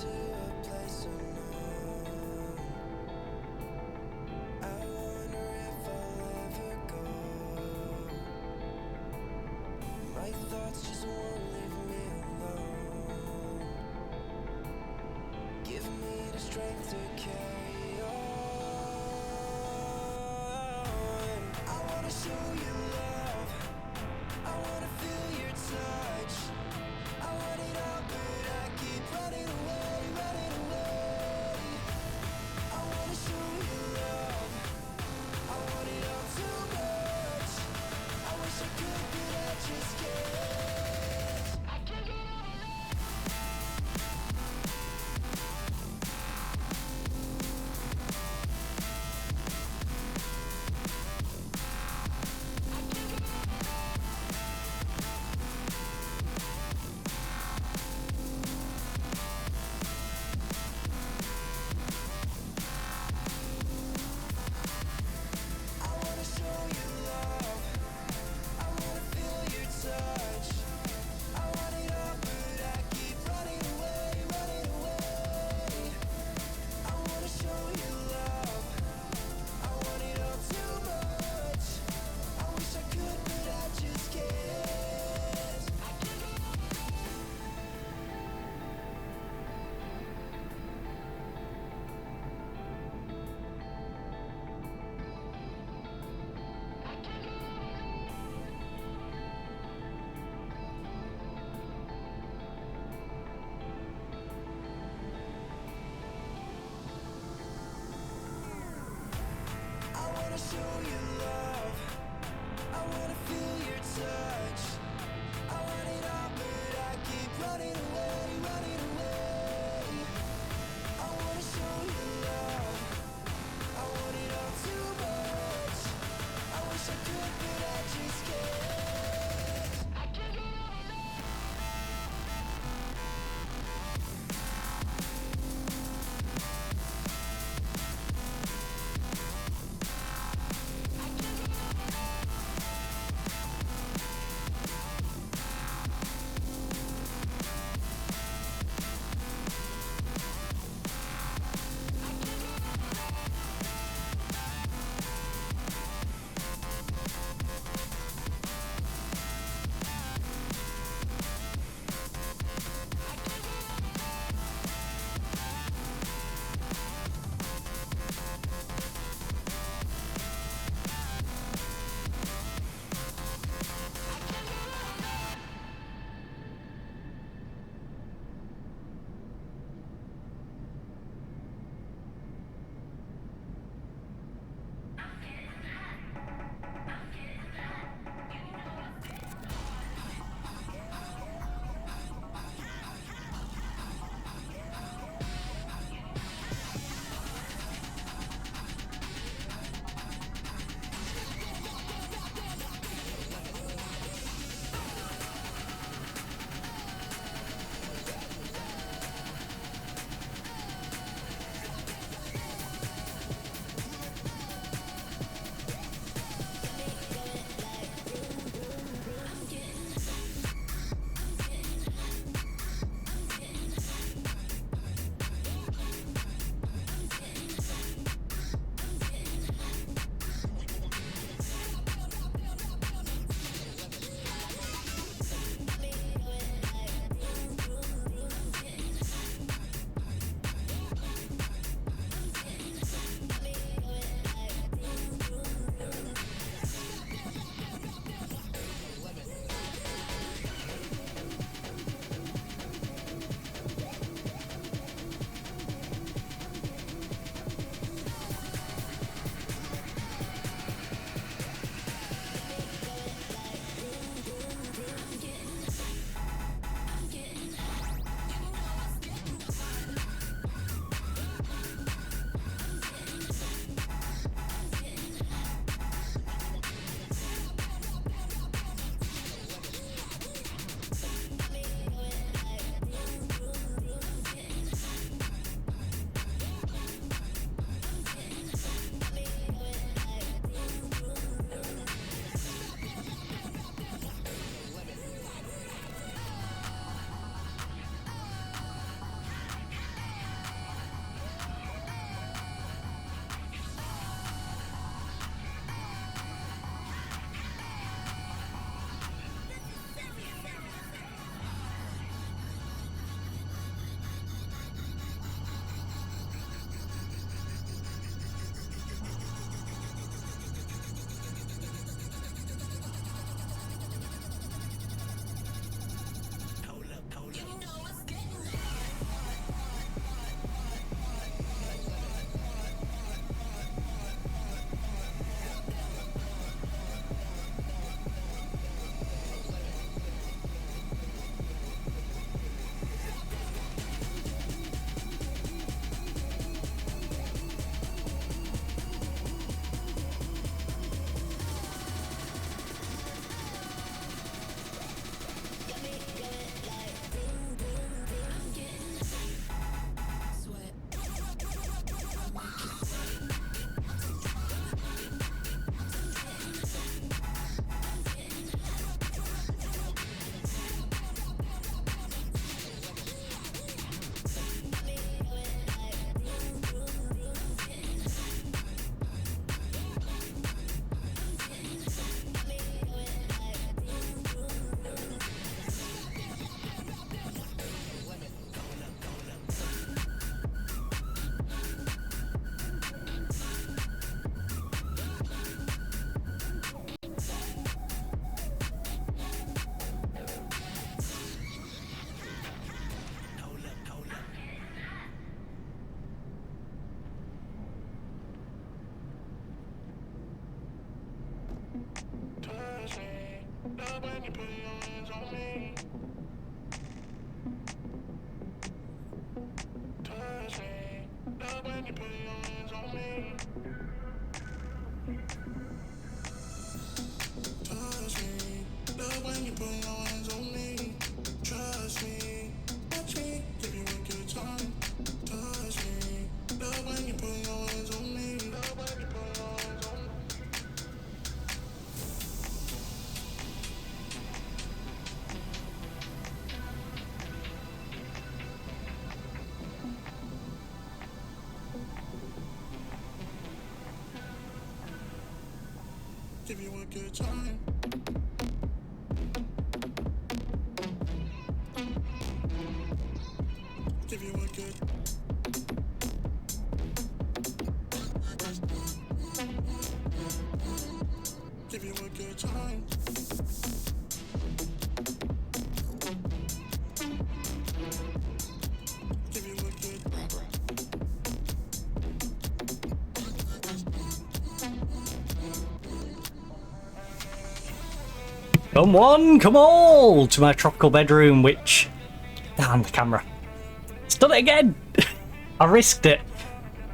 to a place unknown. I wonder if I'll ever go. My thoughts just won't leave me alone. Give me the strength to carry on. I wanna show you love, I wanna feel your touch. I want it all, but I keep running away, running away. I wanna show you love, I want it all too much. I wish I could, but I just can't. I can't get over love. Give you a good time. Give you a good. Give you a good time. Give you a good. Come one, come all to my tropical bedroom, which... Damn, the camera. It's done it again! I risked it.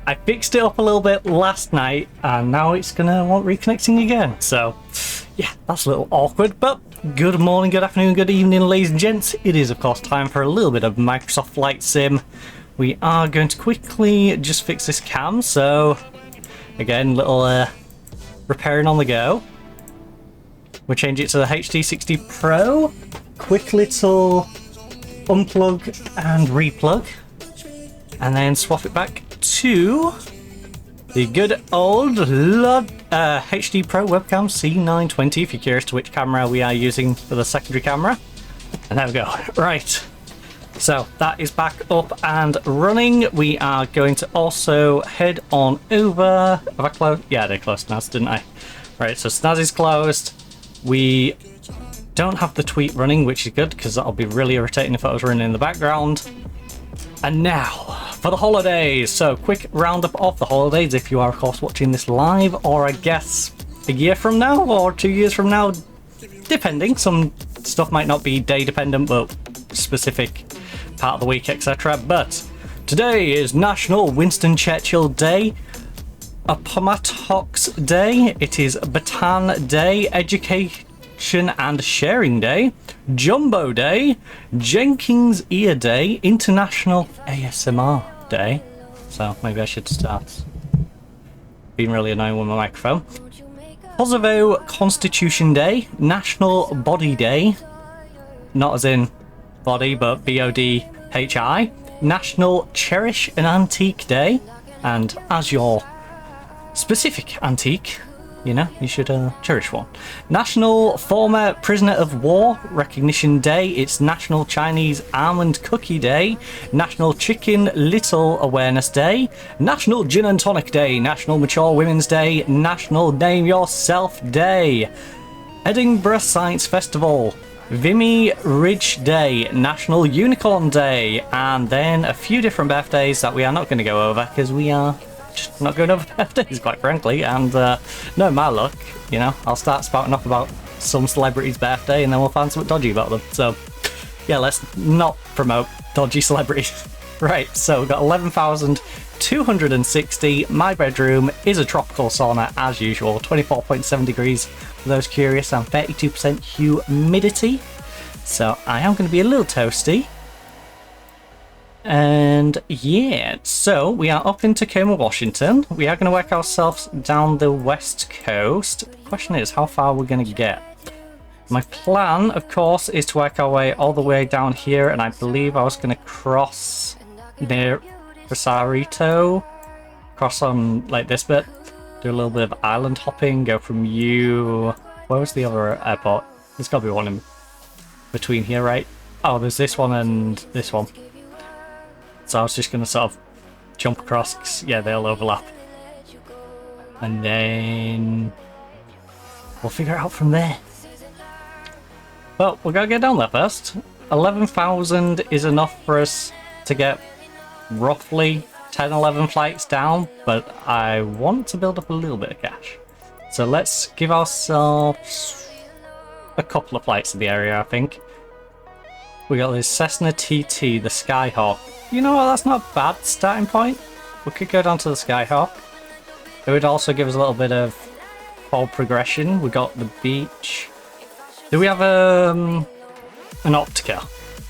I fixed it up a little bit last night, and now it's gonna want reconnecting again. So, yeah, that's a little awkward, but good morning, good afternoon, good evening, ladies and gents. It is, of course, time for a little bit of Microsoft Flight Sim. We are going to quickly just fix this cam, so... Again, little repairing on the go. We'll change it to the HD60 Pro. Quick little unplug and replug. And then swap it back to the good old HD Pro webcam C920, if you're curious to which camera we are using for the secondary camera. And there we go. Right. So that is back up and running. We are going to also head on over. Have I closed? Yeah, they closed Snaz, didn't I? Right, so Snaz is closed. We don't have the tweet running, which is good because that'll be really irritating if it was running in the background. And now for the holidays. So quick roundup of the holidays if you are of course watching this live, or I guess a year from now or 2 years from now, depending. Some stuff might not be day dependent, but specific part of the week, etc. But today is National Winston Churchill Day, Appomattox Day, it is Bataan Day, Education and Sharing Day, Jumbo Day, Jenkins Ear Day, International ASMR Day. So maybe I should start being really annoying with my microphone. Kosovo Constitution Day, National Body Day, not as in body but BODHI, National Cherish an Antique Day, and as your specific antique, you know, you should cherish one. National Former Prisoner of War Recognition Day, it's National Chinese Almond Cookie Day, National Chicken Little Awareness Day, National Gin and Tonic Day, National Mature Women's Day, National Name Yourself Day, Edinburgh Science Festival, Vimy Ridge Day, National Unicorn Day, and then a few different birthdays that we are not going to go over because we are just not going over birthdays, quite frankly. And no, my luck, you know, I'll start spouting off about some celebrity's birthday and then we'll find something dodgy about them. So yeah, let's not promote dodgy celebrities. Right, so we've got 11,260. My bedroom is a tropical sauna as usual, 24.7 degrees for those curious, and 32% humidity. So I am going to be a little toasty. And yeah, so we are up in Tacoma, Washington. We are going to work ourselves down the west coast. The question is, how far we're going to get. My plan, of course, is to work our way all the way down here, and I believe I was going to cross near Rosarito, cross on like this bit, do a little bit of island hopping, go from where was the other airport? There's got to be one in between here, right? Oh, there's this one and this one. So I was just going to sort of jump across, 'cause, yeah, they'll overlap. And then we'll figure it out from there. Well, we're going to get down there first. 11,000 is enough for us to get roughly 10-11 flights down, but I want to build up a little bit of cash. So let's give ourselves a couple of flights in the area, I think. We got this Cessna TT, the Skyhawk. You know what, that's not a bad starting point. We could go down to the Skyhawk. It would also give us a little bit of forward progression. We got the beach. Do we have an Optica?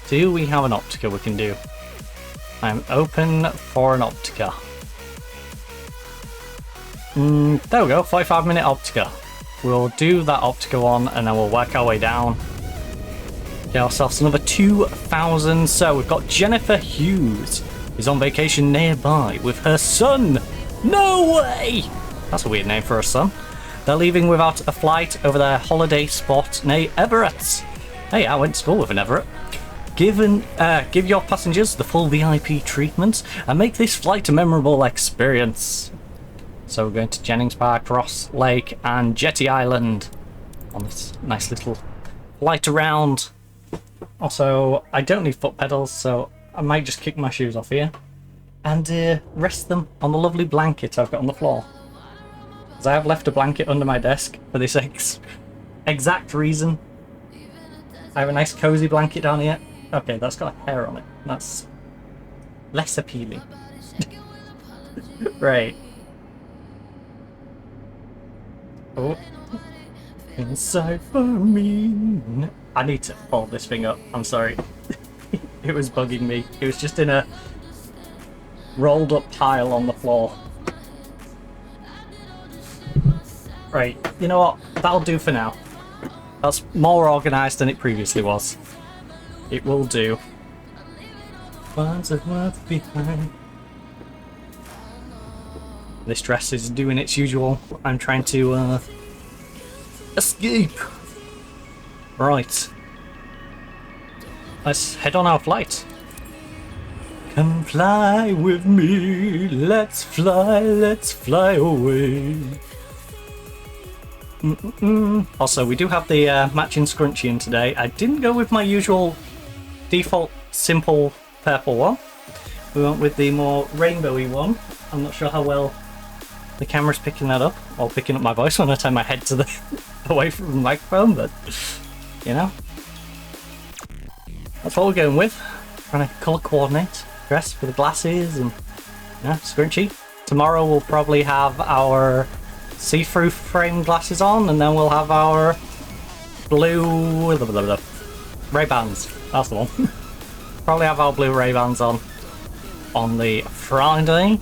Do we have an Optica we can do? I'm open for an Optica. There we go, 45-minute Optica. We'll do that Optica one and then we'll work our way down. Get ourselves another 2,000. So we've got Jennifer Hughes, who's on vacation nearby with her son. No way! That's a weird name for a son. They're leaving without a flight over their holiday spot near Everett. Hey, I went to school with an Everett. Give your passengers the full VIP treatment and make this flight a memorable experience. So we're going to Jennings Park, Ross Lake and Jetty Island on this nice little flight around. Also, I don't need foot pedals, so I might just kick my shoes off here and rest them on the lovely blanket I've got on the floor. Because I have left a blanket under my desk for this exact reason. I have a nice cozy blanket down here. Okay, that's got hair on it. That's less appealing. Right. Oh. Inside for me. I need to fold this thing up. I'm sorry. It was bugging me. It was just in a rolled up pile on the floor. Right, you know what? That'll do for now. That's more organised than it previously was. It will do. Finds a worth behind. This dress is doing its usual. I'm trying to escape. Right. Let's head on our flight. Come fly with me. Let's fly away. Also, we do have the matching scrunchie in today. I didn't go with my usual default simple purple one. We went with the more rainbowy one. I'm not sure how well the camera's picking that up, or picking up my voice when I turn my head to the away from the microphone, but you know, that's what we're going with. Trying to colour coordinate dress for the glasses and scrunchie. Tomorrow we'll probably have our see-through frame glasses on, and then we'll have our blue Ray-Bans. That's the one. Probably have our blue Ray-Bans on the Friday.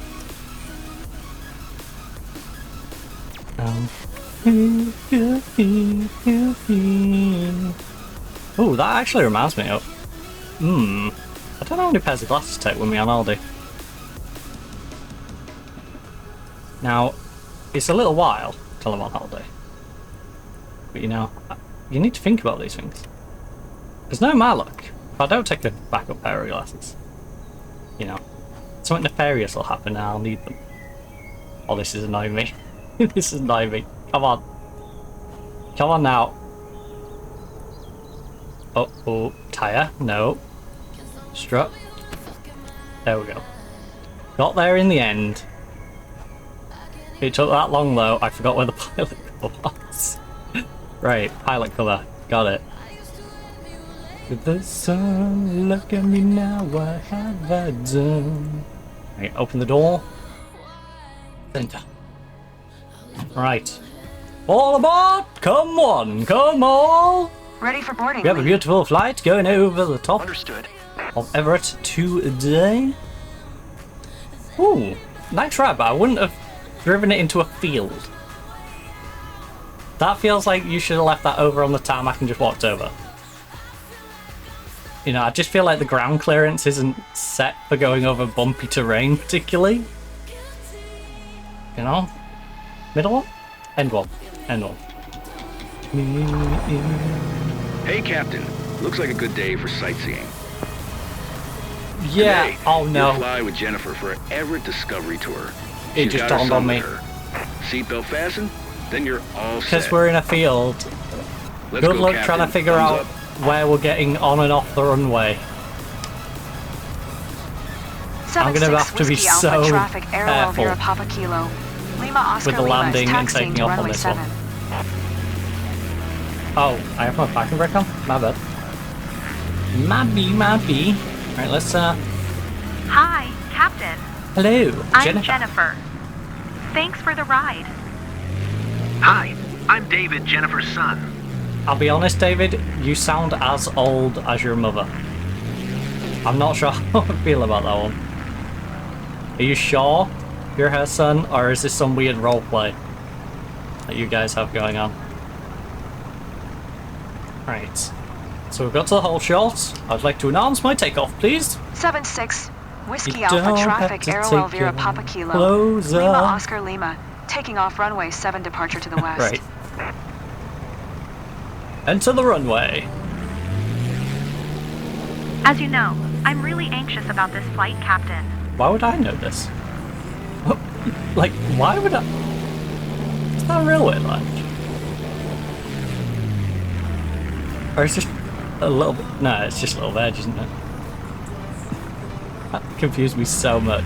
Oh, that actually reminds me of. I don't know how many pairs of glasses to take with me on holiday. Now, it's a little while till I'm on holiday. But you know, you need to think about these things. Because no my luck, if I don't take a backup pair of glasses, you know, something nefarious will happen and I'll need them. Oh, this is annoying me. This is annoying me. Come on. Come on now. Oh, tyre. No. Strut. There we go. Got there in the end. It took that long though, I forgot where the pilot cover was. Right, pilot cover. Got it. With the sun, look at me now, what have I done? Right, open the door. Center. Right. All aboard! Come on, come all! Ready for boarding. We have a beautiful flight going over the top Understood. of Everett today. Ooh, nice try, but I wouldn't have driven it into a field. That feels like you should have left that over on the tarmac and just walked over. You know, I just feel like the ground clearance isn't set for going over bumpy terrain particularly. You know? Middle one? End one. End one. Hey, Captain. Looks like a good day for sightseeing. Yeah, Today, oh no. You'll fly with Jennifer for an Everett Discovery Tour. It She's just got her dawned son on me. with her. Seatbelt fastened? Then you're all set. Because we're in a field. Let's Good go, luck Captain. trying to figure Thumbs out up. where we're getting on and off the runway. I'm gonna have to be so traffic, Aero careful Elvira Papa Kilo. Lima Oscar with the Lima landing is and taxiing taking to off on runway this 7. one. Oh, I have my parking brake on? My bad. My B. Alright, let's, Hi, Captain. hello, I'm Jennifer. Thanks for the ride. Hi, I'm David, Jennifer's son. I'll be honest, David, you sound as old as your mother. I'm not sure how I feel about that one. Are you sure you're her son, or is this some weird roleplay that you guys have going on? Right. So we've got to the whole shot. I'd like to announce my takeoff, please. 7-6, Whiskey You Alpha don't traffic, have to Aero take Elvira your Papa Kilo. clothes Lima off. Oscar Lima, taking off runway 7 departure to the west. Right. Enter the runway. As you know, I'm really anxious about this flight, Captain. Why would I know this? Like, why would I? Is that a railway lounge? Or it's just a little bit. No, it's just a little edge, isn't it? That confused me so much.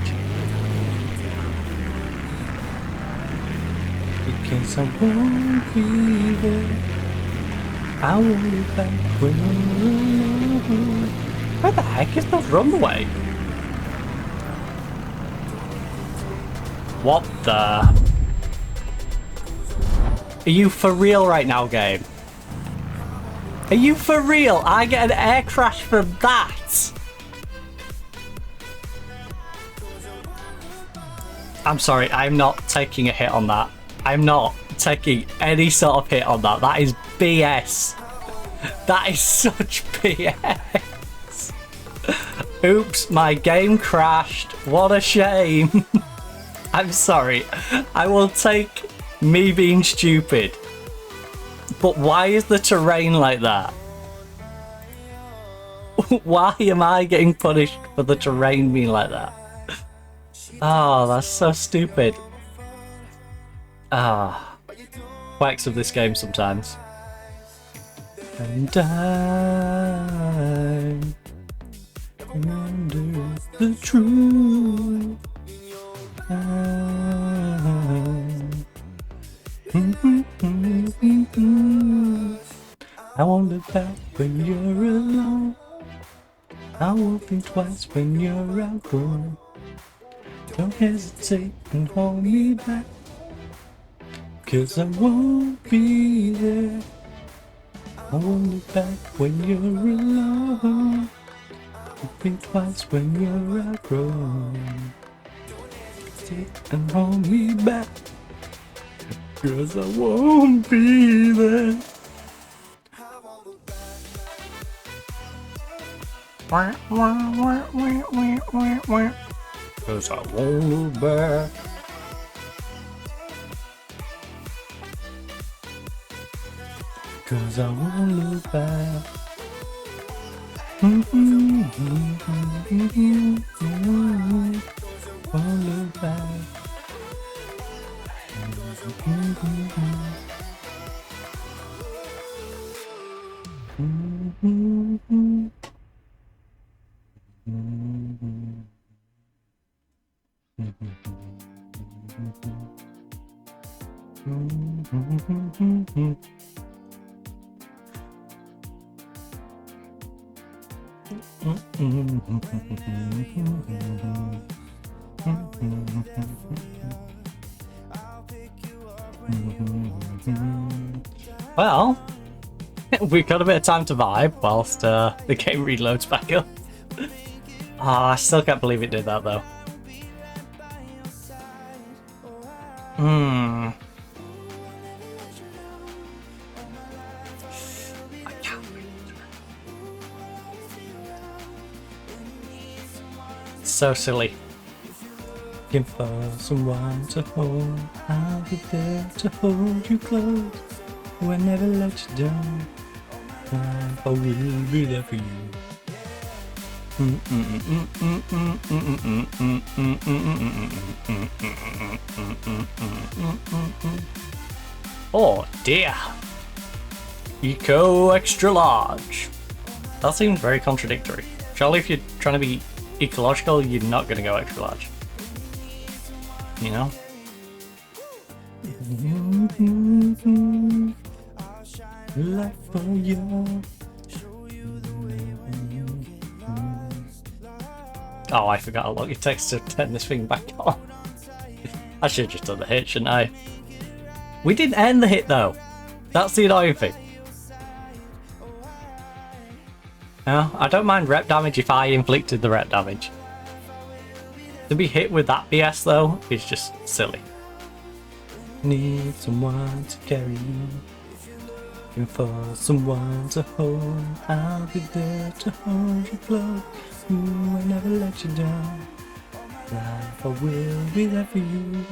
Because I won't be there. I won't be back when you're alone. Where the heck is the runway? What the? Are you for real right now, game? Are you for real? I get an air crash for that? I'm sorry, I'm not taking a hit on that. I'm not taking any sort of hit on that. That is BS. That is such BS. Oops, my game crashed. What a shame. I'm sorry. I will take me being stupid. But why is the terrain like that? Why am I getting punished for the terrain being like that? Oh, that's so stupid. Ah. Quacks of this game sometimes. And I wonder the truth. I won't look back when you're alone. I will think twice when you're outgrown. Don't hesitate and hold me back, 'cause I won't be there. I won't look back when you're alone. Think twice when you're outgrown. Take and hold me back, 'cause I won't be there. Cause I won't look back. Cause I won't look back. Won't look back. Well, we've got a bit of time to vibe whilst the game reloads back up. Ah, I still can't believe it did that though. I can't believe it. So silly. Looking for someone to hold. I'll be there to hold you close. Will never let you down. I will be there for you. Oh dear. Eco extra large. That seems very contradictory. Surely if you're trying to be ecological, you're not going to go extra large. You know? Left for you. Oh, I forgot to log your text to turn this thing back on. I should have just done the hit, shouldn't I? We didn't end the hit though. That's the annoying thing. No, I don't mind rep damage if I inflicted the rep damage. To be hit with that BS though is just silly. Need someone to carry you. Looking for someone to hold. I'll be there to hold you close. Ooh, I never let you down. Life, I will be there for you.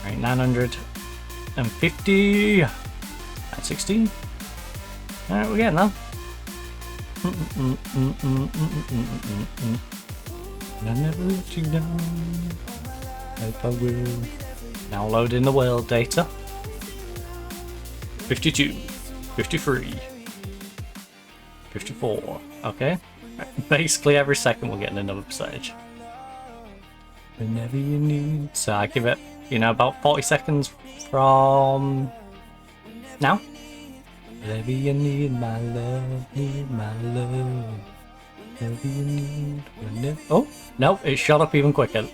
Alright, 950 and 16. Alright, we're getting there. I never let you down. Life, I will. Now loading the world data. 52, 53, 54. Okay. Basically every second we're getting another percentage. Whenever you need. So I give it, you know, about 40 seconds from now. Whenever you need my love, need my love. Whenever you need, whenever. Oh, no, it shot up even quicker.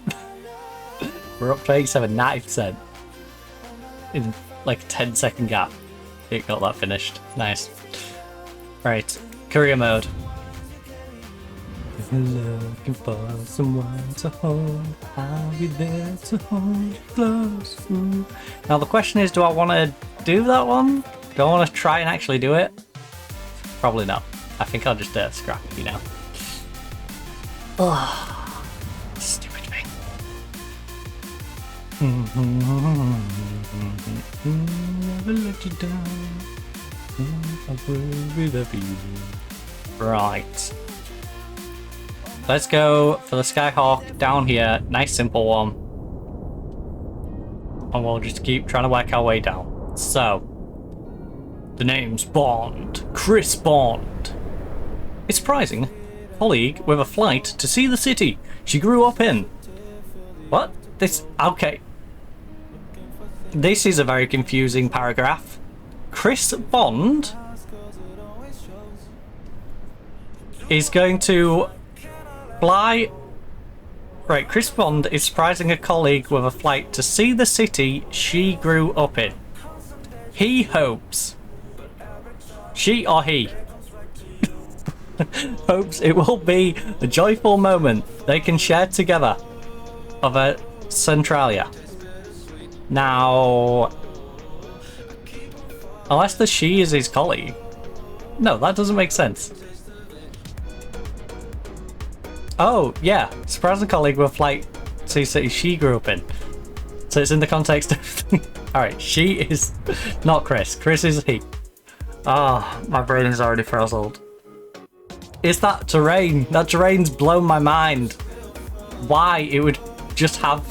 We're up to 87, 90%. In like a 10-second gap. It got that finished. Nice. Right, career mode. If you're looking for someone to hold, I'll be there to hold you close. Ooh. Now the question is, do I want to do that one? Do I want to try and actually do it? Probably not. I think I'll just scrap it, you know. Oh, stupid thing. Never let you down. I will be there for you. Right. Let's go for the Skyhawk down here. Nice simple one. And we'll just keep trying to work our way down. So, the name's Bond. Chris Bond. It's surprising. Colleague with a flight to see the city she grew up in. What? This... Okay. This is a very confusing paragraph. Chris Bond is going to fly... Right, Chris Bond is surprising a colleague with a flight to see the city she grew up in. He hopes... She or he hopes it will be a joyful moment they can share together of a Centralia. Now, unless the she is his colleague. No, that doesn't make sense. Oh, yeah. Surprising colleague with flight to city she grew up in. So it's in the context of... Alright, she is not Chris. Chris is he. Ah, oh, my brain is already frazzled. It's that terrain. That terrain's blown my mind. Why it would just have...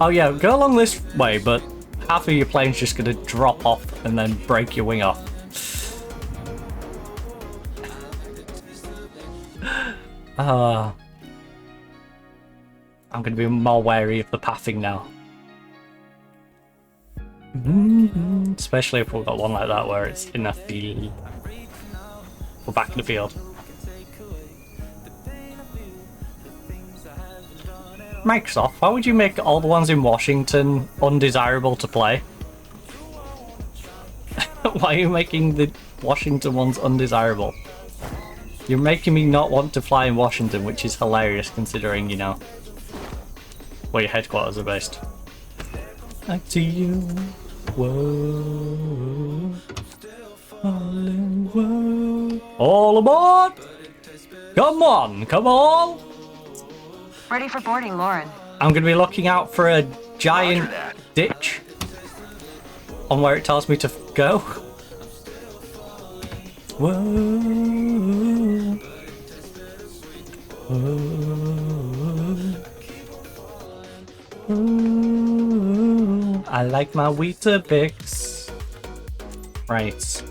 Oh yeah, go along this way, but half of your plane's just gonna drop off and then break your wing off. I'm gonna be more wary of the pathing now. Especially if we've got one like that where it's in a field. We're back in the field. Microsoft, why would you make all the ones in Washington undesirable to play? Why are you making the Washington ones undesirable? You're making me not want to fly in Washington, which is hilarious considering, you know, where your headquarters are based. Back to you. Whoa. Whoa. All aboard! Come on, come on! Ready for boarding, Lauren. I'm going to be looking out for a giant ditch on where it tells me to go. Whoa. Whoa. Whoa. I like my Weetabix. Right.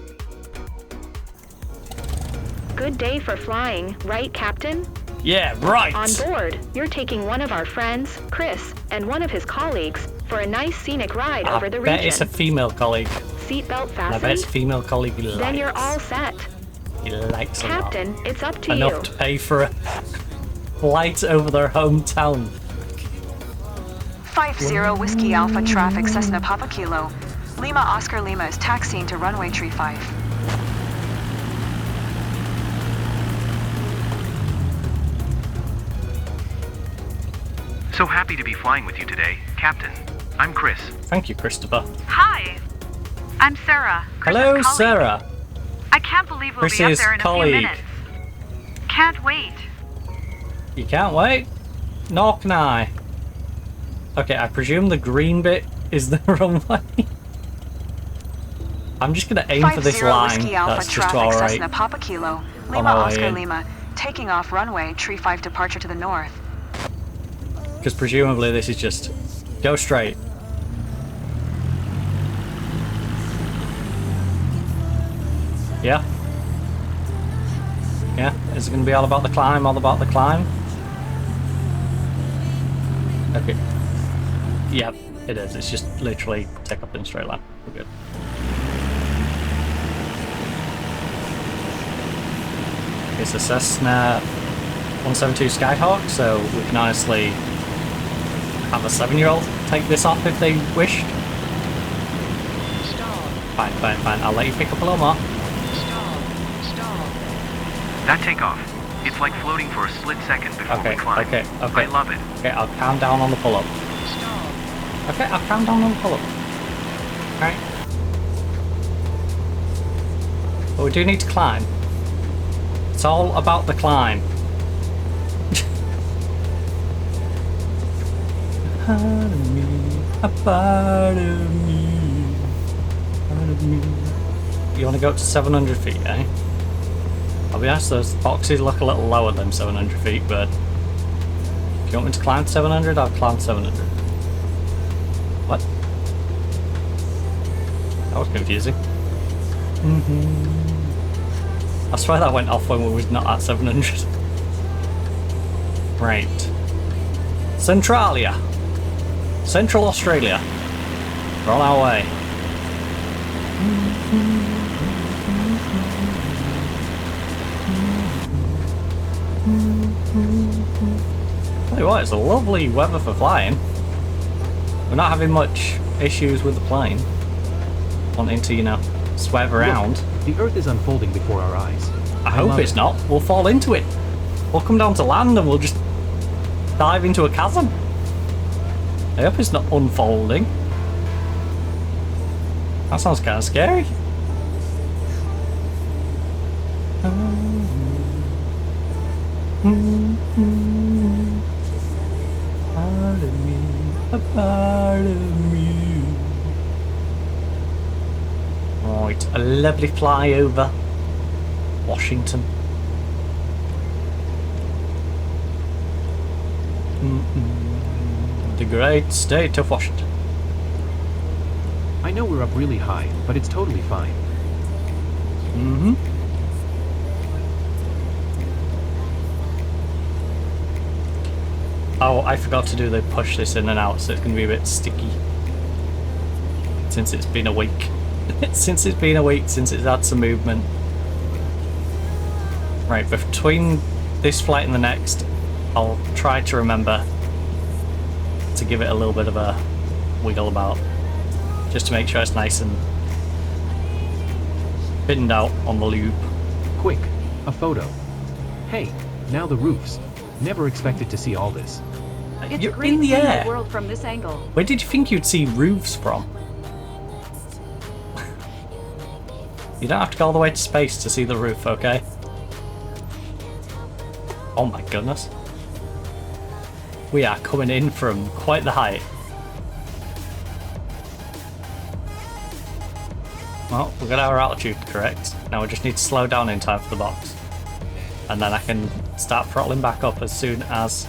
Good day for flying, right, Captain? Yeah, right. On board, you're taking one of our friends, Chris, and one of his colleagues for a nice scenic ride over the I bet region. it's a female colleague. seatbelt And I bet it's a fastened? female colleague he likes. Then you're all set. He likes a lot. Captain, it's up to Enough you. to pay for a flight over their hometown. 50 Whiskey Alpha traffic Cessna Papa Kilo. Lima Oscar Lima is taxiing to runway 35. So happy to be flying with you today, Captain. I'm Chris. Thank you, Christopher. Hi. I'm Sarah. Chris's Hello, colleague. Sarah. I can't believe we'll be up Chris's there in colleague. a few minutes. Can't wait. You can't wait? Nor can I. Okay, I presume the green bit is the runway. I'm just gonna aim for this 50 line. Whiskey Alpha That's just traffic alright. Cessna Papa Kilo. On Lima our way Oscar in. Lima. Taking off runway 35 departure to the north. Because presumably this is just go straight. Yeah? Yeah? Is it going to be all about the climb, all about the climb? Okay. Yep, it is. It's just literally take up in a straight line. We're good. It's a Cessna 172 Skyhawk, so we can honestly have a 7-year-old take this off if they wished. Fine, fine, fine. I'll let you pick up a little more. That takeoff, it's like floating for a split second before Okay, we climb. okay, okay. I love it. Okay, I'll calm down on the pull-up. Okay, I'll calm down on the pull-up. Alright. But we do need to climb. It's all about the climb. Part of me, a part of me, part of me. You want to go up to 700 feet, eh? I'll be honest, those boxes look a little lower than 700 feet, but if you want me to climb 700, I'll climb 700. What? That was confusing. I swear that went off when we was not at 700. Right. Centralia. Central Australia. We're on our way. Tell you what, it's a lovely weather for flying. We're not having much issues with the plane. Wanting to, you know, swerve around. Look, the Earth is unfolding before our eyes. I hope love it's it. not. We'll fall into it. We'll come down to land and we'll just dive into a chasm. I hope it's not unfolding. That sounds kind of scary. Part of me, a part of me. Right, a lovely flyover Washington. The great state of Washington. I know we're up really high, but it's totally fine. Oh, I forgot to do the push this in and out, so it's going to be a bit sticky. Since it's been a week. Since it's been a week, since it's had some movement. Right, between this flight and the next, I'll try to remember to give it a little bit of a wiggle about. Just to make sure it's nice and pinned out on the loop. Quick, a photo. Hey, now the roofs. Never expected to see all this. It's You're great in the seeing air. the world from this angle. Where did you think you'd see roofs from? You don't have to go all the way to space to see the roof, okay? Oh my goodness. We are coming in from quite the height. Well, we got our altitude correct. Now we just need to slow down in time for the box. And then I can start throttling back up as soon as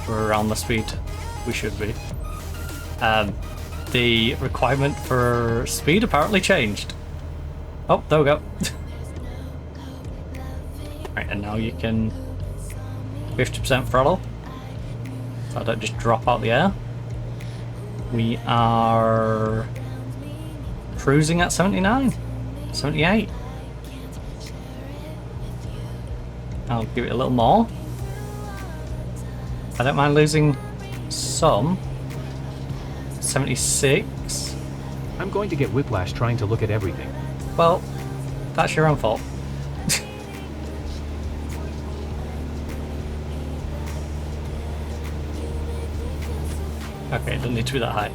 we're around the speed we should be. The requirement for speed apparently changed. Oh, there we go. Right, and now you can 50% throttle. So I don't just drop out the air. We are cruising at 79, 78. I'll give it a little more. I don't mind losing some. 76. I'm going to get whiplash trying to look at everything. Well, that's your own fault. Okay, it doesn't need to be that high.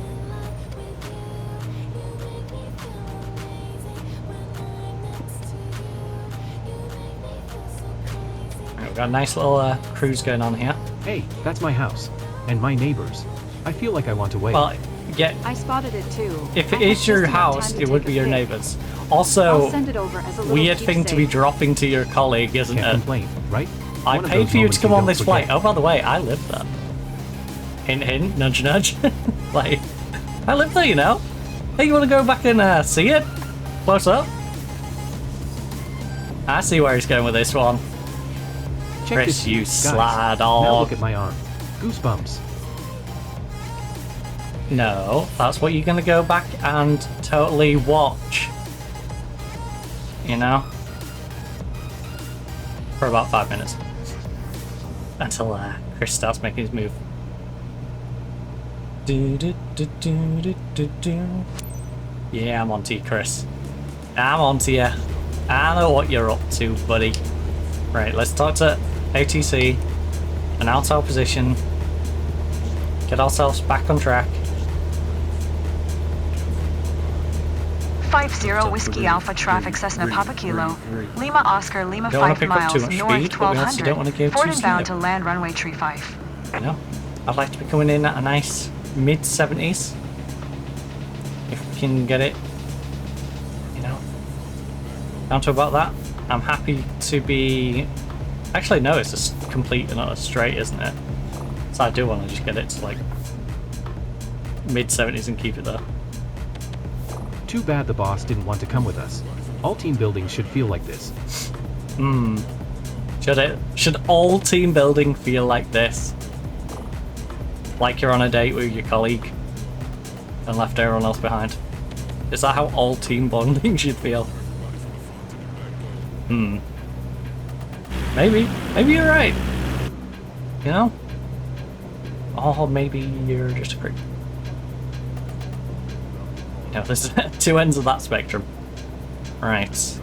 Right, we've got a nice little cruise going on here. Hey, that's my house. And my neighbors. I feel like I want to wave. Well, yeah, I spotted it too. if I it had is your just enough house, time it to would take be a your pic. neighbours. I'll Also, send it over as a little weird thing to be keepsake. dropping to your colleague, isn't Can't it? complain, right? I One of paid those for you to moments come you on don't this flight. forget. Oh, by the way, I live there. Hint, hint, nudge, nudge. Like, I live there, you know. Hey, you want to go back and see it? Close up? I see where he's going with this one. Check Chris, this you Guys, slide now dog. look at my arm. Goosebumps. No, that's what you're going to go back and totally watch. You know? For about 5 minutes. Until Chris starts making his move. Do, do, do, do, do, do, do. Yeah, I'm onto you, Chris. I'm onto you. I know what you're up to, buddy. Right, let's talk to ATC. Announce our position. Get ourselves back on track. 50 Whiskey Alpha traffic Cessna Papa Kilo. Lima Oscar Lima Don't wanna 5 pick up too miles much north speed, but we also don't wanna go 1200. Fort too inbound slow. to land runway tree 5. You know, I'd like to be coming in at a nice mid-70s. If we can get it, you know, down to about that. I'm happy to be... Actually, no, it's just complete and not straight, isn't it? So I do want to just get it to like mid-70s and keep it there. Too bad the boss didn't want to come with us. All team buildings should feel like this. Should all team building feel like this? Like you're on a date with your colleague and left everyone else behind? Is that how all team bonding should feel? Maybe you're right. You know? Or maybe you're just a creep. You know, there's two ends of that spectrum. Right.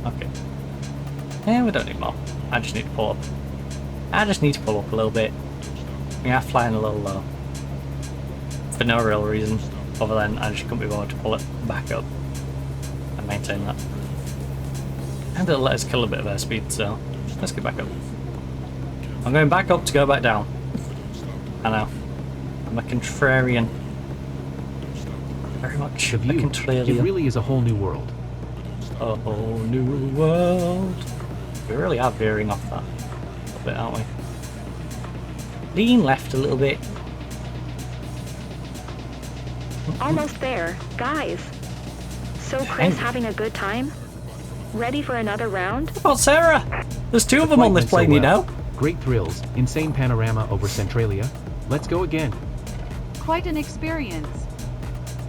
Okay. Yeah, we don't need more. I just need to pull up. I just need to pull up a little bit. We are flying a little low. For no real reason, other than I just couldn't be bothered to pull it back up and maintain that. And it'll let us kill a bit of airspeed, so let's get back up. I'm going back up to go back down. I know. I'm a contrarian. Very much The a view, it contrarian. really is a whole new world. A whole new world. We really are veering off that a little bit, aren't we? Lean left a little bit. Almost there. Guys. So Chris having a good time? Ready for another round? What about Sarah? There's two of them Flight on this went so plane, you well. know? Great thrills, insane panorama over Centralia. Let's go again. Quite an experience.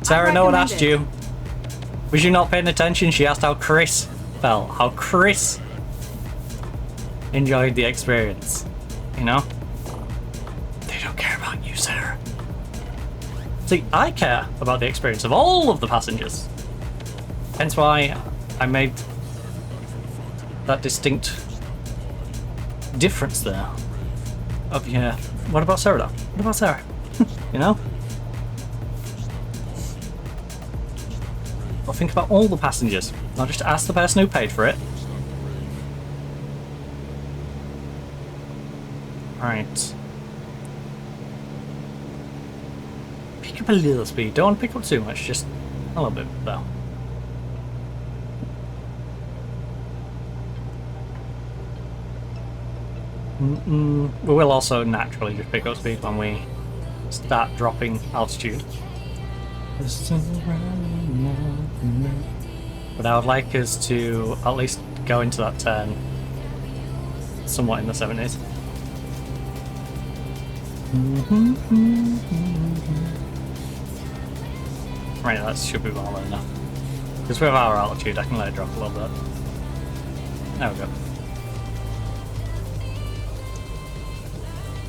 Sarah, no one recommend asked it. you. Was you not paying attention? She asked how Chris felt. How Chris enjoyed the experience. You know? They don't care about you, Sarah. See, I care about the experience of all of the passengers. Hence why I made that distinct difference there. Of yeah. What about Sarah though? What about Sarah? You know? Well, think about all the passengers, not just ask the person who paid for it. Right. Pick up a little speed. Don't want to pick up too much, just a little bit though. We will also naturally just pick up speed when we start dropping altitude. But I would like us to at least go into that turn somewhat in the 70s. Right, that should be well enough. Because with our altitude, I can let it drop a little bit. There we go.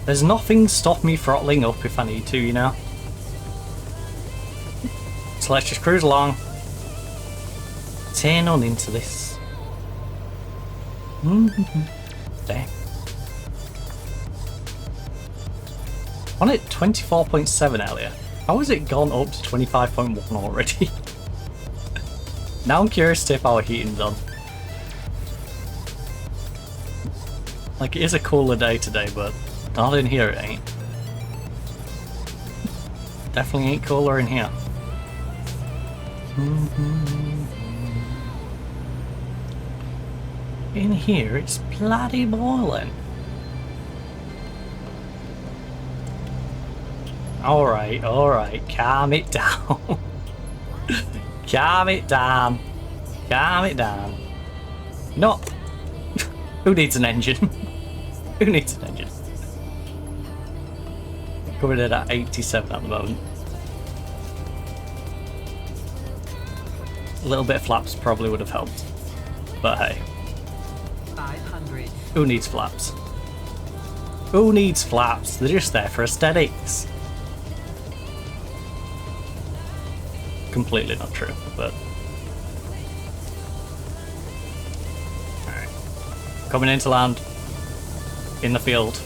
There's nothing stop me throttling up if I need to, you know? So let's just cruise along. Turn on into this. Dang. On it 24.7 earlier. How has it gone up to 25.1 already? Now I'm curious if our heating's on. Like, it is a cooler day today, but not in here it ain't. Definitely ain't cooler in here. In here it's bloody boiling. Alright, calm it down. Calm it down. Calm it down. No. Who needs an engine? Who needs an engine? Coming in at 87 at the moment. A little bit of flaps probably would have helped. But hey. 500. Who needs flaps? Who needs flaps? They're just there for aesthetics. Completely not true, but... Alright. Coming into land. In the field.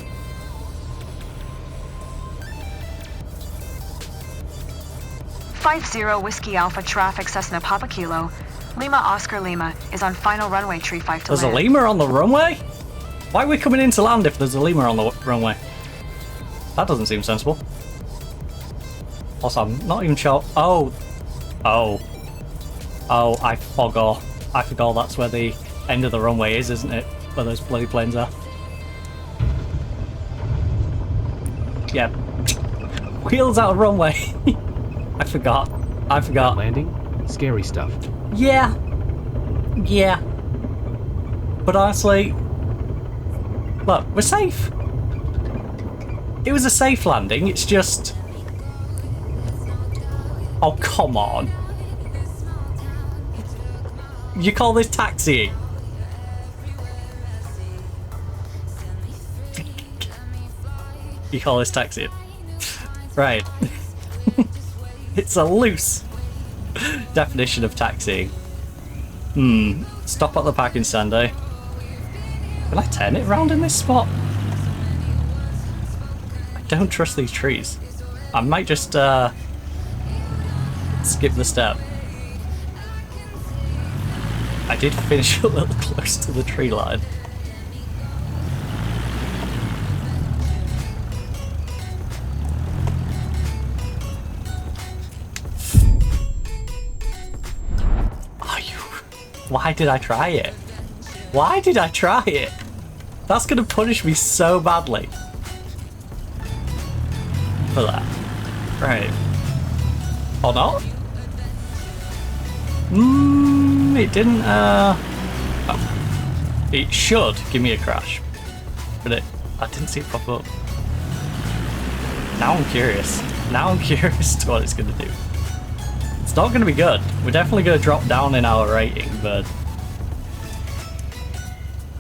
Zero Whiskey Alpha traffic Cessna Papa Kilo. Lima Oscar Lima is on final runway tree 5 to There's land. a lemur on the runway? Why are we coming into land if there's a lemur on the runway? That doesn't seem sensible. Also, I'm not even sure. Oh, I forgot. I forgot that's where the end of the runway is, isn't it? Where those bloody planes are. Yeah. Wheels out of runway. I forgot. Landing? Scary stuff. Yeah. But honestly, look, we're safe. It was a safe landing, it's just... Oh, come on. You call this taxiing? You call this taxiing? Right. It's a loose definition of taxiing. Stop at the parking stand, eh? Can I turn it around in this spot? I don't trust these trees. I might just skip the step. I did finish a little close to the tree line. Why did I try it? Why did I try it? That's gonna punish me so badly. For that. Right. Or not? It didn't, oh. It should give me a crash. But I didn't see it pop up. Now I'm curious. Now I'm curious to what it's gonna do. It's not going to be good. We're definitely going to drop down in our rating, but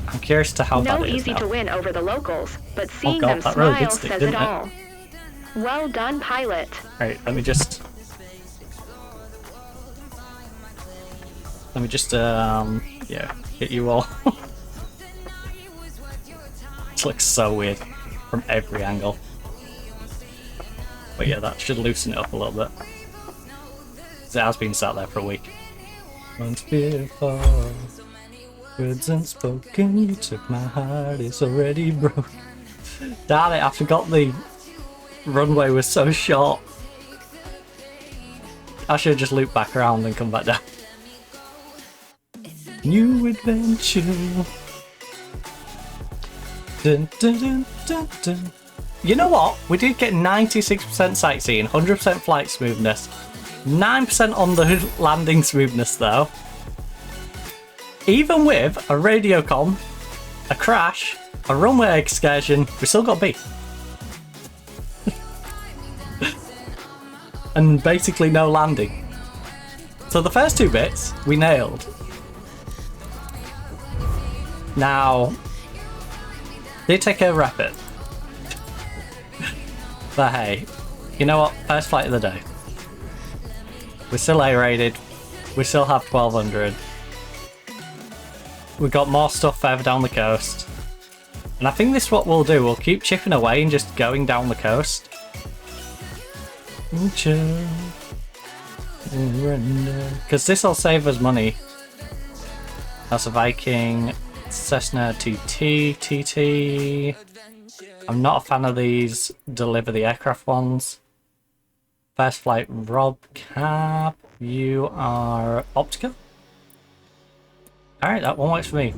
I'm curious to how bad it is No easy now. to win over the locals, but seeing God, them that really did smile stick, says didn't it it? all. Well done, pilot. Right, let me just yeah, hit you all. This looks so weird from every angle. But yeah, that should loosen it up a little bit. It has been sat there for a week. Once before, words unspoken, you took my heart, it's already broke. Damn it, I forgot the runway was so short. I should have just looped back around and come back down. New adventure. Dun, dun, dun, dun, dun. You know what? We did get 96% sightseeing, 100% flight smoothness. 9% on the landing smoothness though. Even with a radio comm, a crash, a runway excursion, we still got B. And basically no landing. So the first two bits, we nailed. Now, did take a rapid. But hey, you know what? First flight of the day. We're still A-rated. We still have 1200. We got more stuff further down the coast. And I think this is what we'll do. We'll keep chipping away and just going down the coast. Because this will save us money. That's a Viking, Cessna TT. I'm not a fan of these deliver the aircraft ones. First flight Rob Cab. You are Optica? Alright, that one works for me.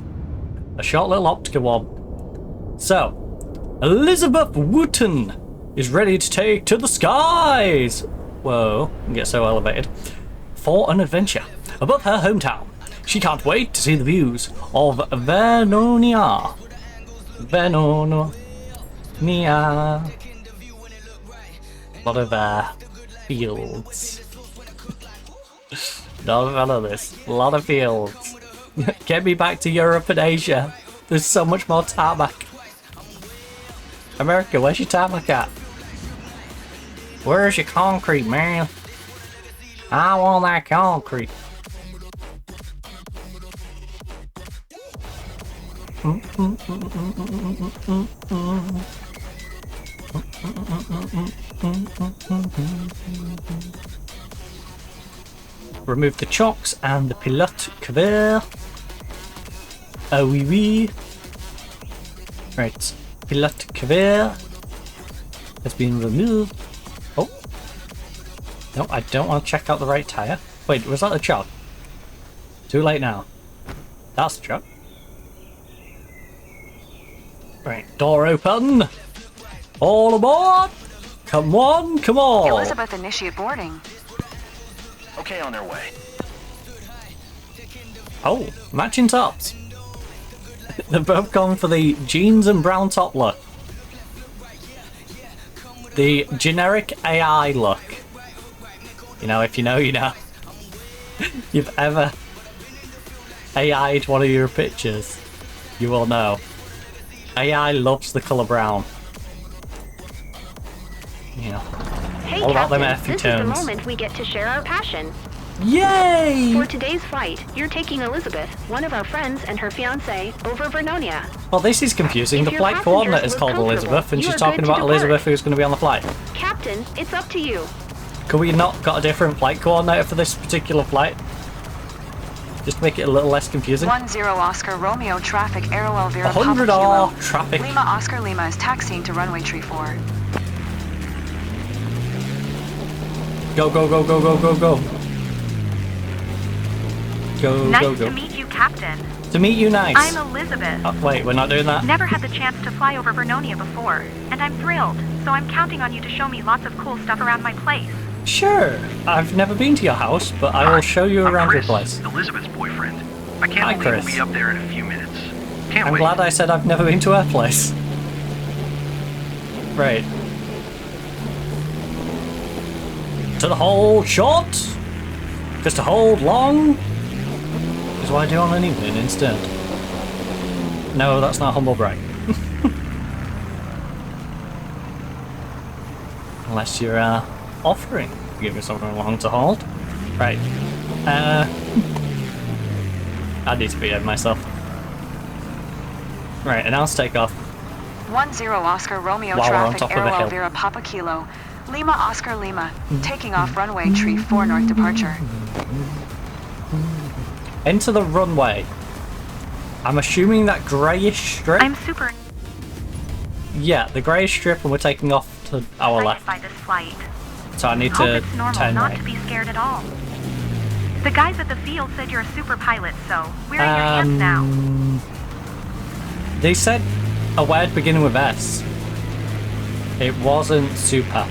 A short little Optica wob. So, Elizabeth Wooten is ready to take to the skies! Whoa, and get so elevated. For an adventure above her hometown. She can't wait to see the views of Vernonia. A lot of fields. Not a fan of this. A lot of fields. Get me back to Europe and Asia. There's so much more tarmac. America, where's your tarmac at? Where's your concrete, man? I want that concrete. Remove the chocks and the pilote cover. Oh oui oui. Right, pilote cover has been removed. Oh. No, I don't want to check out the right tyre. Wait, was that the chock? Too late now. That's the chock. Right, door open. All aboard! Come on, come on! Elizabeth, initiate boarding. Okay, on their way. Oh, matching tops. They've both gone for the jeans and brown top look. The generic AI look. You know, if you know, you know. You've ever AI'd one of your pictures, you will know. AI loves the colour brown. You know, Hey, all about them Captain, earthy this is the tones. moment we get to share our passion. Yay! For today's flight, you're taking Elizabeth, one of our friends, and her fiancé, over Vernonia. Well, this is confusing. If The your flight passengers coordinator is look called comfortable, Elizabeth, and you she's are talking good to about depart. Elizabeth who's going to be on the flight. Captain, it's up to you. Could we not got a different flight coordinator for this particular flight? Just to make it a little less confusing. 10 Oscar Romeo traffic Aerowell Vera 100 Papa R Kilo. traffic. Lima Oscar Lima is taxiing to runway tree 4. Go, go, go, go, go, go, go. Go, Nice go, go. to meet you, Captain. To meet you, nice. I'm Elizabeth. Oh, wait, we're not doing that? Never had the chance to fly over Vernonia before, and I'm thrilled, so I'm counting on you to show me lots of cool stuff around my place. Sure. I've never been to your house, but I will show you I'm around your Chris, place. Elizabeth's boyfriend. I can't Hi, believe Chris. we'll be up there in a few minutes. Can't I'm wait. glad I said I've never been to her place. Right. To the hold short. Because to hold long is what I do on an evening instead. No, that's not humble brag. Unless you're offering to give me something long to hold. Right. I need to behave myself. Right, announce takeoff. 10 Oscar Romeo While we're on traffic top of a hill. Aerowell Vera Papa Kilo. Lima Oscar Lima, taking off runway tree 4 north departure. Enter the runway. I'm assuming that greyish strip? I'm super Yeah, the greyish strip, and we're taking off to our excited left. by this flight. So I need Hope to it's normal turn not right. to be scared at all. The guys at the field said you're a super pilot, so we're in your hands now. They said a word beginning with S. It wasn't super.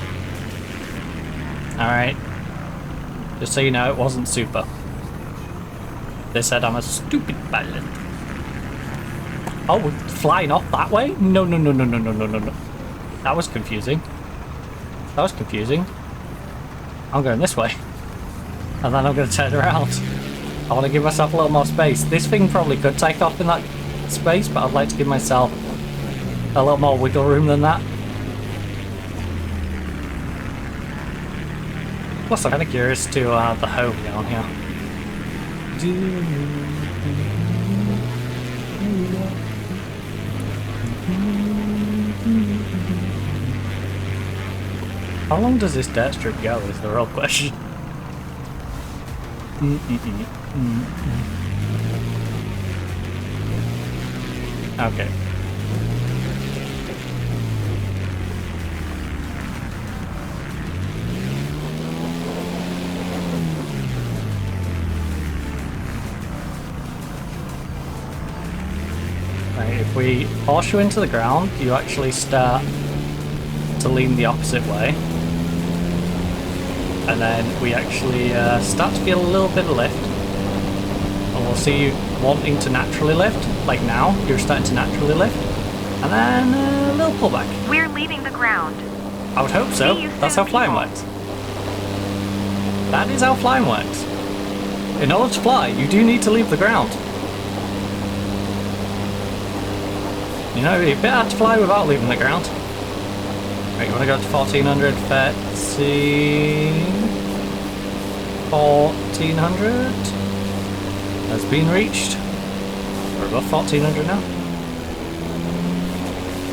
Alright. Just so you know, it wasn't super. They said I'm a stupid pilot. Oh, we're flying off that way? No, no, no, no, no, no, no, no, no. That was confusing. That was confusing. I'm going this way. And then I'm going to turn around. I want to give myself a little more space. This thing probably could take off in that space, but I'd like to give myself a little more wiggle room than that. Plus, I'm kind of curious to the home down here. How long does this dirt strip go is the real question. Okay. Right, if we force you into the ground, you actually start to lean the opposite way. And then we actually start to feel a little bit of lift. And we'll see you wanting to naturally lift, like now, you're starting to naturally lift. And then a little pullback. We're leaving the ground. I would hope so. See you That's how soon, flying people. works. That is how flying works. In order to fly, you do need to leave the ground. You know, it'd be a bit hard to fly without leaving the ground. Right, you want to go to 1400, 1400 has been reached. We're above 1400 now.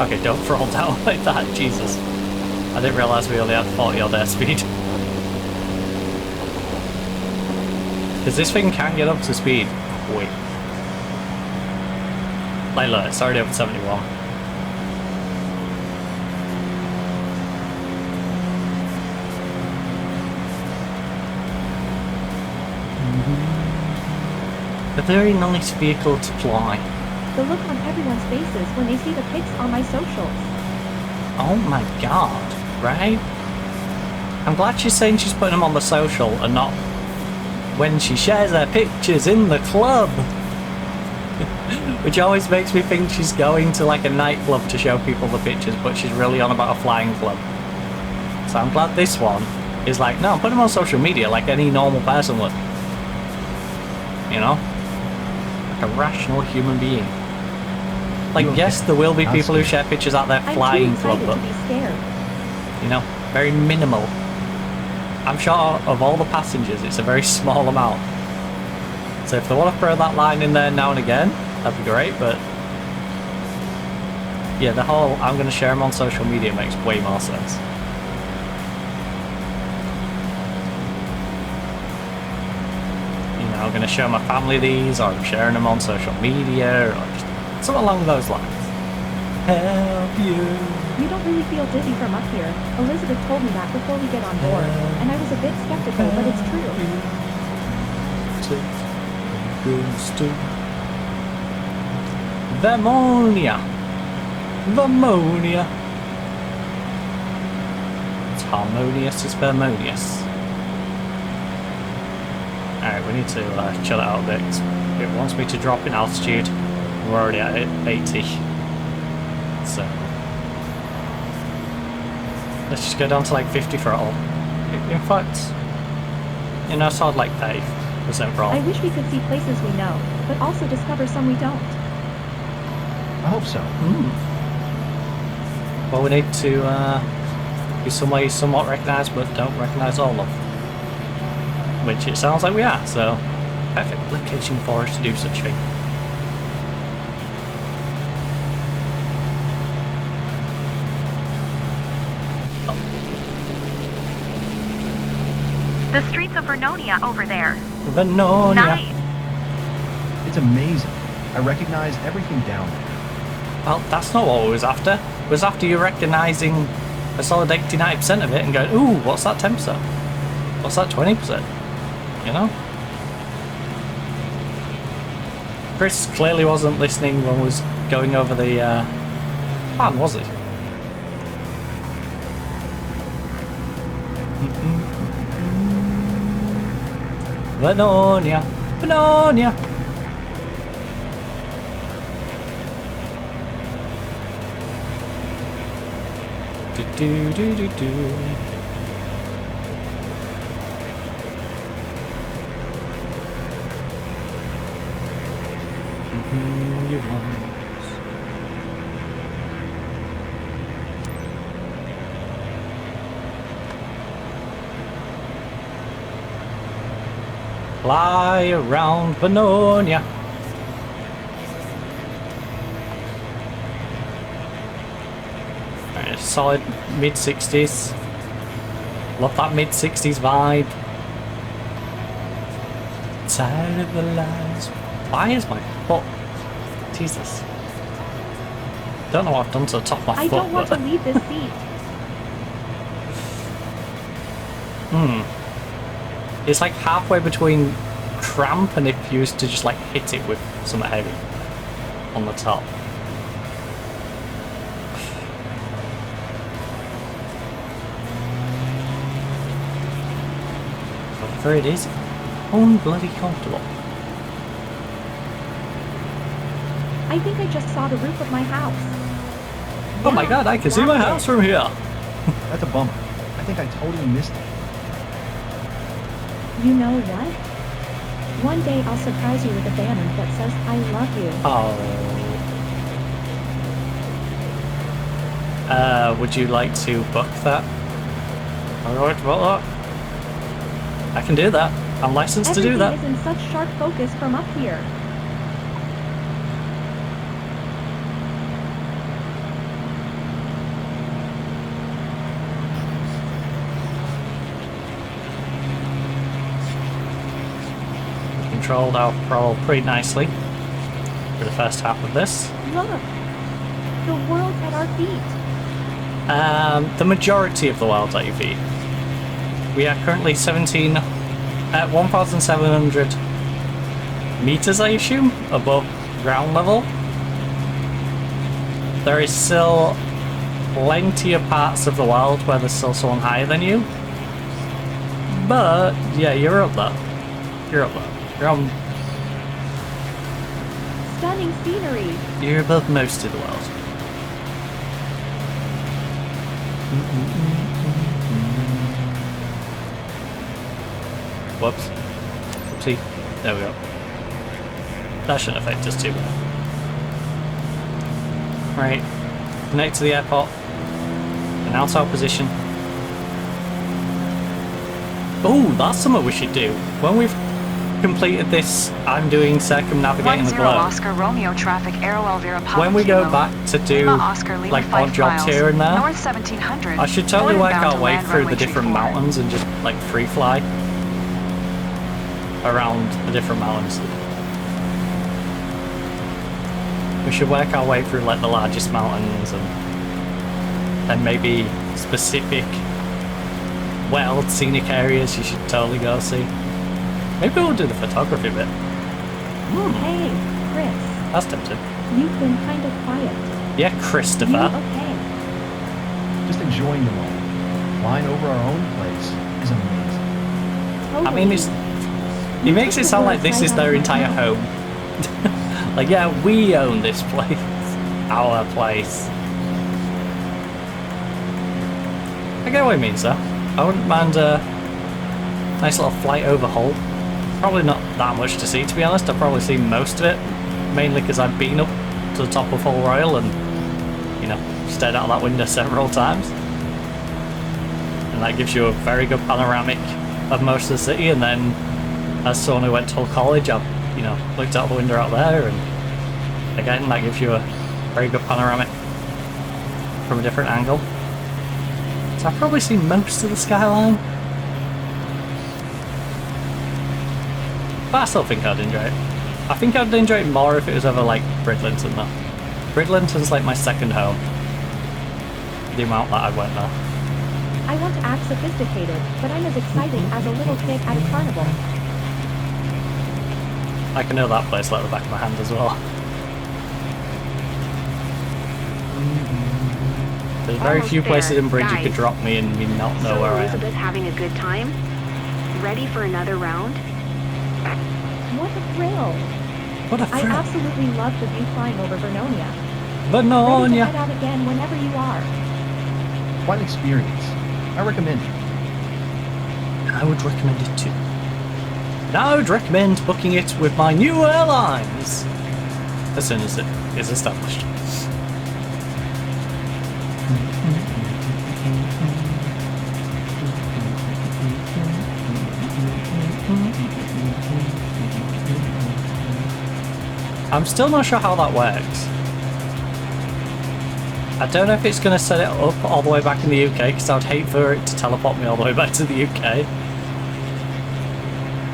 Okay, don't throttle down like that, Jesus. I didn't realise we only had 40 odd airspeed. Because this thing can get up to speed quick. Like look, it's already over 71. A very nice vehicle to fly. The look on everyone's faces when they see the pics on my socials. Oh my god, right? I'm glad she's saying she's putting them on the social and not when she shares her pictures in the club. Which always makes me think she's going to like a nightclub to show people the pictures, but she's really on about a flying club. So I'm glad this one is like, no, put them on social media like any normal person would. You know? Like a rational human being. Like, yes, there will be people who share pictures at their flying club, but, you know, very minimal. I'm sure of all the passengers, it's a very small amount. So if they want to throw that line in there now and again, that'd be great, but yeah, the whole I'm going to share them on social media makes way more sense. You know, I'm going to show my family these, or I'm sharing them on social media, or just something along those lines. Help you. You don't really feel dizzy from up here. Elizabeth told me that before we get on board, and I was a bit skeptical, but it's true. Vermonia. Vermonia. It's harmonious, it's Vermonious. Alright, we need to chill it out a bit. It wants me to drop in altitude. We're already at 80. So let's just go down to like 50 throttle. In fact, you know, sort of like 30% throttle. I wish we could see places we know, but also discover some we don't. I hope so. Well, we need to be some way somewhat recognised, but don't recognise all of. Which it sounds like we are, so perfect location for us to do such a thing. The streets of Vernonia over there. Vernonia. Nice. It's amazing. I recognize everything down there. Well, that's not what we was after. It was after you recognising a solid 89% of it and going, ooh, what's that 10%? What's that 20%? You know? Chris clearly wasn't listening when we was going over the plan, was he? Vernonia, Vernonia. Do. you want. Fly around Vernonia. Right, solid mid-60s. Love that mid-60s vibe. Side of the lines. Why is my foot? Jesus. Don't know what I've done to the top of my I foot. don't want to leave this seat. It's like halfway between cramp and if you used to just like hit it with something heavy on the top. Whatever it is, bloody comfortable. I think I just saw the roof of my house. Oh my god, I can see my house from here. That's a bummer. I think I totally missed it. You know what? One day I'll surprise you with a banner that says I love you. Oh. Would you like to book that? Alright, well, I can do that. I'm licensed to do that. Everything is in such sharp focus from up here. Controlled our prowl pretty nicely for the first half of this. Look! The world's at our feet. The majority of the world's at your feet. We are currently 1,700 meters, I assume, above ground level. There is still plenty of parts of the world where there's still someone higher than you. But, yeah, you're up there. You're up there. You're on... Stunning scenery. You're above most of the world. Whoops. Oopsie. There we go. That shouldn't affect us too bad. Right. Connect to the airport. Announce our position. Oh, that's something we should do. When we've completed this, I'm doing circumnavigating the 10 globe. Oscar Romeo traffic Aero Elvira Papa When we go Kilo. back to do Lima Oscar Lima like 5 odd jobs miles, here and there, North 1700. I should totally Northern work bound our to way land through runway the different 24. mountains and just like free fly around the different mountains. We should work our way through like the largest mountains and maybe specific wild scenic areas you should totally go see. Maybe we'll do the photography bit. Hey, Chris. That's tempting. You've been kind of quiet. Yeah, Christopher. You okay? Just enjoying the moment. Flying over our own place is amazing. Totally. I mean, he makes it sound like this is their entire home. Like, yeah, we own this place. Our place. I get what he means, though. I wouldn't mind a nice little flight overhaul. Probably not that much to see, to be honest. I've probably seen most of it, mainly because I've been up to the top of Hull Royal and, you know, stared out that window several times. And that gives you a very good panoramic of most of the city. And then, as someone who went to Hull College, I've, you know, looked out the window out there, and again, that gives you a very good panoramic from a different angle. So I've probably seen most of the skyline. But I still think I'd enjoy it. I think I'd enjoy it more if it was over like Bridlington though. Bridlington's like my second home. The amount that I went there. I want to act sophisticated, but I'm as exciting as a little kid at a carnival. I can know that place like the back of my hand as well. There's very Almost few places there, in Bridge you guys. could drop me and me not know So where I am. Elizabeth having a good time? Ready for another round? What a thrill! What a I thrill. absolutely love the view flying over Vernonia. Ready to Vernonia! head out again whenever you are. Quite an experience. I recommend it. I would recommend it too. And I would recommend booking it with my new airlines. as soon as it is established. I'm still not sure how that works. I don't know if it's going to set it up all the way back in the UK, because I would hate for it to teleport me all the way back to the UK.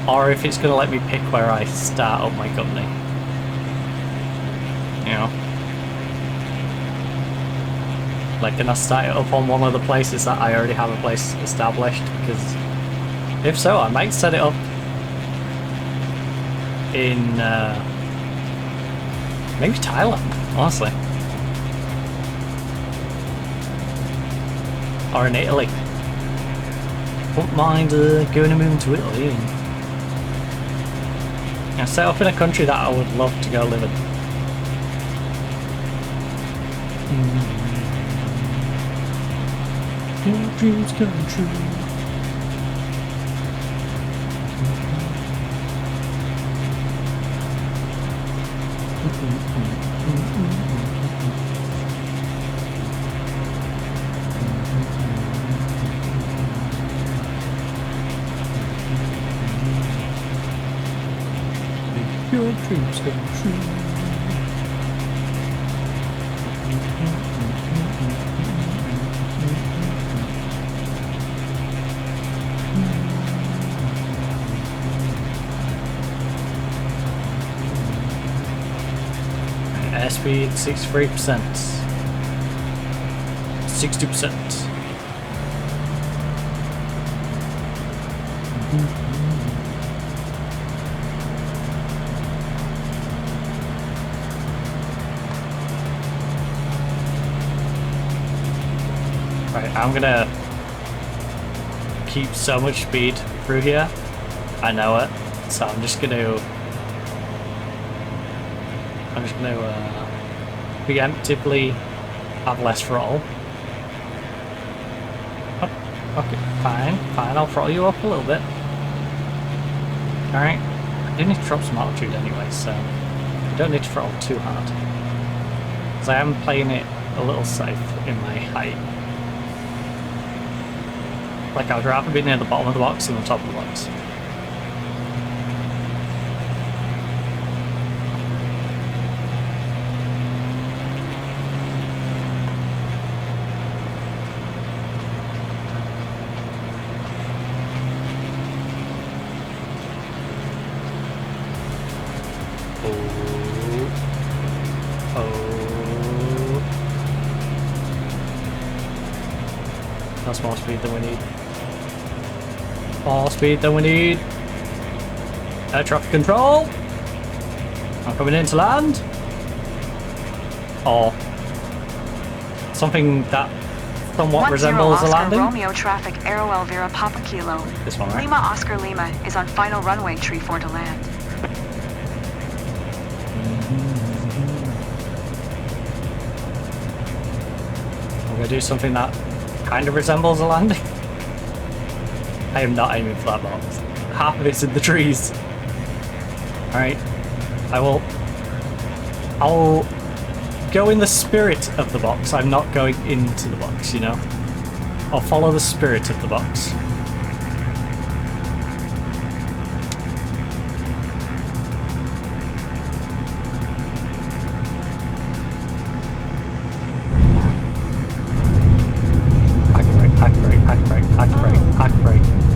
Or if it's going to let me pick where I start up my company. You know? Like, can I start it up on one of the places that I already have a place established? Because if so, I might set it up in maybe Thailand, honestly. Or in Italy. Wouldn't mind going and moving to Italy and set up in a country that I would love to go live in. Your dreams come true. Your dreams come true. Airspeed 63%. 60%. Right, I'm gonna keep so much speed through here. I know it, so I'm just gonna preemptively have less throttle. Oh, okay, fine, I'll throttle you up a little bit. Alright, I do need to drop some altitude anyway, so I don't need to throttle too hard. Because I am playing it a little safe in my height. Like, I'd rather be near the bottom of the box than the top of the box. That's more speed than we need. More speed than we need. Air traffic control. I'm coming in to land. Or something that somewhat resembles a landing. Romeo traffic, Aero Elvira Papa Kilo. This one, right? Lima Oscar Lima is on final runway tree 4 to land. I'm gonna do something that kind of resembles a landing. I am not aiming for that box. Half of it's in the trees. Alright. I'll go in the spirit of the box. I'm not going into the box, you know? I'll follow the spirit of the box.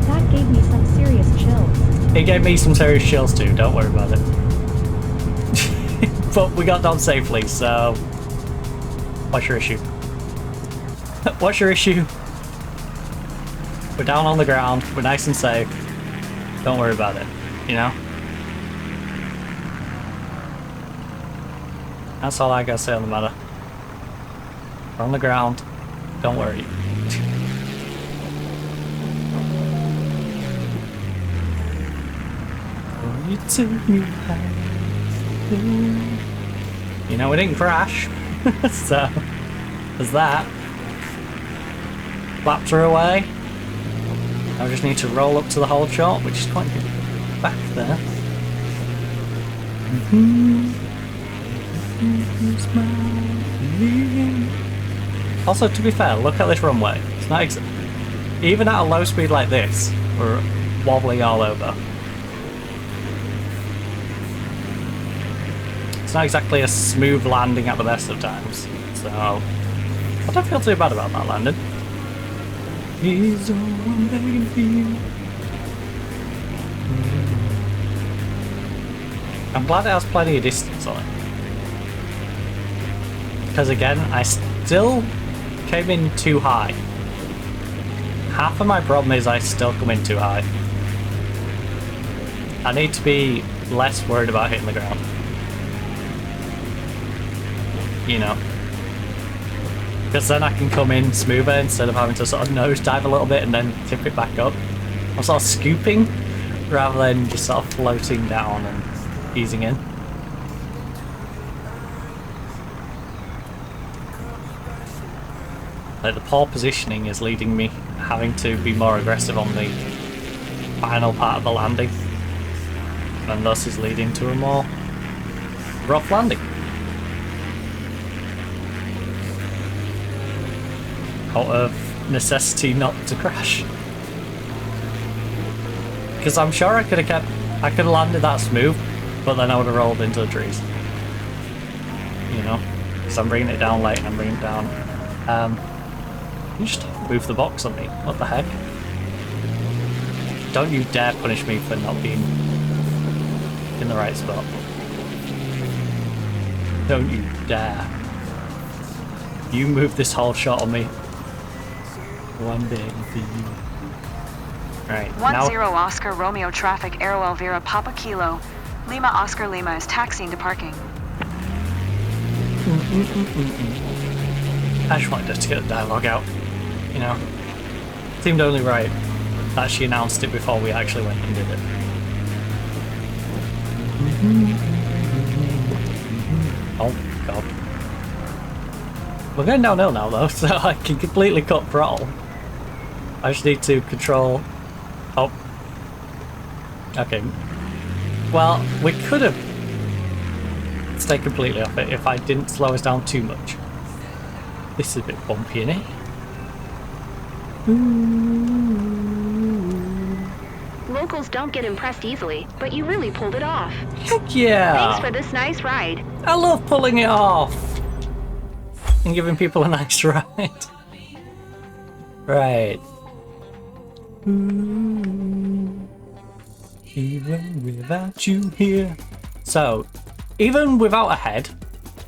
That gave me some serious chills. It gave me some serious chills too, don't worry about it. But we got done safely, so... What's your issue? What's your issue? We're down on the ground, we're nice and safe. Don't worry about it, you know? That's all I gotta say on the matter. We're on the ground, don't worry. You know, we didn't crash, so there's that. Flaps are away. I just need to roll up to the hold shot, which is quite good back there. Also, to be fair, look at this runway. It's not even at a low speed like this, we're wobbling all over. It's not exactly a smooth landing at the best of times, so I don't feel too bad about that landing. He's all I'm begging for you. I'm glad it has plenty of distance on it. Because again, I still came in too high. Half of my problem is I still come in too high. I need to be less worried about hitting the ground. You know. Because then I can come in smoother instead of having to sort of nosedive a little bit and then tip it back up. I'm sort of scooping rather than just sort of floating down and easing in. Like the poor positioning is leading me having to be more aggressive on the final part of the landing, and thus is leading to a more rough landing. Out of necessity not to crash. Because I'm sure I could have landed that smooth, but then I would have rolled into the trees. You know? Because I'm bringing it down late and I'm bringing it down. You just move the box on me. What the heck? Don't you dare punish me for not being in the right spot. Don't you dare. You move this whole shot on me. One day for you. Right. 10 Oscar Romeo traffic Aero Elvira Papa Kilo. Lima Oscar Lima is taxiing to parking. I just wanted to get the dialogue out. You know, seemed only right that she announced it before we actually went and did it. Oh god. We're going downhill now though, so I can completely cut throttle. I just need to control... Oh. Okay. Well, we could have stayed completely off it if I didn't slow us down too much. This is a bit bumpy, isn't it? Locals don't get impressed easily, but you really pulled it off. Heck yeah! Thanks for this nice ride. I love pulling it off! And giving people a nice ride. Right. Even without you here. So, even without a head,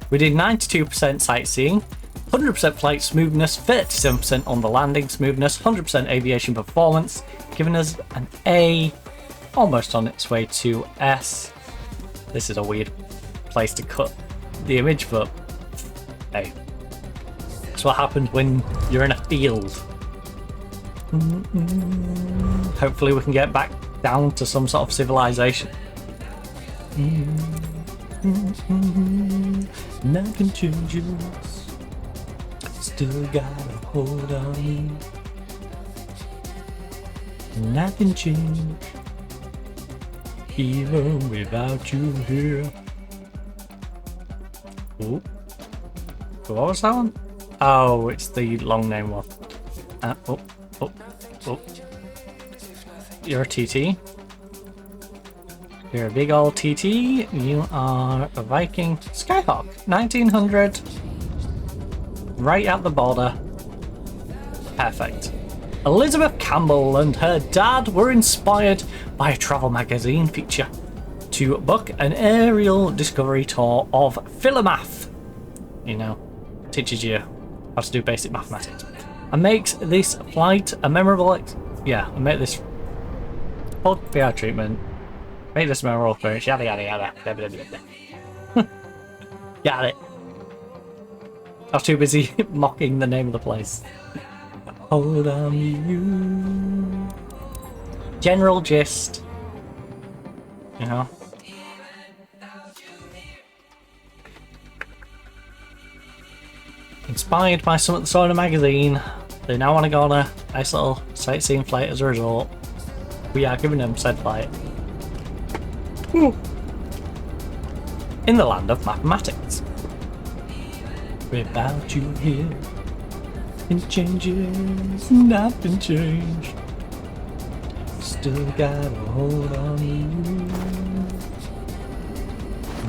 we did 92% sightseeing, 100% flight smoothness, 37% on the landing smoothness, 100% aviation performance, giving us an A, almost on its way to S. This is a weird place to cut the image, but hey, that's what happens when you're in a field. Hopefully we can get back down to some sort of civilization. Nothing changes. Still got a hold on me. Nothing change, even without you here. Oh, what was that one? Oh, it's the long name one. Oh. You're a TT. You're a big old TT. You are a Viking Skyhawk. 1900. Right at the border. Perfect. Elizabeth Campbell and her dad were inspired by a travel magazine feature to book an aerial discovery tour of Philomath. You know, teaches you how to do basic mathematics. And makes this flight a memorable and make this full PR treatment. Make this memorable experience. Yada yada yada. Got it. I was too busy mocking the name of the place. Hold on to you. General gist. You know. Inspired by something they saw in a magazine, they now want to go on a nice little sightseeing flight as a result. We are giving them said flight. In the land of mathematics. without you here. It changes, nothing changed. Still got a hold on you.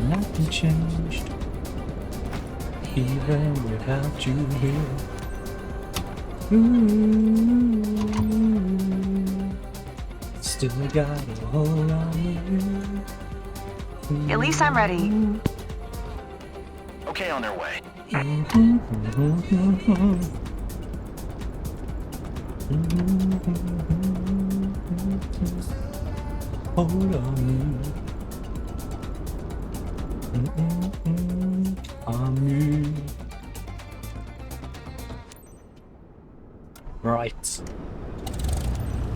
Nothing changed, even without you here. Ooh, still got a hold on you. At least I'm ready. Okay, on their way. Hold on. On me. Right.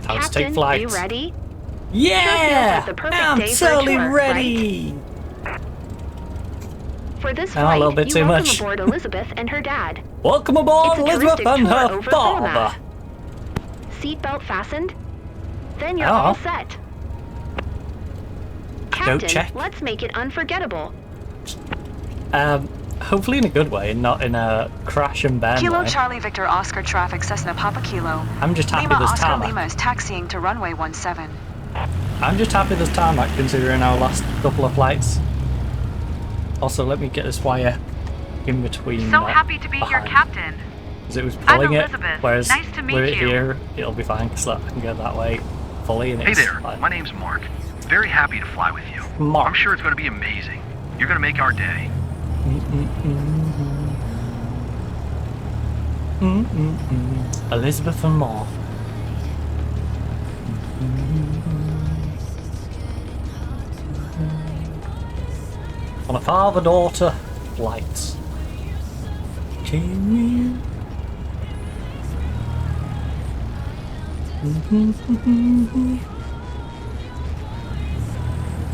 Time to take Captain, flight. you ready? Yeah! The perfect I'm day for a totally tour, ready! For this Oh, a flight, little bit you too welcome much. aboard Elizabeth and her dad. Welcome aboard, It's a Elizabeth touristic and tour her over father! Falmouth. Seatbelt fastened? Then you're Oh. all set. Captain, check. let's make it unforgettable. Hopefully in a good way, not in a crash and burn Kilo way. Charlie Victor Oscar traffic Cessna Papa Kilo. I'm just happy Lima there's Oscar tarmac. Lima is taxiing to runway 17. I'm just happy there's tarmac considering our last couple of flights. Also, let me get this wire in between. So happy to be your behind. captain. Because it was I'm pulling it, Elizabeth. whereas Nice to meet with it you. here, it'll be fine because I can go that way fully and Hey it's there, like, my name's Mark. Very happy to fly with you. Mark. I'm sure it's going to be amazing. You're going to make our day. Elizabeth and Mark. On a father-daughter flight. Can you?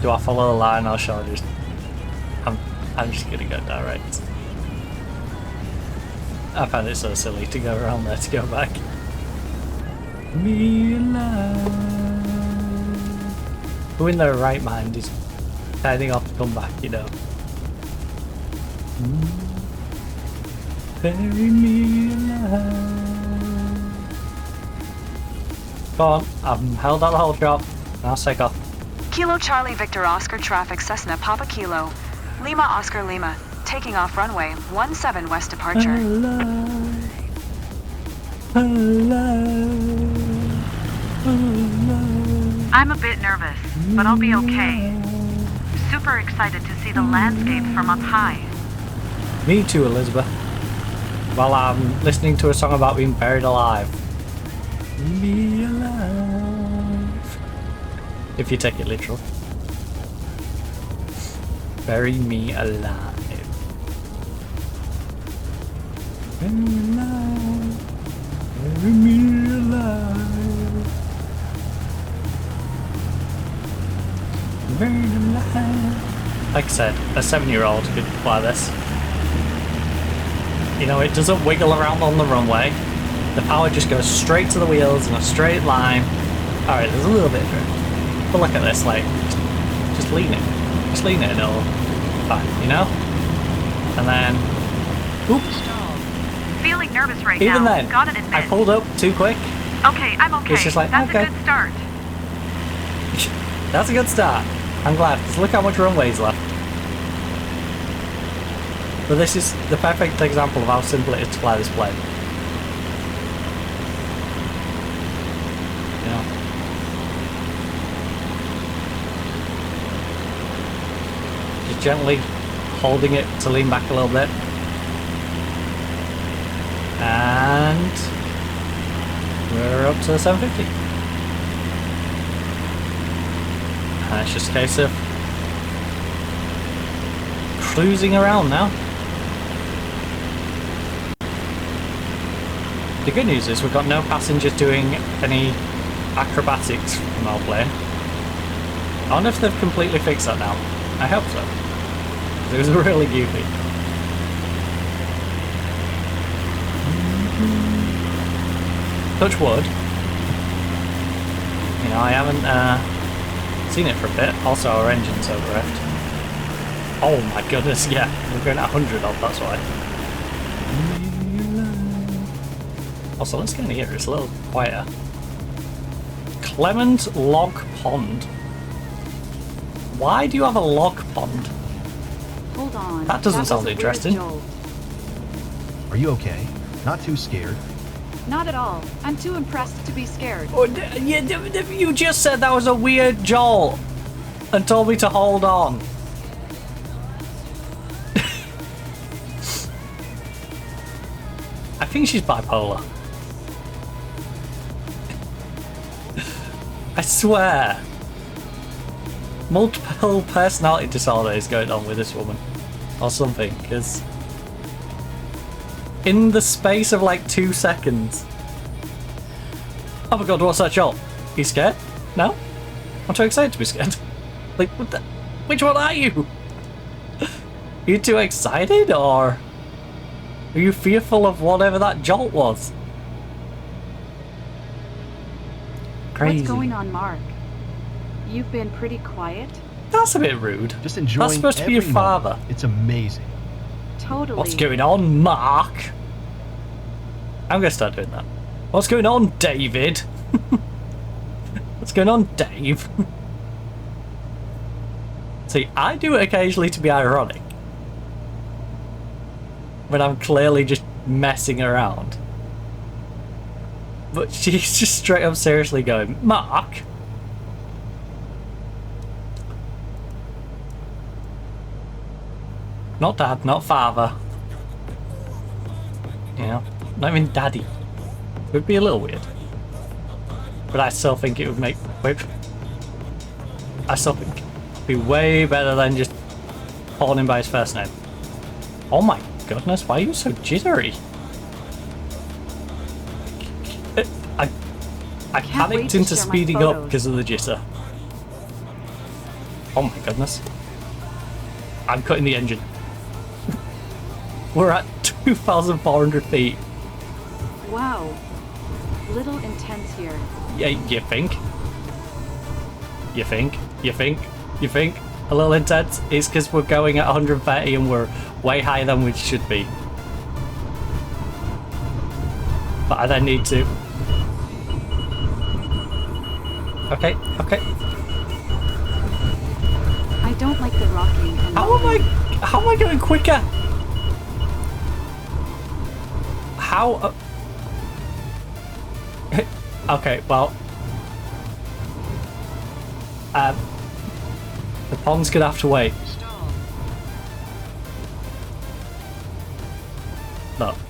Do I follow the line or shall I just... I'm just gonna go direct. I found it so silly to go around there to go back. Me alive. Who in their right mind is heading off to come back, you know? Bury me alive. Go on, I've held out the whole shot. Now take off. Kilo Charlie Victor Oscar traffic Cessna Papa Kilo. Lima Oscar Lima, taking off runway 17 west departure. Alive. Alive. I'm a bit nervous, but I'll be okay. Super excited to see the landscape from up high. Me too, Elizabeth. While I'm listening to a song about being buried alive. Be alive. If you take it literal. Bury me alive. Bury me alive. Bury me alive. Buried alive. Like I said, a 7-year-old could fly this. You know, it doesn't wiggle around on the runway. The power just goes straight to the wheels in a straight line. Alright, there's a little bit of drift. But look at this, like, just lean it. Just lean it and it'll be fine, you know? And then, oops. Feeling nervous right Even now. then, Gotta admit. I pulled up too quick. Okay, I'm okay. It's just like, That's okay. a good start. That's a good start. I'm glad, because look how much runway's left. But this is the perfect example of how simple it is to fly this plane. You know? Just gently holding it to lean back a little bit. And we're up to the 750. And it's just a case of cruising around now. The good news is we've got no passengers doing any acrobatics from our plane. I wonder if they've completely fixed that now. I hope so. 'Cause it was really goofy. Touch wood. You know, I haven't seen it for a bit. Also, our engine's overrevved. Oh my goodness, yeah. We're going at 100 odd, that's why. Also, let's get in here. It's a little quieter. Clement Log Pond. Why do you have a log pond? Hold on. That doesn't was sound a weird interesting. jolt. Are you okay? Not too scared? Not at all. I'm too impressed to be scared. Oh, you just said that was a weird jolt and told me to hold on. I think she's bipolar. I swear. Multiple personality disorder is going on with this woman. Or something, because in the space of like 2 seconds. Oh my god, what's that jolt? You scared? No? I'm too excited to be scared. Like, what the? Which one are you? Are you too excited, or are you fearful of whatever that jolt was? Crazy. What's going on, Mark? You've been pretty quiet. That's a bit rude. Just enjoying That's supposed to be your every father. moment. It's amazing. Totally. What's going on, Mark? I'm gonna start doing that. What's going on, David? What's going on, Dave? See, I do it occasionally to be ironic. When I'm clearly just messing around. But she's just straight up seriously going, Mark? Not dad, not father. You know, not even daddy. It would be a little weird. But I still think it would make... I still think it'd be way better than just calling him by his first name. Oh my goodness, why are you so jittery? I panicked into speeding up because of the jitter. Oh my goodness. I'm cutting the engine. We're at 2,400 feet. Wow. Little intense here. Yeah, you think? You think? You think? You think? A little intense? It's because we're going at 130 and we're way higher than we should be. But I then need to... Okay, okay. I don't like the rocking. How am I going quicker? How? Okay, well, the pond's gonna have to wait.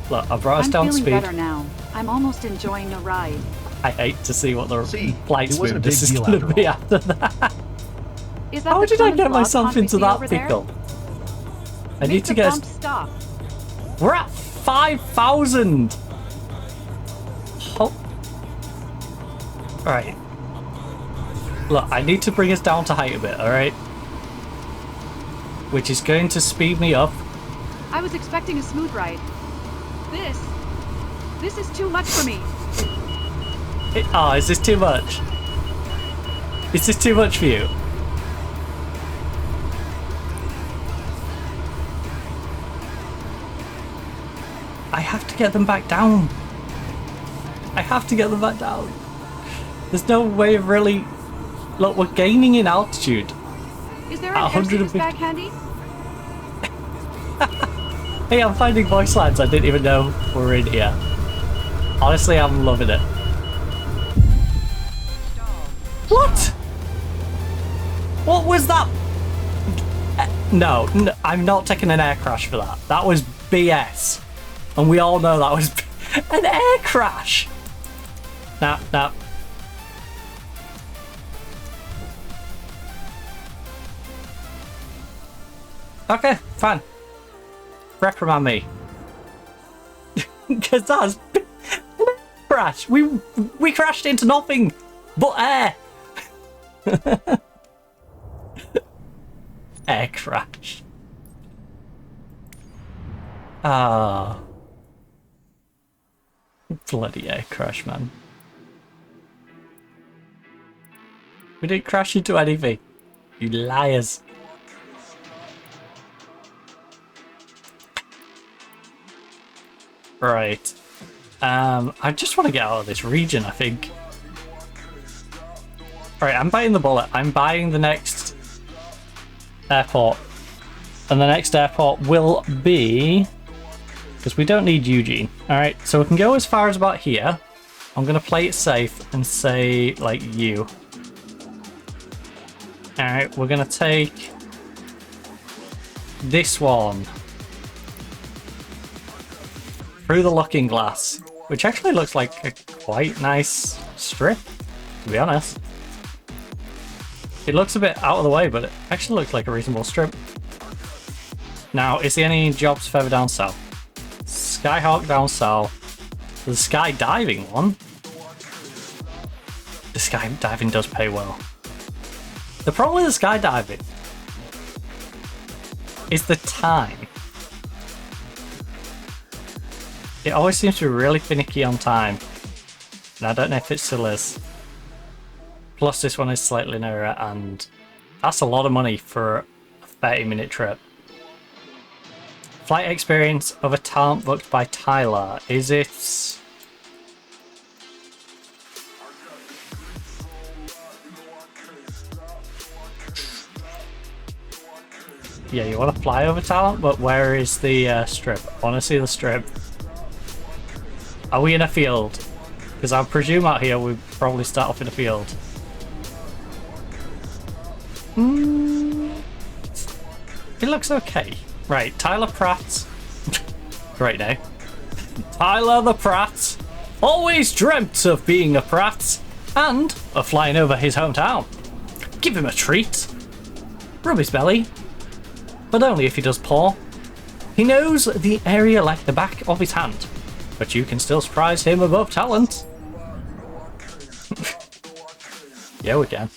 Look, I've brought us down feeling speed. better now. I'm almost enjoying the ride. I hate to see what the flight it wasn't a big smoothness is deal gonna after be all. after that. Is that How the did I Plymouth get log myself pond we into see that over there? pickle? I need to Mr. get. Bump, stop. We're at 5,000. Oh. Alright. Look, I need to bring us down to height a bit, alright? Which is going to speed me up. I was expecting a smooth ride. This is too much for me. Oh, is this too much? Is this too much for you? I have to get them back down. I have to get them back down. There's no way of really... Look, we're gaining in altitude. Is there an air service bag handy? Hey, I'm finding voice lines I didn't even know were in here. Honestly, I'm loving it. What? What was that? No, I'm not taking an air crash for that. That was BS. And we all know that was an air crash. Nah. Okay, fine. Reprimand me. Because that's an air crash. We crashed into nothing but air. Air crash. Ah. Bloody air crash, man. We didn't crash into anything. You liars. Right. I just want to get out of this region, I think. Right, I'm biting the bullet. I'm buying the next airport. And the next airport will be... because we don't need Eugene. Alright, so we can go as far as about here. I'm going to play it safe and say, like, you. Alright, we're going to take this one through the looking glass, which actually looks like a quite nice strip, to be honest. It looks a bit out of the way, but it actually looks like a reasonable strip. Now, is there any jobs further down south? Skyhawk down south. The skydiving one. The skydiving does pay well. The problem with the skydiving is the time. It always seems to be really finicky on time. And I don't know if it still is. Plus this one is slightly nearer, and that's a lot of money for a 30-minute trip. Flight experience of a talent booked by Tyler. Is it... yeah, you want to fly over talent, but where is the strip? I want to see the strip. Are we in a field? Because I presume out here we probably start off in a field. It looks okay. Right, Tyler Pratt. Great name. Tyler the Pratt. Always dreamt of being a Pratt and of flying over his hometown. Give him a treat. Rub his belly. But only if he does paw. He knows the area like the back of his hand. But you can still surprise him above talent. Yeah, we can.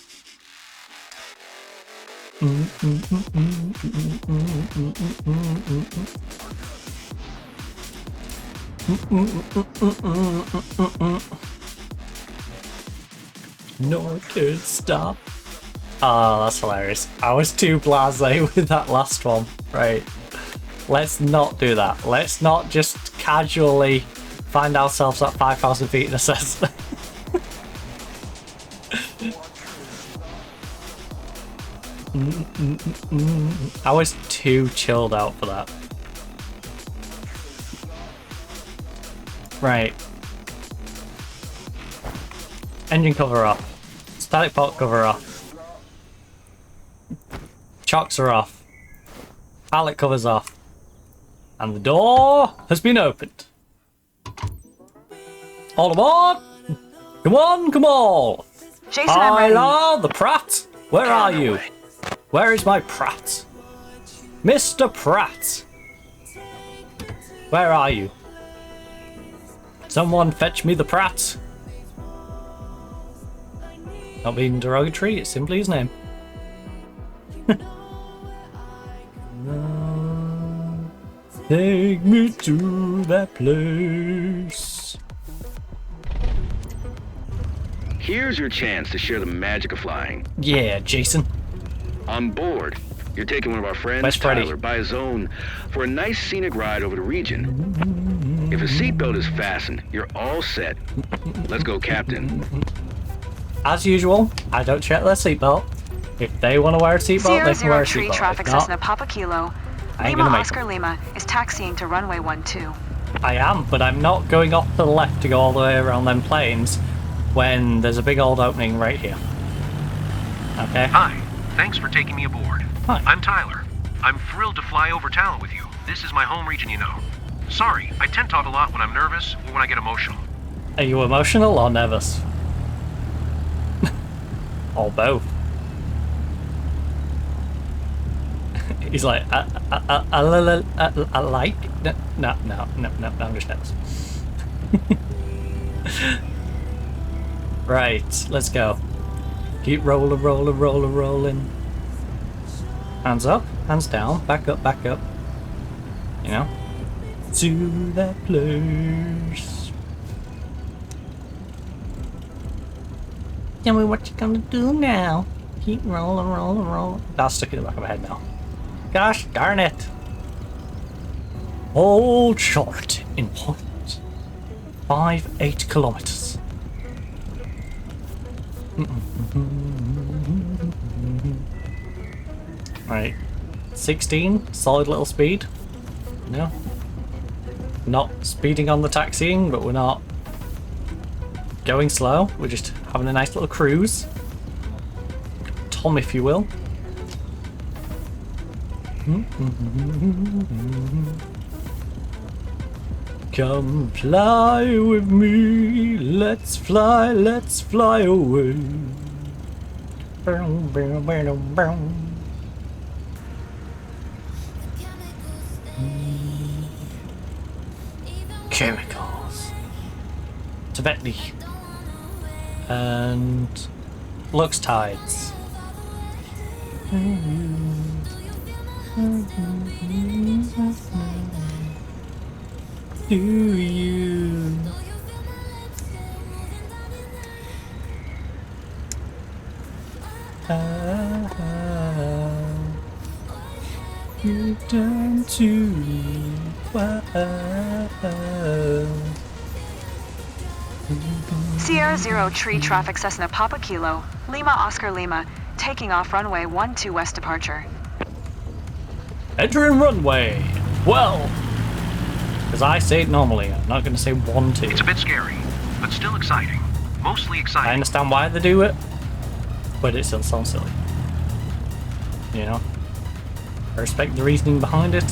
No, I can't stop. Oh, that's hilarious. I was too blasé with that last one. Right. Let's not do that. Let's not just casually find ourselves at 5,000 feet in a Cessna. I was too chilled out for that. Right. Engine cover off. Static port cover off. Chocks are off. Pallet covers off. And the door has been opened. All aboard! Come on, come on! Jason, I'm ready. Tyler the Pratt, where are you? Where is my Pratt? Mr. Pratt! Where are you? Someone fetch me the Pratt! Not being derogatory, it's simply his name. Take me to that place. Here's your chance to share the magic of flying. Yeah, Jason. On board, you're taking one of our friends, Where's Freddy? Tyler, by his own for a nice scenic ride over the region. If a seatbelt is fastened, you're all set. Let's go, Captain. As usual, I don't check their seatbelt. If they want to wear a seatbelt, they can wear a Tree seatbelt. traffic If not, Cessna Papa Kilo. I ain't Lima gonna make Oscar them. Lima is taxiing to runway 12. I am, but I'm not going off to the left to go all the way around them planes when there's a big old opening right here. Okay? Hi, thanks for taking me aboard. Hi. I'm Tyler. I'm thrilled to fly over talent with you. This is my home region, you know. Sorry, I tend to talk a lot when I'm nervous or when I get emotional. Are you emotional or nervous? Or both? He's like, I like... No, I'm just nervous. Right, let's go. Keep rolling. Hands up, hands down, back up. You know? To that place. Tell me what you're gonna do now. Keep rolling. That's stuck in the back of my head now. Gosh darn it. Hold short in point. 8 kilometers. Right. 16, solid little speed. No. Not speeding on the taxiing, but we're not going slow. We're just having a nice little cruise. Tom, if you will. Come fly with me, let's fly away. Chemicals. Tibetli. And Lux Tides. Do you? You done to me. Sierra Zero Tree Traffic Cessna Papa Kilo, Lima Oscar Lima, taking off runway 12 West departure. Entering runway 12. As I say it normally, I'm not going to say 1-2. It's a bit scary, but still exciting. Mostly I exciting. understand why they do it, but it still sounds silly. You know? I respect the reasoning behind it.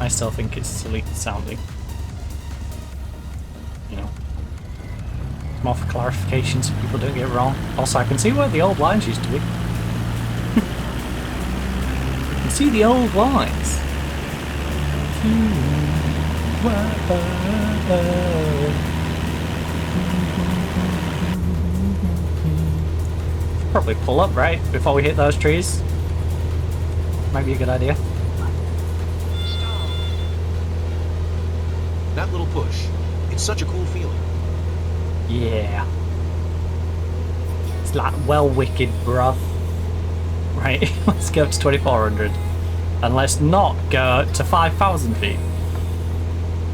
I still think it's silly sounding. You know? More for clarification so people don't get it wrong. Also, I can see where the old lines used to be. I can see the old lines. Probably pull up right before we hit those trees. Might be a good idea. That little push. It's such a cool feeling. Yeah. It's like well wicked, bruv. Right, let's go up to 2400. And let's not go to 5,000 feet.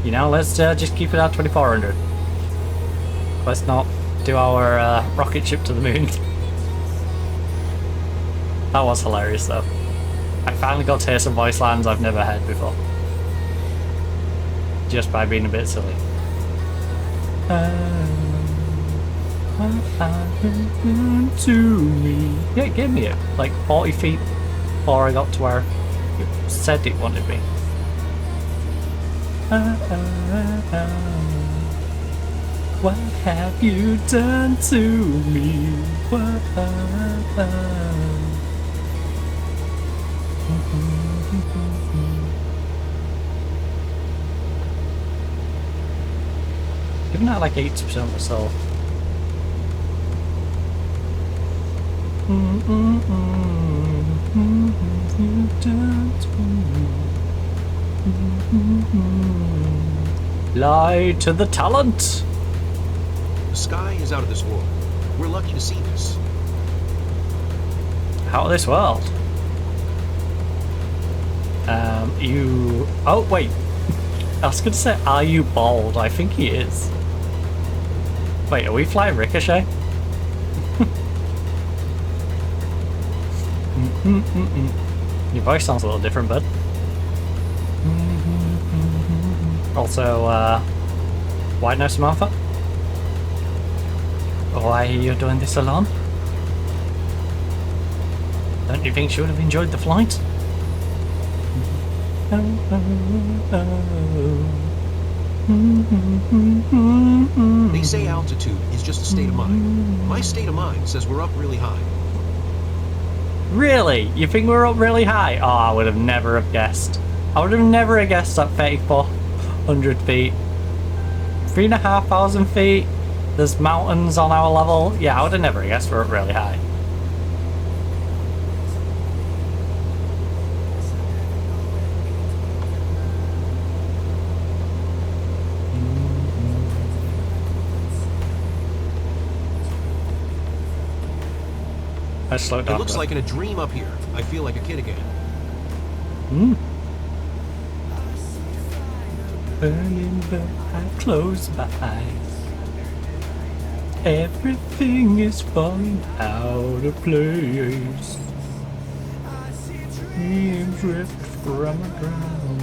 You know, let's just keep it at 2400. Let's not do our rocket ship to the moon. That was hilarious though. I finally got to hear some voice lines I've never heard before. Just by being a bit silly. To me. Yeah, it gave me it. Like 40 feet before I got to where it said it wanted me. What have you done to me? What? Giving that like 80% myself. Lie to the talent. The sky is out of this world. We're lucky to see this. Out of this world. You. Oh wait. I was gonna say, are you bald? I think he is. Wait, are we flying Ricochet? Your voice sounds a little different, bud. Also, why no Samantha? Why are you doing this alone? Don't you think she would have enjoyed the flight? They say altitude is just a state of mind. My state of mind says we're up really high. Really? You think we're up really high? Oh, I would have never have guessed. I would have never have guessed at 3,400 feet. 3,500 feet. There's mountains on our level. Yeah, I would have never guessed we're up really high. It looks like in a dream up here. I feel like a kid again. burning, but I close my eyes. Everything is falling out of place. Being drift from the ground.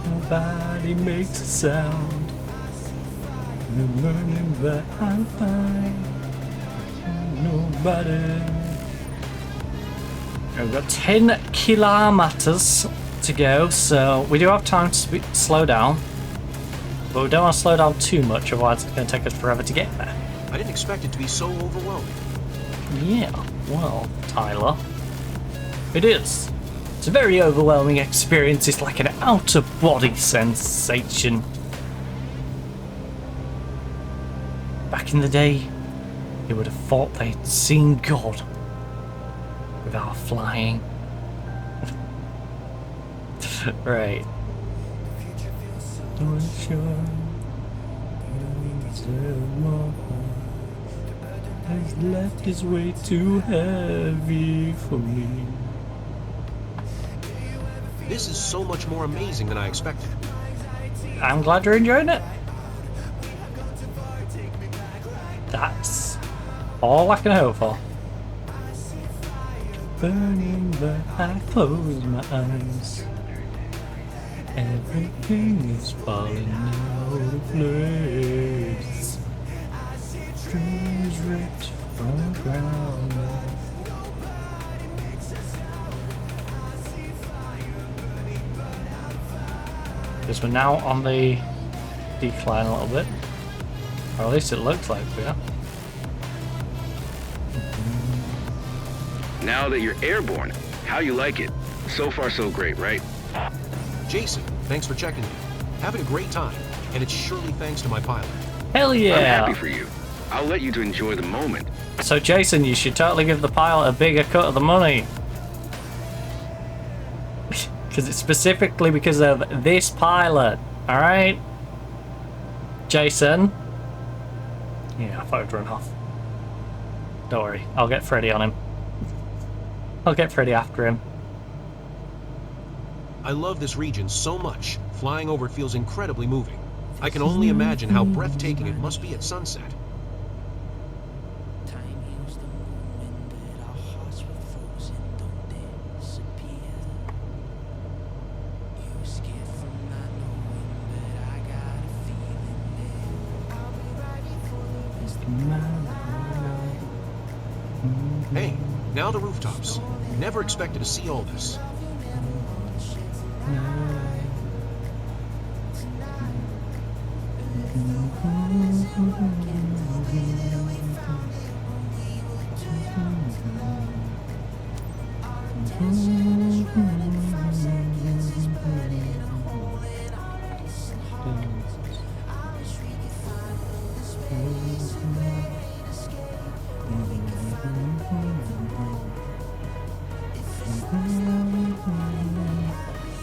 Nobody makes a sound. I'm burning, but I'm fine. Nobody. We've got 10 kilometers to go, so we do have time to slow down. But we don't want to slow down too much, otherwise it's going to take us forever to get there. I didn't expect it to be so overwhelming. Yeah, well, Tyler, it is. It's a very overwhelming experience. It's like an out-of-body sensation. Back in the day, you would have thought they'd seen God without flying. Right. Has left his way too heavy for me. This is so much more amazing than I expected. I'm glad you're enjoying it. That's all I can hope for. Burning, but I close my eyes. Everything is falling out of place. Trees ripped from the ground. Because we're now on the decline a little bit. Or at least it looks like we are. Now that you're airborne, how you like it? So far so great, right? Jason, thanks for checking in. Having a great time, and it's surely thanks to my pilot. Hell yeah! I'm happy for you. I'll let you to enjoy the moment. So Jason, you should totally give the pilot a bigger cut of the money. Because it's specifically because of this pilot, alright? Jason? Yeah, I thought it'd run off. Don't worry, I'll get Freddy on him. I'll get Freddy after him. I love this region so much. Flying over it feels incredibly moving. I can only imagine how breathtaking it must be at sunset. Hey, now the rooftops. Never expected to see all this.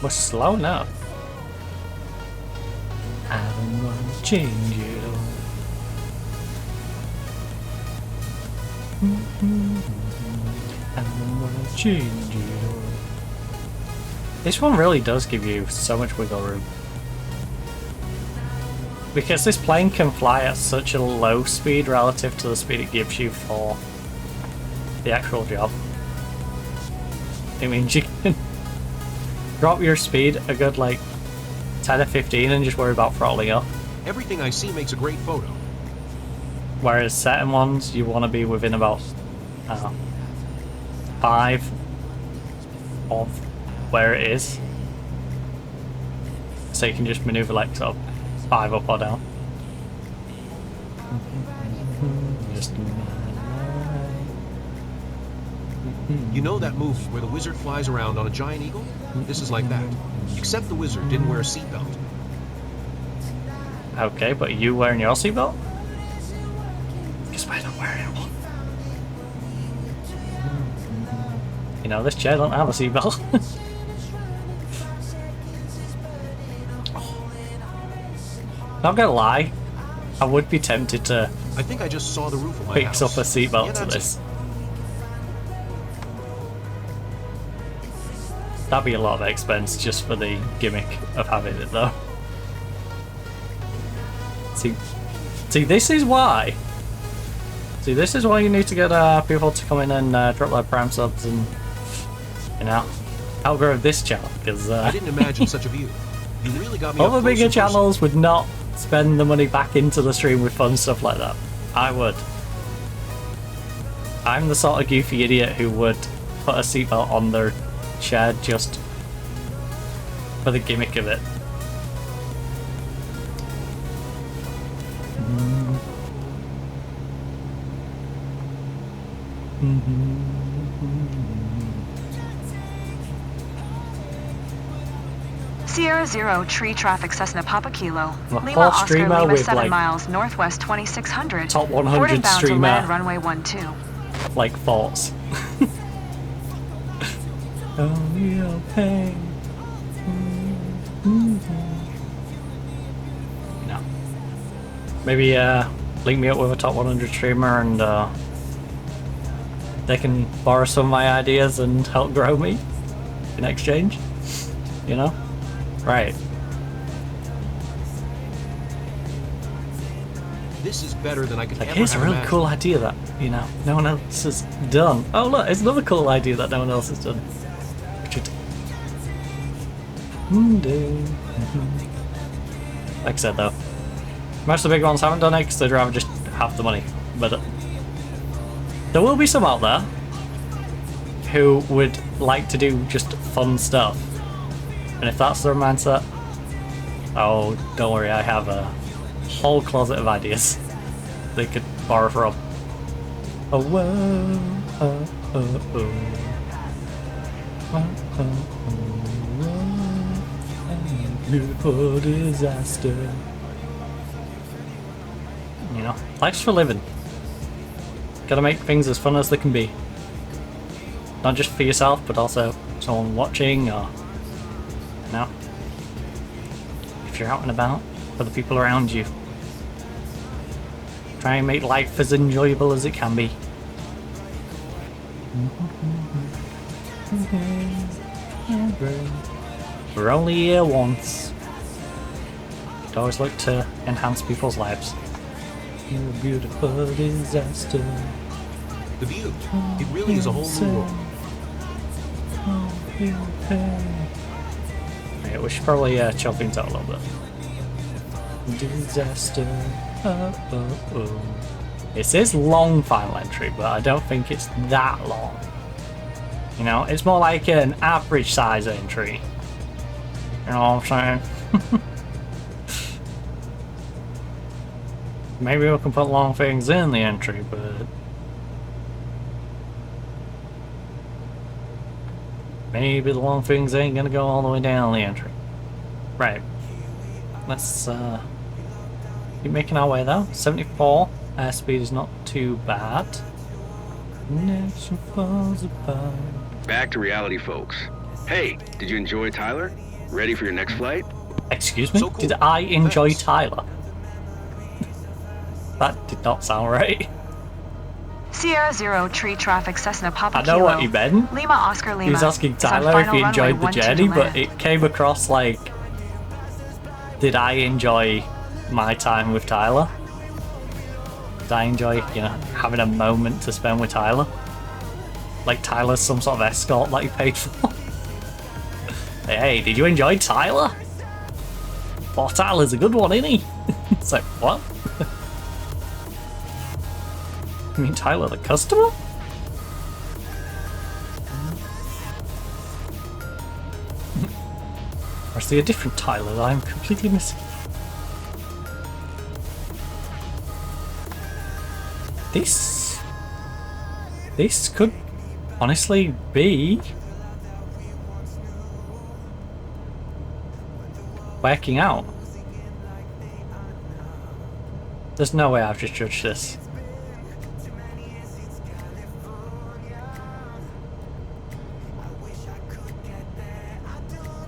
We're slow now. I don't want to change it all. I don't want to change it all. This one really does give you so much wiggle room. Because this plane can fly at such a low speed relative to the speed it gives you for the actual job. It means you can drop your speed a good like 10 or 15 and just worry about throttling up. Everything I see makes a great photo. Whereas certain ones you want to be within about 5 of where it is. So you can just maneuver like sort of 5 up or down. You know that movie where the wizard flies around on a giant eagle? This is like that. Except the wizard didn't wear a seatbelt. Okay, but are you wearing your seatbelt? Because we're not wearing one. You know, this chair don't have a seatbelt. Not gonna lie, I would be tempted to I think I just saw the roof of my fix house. up a seatbelt Yeah, to that's this. That'd be a lot of expense just for the gimmick of having it though. See, this is why. See, this is why you need to get people to come in and drop their prime subs and, you know, outgrow this channel, because I didn't imagine such a view. You really got me. other bigger channels would not spend the money back into the stream with fun stuff like that. I would. I'm the sort of goofy idiot who would put a seatbelt on their chair just for the gimmick of it. Sierra Zero, tree traffic, Cessna Papa Kilo. I'm a Lima poor Oscar streamer Lima with, 7 like, miles northwest 2600. top 100 Boarding bound to streamer. land runway 12. Like thoughts. Oh, your pain. No. Maybe link me up with a top 100 streamer and they can borrow some of my ideas and help grow me in exchange. You know? Right. This is better than I could Like, ever here's a have really imagined. cool idea that, you know, no one else has done. Oh look, it's another cool idea that no one else has done. Like I said though, most of the big ones haven't done it because they'd rather just have the money. But there will be some out there who would like to do just fun stuff. And if that's their mindset, oh, don't worry, I have a whole closet of ideas they could borrow from. Oh, whoa, oh, oh, oh. Oh, oh, oh, beautiful disaster. You know, life's for living. Gotta make things as fun as they can be. Not just for yourself, but also someone watching, or, you know, if you're out and about, for the people around you. Try and make life as enjoyable as it can be. We're only here once. I'd always look to enhance people's lives. You're a beautiful disaster. The view. It really is a whole new world. Yeah, we should probably chill things out a little bit. Disaster. Oh, oh, oh. It says long final entry, but I don't think it's that long. You know, it's more like an average size entry. You know what I'm saying? Maybe we can put long things in the entry, but maybe the long things ain't gonna go all the way down the entry. Right. Let's keep making our way though. 74 airspeed is not too bad. Nation falls apart. Back to reality, folks. Hey, did you enjoy Tyler? Ready for your next flight? Excuse me? So cool. Did I enjoy Thanks. Tyler? That did not sound right. Sierra Zero, tree traffic, Cessna Papa I know Kilo. what he meant. Lima Oscar Lima. He was asking is on Tyler if final he enjoyed runway the 12 journey, to but land. it came across like, did I enjoy my time with Tyler? Did I enjoy, you know, having a moment to spend with Tyler? Like Tyler's some sort of escort that he paid for? Hey, did you enjoy Tyler? Oh, Tyler's a good one, isn't he? It's like, what? You mean Tyler the customer? Or is there a different Tyler that I'm completely missing? This could honestly be working out. There's no way I've just judged this.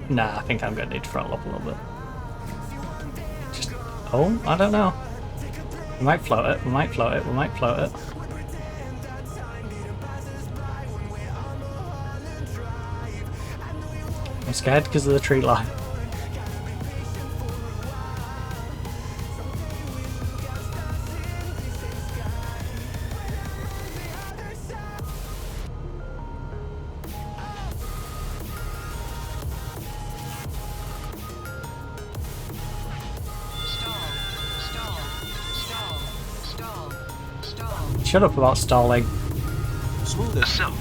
Nah, I think I'm gonna need to throttle up a little bit. Just, oh, I don't know. We might float it, we might float it, we might float it. I'm scared because of the tree line. shut up about stalling. Smooth as silk.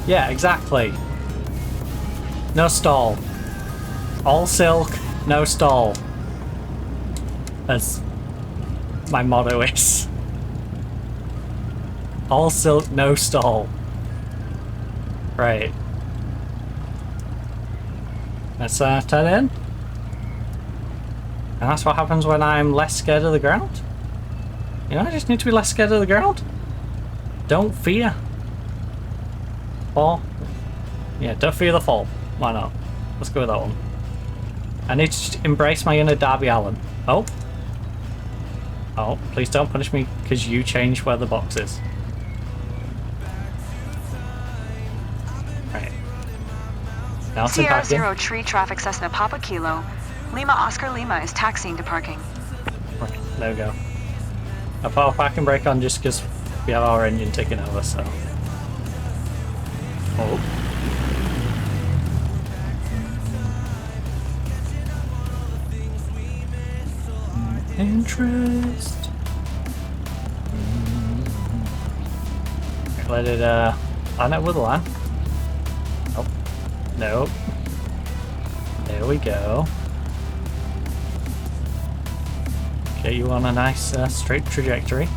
Yeah, exactly. No stall. All silk, no stall. As my motto is. All silk, no stall. Right. Let's turn in. And that's what happens when I'm less scared of the ground. You know, I just need to be less scared of the ground. Don't fear. Or, yeah, don't fear the fall. Why not? Let's go with that one. I need to just embrace my inner Darby Allin. Oh. Oh, please don't punish me because you changed where the box is. Right. Now sit Sierra back in. Zero Tree Traffic Cessna Papa Kilo. Lima Oscar Lima is taxiing to parking. Right, there we go. I put our parking brake on just because we have our engine taking over, so. Oh. Interest. Let it line up with the line. Oh. Nope. There we go. Get you on a nice straight trajectory.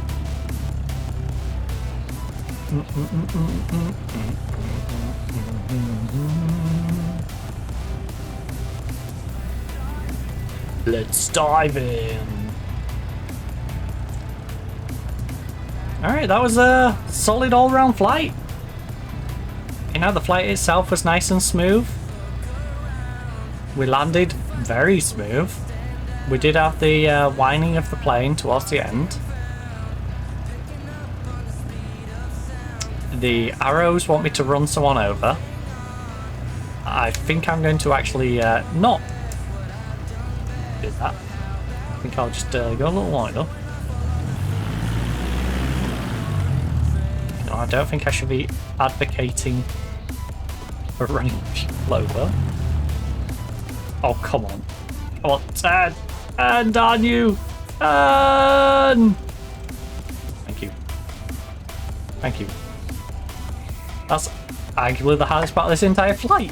Let's dive in. Alright, that was a solid all-round flight. You know, the flight itself was nice and smooth. We landed very smooth. We did have the whining of the plane towards the end. The arrows want me to run someone over. I think I'm going to actually not do that. I think I'll just go a little wider. No, I don't think I should be advocating for running people over. Oh, come on. Come on, turn! Turn, darn you! Turn! Thank you. Thank you. That's arguably the hardest part of this entire flight.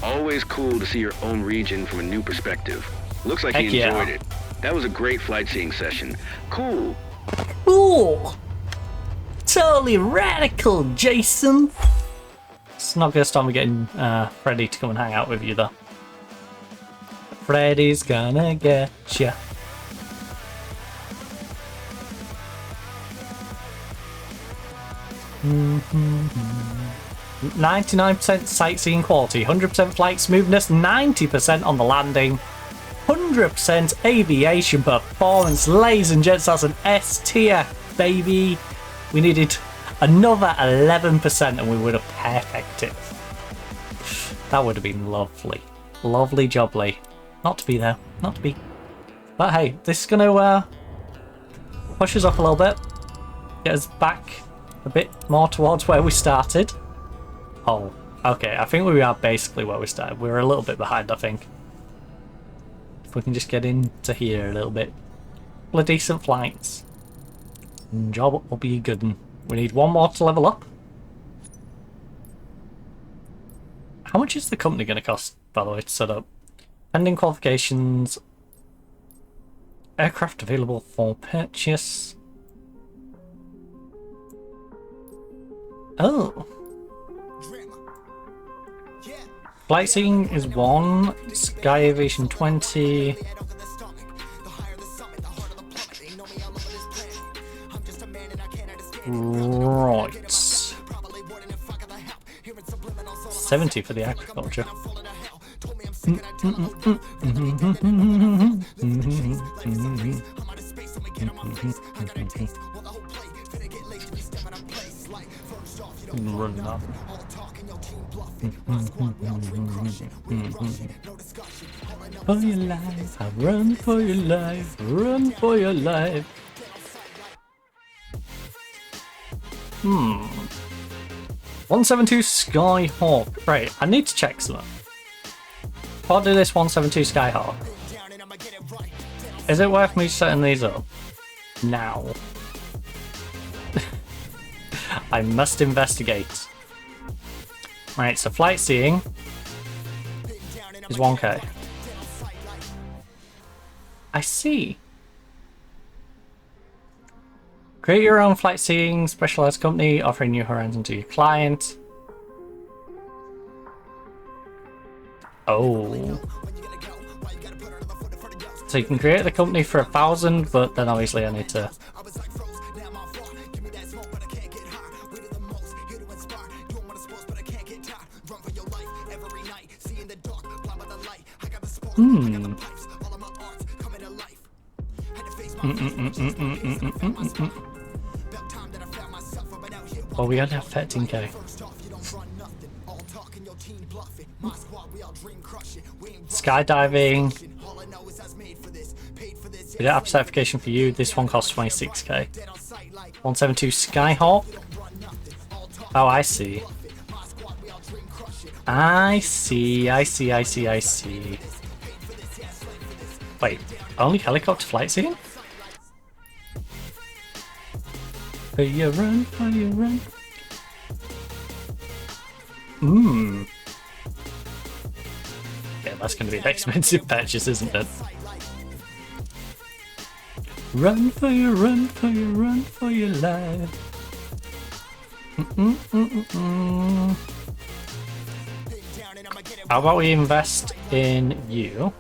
Always cool to see your own region from a new perspective. Looks like Heck you yeah. enjoyed it. That was a great flight seeing session. Cool. Cool! Totally radical, Jason! It's not gonna stop me getting Freddy to come and hang out with you, though. Freddy's gonna get ya. Mm-hmm. 99% sightseeing quality, 100% flight smoothness, 90% on the landing, 100% aviation performance. Ladies and gents, that's an S tier, baby. We needed another 11% and we would have perfected it. That would have been lovely. Lovely jobly. Not to be there. Not to be. But hey, this is going to push us up a little bit. Get us back a bit more towards where we started. Oh, okay. I think we are basically where we started. We were a little bit behind, I think. If we can just get into here a little bit. Couple of decent flights. And job will be a good one. We need one more to level up. How much is the company going to cost, by the way, to set up? Pending qualifications. Aircraft available for purchase. Oh. Flight seeing is 1. Sky Aviation 20. Right. 70 for the agriculture. Run that. For your life, I run for your life, run for your life. 172 Skyhawk. Right, I need to check something. I'll do this 172 Skyhawk. Is it worth me setting these up now? I must investigate. Right, so flight seeing is 1k. I see. Create your own flight seeing specialized company offering new horizons to your client. Oh. So you can create the company for 1,000, but then obviously I need to. Well, we only have 13k. Skydiving. We don't have certification for you. This one costs 26k. 172 Skyhawk. Oh, I see. I see. Wait, only helicopter flight scene? For you run. Yeah, that's going to be an expensive purchase, isn't it? Run for your life. How about we invest in you?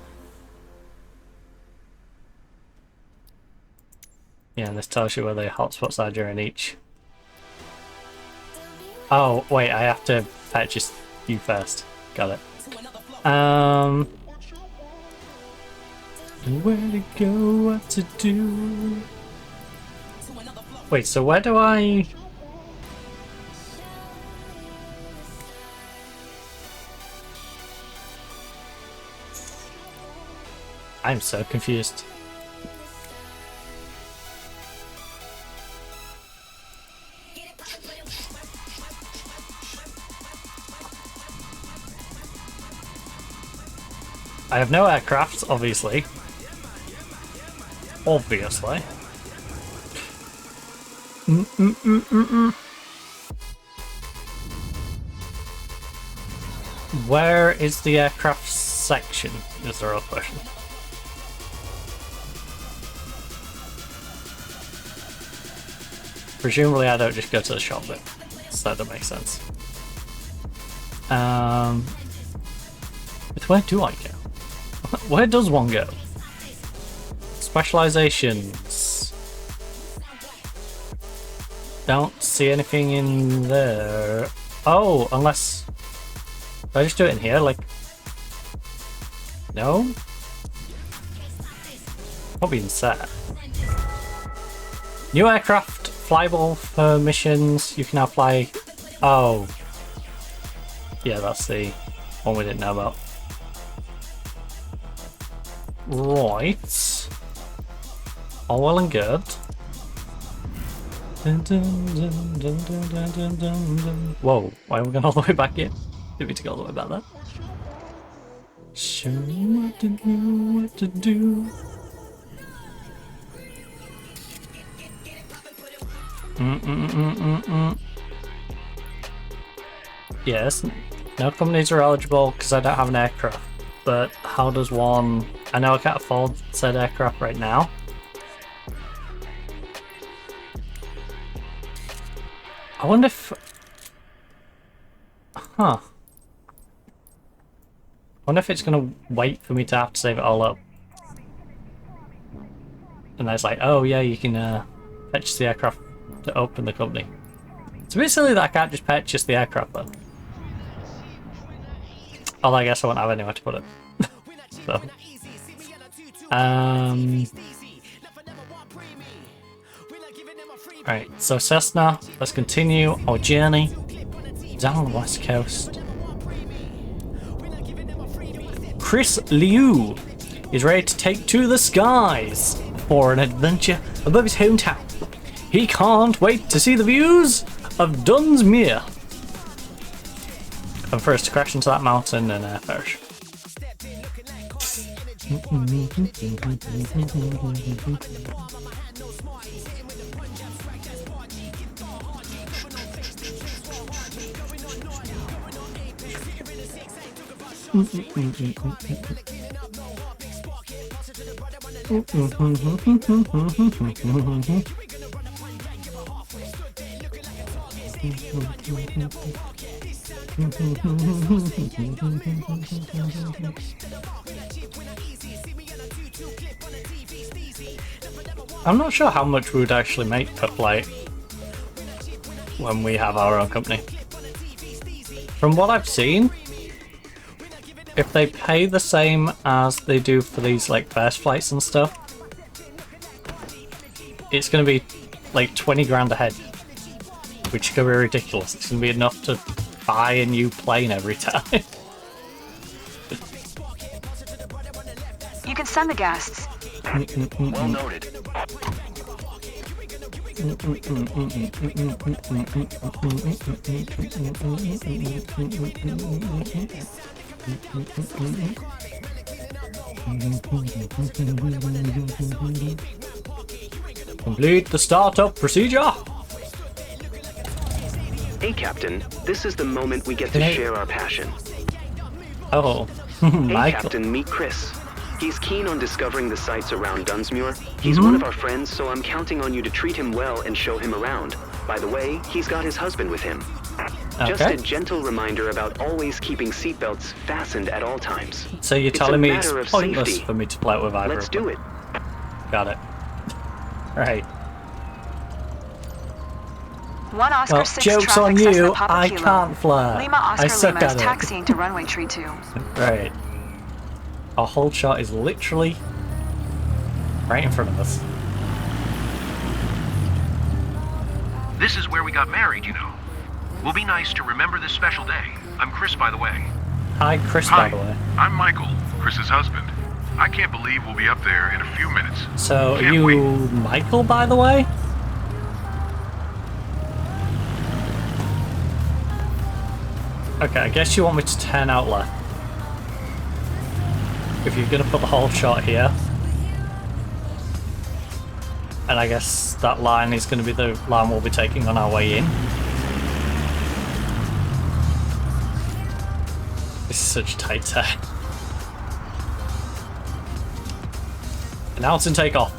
Yeah, this tells you where the hotspots are during each. Oh, wait, I have to purchase you first. Got it. Where to go, what to do. Wait, so where do I... I'm so confused. I have no aircraft, obviously. Where is the aircraft section? Is the real question. Presumably I don't just go to the shop bit, so that makes sense. But where do I go? Where does one go? Specializations. Don't see anything in there. Oh, unless... Do I just do it in here? Like... No? Probably in set. New aircraft, flyable for missions. You can now fly... Oh. Yeah, that's the one we didn't know about. Right. All well and good. Whoa, why are we going all the way back here? Didn't mean to go all the way back there. Show me what to do. Yes, no companies are eligible because I don't have an aircraft. But how does one... I know I can't afford said aircraft right now. I wonder if... Huh. I wonder if it's going to wait for me to have to save it all up. And then it's like, oh yeah, you can purchase the aircraft to open the company. It's a bit silly that I can't just purchase the aircraft though. Although I guess I won't have anywhere to put it. So. Right, so Cessna, let's continue our journey down the west coast. Chris Liu is ready to take to the skies for an adventure above his hometown. He can't wait to see the views of Dunsmuir. And first to crash into that mountain and perish. I'm not sure how much we would actually make per flight when we have our own company. From what I've seen, if they pay the same as they do for these like first flights and stuff, it's going to be like 20 grand a head, which is going to be ridiculous. It's going to be enough to buy a new plane every time. You can send the guests. Well noted. Complete the startup procedure. Hey, Captain. This is the moment we get to share our passion. Oh, Hey, Michael. Captain, meet Chris. He's keen on discovering the sights around Dunsmuir. He's one of our friends, so I'm counting on you to treat him well and show him around. By the way, he's got his husband with him. Just a gentle reminder about always keeping seatbelts fastened at all times. So you're telling me it's matter of pointless safety. for me to play it with either Let's of them. do it. Got it. Right. One Oscar Well, 6 joke's traffic on Cessna you, Papa I Kilo. can't fly. Lima I Oscar suck Lima is at it. taxiing to runway tree 2. Right. Our hold shot is literally right in front of us. This is where we got married, you know. We'll be nice to remember this special day. I'm Chris, by the way. Hi, Chris, Hi, by the way. I'm Michael, Chris's husband. I can't believe we'll be up there in a few minutes. So, are Can't you wait. Michael, by the way? Okay, I guess you want me to turn out left. If you're going to put the hold shot here. And I guess that line is going to be the line we'll be taking on our way in. This is such a tight turn. Announce and take off.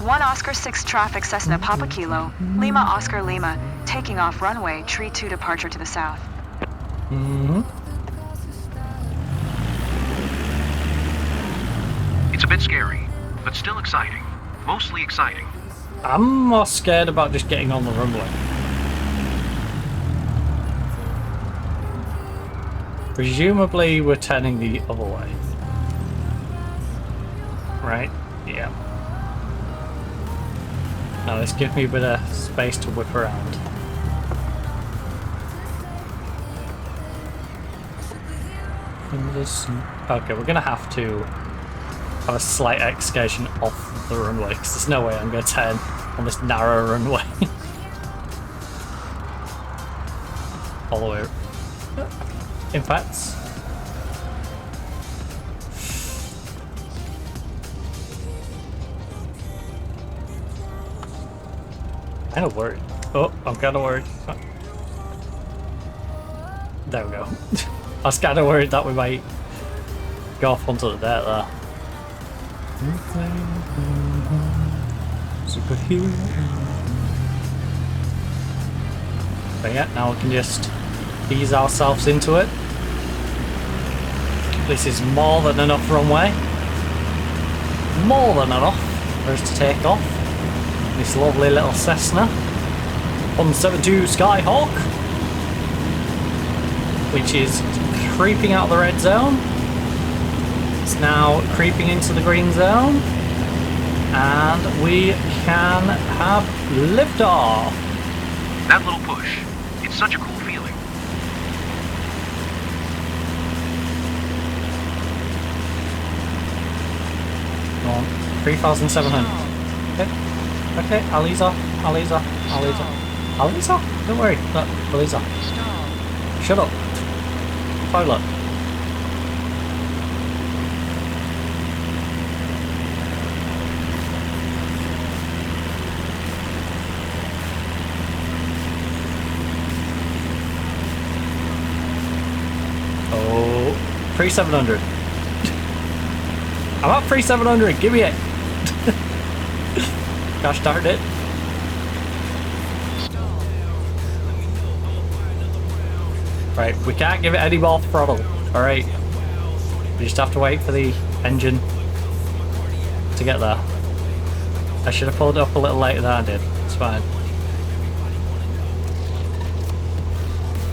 One Oscar 6 traffic Cessna Papa Kilo. Lima Oscar Lima. Taking off runway tree 2 departure to the south. It's a bit scary, but still exciting. Mostly exciting. I'm more scared about just getting on the runway. Presumably we're turning the other way. Right? Yeah. Now this gives me a bit of space to whip around. Okay, we're gonna have to have a slight excursion off the runway because there's no way I'm gonna turn on this narrow runway. All the way. In fact, I'm kind of worried. Oh, I'm kind of worried. Oh. There we go. I was kind of worried that we might go off onto the dirt there. Superhero. But yeah, now we can just ease ourselves into it. This is more than enough runway. More than enough for us to take off. This lovely little Cessna 172 Skyhawk, which is creeping out the red zone. It's now creeping into the green zone, and we can have liftoff. That little push, it's such a cool feeling. Come on, 3,700. Okay, I'll ease off. I'll ease off. I'll ease off. I'll ease off. Don't worry. Look, I'll ease off. Shut up. Toilet. Oh. 700. I'm at 700. Give me it. Gosh darn it. Right, we can't give it any more throttle. Alright. We just have to wait for the engine to get there. I should have pulled it up a little later than I did. It's fine.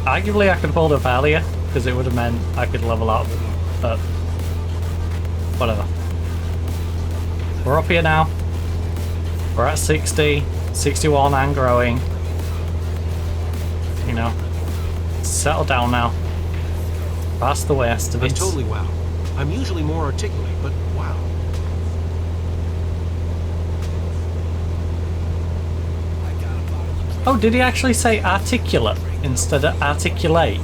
Arguably I could have pulled up earlier, because it would have meant I could level out, but whatever. We're up here now. We're at 60, 61 and growing. You know, settle down now. Past the worst of it. That's totally wow. I'm usually more articulate, but wow. Oh, did he actually say articulate instead of articulate?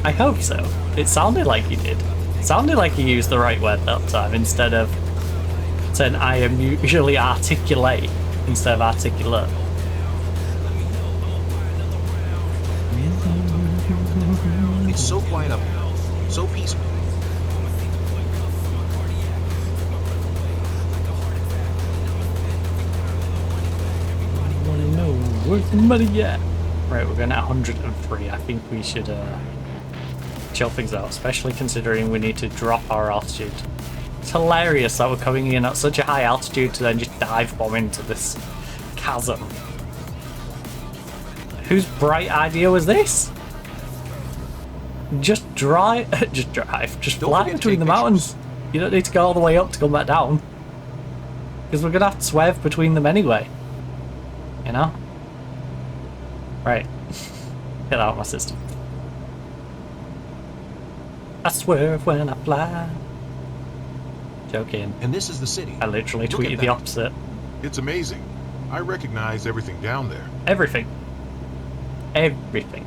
I hope so. It sounded like he did. It sounded like he used the right word that time instead of saying I am usually articulate instead of articulate. It's so quiet up here. So peaceful. Wanna know where's the money at? Right, we're going at 103. I think we should chill things out, especially considering we need to drop our altitude. It's hilarious that we're coming in at such a high altitude to then just dive bomb into this chasm. Whose bright idea was this? Just drive, just fly between the mountains. You don't need to go all the way up to come back down. Because we're going to have to swerve between them anyway. You know? Right. Get out of my system. I swerve when I fly. Joking. And this is the city. I literally tweeted the opposite. It's amazing. I recognize everything down there. Everything. Everything.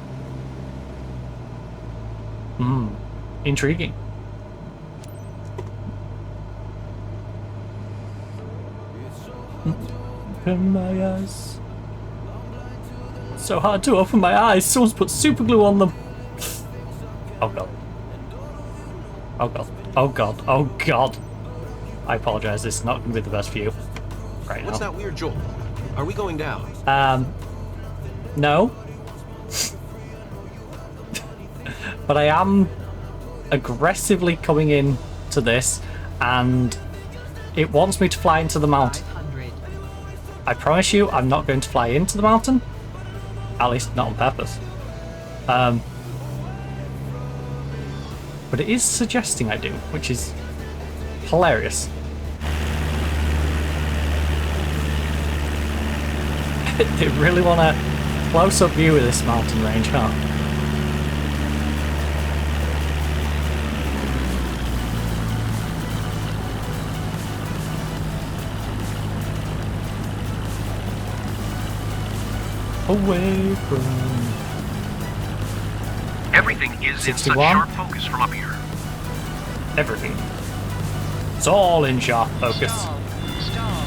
Intriguing. Open my eyes. So hard to open my eyes. Someone's put super glue on them. Oh god. Oh god. Oh god. Oh god. I apologize. This is not going to be the best view right now. What's that weird jolt? Are we going down? No. But I am aggressively coming in to this, and it wants me to fly into the mountain. I promise you, I'm not going to fly into the mountain. At least not on purpose. But it is suggesting I do, which is hilarious. They really want a close-up view of this mountain range, huh? Away from... Everything is in such sharp focus from up here. Everything. It's all in sharp focus.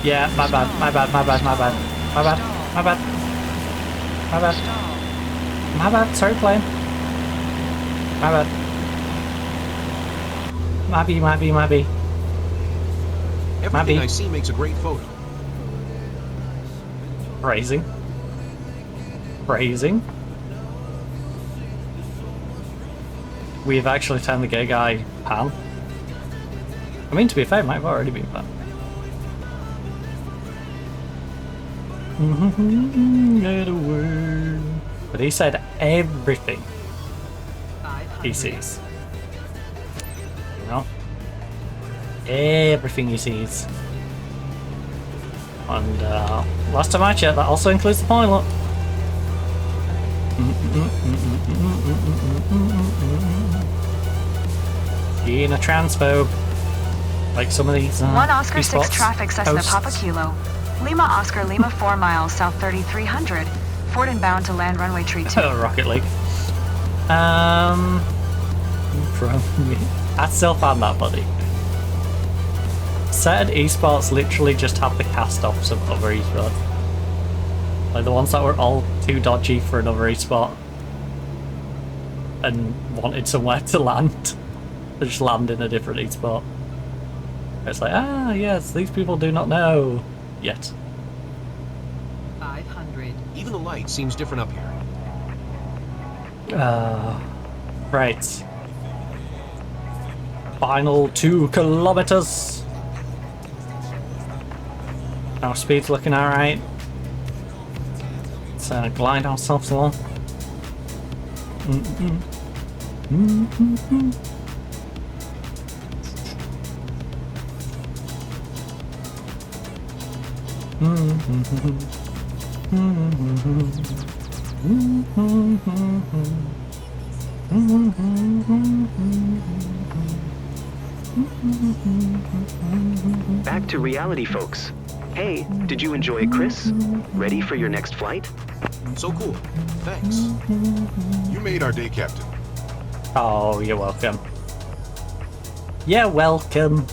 Yeah, my bad, my bad, my bad, my bad. My bad, my bad. My bad. My bad, sorry plane. My bad. Might be. Everything I see makes a great photo. Phrasing. We've actually turned the gay guy pan. I mean, to be fair, it might have already been pan. But he said everything he sees. You know? Everything he sees. And last time I checked, that also includes the pilot. Being a transphobe, like some of these 1 Oscar 6 traffic Cessna Papa Kilo. Lima Oscar Lima 4 miles south 3300. Ford inbound to land runway tree 2. Rocket League. I still found that buddy. Certain esports literally just have the cast-offs of other esports. Like the ones that were all too dodgy for another respot and wanted somewhere to land. They just land in a different respot. It's like, ah, yes, these people do not know yet. 500. Even the light seems different up here. Right. Final 2 kilometers. Our speed's looking alright. Let's glide ourselves along. Back to reality, folks. Hey, did you enjoy it, Chris? Ready for your next flight? So cool. Thanks. You made our day, Captain. Oh, you're welcome. You're welcome.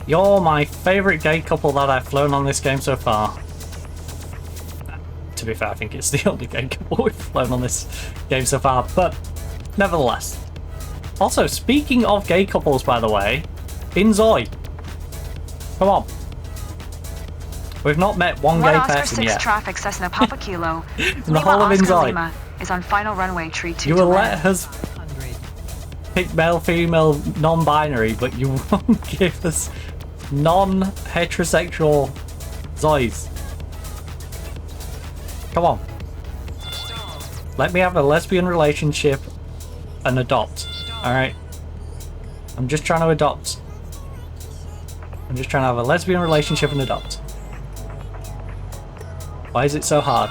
You're my favourite gay couple that I've flown on this game so far. To be fair, I think it's the only gay couple we've flown on this game so far, but nevertheless. Also, speaking of gay couples, by the way, Inzoi. Come on. We've not met one gay Oscar person 6 yet. traffic Cessna Papa Kilo. In the Lima whole of Oscar Inzoi. Lima is on final runway tree 2 You to will land. let us pick male, female, non-binary, but you won't give us non-heterosexual Zoys. Come on. Let me have a lesbian relationship and adopt. Alright? I'm just trying to adopt. I'm just trying to have a lesbian relationship and adopt. Why is it so hard?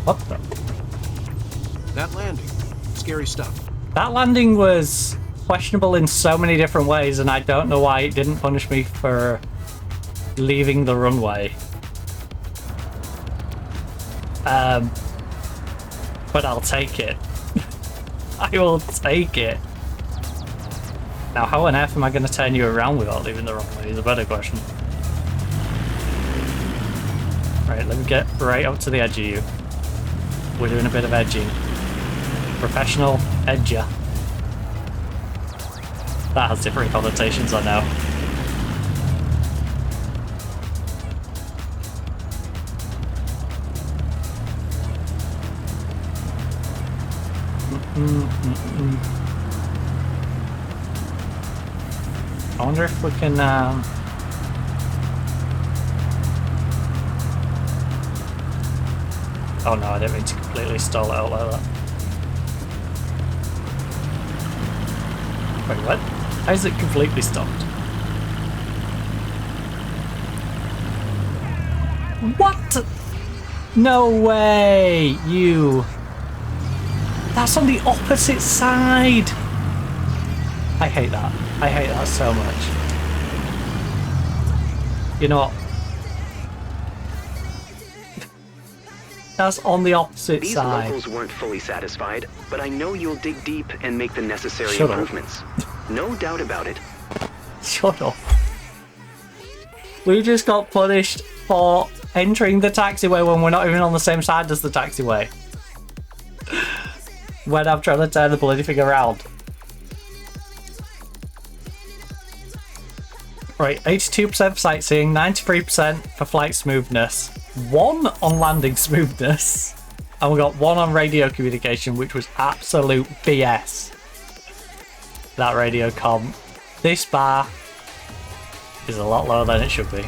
What the? That landing. Scary stuff. That landing was questionable in so many different ways, and I don't know why it didn't punish me for leaving the runway. But I'll take it. I will take it. Now, how on earth am I going to turn you around without leaving the runway is a better question. Right, let me get right up to the edge of you. We're doing a bit of edging. Professional edger. That has different connotations, I know. I wonder if we can oh no, I didn't mean to completely stall it out like that. Wait, what? How is it completely stopped? What? No way! You... That's on the opposite side! I hate that. I hate that so much. You know what? That's on the opposite These side. locals weren't fully satisfied, but I know you'll dig deep and make the necessary Shut up. improvements. No doubt about it. Shut up. We just got punished for entering the taxiway when we're not even on the same side as the taxiway. When I'm trying to turn the bloody thing around. Right, 82% for sightseeing, 93% for flight smoothness, 1 on landing smoothness, and we got 1 on radio communication, which was absolute BS. That radio comm. This bar is a lot lower than it should be.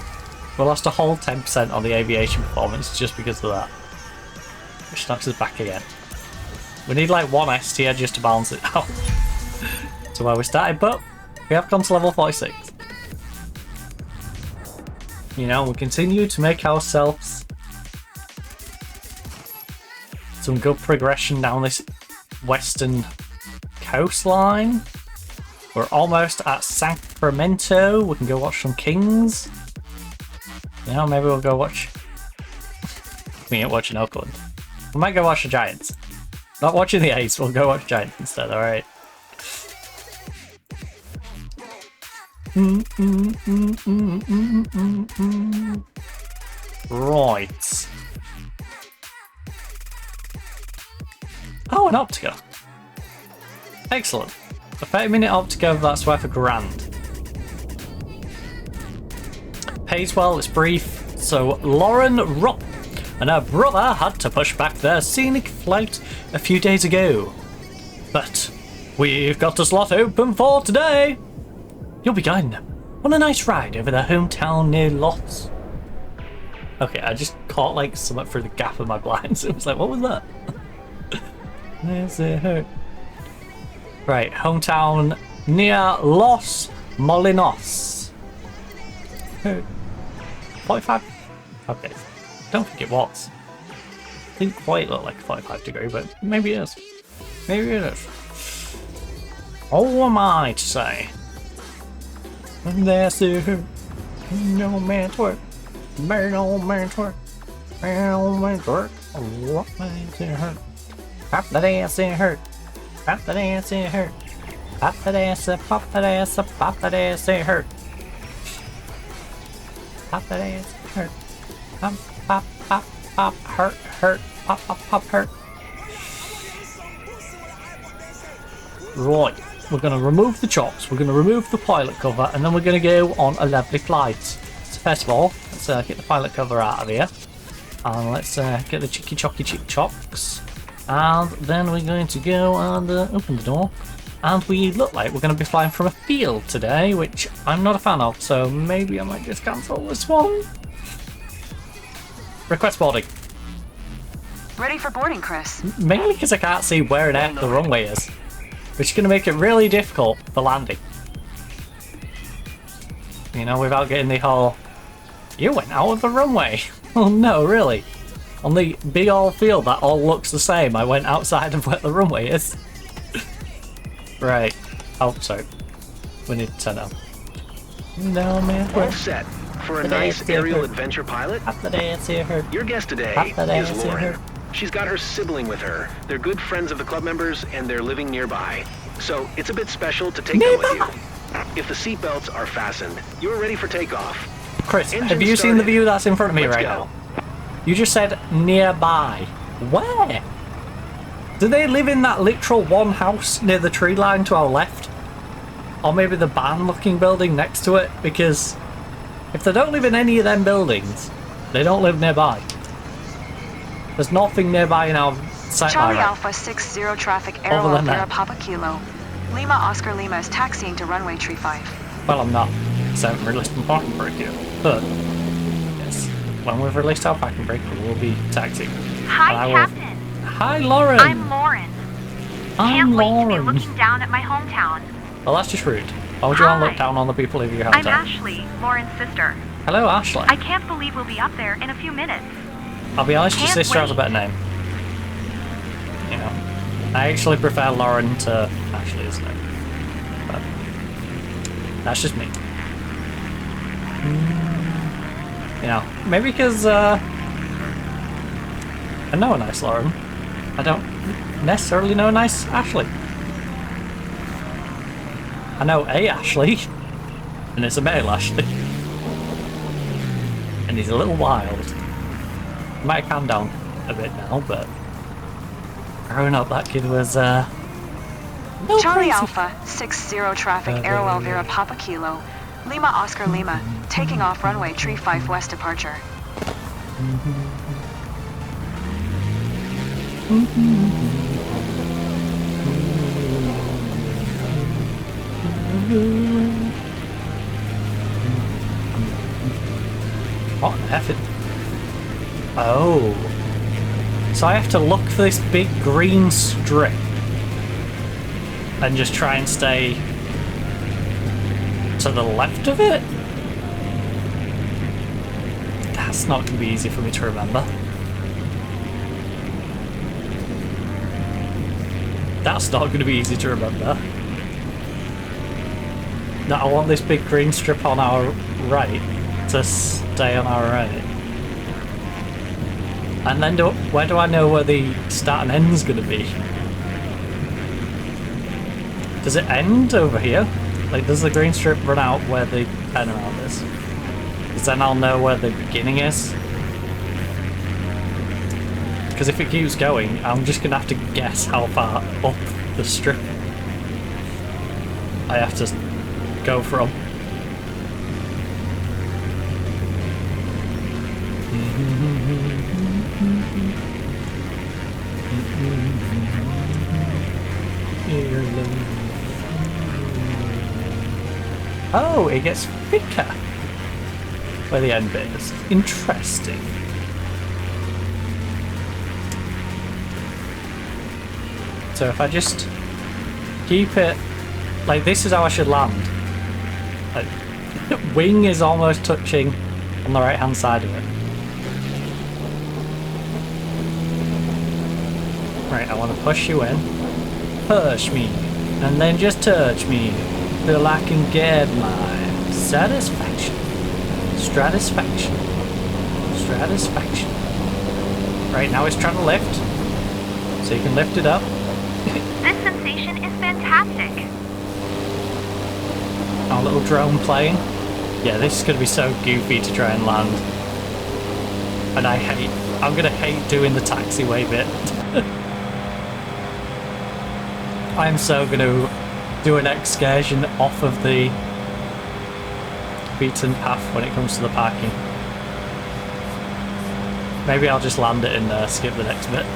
We lost a whole 10% on the aviation performance just because of that. Which knocks us back again. We need like 1 S tier just to balance it out to where we started, but we have come to level 46. You know, we continue to make ourselves some good progression down this western coastline. We're almost at Sacramento. We can go watch some Kings. You know, maybe we'll go watch... We ain't watching Oakland. We might go watch the Giants. Not watching the Ace, we'll go watch Giants instead, alright. Right. Oh, an Optica. Excellent. A 30-minute Optica, that's worth £1,000. Pays well, it's brief. So, Lauren Rupp and her brother had to push back their scenic flight a few days ago. But we've got a slot open for today. You'll be guiding them on a nice ride over their hometown near Lots. Okay, I just caught like something through the gap of my blinds. It was like, what was that? There's it hurt. Right, hometown near Los Molinos. 45? Okay, don't think it was. Didn't quite look like a 45 degree, but maybe it is. Maybe it is. Oh, am I to say? And that's it. No man's work. No man's work. No man's work. What man's it hurt? Pop that ass, it hurt. Pop that ass, it hurt. Pop that ass, pop that ass, pop that ass, it hurt. Pop that ass, hurt. Pop, pop, pop, pop, hurt, hurt. Pop, pop, pop, hurt. Right, we're going to remove the chocks, we're going to remove the pilot cover, and then we're going to go on a lovely flight. So first of all, let's get the pilot cover out of here. And let's get the chicky chocky chick chocks. And then we're going to go and open the door. And we look like we're going to be flying from a field today, which I'm not a fan of, so maybe I might just cancel this one. Request boarding. Ready for boarding, Chris. Mainly because I can't see where on earth the runway is, which is going to make it really difficult for landing. You know, without getting the whole, you went out of the runway. Oh no, really? On the big old field that all looks the same, I went outside of where the runway is. Right. Oh, sorry. We need to turn on. No, man. All set for a nice aerial adventure pilot? Your guest today is Lauren. She's got her sibling with her. They're good friends of the club members, and they're living nearby. So it's a bit special to take them with you. If the seatbelts are fastened, you're ready for takeoff. Chris, have you seen the view that's in front of me right now? You just said nearby. Where? Do they live in that literal one house near the tree line to our left? Or maybe the barn-looking building next to it? Because if they don't live in any of them buildings, they don't live nearby. There's nothing nearby in our sight Charlie line. Alpha 60 traffic Aero Vera Papa Kilo. Lima Oscar Lima is taxiing to runway tree 5. Well, I'm not, because I haven't released my parking brake yet. But, yes, when we've released our parking brake, we will be taxiing. Hi, Captain. Hi, Lauren. I'm Lauren. I'm Can't Lauren. wait to be looking down at my hometown. Well, that's just rude. Why would you want to look down on the people of your hometown? I'm Ashley, Lauren's sister. Hello, Ashley. I can't believe we'll be up there in a few minutes. I'll be honest, your Can't sister has a wait. better name. You know, I actually prefer Lauren to Ashley's name. But that's just me. You know, maybe because I know a nice Lauren. I don't necessarily know a nice Ashley. I know a Ashley, and it's a male Ashley. And he's a little wild. Might have calmed down a bit now, but growing up that kid was Charlie crazy. Alpha 60 traffic Aero Elvira Papa Kilo. Lima Oscar Lima, taking off runway tree 5 west departure. What an effort. Oh. So I have to look for this big green strip and just try and stay to the left of it? That's not going to be easy for me to remember. That's not going to be easy to remember. No, I want this big green strip on our right to stay on our right. And then where do I know where the start and end's gonna be? Does it end over here? Like, does the green strip run out where the turnaround is? Because then I'll know where the beginning is. Because if it keeps going, I'm just gonna have to guess how far up the strip I have to go from. Oh, it gets thicker where the end bit is. Interesting. So if I just keep it like this is how I should land. Like, wing is almost touching on the right hand side of it. Right, I want to push you in. Push me. And then just touch me. Till I can get my satisfaction. Stratisfaction. Stratisfaction. Right, now it's trying to lift. So you can lift it up. This sensation is fantastic. Our little drone plane. Yeah, this is going to be so goofy to try and land. And I'm going to hate doing the taxiway bit. I'm so going to do an excursion off of the beaten path when it comes to the parking. Maybe I'll just land it in there, skip the next bit.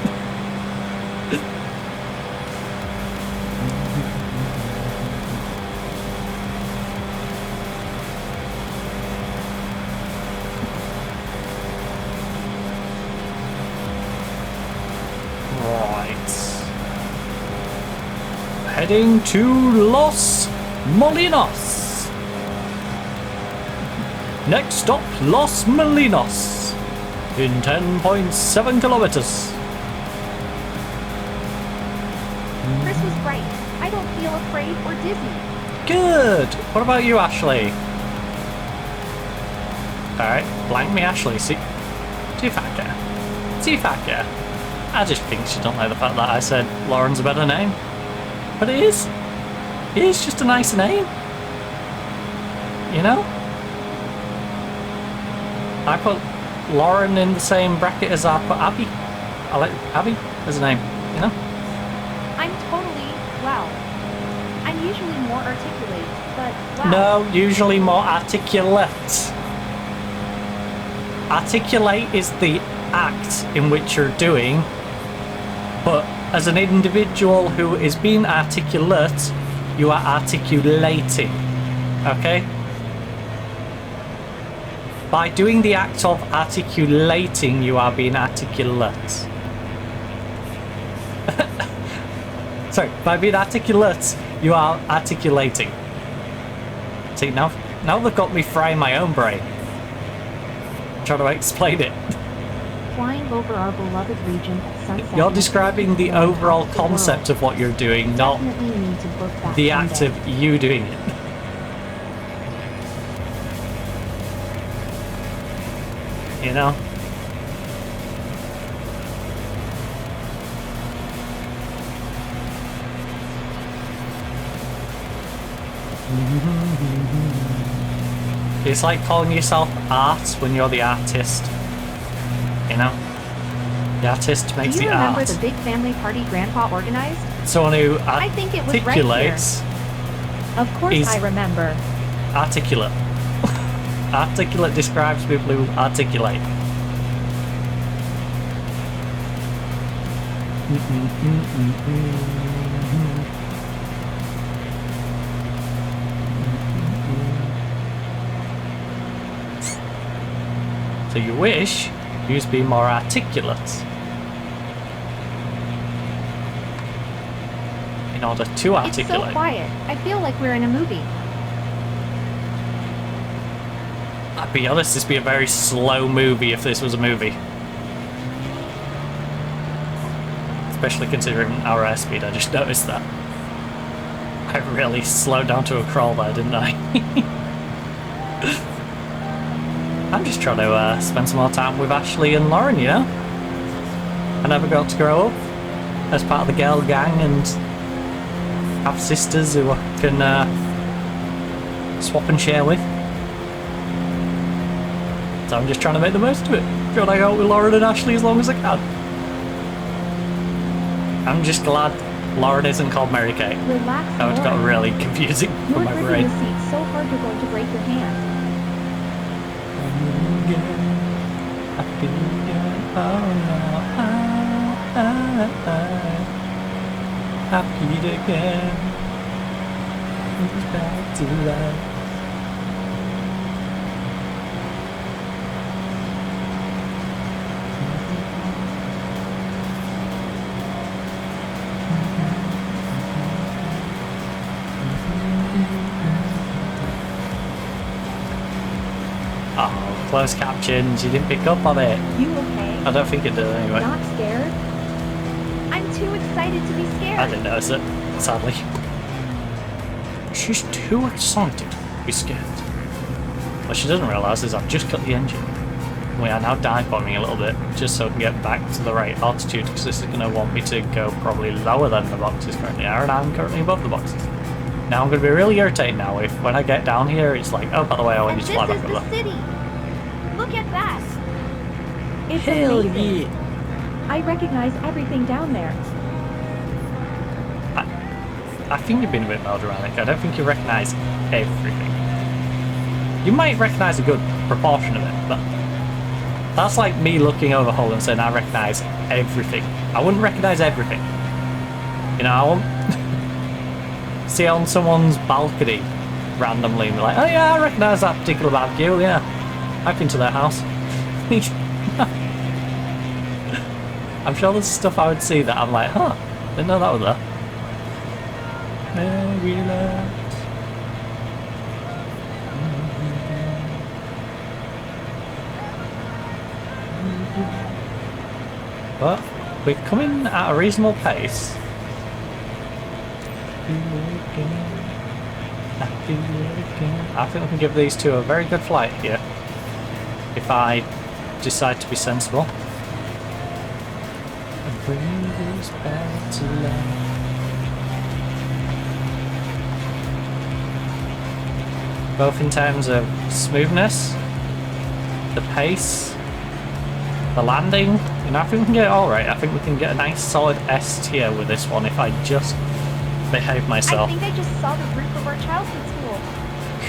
Heading to Los Molinos. Next stop, Los Molinos. In 10.7 kilometers. Chris was right. I don't feel afraid or dizzy. Good. What about you, Ashley? Alright, blank me, Ashley. See if I can. See if I can. I just think she don't like the fact that I said Lauren's a better name. But it is. It is just a nice name. You know? I put Lauren in the same bracket as I put Abby. I like Abby as a name, you know? I'm totally, wow. I'm usually more articulate, but wow. No, usually more articulate. Articulate is the act in which you're doing, but as an individual who is being articulate, you are articulating, okay? By doing the act of articulating, you are being articulate. Sorry, by being articulate, you are articulating. See, now they've got me frying my own brain. Trying to explain it. Flying over our beloved region at sunset. You're describing the overall concept of what you're doing, not the act of you doing it. You know? It's like calling yourself art when you're the artist. You know? The artist makes the art. Do you remember the big family party Grandpa organized? Someone who I think it was articulates. Right here. Of course I remember. Articulate. Articulate describes people who articulate. So you wish you to be more articulate in order to articulate. It's so quiet. I feel like we're in a movie. I'll be honest, this would be a very slow movie if this was a movie. Especially considering our airspeed, I just noticed that. I really slowed down to a crawl there, didn't I? I'm just trying to spend some more time with Ashley and Lauren, you know? I never got to grow up as part of the girl gang and have sisters who I can swap and share with. So I'm just trying to make the most of it. Trying to hang out with Lauren and Ashley as long as I can. I'm just glad Lauren isn't called Mary Kate. Relax, That would got Lauren. really confusing You for were my gripping brain. the seat so hard you're going to break your hand. Happy again. It's back to life. Oh, closed captions. You didn't pick up on it. You okay? I don't think it did anyway. Not scared? I'm too excited to be scared. I didn't notice it, sadly. She's too excited to be scared. What she doesn't realise is I've just cut the engine. We are now dive bombing a little bit, just so I can get back to the right altitude, because this is going to want me to go probably lower than the boxes currently are, and I'm currently above the boxes. Now I'm going to be really irritated now if when I get down here it's like, oh, by the way, I want you to fly back over. City. Look at that. It's Hell amazing. yeah. I recognize everything down there. I think you've been a bit melodramatic. I don't think you recognise everything. You might recognise a good proportion of it, but that's like me looking over Hull and saying I recognise everything. I wouldn't recognise everything. You know, I won't see on someone's balcony randomly and be like, oh yeah, I recognise that particular barbecue, yeah. I've been to their house. I'm sure there's stuff I would see that I'm like, huh, didn't know that was there. Relax. But we're coming at a reasonable pace. I think we can give these two a very good flight here. If I decide to be sensible. And bring this back to life. Both in terms of smoothness, the pace, the landing, you know, I think we can get it all right. I think we can get a nice solid S tier with this one if I just behave myself. I think I just saw the roof of our childhood school.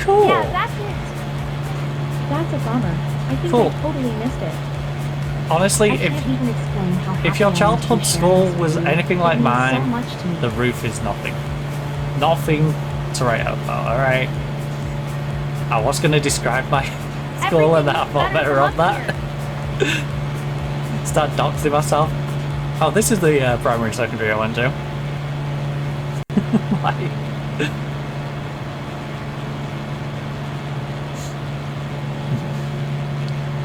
Cool. Yeah, that's it. That's a bummer. I think Cool. I totally missed it. Honestly, I can't even explain how if your happy I am to childhood be school sharing was this with you. anything It like means so mine, much to me. the roof is nothing. Nothing to write home about, alright? I was going to describe my school and I thought better of that. Start doxing myself. Oh, this is the primary and secondary I went to. Like...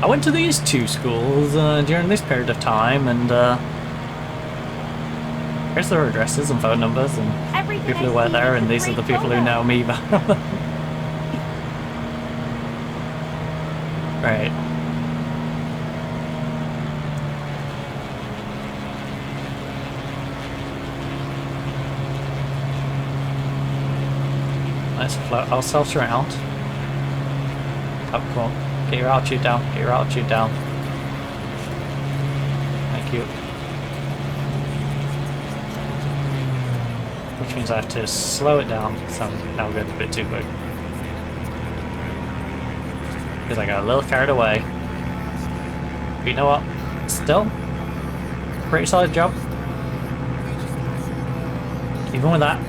I went to these two schools during this period of time, and here's their addresses and phone numbers and Everything people I who were see there, is and a these are the great people who photo. know me. Right. Let's float ourselves around. Oh, come on. Get your altitude down. Get your altitude down. Thank you. Which means I have to slow it down because I'm now going a bit too quick. Because I got a little carried away. But you know what? Still, pretty solid job. Even with that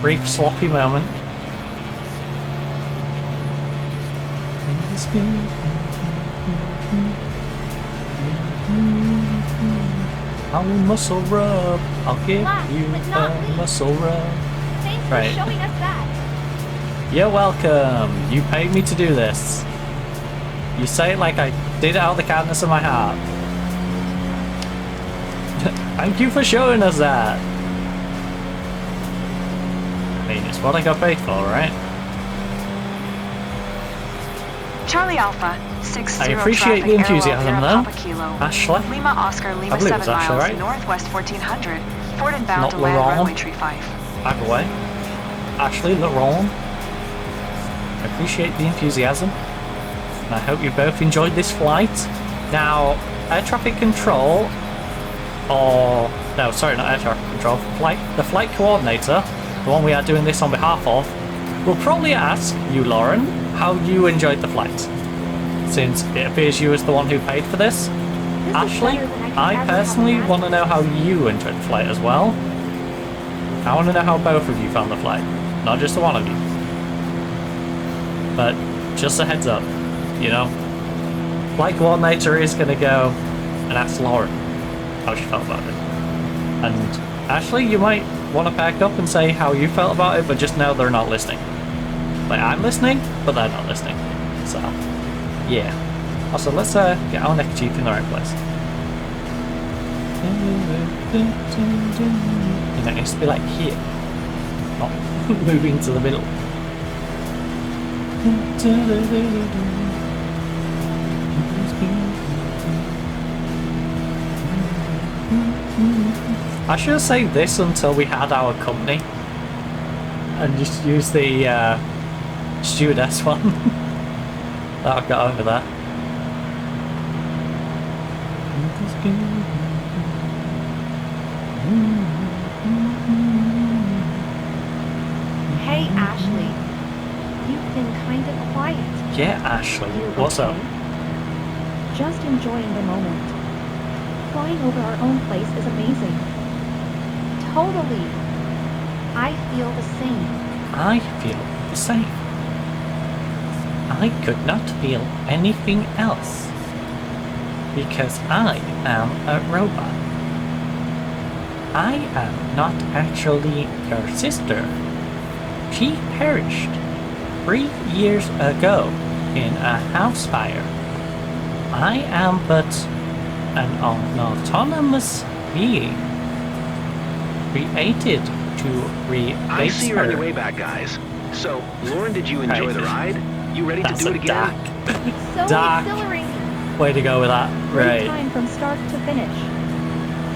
brief sloppy moment. I'll muscle rub. I'll give Last, you but not a least. muscle rub. Thanks for Right. showing us that. You're welcome. You paid me to do this. You say it like I did it out of the kindness of my heart. Thank you for showing us that. I mean, it's what I got paid for, right? Charlie Alpha, 60 I appreciate the traffic, enthusiasm, Arrow, though. Papa Kilo. Ashley? Lima Oscar, Lima believe 7 it's Ashley, miles, right? northwest 1400. Ford and bound Not to land Laurent. runway tree 5. Back away. Ashley, Laurent. I appreciate the enthusiasm. And I hope you both enjoyed this flight. Now, air traffic control, or... No, sorry, not air traffic control. The flight coordinator, the one we are doing this on behalf of, will probably ask you, Lauren, how you enjoyed the flight. Since it appears you was the one who paid for this. Ashley, I personally want to know how you enjoyed the flight as well. I want to know how both of you found the flight, not just the one of you. But just a heads up, you know, flight coordinator is going to go and ask Lauren how she felt about it. And Ashley, you might want to back up and say how you felt about it, but just know they're not listening. Like, I'm listening, but they're not listening. So, yeah. Also, let's get our neckerchief in the right place. You know, it needs to be like here, not moving to the middle. I should have saved this until we had our company and just use the stewardess one that I've got over there. Hey, Ashley. You've been kind of quiet. Yeah, Ashley. What's up? Just enjoying the moment. Flying over our own place is amazing. Totally. I feel the same. I feel the same. I could not feel anything else. Because I am a robot. I am not actually your sister. She perished 3 years ago in a house fire. I am but an autonomous being created to replace I see you're her. on your way back, guys. So, Lauren, did you enjoy the ride? You ready to do it again? So Dark. exhilarating. Way to go with that. Great Right. time from start to finish.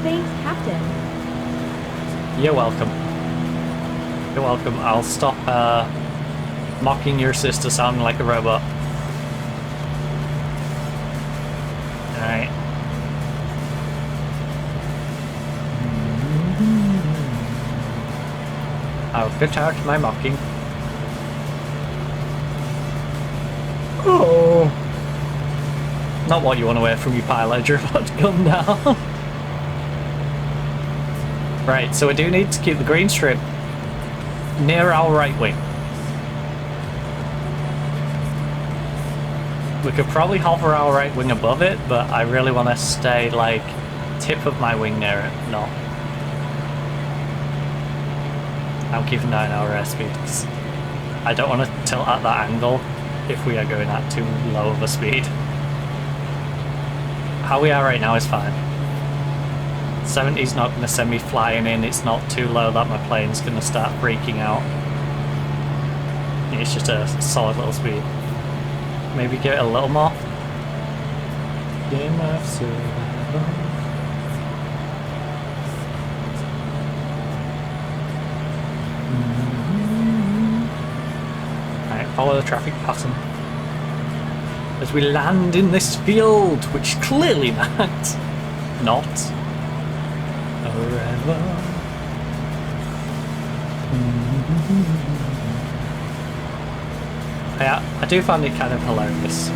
Thanks, Captain. You're welcome. You're welcome. I'll stop mocking your sister sounding like a robot. Alright. I'll get out my mocking. Oh. Not what you want to hear from your pilot, you're about to come down. Right, so we do need to keep the green strip near our right wing. We could probably hover our right wing above it, but I really want to stay like tip of my wing near it. No. I'm keeping that in our airspeed because I don't want to tilt at that angle if we are going at too low of a speed. How we are right now is fine. 70's not going to send me flying in, it's not too low that my plane's going to start freaking out. It's just a solid little speed. Maybe give it a little more. Game of survival. Alright, follow the traffic pattern. As we land in this field, which clearly meant not forever. Yeah, I do find it kind of hilarious.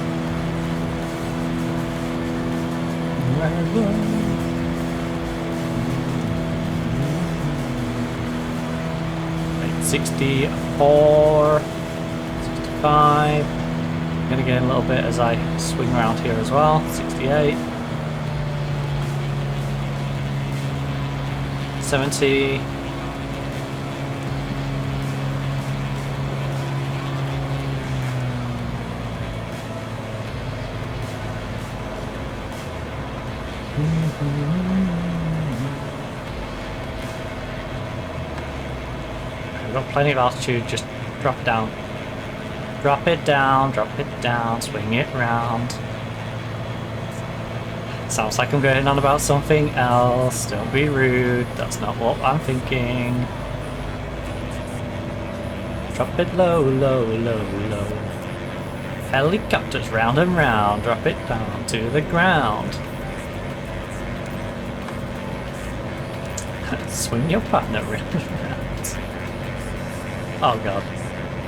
64, 65. I'm gonna gain a little bit as I swing around here as well. 68, 70. We've got plenty of altitude, just drop down. drop it down, swing it round. Sounds like I'm going on about something else. Don't be rude. That's not what I'm thinking. Drop it low, low, low, low. Helicopters round and round. Drop it down to the ground. Swing your partner round and round. Oh god.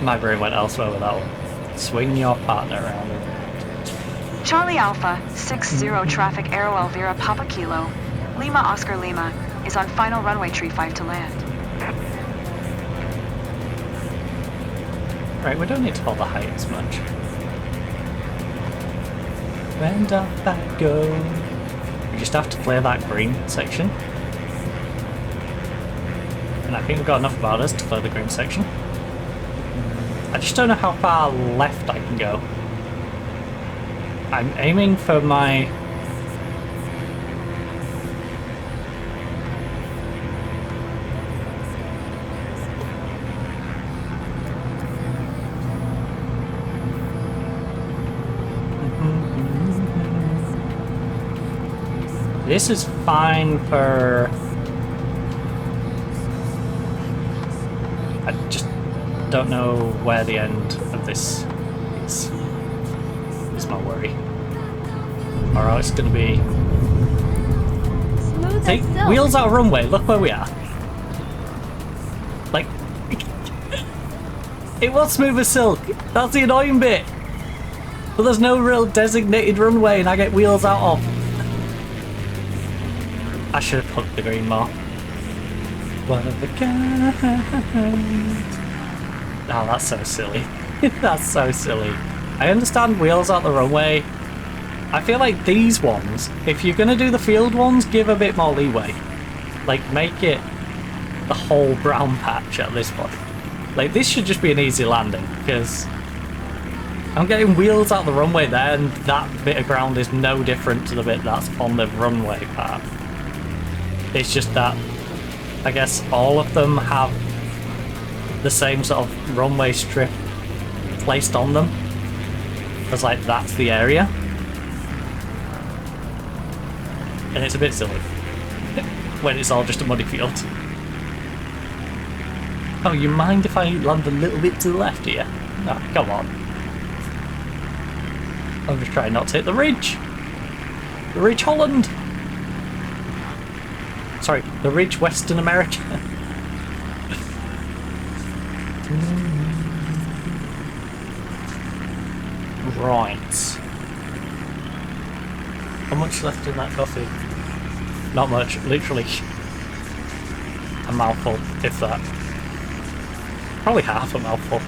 My brain went elsewhere with that one. Swing your partner round and round. Charlie Alpha, 60 traffic Aero Elvira Papa Kilo, Lima Oscar Lima, is on final runway tree 5 to land. Right, we don't need to hold the height as much. When does that go? We just have to clear that green section. And I think we've got enough about us to clear the green section. I just don't know how far left I can go. I'm aiming for my... This is fine for... I just don't know where the end of this is. Is my worry. Or it's going to be... Smooth See, as silk. wheels out of runway, look where we are. Like... It was smooth as silk. That's the annoying bit. But there's no real designated runway and I get wheels out of. I should have hooked the green more. One of a kind. Oh, that's so silly. That's so silly. I understand wheels out the runway. I feel like these ones, if you're going to do the field ones, give a bit more leeway. Like, make it the whole brown patch at this point. Like, this should just be an easy landing, because I'm getting wheels out the runway there, and that bit of ground is no different to the bit that's on the runway part. It's just that, I guess all of them have the same sort of runway strip placed on them. Because, like, that's the area. And it's a bit silly when it's all just a muddy field. Oh, you mind if I land a little bit to the left here? No, come on. I'm just trying not to hit the ridge. The Ridge Holland. Sorry, the Ridge Western America. Right. How much left in that coffee? Not much, literally a mouthful, if that. Probably half a mouthful.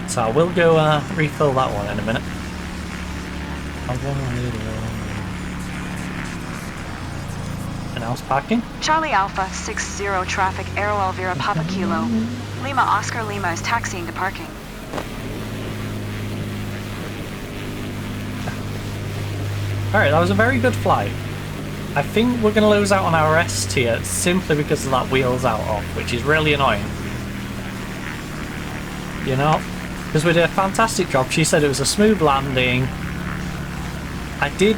So I will go refill that one in a minute. And I was parking. Charlie Alpha, 60 traffic Aero Elvira Papa Kilo, Lima Oscar Lima is taxiing to parking. Alright, that was a very good flight. I think we're going to lose out on our rest here simply because of that wheels out off, which is really annoying. You know? Because we did a fantastic job. She said it was a smooth landing. I did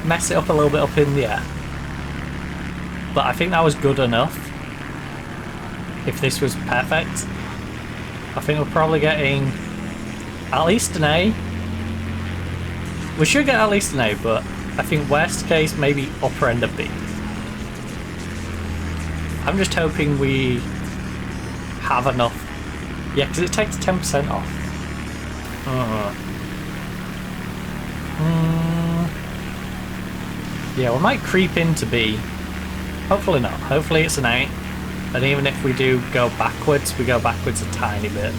mess it up a little bit up in the air. But I think that was good enough. If this was perfect. I think we're probably getting at least an A. We should get at least an A, but I think worst case, maybe upper end of B. I'm just hoping we have enough. Yeah, because it takes 10% off. Yeah, we might creep into B. Hopefully not. Hopefully it's an A. And even if we do go backwards, we go backwards a tiny bit.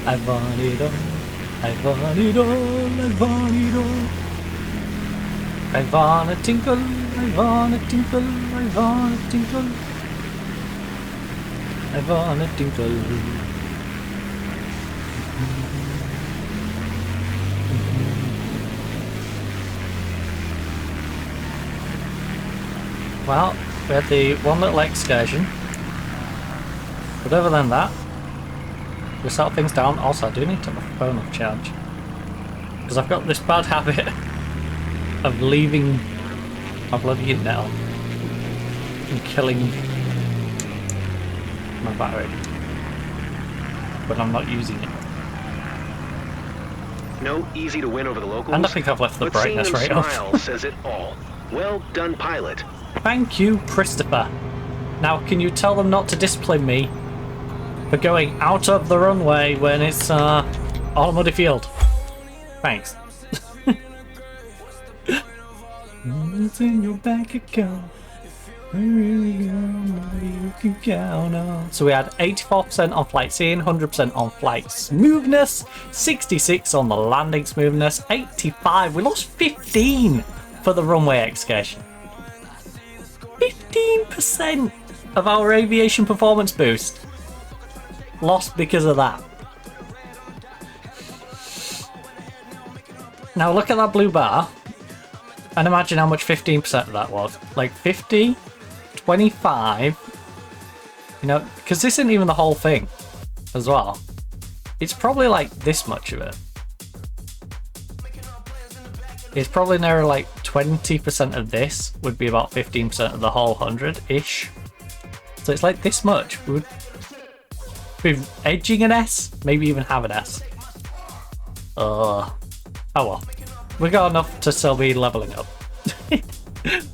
I want it all, I want it all, I want it all. I wanna tinkle, I wanna tinkle, I wanna tinkle. I wanna tinkle. Well, we had the one little excursion. But other than that, we settle things down. Also, I do need to take my phone off charge. Because I've got this bad habit of leaving my bloody internet on and killing my battery when I'm not using it. No easy to win over the locals. And I think I've left the brightness right off. Smile says it all. Well done, pilot. Thank you, Christopher. Now, can you tell them not to discipline me for going out of the runway when it's all a muddy field? Thanks. It's in your bank account. You can count on. So we had 84% on flight seeing, 100% on flight smoothness, 66 on the landing smoothness, 85. We lost 15 for the runway excursion. 15% of our aviation performance boost lost because of that. Now look at that blue bar and imagine how much 15% of that was. Like 50, 25, you know, because this isn't even the whole thing as well. It's probably like this much of it. It's probably near like 20% of this would be about 15% of the whole 100-ish. So it's like this much. We would be edging an S, maybe even have an S. Oh well. We got enough to still be leveling up. We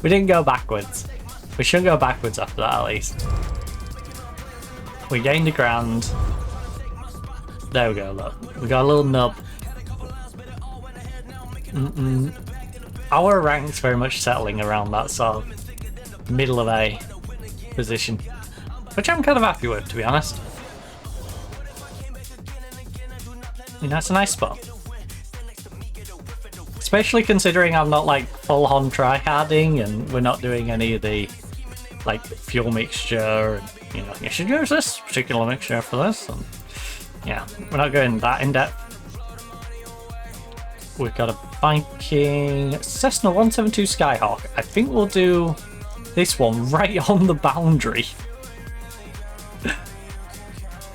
didn't go backwards. We shouldn't go backwards after that, at least. We gained a grand. There we go, look. We got a little nub. Our rank's very much settling around that sort of middle of A position, which I'm kind of happy with, to be honest. You know, it's a nice spot. Especially considering I'm not like full on tryharding and we're not doing any of the like fuel mixture and, you know, you should use this particular mixture for this, and yeah, we're not going that in depth. We've got a Viking Cessna 172 Skyhawk. I think we'll do this one right on the boundary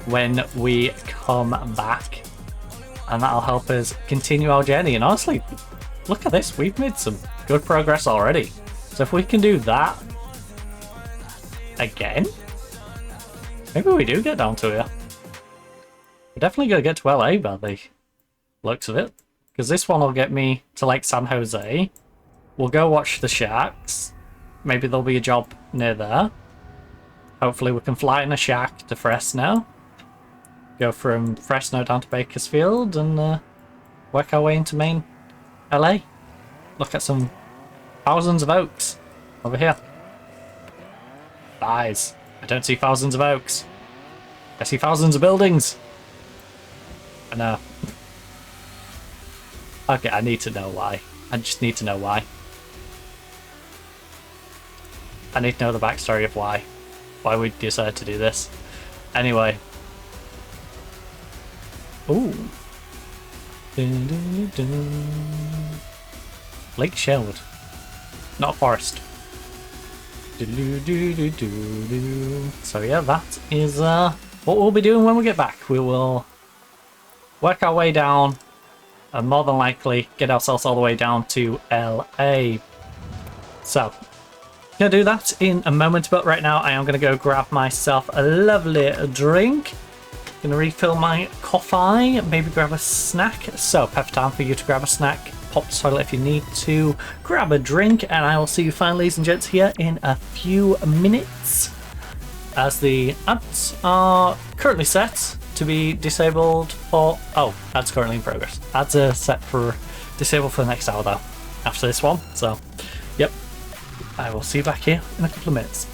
when we come back, and that'll help us continue our journey. And honestly, look at this, we've made some good progress already. So if we can do that again, maybe we do get down to here. We're definitely going to get to LA by the looks of it, because this one will get me to like San Jose. We'll go watch the Sharks. Maybe there'll be a job near there. Hopefully we can fly in a Shark to Fresno. Go from Fresno down to Bakersfield and work our way into main LA. Look at some thousands of oaks over here. Lies. I don't see thousands of oaks. I see thousands of buildings. I know. Okay, I need to know why. I just need to know why. I need to know the backstory of why. Why we decided to do this. Anyway. Ooh. Dun, dun, dun. Lake Sherwood. Not a forest. So yeah, that is what we'll be doing when we get back. We will work our way down and more than likely get ourselves all the way down to LA. So, gonna do that in a moment, but right now I am gonna go grab myself a lovely drink. Gonna refill my coffee, maybe grab a snack. So, perfect time for you to grab a snack. Pop to the toilet if you need to, grab a drink, and I will see you fine, ladies and gents, here in a few minutes. As the ads are currently set to be disabled for... Oh, ads currently in progress. Ads are set for disabled for the next hour though, after this one. So, yep. I will see you back here in a couple of minutes.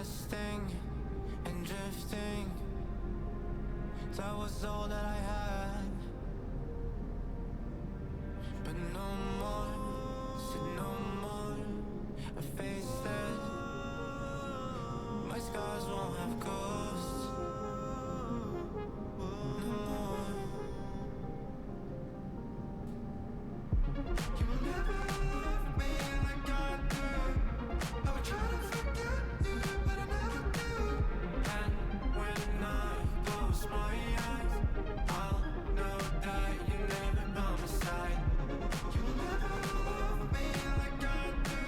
resting and drifting. That was all that I had. But no more, said no more. I faced it. My scars won't have ghosts. No more. You will never love me like I do. I would try to forget you, but I never do. And when I close my eyes, I'll know that you're never by my side. You will never love me like I do.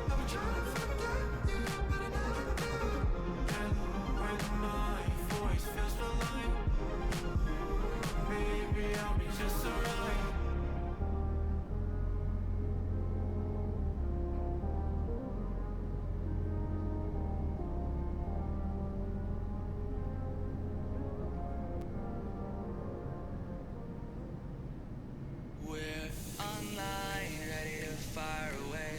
I would try to forget you, but I never do. And when my voice feels so light, maybe I'll be just alright. We're online, ready to fire away.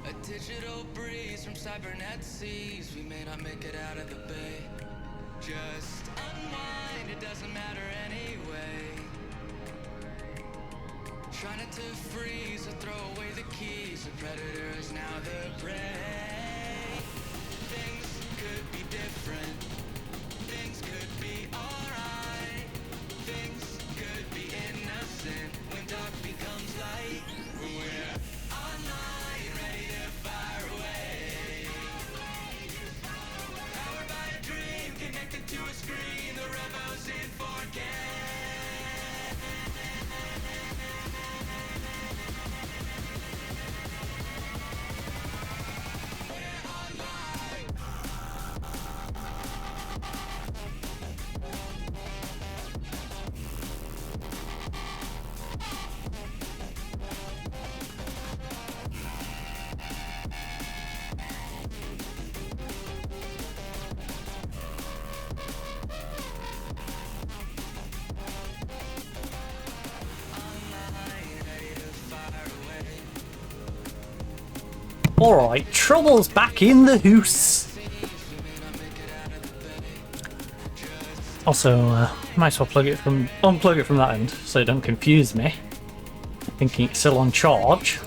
A digital breeze from cybernet seas. We may not make it out of the bay. Just unwind, it doesn't matter anyway. Try not to freeze or throw away the keys. The predator is now the prey. Things could be different. Things could be alright. Things could be innocent when dark becomes light. We're online, ready to fire away. Powered by a dream, connected to a screen. The rebels in 4K. Alright, trouble's back in the house. Also, might as well unplug it from that end so it don't confuse me. Thinking it's still on charge.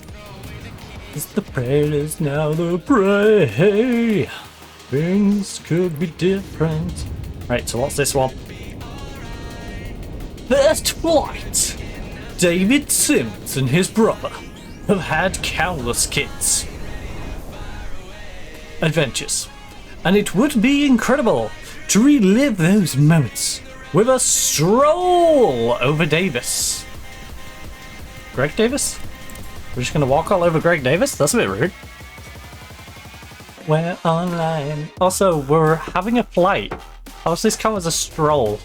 It's the predators now the prey. Things could be different. Right, so what's this one? First flight. David Sims and his brother have had countless kids. Adventures. And it would be incredible to relive those moments with a stroll over Davis. Greg Davis? We're just gonna walk all over Greg Davis? That's a bit rude. We're online. Also, we're having a flight. How does this count as a stroll?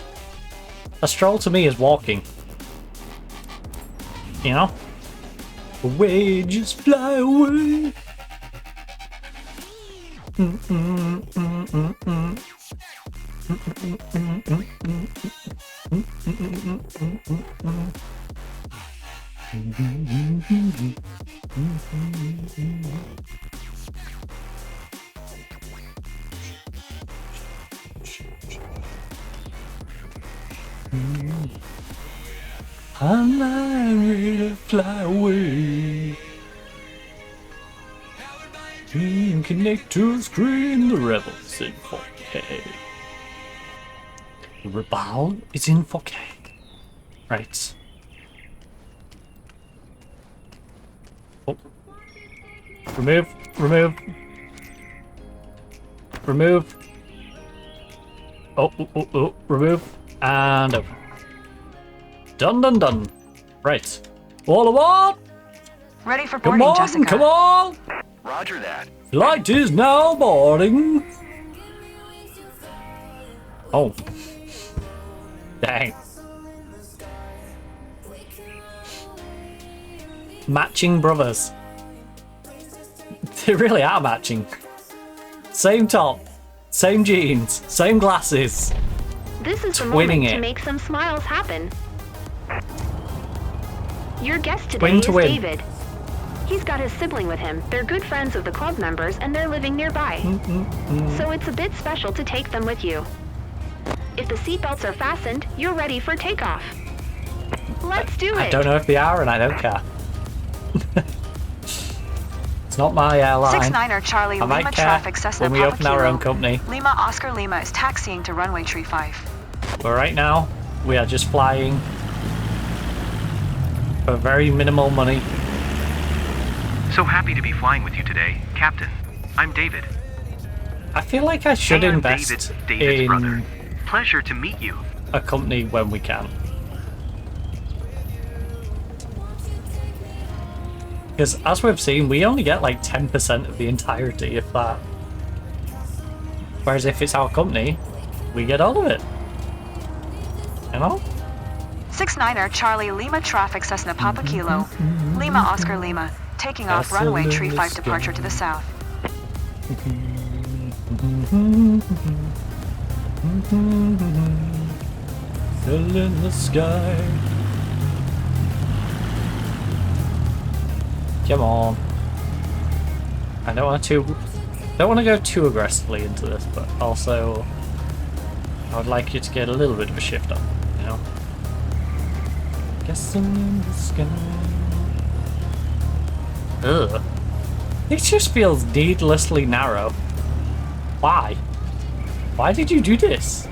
A stroll to me is walking. You know? Away, just fly away. I'm not ready to fly away. Connect to a screen, the rebels in 4K. The rebel is in 4K. Right. Oh. Remove. Oh, remove. And open. Done. Right. All aboard! Ready for boarding, Jessica. Come on! Roger that. Flight is now boarding. Oh. Dang. Matching brothers. They really are matching. Same top, same jeans, same glasses. This is the Twinning moment it. to make some smiles happen. Your guest today Twin is to win. David. He's got his sibling with him. They're good friends of the club members and they're living nearby. So it's a bit special to take them with you. If the seatbelts are fastened, you're ready for takeoff. Let's do it! I don't know if they are and I don't care. It's not my airline. 69er Charlie I might Lima care traffic Cessna when we Papa open our own Kilo. company. Lima Oscar Lima is taxiing to runway tree 5. But right now, we are just flying for very minimal money. So happy to be flying with you today, Captain. I'm David. I feel like I should Hey, I'm invest David's in brother. Pleasure to meet you. a company when we can. Because as we've seen, we only get like 10% of the entirety of that. Whereas if it's our company, we get all of it. You know? 69er Charlie Lima traffic Cessna Papa Kilo. Lima Oscar Lima, taking off runway tree 5 departure to the south. Still in the sky. Come on. I don't want to go too aggressively into this, but also I would like you to get a little bit of a shift on, you know? Guessing in the sky. Ugh. This just feels needlessly narrow. Why? Why did you do this?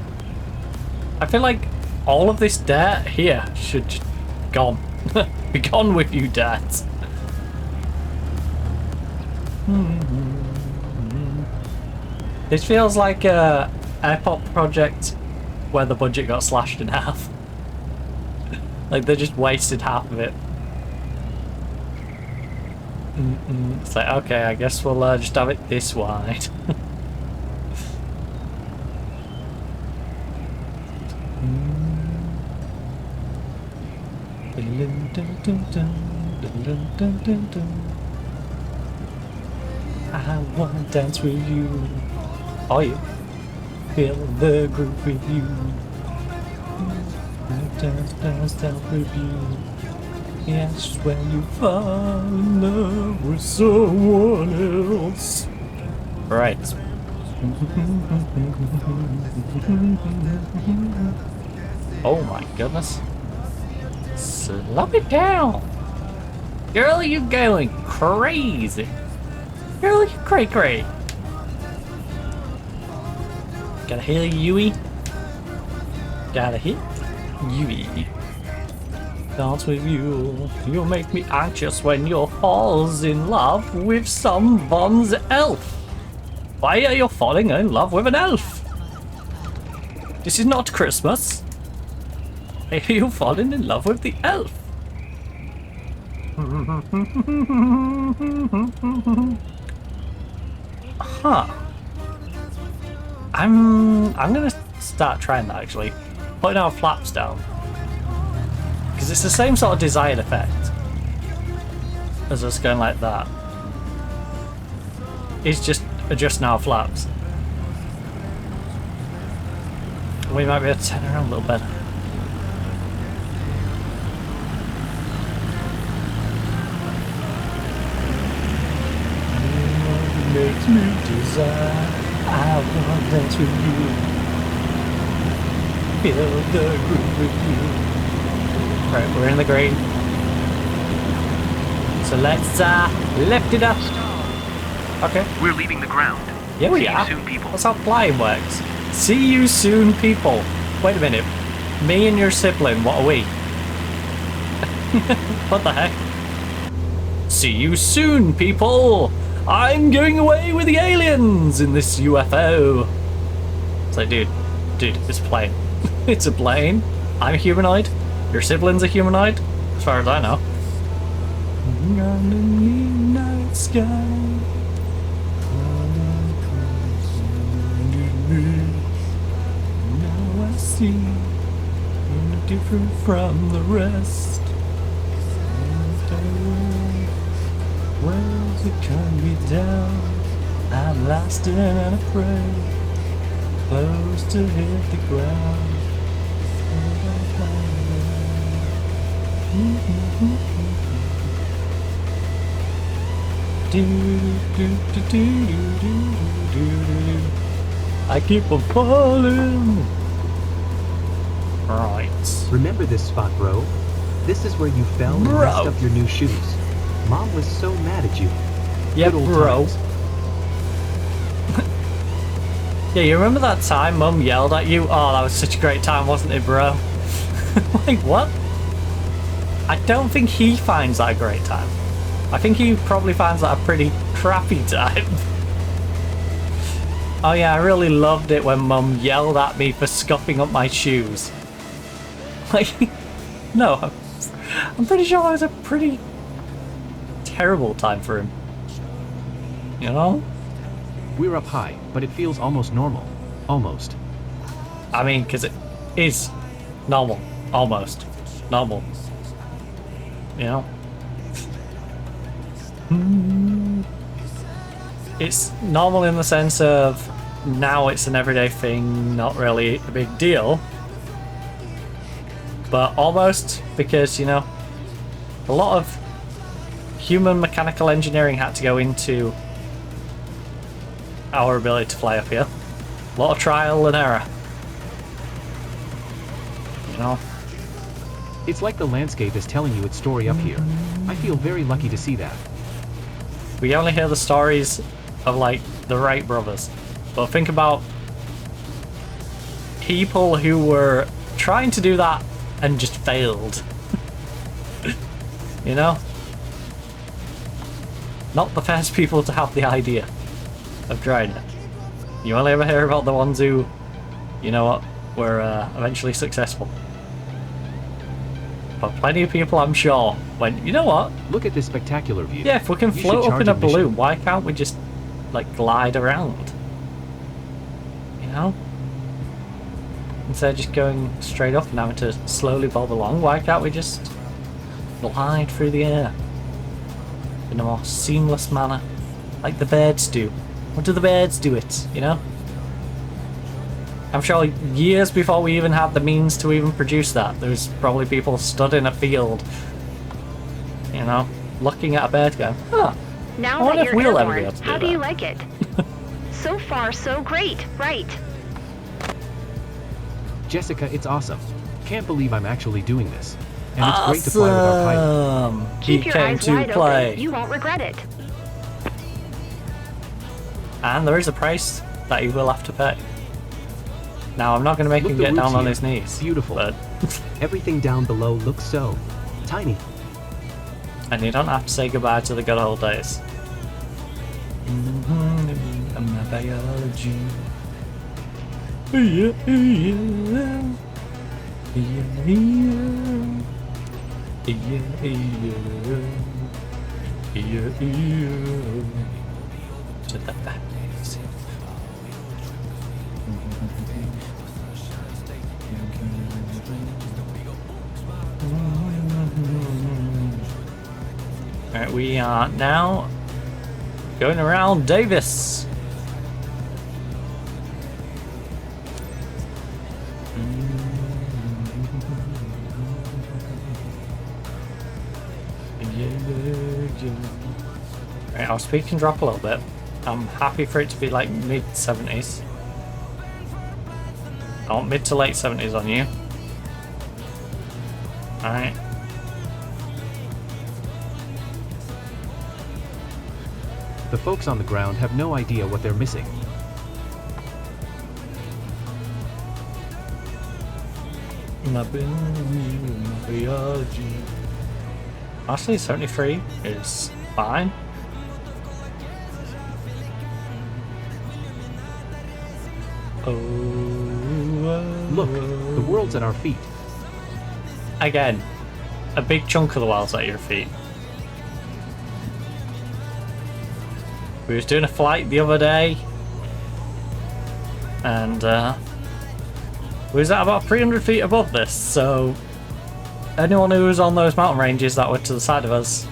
I feel like all of this dirt here should just be gone. Be gone with you, dirt. This feels like a airport project where the budget got slashed in half. Like they just wasted half of it. It's like, okay, I guess we'll just have it this wide. I wanna dance with you. Oh yeah. Feel the groove with you. Dance, dance, dance with you. Yes, when you fall in love with someone else. Right. Oh my goodness. Slow it down. Girl, you going crazy. Girl, you cray cray. Gotta hit Yui. Gotta hit Yui. Dance with you. You make me anxious when you falls in love with someone's elf. Why are you falling in love with an elf? This is not Christmas. Why are you falling in love with the elf? Huh. I'm gonna start trying that actually. Putting our flaps down. Because it's the same sort of desired effect as us going like that. It's just adjusting our flaps. We might be able to turn around a little better. Makes me desire. I want to dance with you. Feel the groove with you. Right, we're in the green. So let's lift it up. Okay. We're leaving the ground. Yeah, we See are. you soon, people. That's how flying works. See you soon, people. Wait a minute. Me and your sibling, what are we? What the heck? See you soon, people. I'm going away with the aliens in this UFO. It's like, dude, it's a plane. It's a plane. I'm a humanoid. Your sibling's a humanoid, as far as I know. On the midnight sky. Now I see you're different from the rest. Words that cut me down. I'm lost and afraid. Close to hit the ground. I keep on falling. Right. Remember this spot, bro? This is where you fell and messed up your new shoes. Mom was so mad at you. Yeah, Good old bro. times. Yeah, you remember that time Mum yelled at you? Oh, that was such a great time, wasn't it, bro? Like, what? I don't think he finds that a great time. I think he probably finds that a pretty crappy time. Oh yeah, I really loved it when Mum yelled at me for scuffing up my shoes. Like, no, I'm pretty sure it was a pretty terrible time for him. You know? We're up high, but it feels almost normal. Almost. I mean, because it is normal. Almost. Normal. You know? It's normal in the sense of now it's an everyday thing, not really a big deal. But almost, because, you know, a lot of human mechanical engineering had to go into our ability to fly up here. A lot of trial and error. You know? It's like the landscape is telling you its story up here. I feel very lucky to see that. We only hear the stories of, like, the Wright brothers. But think about people who were trying to do that and just failed. You know? Not the first people to have the idea of trying it. You only ever hear about the ones who, you know what, were eventually successful. But plenty of people, I'm sure, went, you know what? Look at this spectacular view. Yeah, if we can You float should up in charge a admission. balloon, why can't we just, like, glide around? You know? Instead of just going straight up and having to slowly bob along, why can't we just glide through the air in a more seamless manner, like the birds do? What do the birds do it, you know? I'm sure years before we even had the means to even produce that, there was probably people stood in a field, you know, looking at a bird going, huh, Now I wonder that if you're we'll ever be airborne, able to do how do that. you like it? So far, so great, right? Jessica, it's awesome. Can't believe I'm actually doing this. And it's great to fly with our pilot. Keep He your came eyes to wide play. open. You won't regret it. And there is a price that he will have to pay. Now, I'm not going to make Look him the get down roots on here. his knees. Beautiful. But Everything down below looks so tiny. and you don't have to say goodbye to the good old days. My biology. Yeah, yeah. Yeah, yeah. Yeah, yeah. To the back. Alright, we are now going around Davis. Right, I'll speak and drop a little bit. I'm happy for it to be like mid-70s. I want mid to late 70s on you. Alright. The folks on the ground have no idea what they're missing. Honestly, 73 is fine. Look, the world's at our feet. Again, a big chunk of the world's at your feet. We was doing a flight the other day, and we was at about 300 feet above this, so anyone who was on those mountain ranges that were to the side of us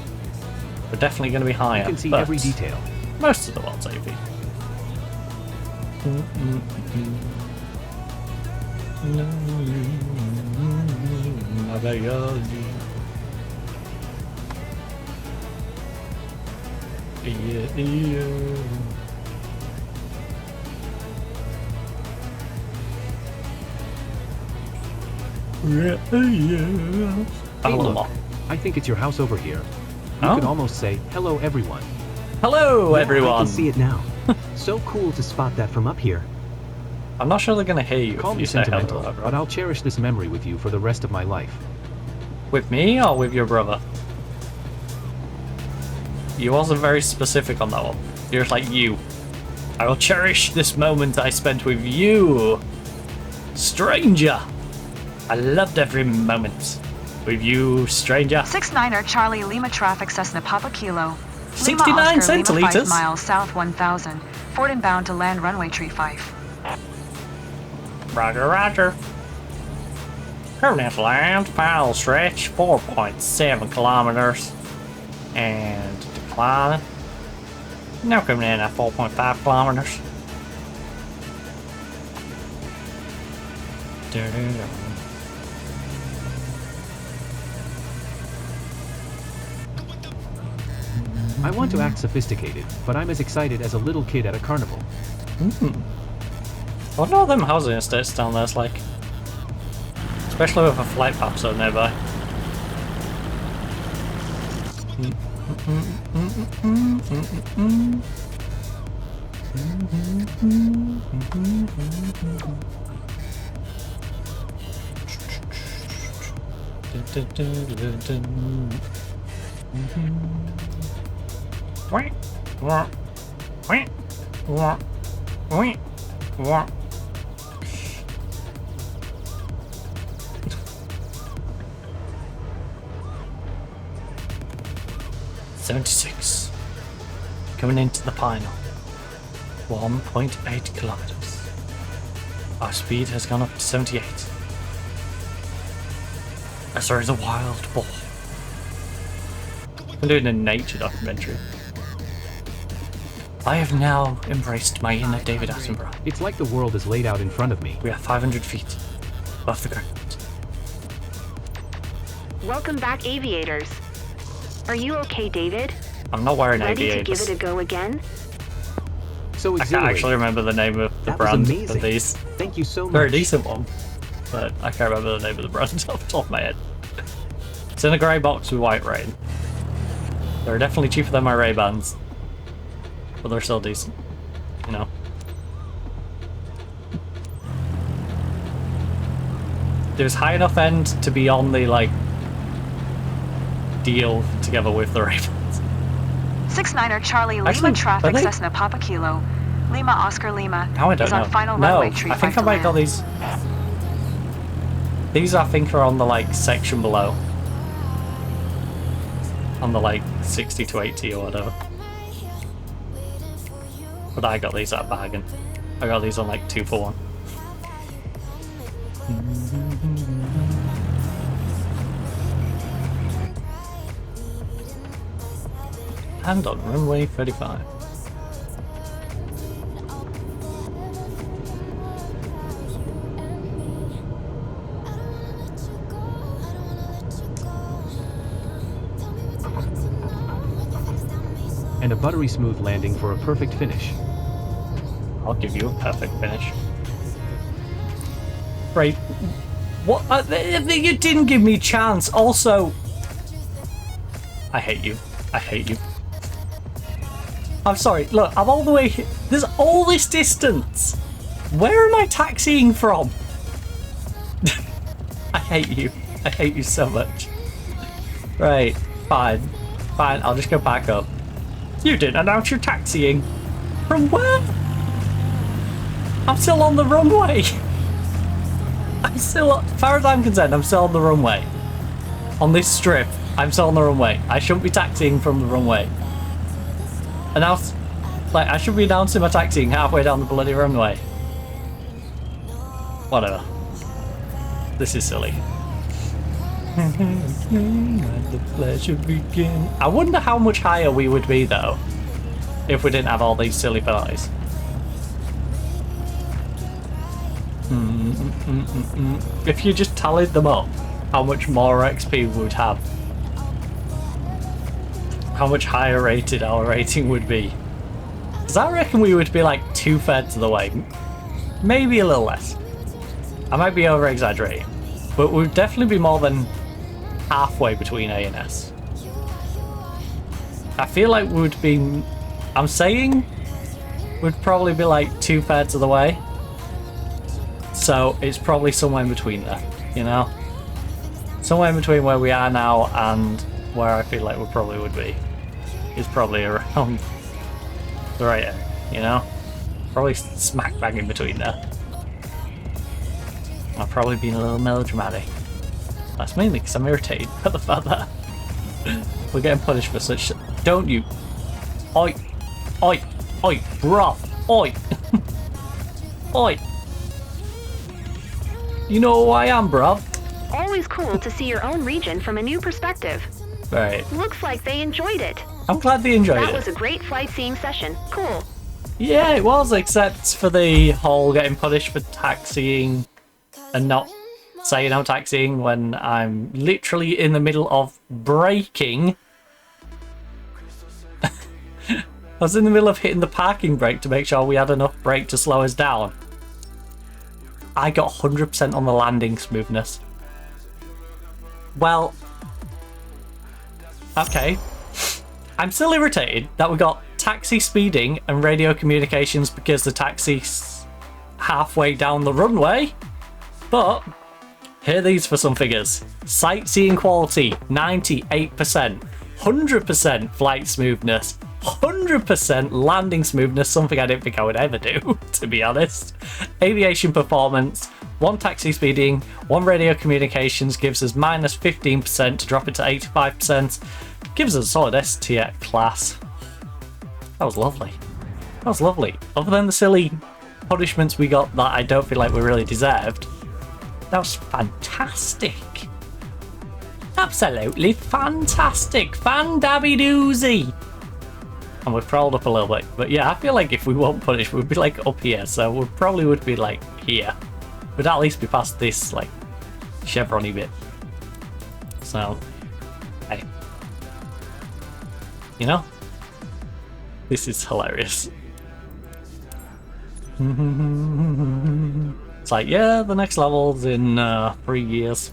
were definitely going to be higher. You can see but every detail. Most of the world's at your feet. Hey, look, I think it's your house over here. You could almost say, hello everyone. Hello Yeah, everyone. I can see it now. So cool to spot that from up here. I'm not sure they're gonna hear you. Call if me you say sentimental, hello, but I'll cherish this memory with you for the rest of my life. With me or with your brother? You wasn't very specific on that one. You're just like, you. I will cherish this moment I spent with you, stranger. I loved every moment with you, stranger. 69er Charlie Lima traffic Cessna Papa Kilo. 69 Lima Oscar, Lima centiliters. 5 miles south 1000. Ford inbound to land runway tree 5. Roger, roger. Current land, final stretch, 4.7 kilometers. And decline. Now coming in at 4.5 kilometers. I want to act sophisticated, but I'm as excited as a little kid at a carnival. I wonder what them housing estates down there's like. Especially with a flight path so nearby. $76. Coming into the final. 1.8 kilometers. Our speed has gone up to 78. As there is a wild boar. I'm doing a nature documentary. I have now embraced my inner David Attenborough. It's like the world is laid out in front of me. We are 500 feet above the ground. Welcome back, aviators. Are you okay, David? I'm not wearing Ready aviators. to give it a go again? So I can't actually remember the name of the brand of these. Thank you so much. They're a decent one, but I can't remember the name of the brand off the top of my head. It's in a grey box with white rain. They're definitely cheaper than my Ray-Bans, but they're still decent, you know. There's high enough end to be on the like deal together with the Ray-Bans. 69er Charlie Lima Actually, traffic are they? Cessna Papa Kilo. Lima Oscar Lima Now I don't is know. on final No, runway tree I think 5 I to might got land. these. These I think are on the like section below. On the like 60 to 80 or whatever. But I got these at a bargain. I got these on like 2 for 1. And on runway 35. And a buttery smooth landing for a perfect finish. I'll give you a perfect finish. Right. What? You didn't give me a chance. Also, I hate you. I hate you. I'm sorry. Look, I'm all the way here. There's all this distance. Where am I taxiing from? I hate you. I hate you so much. Right. Fine. Fine. I'll just go back up. You didn't announce you're taxiing. From where? I'm still on the runway. I'm still, as far as I'm concerned, I'm still on the runway. On this strip, I'm still on the runway. I shouldn't be taxiing from the runway. Announce, like, I should be announcing my taxiing halfway down the bloody runway. Whatever. This is silly. Let the pleasure begin. I wonder how much higher we would be though if we didn't have all these silly penalties. If you just tallied them up, how much more XP we would have. how much higher rated our rating would be. Because I reckon we would be like 2/3 of the way. Maybe a little less. I might be over exaggerating. But we'd definitely be more than halfway between A and S. I feel like we would be... I'm saying we'd probably be like 2/3 of the way. So it's probably somewhere in between there, you know? Somewhere in between where we are now and where I feel like we probably would be. Is probably around the right area, you know? Probably smack bang in between there. I've probably been a little melodramatic. That's mainly because I'm irritated by the fact that we're getting punished for such... Don't you... Oi! Oi! Oi! Bruv! Oi! Oi! You know who I am, bruv? Always cool to see your own region from a new perspective. Right. Looks like they enjoyed it. I'm glad they enjoyed it. That was a great flight seeing session. Cool. Yeah, it was, except for the whole getting punished for taxiing and not saying I'm taxiing when I'm literally in the middle of braking. I was in the middle of hitting the parking brake to make sure we had enough brake to slow us down. I got 100% on the landing smoothness. Well, okay. I'm still irritated that we got taxi speeding and radio communications because the taxi's halfway down the runway. But here are these for some figures. Sightseeing quality, 98%. 100% flight smoothness. 100% landing smoothness, something I didn't think I would ever do, to be honest. Aviation performance, 1 taxi speeding, 1 radio communications gives us minus 15% to drop it to 85%. Gives us a solid S tier class. That was lovely. That was lovely. Other than the silly punishments we got that I don't feel like we really deserved, that was fantastic. Absolutely fantastic. Fan-dabby-doozy. And we've crawled up a little bit. But yeah, I feel like if we weren't punished, we'd be like up here. So we probably would be like here. We'd at least be past this like chevron-y bit. So, hey. You know? This is hilarious. It's like, yeah, the next level's in 3 years.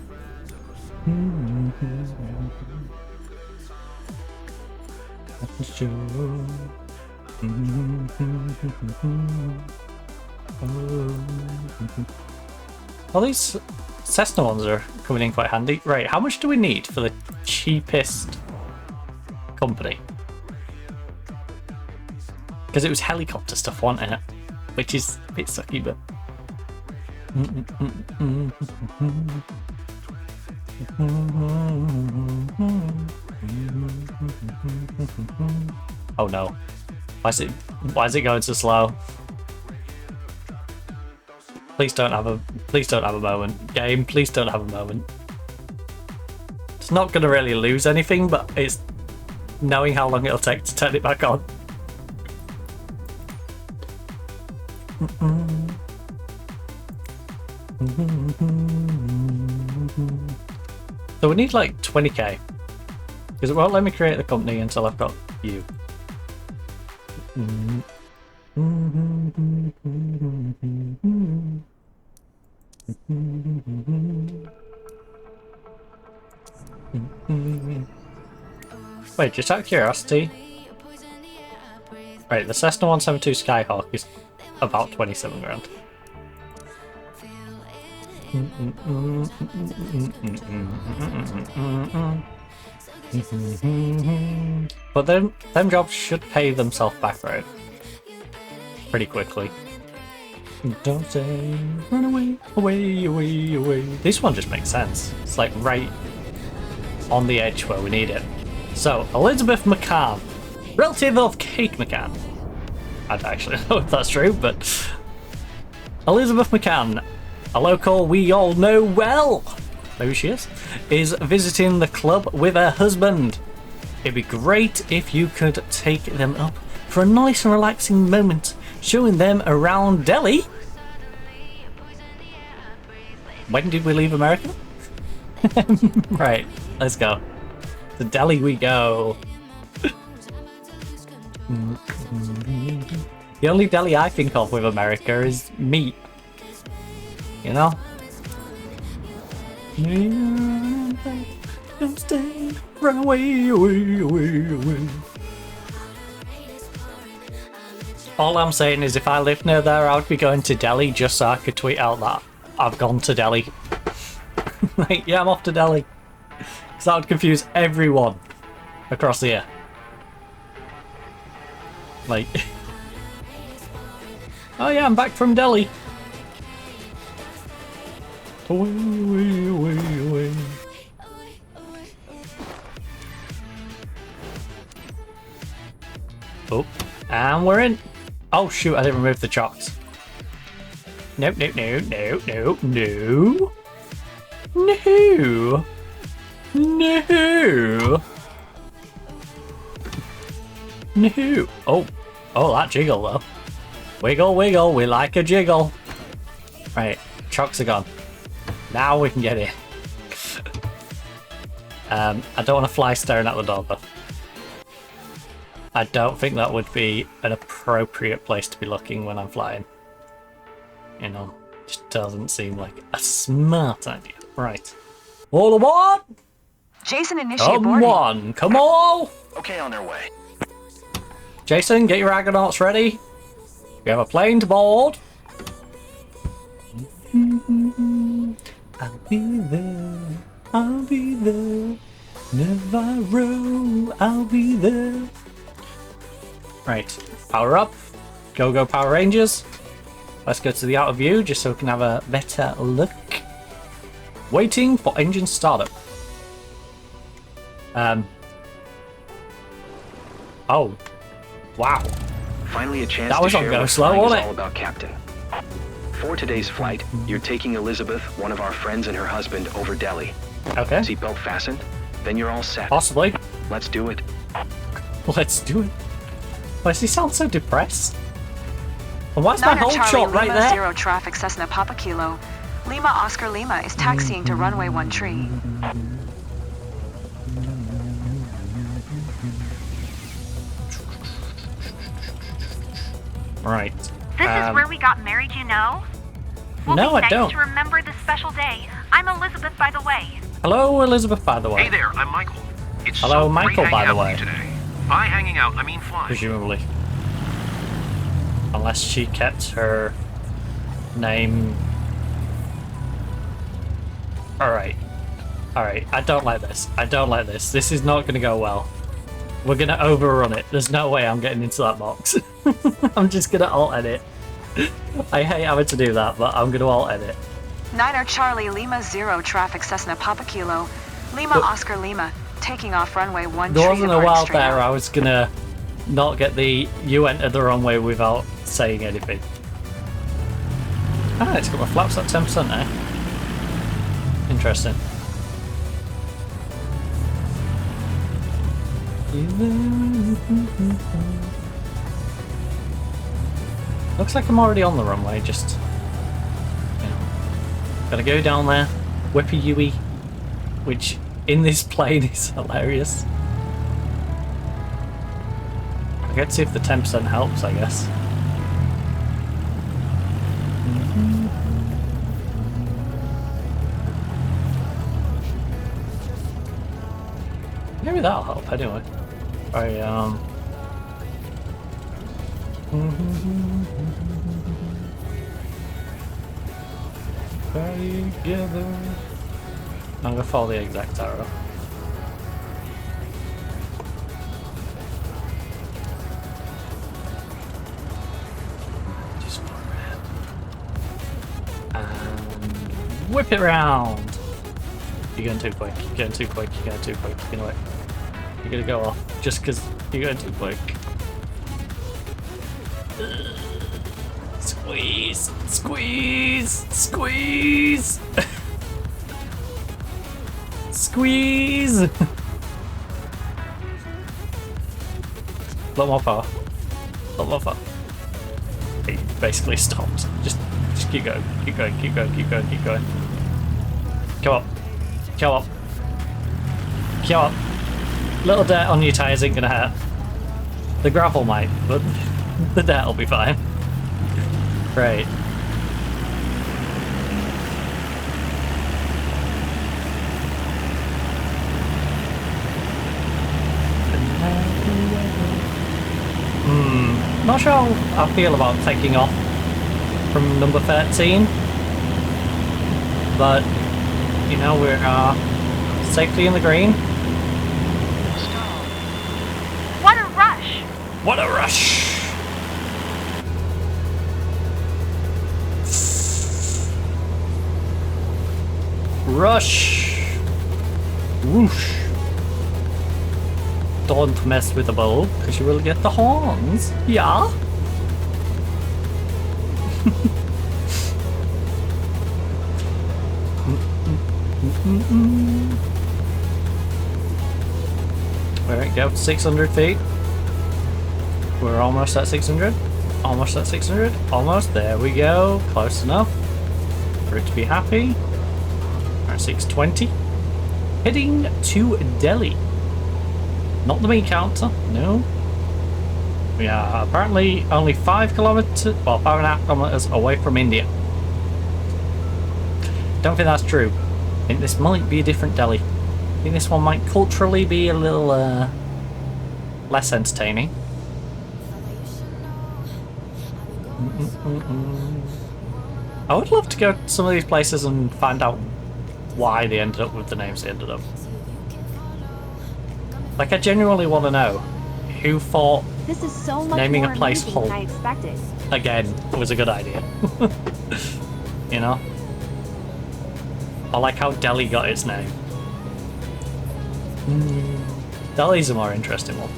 Well, these Cessna ones are coming in quite handy. Right, how much do we need for the cheapest company? Because it was helicopter stuff, wasn't it? Which is a bit sucky, but... Oh no. Why is it going so slow? Please don't have a moment. Game, please don't have a moment. It's not gonna really lose anything, but it's knowing how long it'll take to turn it back on. So we need like 20k. Because it won't let me create the company until I've got you. Wait, just out of curiosity. Right, the Cessna 172 Skyhawk is about 27 grand. But them jobs should pay themselves back, right? Pretty quickly. Don't say, run away, away, away, away. This one just makes sense. It's like right on the edge where we need it. So, Elizabeth McCann, relative of Kate McCann. I don't actually know if that's true, but Elizabeth McCann, a local we all know well, maybe she is visiting the club with her husband. It'd be great if you could take them up for a nice and relaxing moment, showing them around Delhi. When did we leave America? Right, let's go. To Delhi we go. The only deli I think of with America is meat. You know? Don't stay, run away, away, away, away. All I'm saying is if I lived near there, I would be going to Delhi just so I could tweet out that I've gone to Delhi. Like, yeah, I'm off to Delhi. Because that would confuse everyone across here. Like, oh yeah, I'm back from Delhi. Away, away, away, away. Oh, and we're in. Oh shoot, I didn't remove the chocks. Nope, nope, nope, nope, nope, no. No. No. No. Oh. Oh, that jiggle though. Wiggle, wiggle, we like a jiggle. Right, chocks are gone. Now we can get in. I don't want to fly staring at the door though. I don't think that would be an appropriate place to be looking when I'm flying. You know, just doesn't seem like a smart idea. Right. All aboard! Jason, initiate Come boarding. on, come on! Okay, on their way. Jason, get your Argonauts ready. We have a plane to board. I'll be there. I'll be there. Navarro, I'll be there. Right, power up. Go, go, Power Rangers. Let's go to the outer view just so we can have a better look. Waiting for engine startup. Oh. Wow. Finally a chance That was to on share go what slow, flying is wasn't it? all about, Captain. For today's flight, you're taking Elizabeth, one of our friends, and her husband over Delhi. Okay. Seatbelt fastened? Then you're all set. Possibly. Let's do it. Let's do it. Why does he sound so depressed? And why is my Niner whole Charlie shot right Lima there? 0 traffic Cessna Papa Kilo. Lima Oscar Lima is taxiing to runway 13. Right. This is where we got married, you know? Will No, be I nice don't. to remember this special day. I'm Elizabeth, by the way. Hello, Elizabeth, by the way. Hey there, I'm Michael. It's Hello, so Michael, great by hanging the out way. with you today. By hanging out, I mean flying. Presumably. Unless she kept her name. Alright. Alright, I don't like this. I don't like this. This is not going to go well. We're going to overrun it. There's no way I'm getting into that box. I'm just going to alt-edit. I hate having to do that, but I'm going to alt-edit. Niner Charlie Lima 0 traffic Cessna Papa Kilo. Lima But- Oscar Lima, taking off runway 13. There wasn't a while straight there out. I was going to not get the you entered the wrong way without saying anything. Ah, it's got my flaps at 10% there. Interesting. Looks like I'm already on the runway, just... You know, gotta go down there, whippy Yui, which in this plane is hilarious. I get to see if the 10% helps, I guess. Maybe that'll help anyway. Together. I'm gonna follow the exact arrow. Just and whip it round. You're going too quick. You're going too quick. You're going too quick. You're gonna wait. You're gonna go off just because you're going too quick. Squeeze, squeeze, squeeze, squeeze. Lot more power. Lot more power. It basically stopped. Just keep going. Keep going. Keep going. Keep going. Keep going. Come up. Come up. Come up. Little dirt on your tires ain't gonna hurt. The gravel might, but the dirt will be fine. Great. Not sure how I feel about taking off from number 13, but you know, we're safely in the green. What a rush! What a rush! Rush! Whoosh! Don't mess with the bow, because you will get the horns. Yeah? Alright, go 600 feet. We're almost at 600. Almost at 600. Almost. There we go. Close enough for it to be happy. Alright, 620. Heading to Delhi. Not the meat counter, no. We are apparently only 5 kilometers, well, 5.5 kilometers away from India. Don't think that's true. I think this might be a different Delhi. I think this one might culturally be a little less entertaining. I would love to go to some of these places and find out why they ended up with the names they ended up. Like, I genuinely want to know who thought this is so much naming more a place amusing than I Hull expected. again was a good idea. You know? I like how Delhi got its name. Delhi's a more interesting one.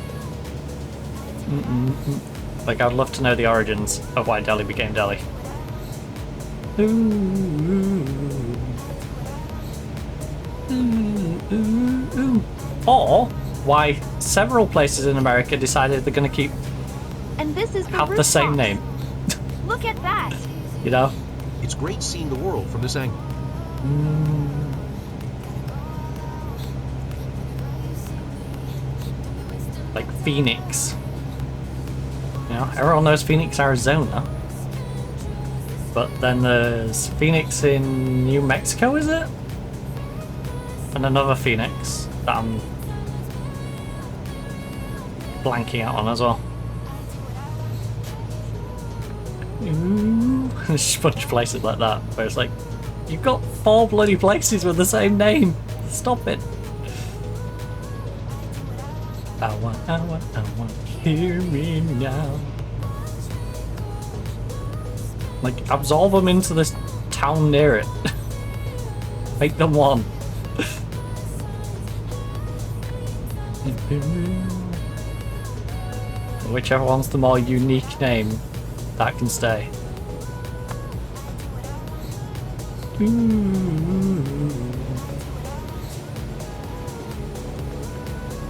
Like, I'd love to know the origins of why Delhi became Delhi. Or why several places in America decided they're going to keep And this is have the same name. Look at that. You know? It's great seeing the world from this angle. Like Phoenix. You know, everyone knows Phoenix, Arizona. But then there's Phoenix in New Mexico, is it? And another Phoenix that I'm blanking out on as well. There's just a bunch of places like that where it's like, you've got 4 bloody places with the same name. Stop it. I want, hear me now. Like, absorb them into this town near it. Make them one. Whichever one's the more unique name, that can stay. You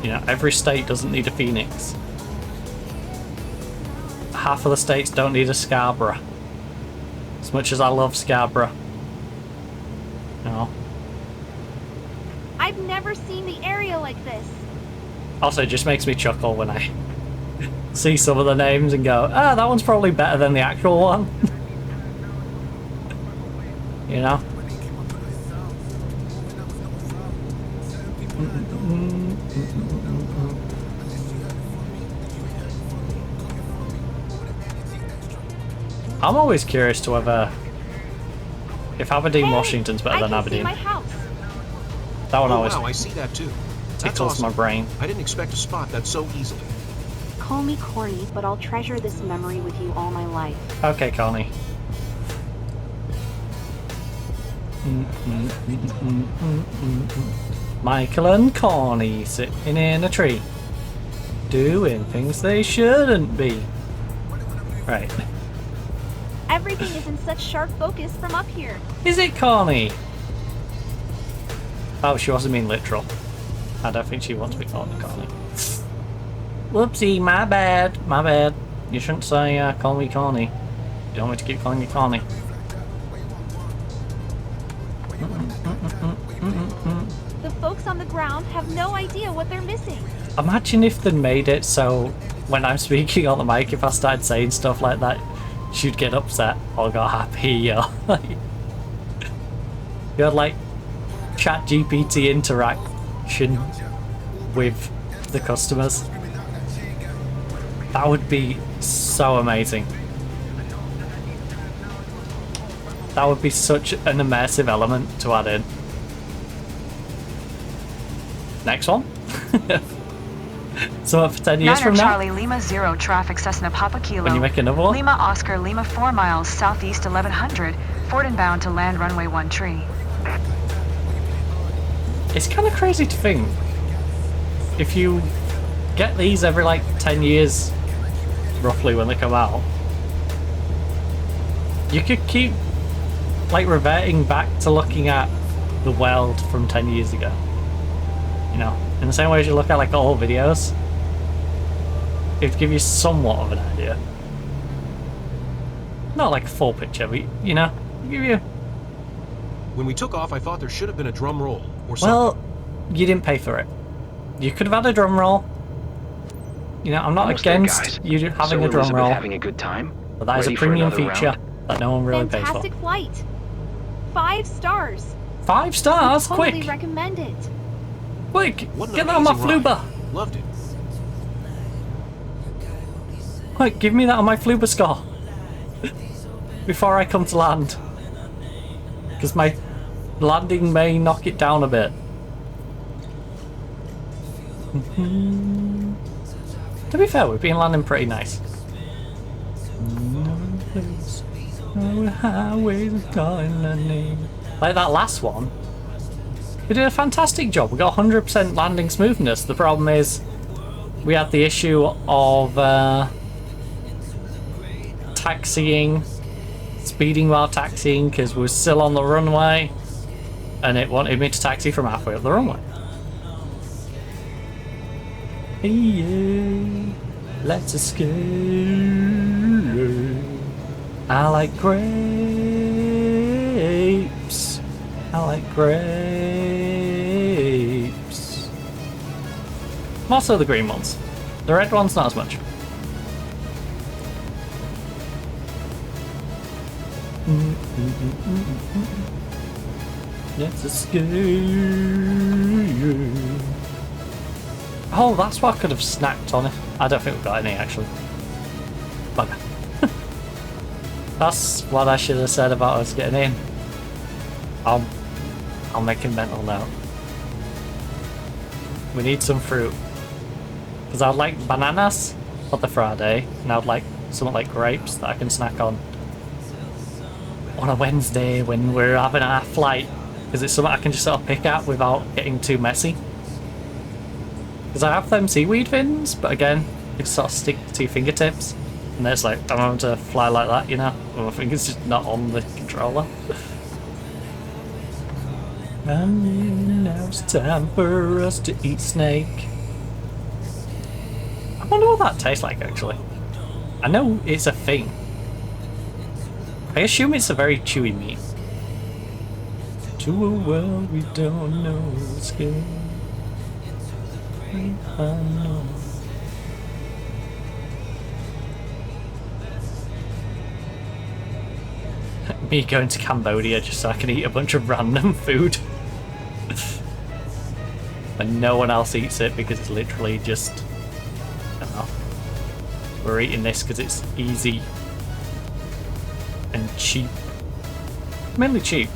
know, every state doesn't need a Phoenix. Half of the states don't need a Scarborough. As much as I love Scarborough. You know. I've never seen the area like this. Also, it just makes me chuckle when I see some of the names and go, ah, that one's probably better than the actual one. You know? I'm always curious to whether if Aberdeen, Washington's better than Aberdeen. My house. That one always wow, I see that too. That's tickles awesome. my brain. I didn't expect to spot that so easily. Call me corny, but I'll treasure this memory with you all my life. Okay, Connie. Michael and Connie sitting in a tree, doing things they shouldn't be. Right. Everything is in such sharp focus from up here. Is it Connie? Oh, she wasn't being literal. I don't think she wants to be called Connie. Whoopsie, my bad. My bad. You shouldn't say call me Connie. You don't want me to keep calling you Connie. The folks on the ground have no idea what they're missing. Imagine if they made it so when I'm speaking on the mic, if I started saying stuff like that, she'd get upset or got happy or you had like chat GPT interaction with the customers. That would be so amazing. That would be such an immersive element to add in. Next one. So for 10 years from now, Charlie Lima 0 traffic Cessna Papa Kilo. when you make another one, Lima Oscar Lima 4 miles southeast 1100, forward and bound to land runway 13. it's kind of crazy to think if you get these every like 10 years, roughly when they come out, you could keep like reverting back to looking at the world from 10 years ago. You know, in the same way as you look at like old videos, it'd give you somewhat of an idea. Not like a full picture, but you know, give you. When we took off, I thought there should have been a drum roll or something. Well, you didn't pay for it. You could have had a drum roll. You know, I'm not Almost there, against guys. you having So a drum Elizabeth roll, having a good time? but that is a Ready for premium another feature round? that no one really pays for. Fantastic flight. 5 stars. 5 stars, Totally quick! recommend it. Quick! What an Get that on my amazing ride. Fluba! Loved it. Quick, give me that on my Fluba score! Before I come to land. Because my landing may knock it down a bit. To be fair, we've been landing pretty nice. Like that last one, we did a fantastic job. We got 100% landing smoothness. The problem is we had the issue of taxiing, speeding while taxiing because we're still on the runway and it wanted me to taxi from halfway up the runway. Yeah, let's escape. I like grapes. I like grapes. More so the green ones. The red ones, not as much. Let's escape. Oh, that's what I could have snacked on it. I don't think we've got any, actually. Bugger. That's what I should have said about us getting in. I'll make a mental note. We need some fruit. Because I'd like bananas for the Friday, and I'd like something like grapes that I can snack on a Wednesday when we're having our flight. Because it's something I can just sort of pick at without getting too messy. Because I have them seaweed fins, but again, they sort of stick to your fingertips. And it's like, I'm having to fly like that, you know? My finger's just not on the controller. And now it's time for us to eat snake. I wonder what that tastes like, actually. I know it's a thing. I assume it's a very chewy meat. To a world we don't know escape. Unknown. Me going to Cambodia just so I can eat a bunch of random food. And no one else eats it because it's literally just, I don't know. We're eating this because it's easy and cheap. Mainly cheap.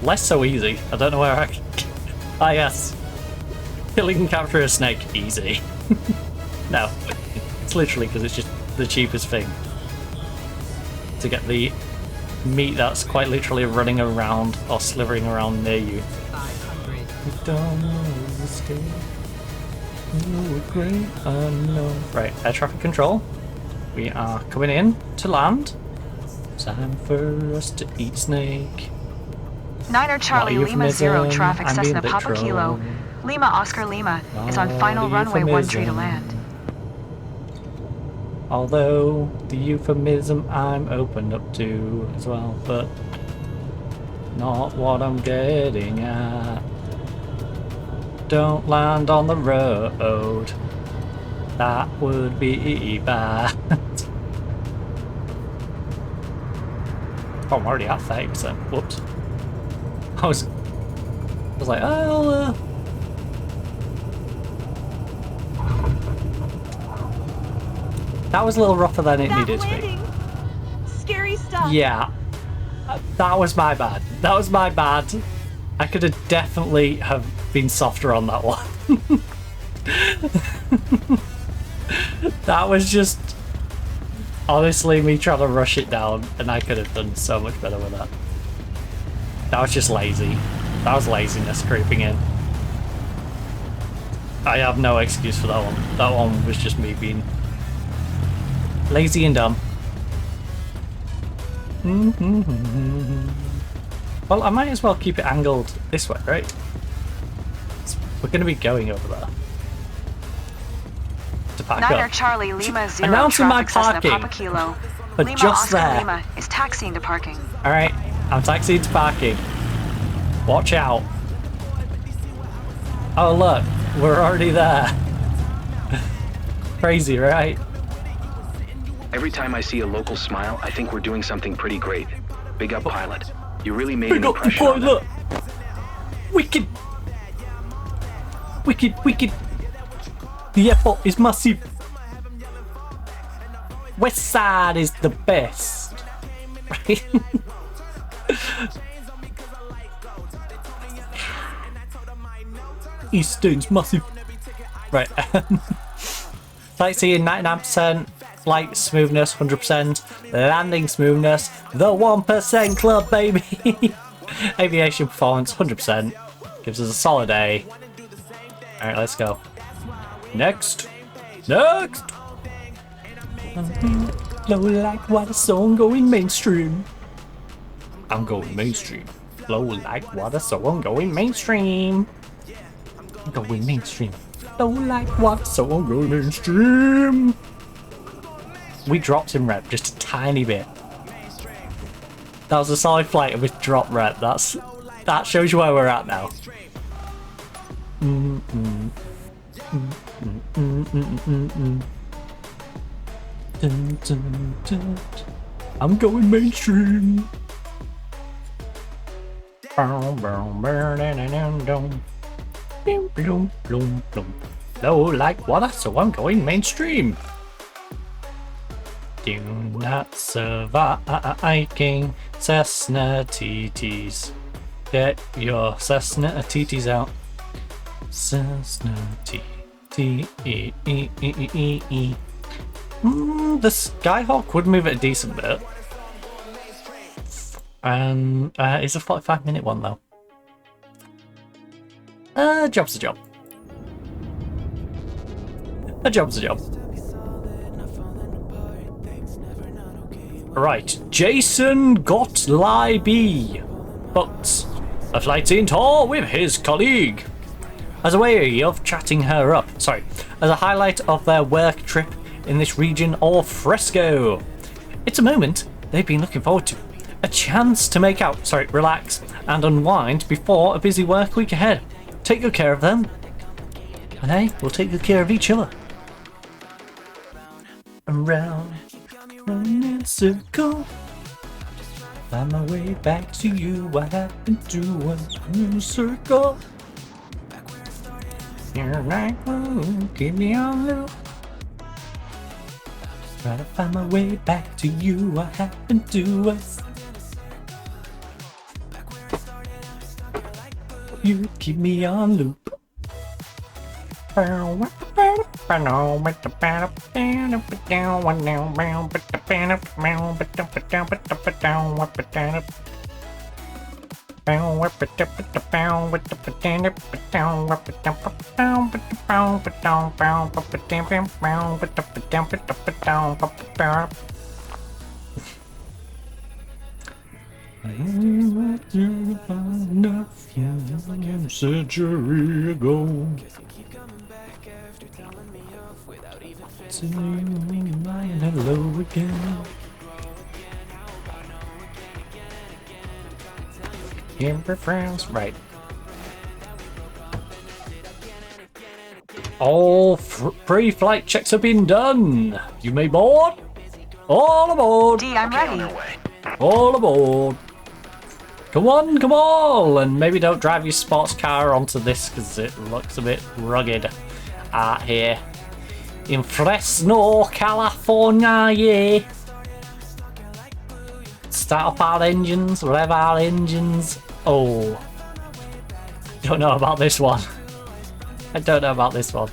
Less so easy. I don't know where I can... Ah yes. Killing and capture a snake. Easy. No. It's literally because it's just the cheapest thing. To get the meat that's quite literally running around or slithering around near you. 500. We don't know the state. No great unknown. Right, air traffic control. We are coming in to land. Time for us to eat snake. Niner Charlie Lima 0 euphemism, traffic I'm being Cessna Papa literal. Kilo. Lima Oscar Lima is on final runway 13 to land. Although the euphemism I'm opened up to as well, but not what I'm getting at. Don't land on the road. That would be bad. Oh, I'm already at 30%. Whoops. I was like, oh, that was a little rougher than it needed to be. Scary stuff. Yeah, that was my bad. That was my bad. I could have definitely have been softer on that one. That was just honestly me trying to rush it down, and I could have done so much better with that. That was just lazy. That was laziness creeping in. I have no excuse for that one. That one was just me being lazy and dumb. Well, I might as well keep it angled this way, right? We're going to be going over there. To park Niner up. Charlie Lima 0 Announcing my traffic Cessna parking. Papa Kilo. But Lima just Oscar there. Lima is taxiing to parking. Alright, I'm taxiing to parking. Watch out. Oh look, we're already there. Crazy, right? Every time I see a local smile, I think we're doing something pretty great. Big up, pilot. You really made an impression on them. Wicked! Wicked, wicked! The airport is massive! West side is the best! Right? Eastern's massive! Right. Sightseeing 99%, flight smoothness 100%, landing smoothness, the 1% club, baby! Aviation performance 100%, gives us a solid A. Alright, let's go. Next! Next! Flow like water, so I'm going mainstream. I'm going mainstream. Flow like water, so I'm going mainstream. I'm going mainstream. Flow like water, so I'm going mainstream. We dropped in rep just a tiny bit. That was a solid flight with drop rep. That shows you where we're at now. Dun, dun, dun. I'm going mainstream. Low like water, so I'm going mainstream. Do not survive, King Cessna TTs. Get your Cessna TTs out. Cessna TT. The Skyhawk would move at a decent bit. And it's a 45-minute one though. Job's a job. A job's a job. Right, Jason Gottlieb booked a flight in tour with his colleague. As a way of chatting her up, as a highlight of their work trip in this region al fresco. It's a moment they've been looking forward to. A chance to relax and unwind before a busy work week ahead. Take good care of them. And hey, we'll take good care of each other. Around, run in a circle. Find my way back to you. What happened to us in a circle? You're like, oh, keep me on loop. Try to find my way back to you. What happened to us? You keep me on loop. Century ago. Hello again. Here for friends, right? All pre-flight checks have been done. You may board. All aboard. D, I'm ready. All aboard. Come on, come on, and maybe don't drive your sports car onto this because it looks a bit rugged out here in Fresno, California. Yeah. Start up our engines, rev our engines. Oh, don't know about this one. I don't know about this one.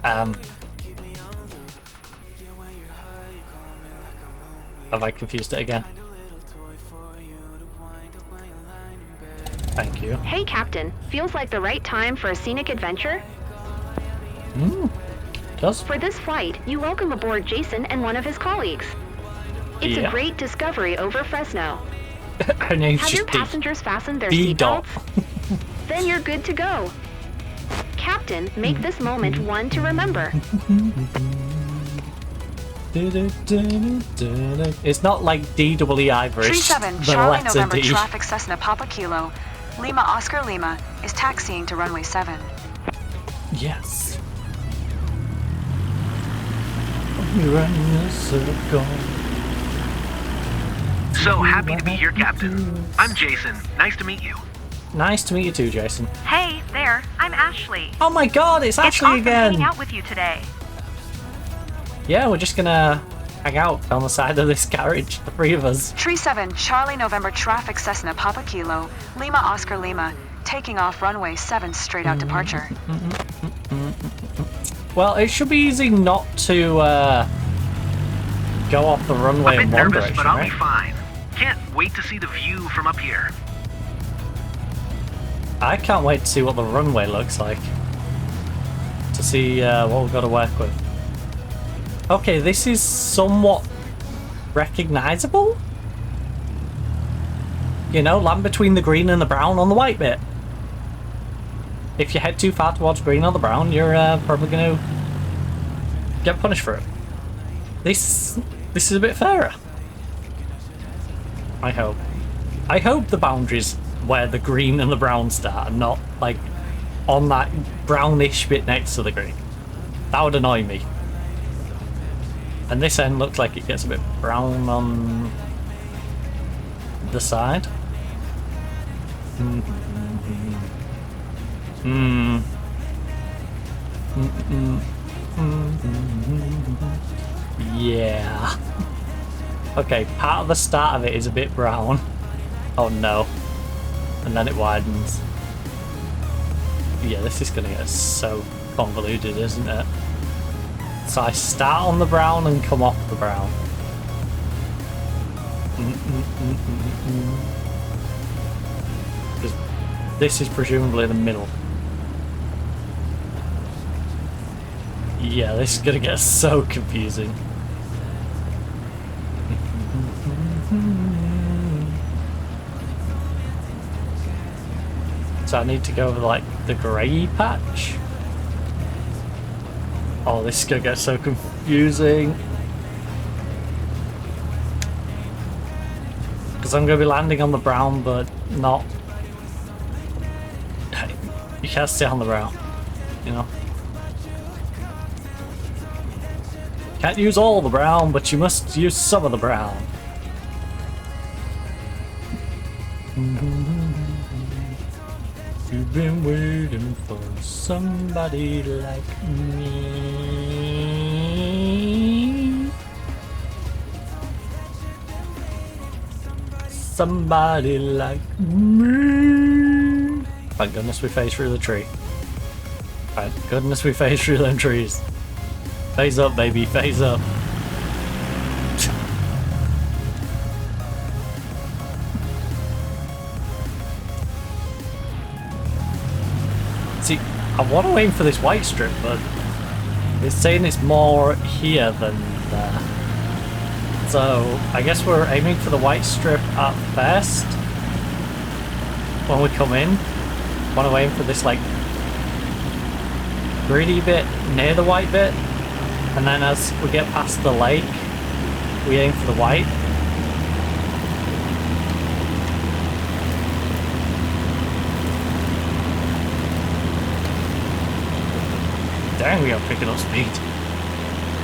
Have I confused it again? Thank you. Hey, Captain. Feels like the right time for a scenic adventure? Does? For this flight, you welcome aboard Jason and one of his colleagues. It's a great discovery over Fresno. Her name's Have just your passengers fastened their D. seatbelts? Then you're good to go. Captain, make this moment one to remember. It's not like DWE Irish. Tree 7, the Charlie letter November D. traffic Cessna Papa Kilo. Lima Oscar Lima is taxiing to runway 7. Yes. We're running a circle. So happy to be here, Captain. I'm Jason. Nice to meet you. Nice to meet you too, Jason. Hey, there. I'm Ashley. Oh my god, it's Ashley awesome again! hanging out with you today. Yeah, we're just gonna hang out on the side of this carriage, the three of us. Tree 7, Charlie November traffic Cessna Papa Kilo. Lima Oscar Lima, taking off runway 7 straight out departure. Well, it should be easy not to go off the runway A bit in one nervous, direction, but I'll right? be fine. Can't wait to see the view from up here. I can't wait to see what the runway looks like. To see what we've got to work with. Okay, this is somewhat recognizable. You know, land between the green and the brown on the white bit. If you head too far towards green or the brown, you're probably going to get punished for it. This is a bit fairer. I hope. I hope the boundaries where the green and the brown start are not like on that brownish bit next to the green. That would annoy me. And this end looks like it gets a bit brown on the side. Yeah. Okay, part of the start of it is a bit brown. Oh no. And then it widens. Yeah, this is gonna get so convoluted, isn't it? So I start on the brown and come off the brown. Because this is presumably the middle. Yeah, this is gonna get so confusing. So I need to go over like the grey patch. Oh, this is gonna get so confusing. Because I'm gonna be landing on the brown, but not. You can't stay on the brown, you know. Can't use all the brown, but you must use some of the brown. You've been waiting for somebody like me. Somebody like me. Thank goodness we phased through the tree. Thank goodness we phased through them trees. Phase up, baby, phase up. See, I want to aim for this white strip, but it's saying it's more here than there. So I guess we're aiming for the white strip at first. When we come in, want to aim for this like greedy bit near the white bit, and then as we get past the lake, we aim for the white. Dang, we are picking up speed.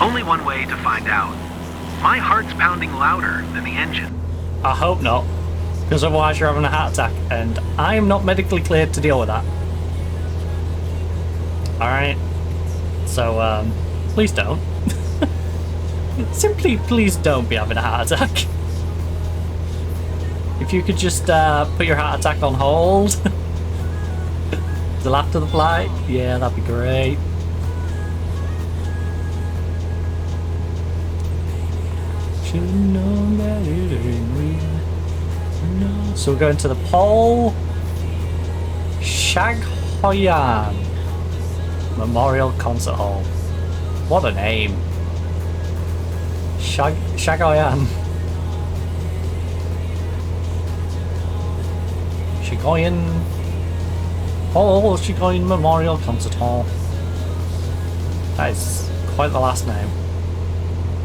Only one way to find out. My heart's pounding louder than the engine. I hope not, because otherwise you're having a heart attack, and I am not medically cleared to deal with that. Alright, so please don't. Simply please don't be having a heart attack. If you could just put your heart attack on hold till after the flight, yeah, that'd be great. Should've known that it ain't real. No. So we're going to the Paul Shaghoyan Memorial Concert Hall. What a name. Shaghoyan. Paul Shaghoyan Memorial Concert Hall. That is quite the last name.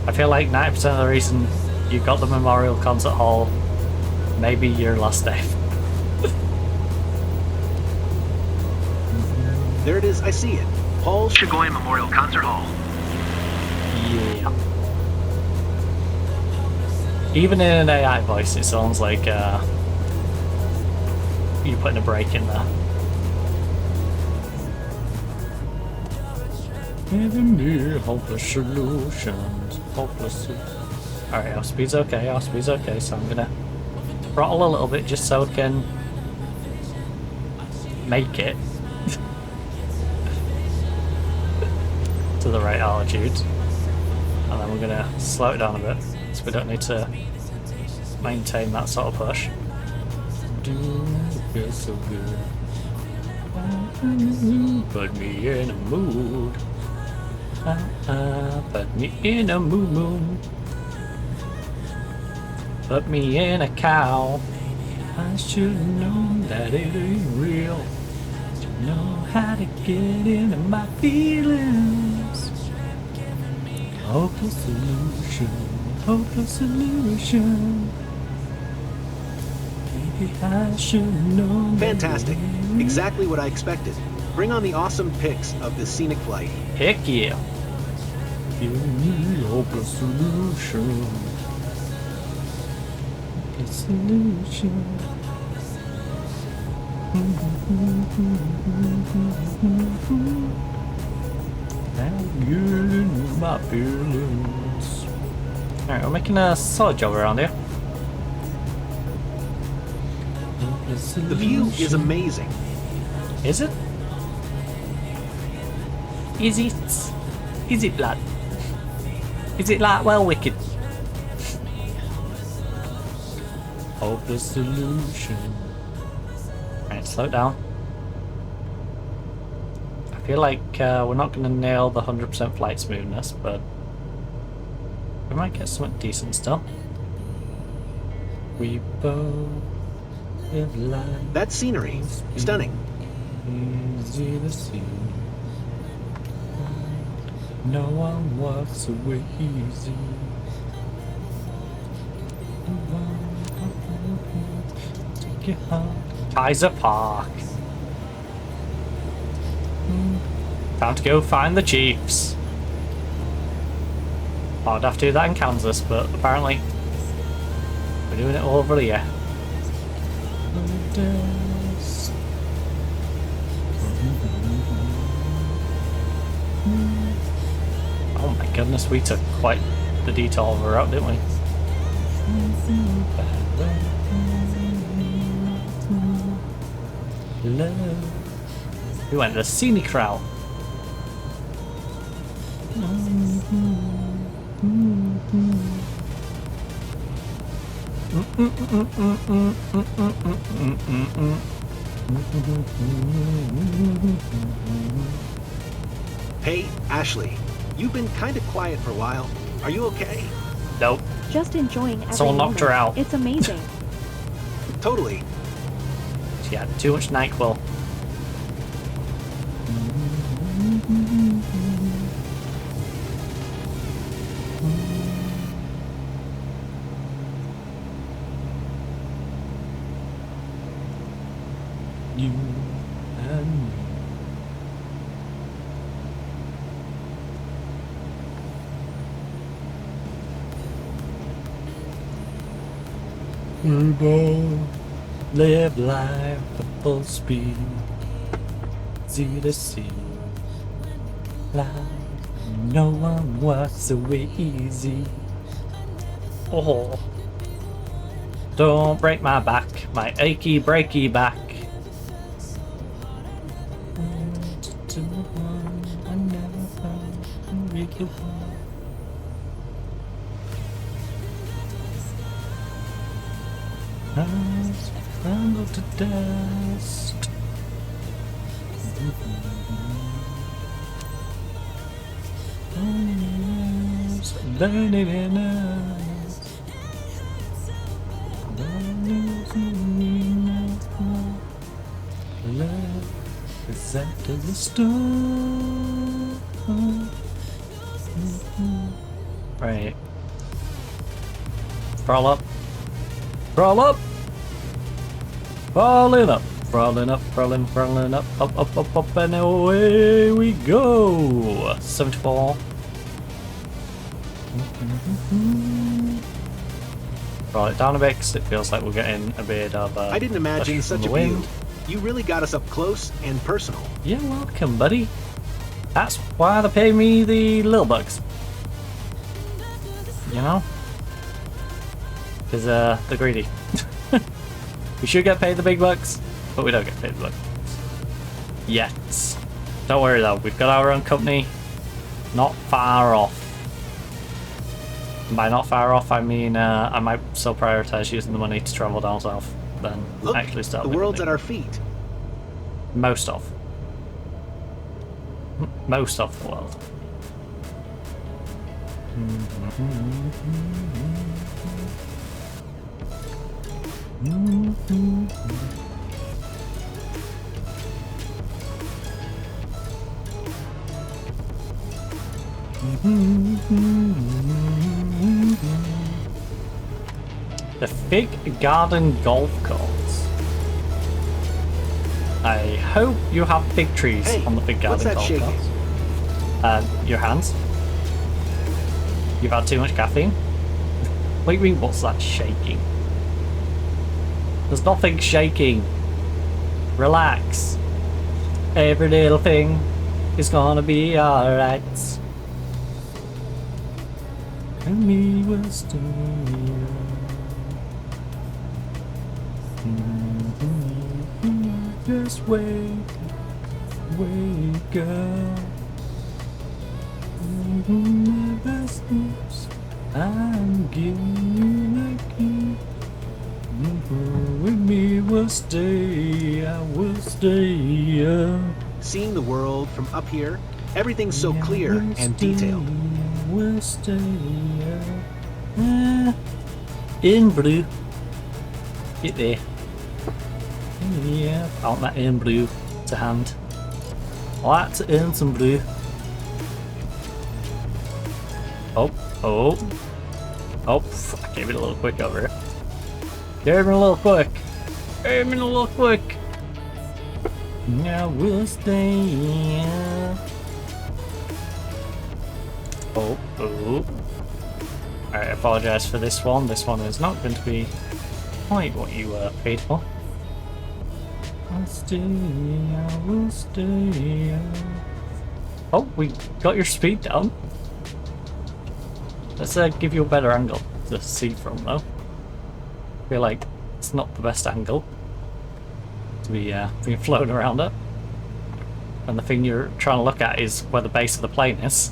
I feel like 90% of the reason you got the Memorial Concert Hall may be your last name. There it is, I see it. Paul Shaghoyan Memorial Concert Hall. Yeah. Even in an AI voice, it sounds like you're putting a break in there. Giving me hopeless solutions, hopeless. Alright, our speed's okay, so I'm gonna throttle a little bit just so it can make it to the right altitude. And then we're gonna slow it down a bit so we don't need to maintain that sort of push. Do feel so good. Put me in a mood. Put me in a mood. Put me in a cow. I should have known that it ain't real. To know how to get into my feelings. Hopeless solution. Hopeless solution. Maybe I should have known. Fantastic. Exactly what I expected. Bring on the awesome pics of the scenic flight. Heck yeah. Give me hopeless solution. Hopeless solution. I'm getting with my feelings. Alright, we're making a solid job around here. The view is amazing. Is it? Is it? Is it, lad? Is it like, well, wicked? Hopeless solution. Right, slow it down. I feel like we're not going to nail the 100% flight smoothness, but we might get something decent still. We both live life. That scenery, stunning. Easy to see. No one walks away easy. Take you home. Kaiser Park. Time to go find the Chiefs. I'd have to do that in Kansas, but apparently we're doing it over here. Oh my goodness, we took quite the detour of a route, didn't we? We went the scenic route. Hey, Ashley, you've been kind of quiet for a while. Are you okay? Nope. Just enjoying every Someone knocked her moment. out. It's amazing. Totally. She had too much NyQuil. You and me. Turbo, live life at full speed. See to see. Life, no one walks away easy. Oh, don't break my back, my achy breaky back. Crumble to dust. Burning in us. Love is after the storm. Right. Crawl up. Crawl up! Crawling up. Crawling up, crawling up, up, and away we go! 74. Roll it down a bit because it feels like we're getting a bit of I didn't imagine such a wind. view. You really got us up close and personal. You're welcome, buddy. That's why they pay me the little bucks. You know? Because they're greedy. We should get paid the big bucks, but we don't get paid the bucks. Yet. Don't worry though, we've got our own company. Not far off. And by not far off, I mean I might still prioritize using the money to travel down south than Look, actually start the the world's company. at our feet. Most of the world. The Fig Garden Golf Course. I hope you have fig trees on the Fig Garden Golf Course. Your hands. You've had too much caffeine? What do you mean, what's that shaking? There's nothing shaking. Relax. Every little thing is gonna be alright. And me will stay. Just wake up. Never sleeps. I'm giving you the key. With me will stay. I will stay. Seeing the world from up here, everything's so clear and detailed. Will stay. In blue. Get there. Yeah, I want that in blue to hand. I like to earn some blue. Oh, I gave it a little quick over it. Gave it a little quick. Now we'll stay. Oh. I apologise for this one. This one is not going to be quite what you paid for. I'll stay, I will stay. Oh, we got your speed down. Let's give you a better angle to see from though. I feel like it's not the best angle to be being flown around at. And the thing you're trying to look at is where the base of the plane is.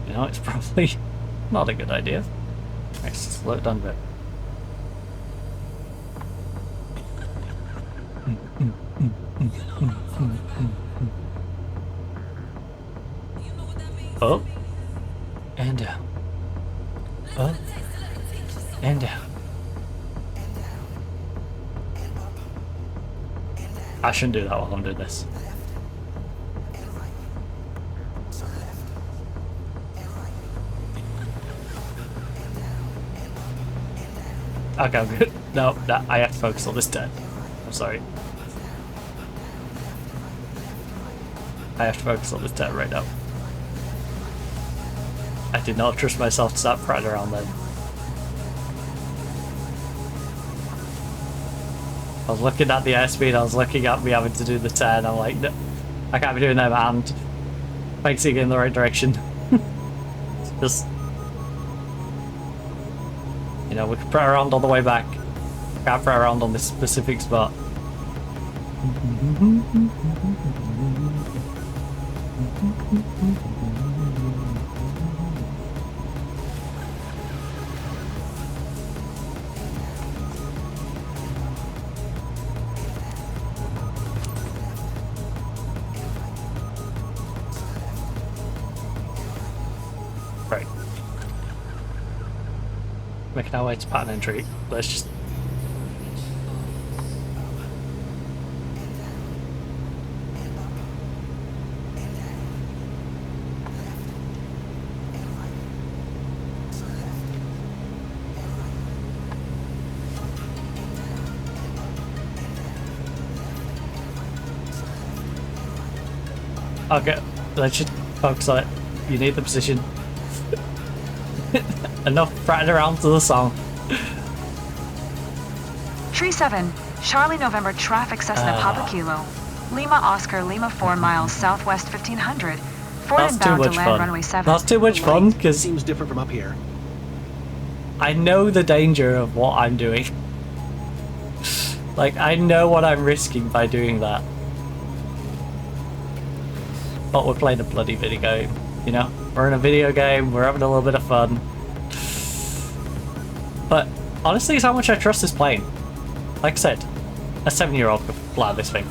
You know, it's probably not a good idea. Let's just slow it down a bit. Up and down. Up and down. I shouldn't do that while I'm doing this. Okay, I'm good. No, I have to focus on this turn. I'm sorry. I have to focus on this turn right now. I did not trust myself to start prowling around then. I was looking at the airspeed, I was looking at me having to do the turn, I'm like, no, I can't be doing that, and facing in the right direction. Just, you know, we can put around on the way back. Can't put around on this specific spot. Right. Making our way to pattern entry. Let's just... Okay, let's just focus on it. You need the position. Enough fratting around to the song. Tree 7, Charlie November traffic Cessna Papa Kilo. Lima Oscar, Lima 4 miles southwest 1500. Ford That's too inbound to much land fun. runway 7. That's too much fun because seems different from up here. I know the danger of what I'm doing. Like, I know what I'm risking by doing that. But we're playing a bloody video game, you know? We're in a video game, we're having a little bit of fun. But honestly, it's how much I trust this plane. Like I said, a 7-year-old could fly this thing.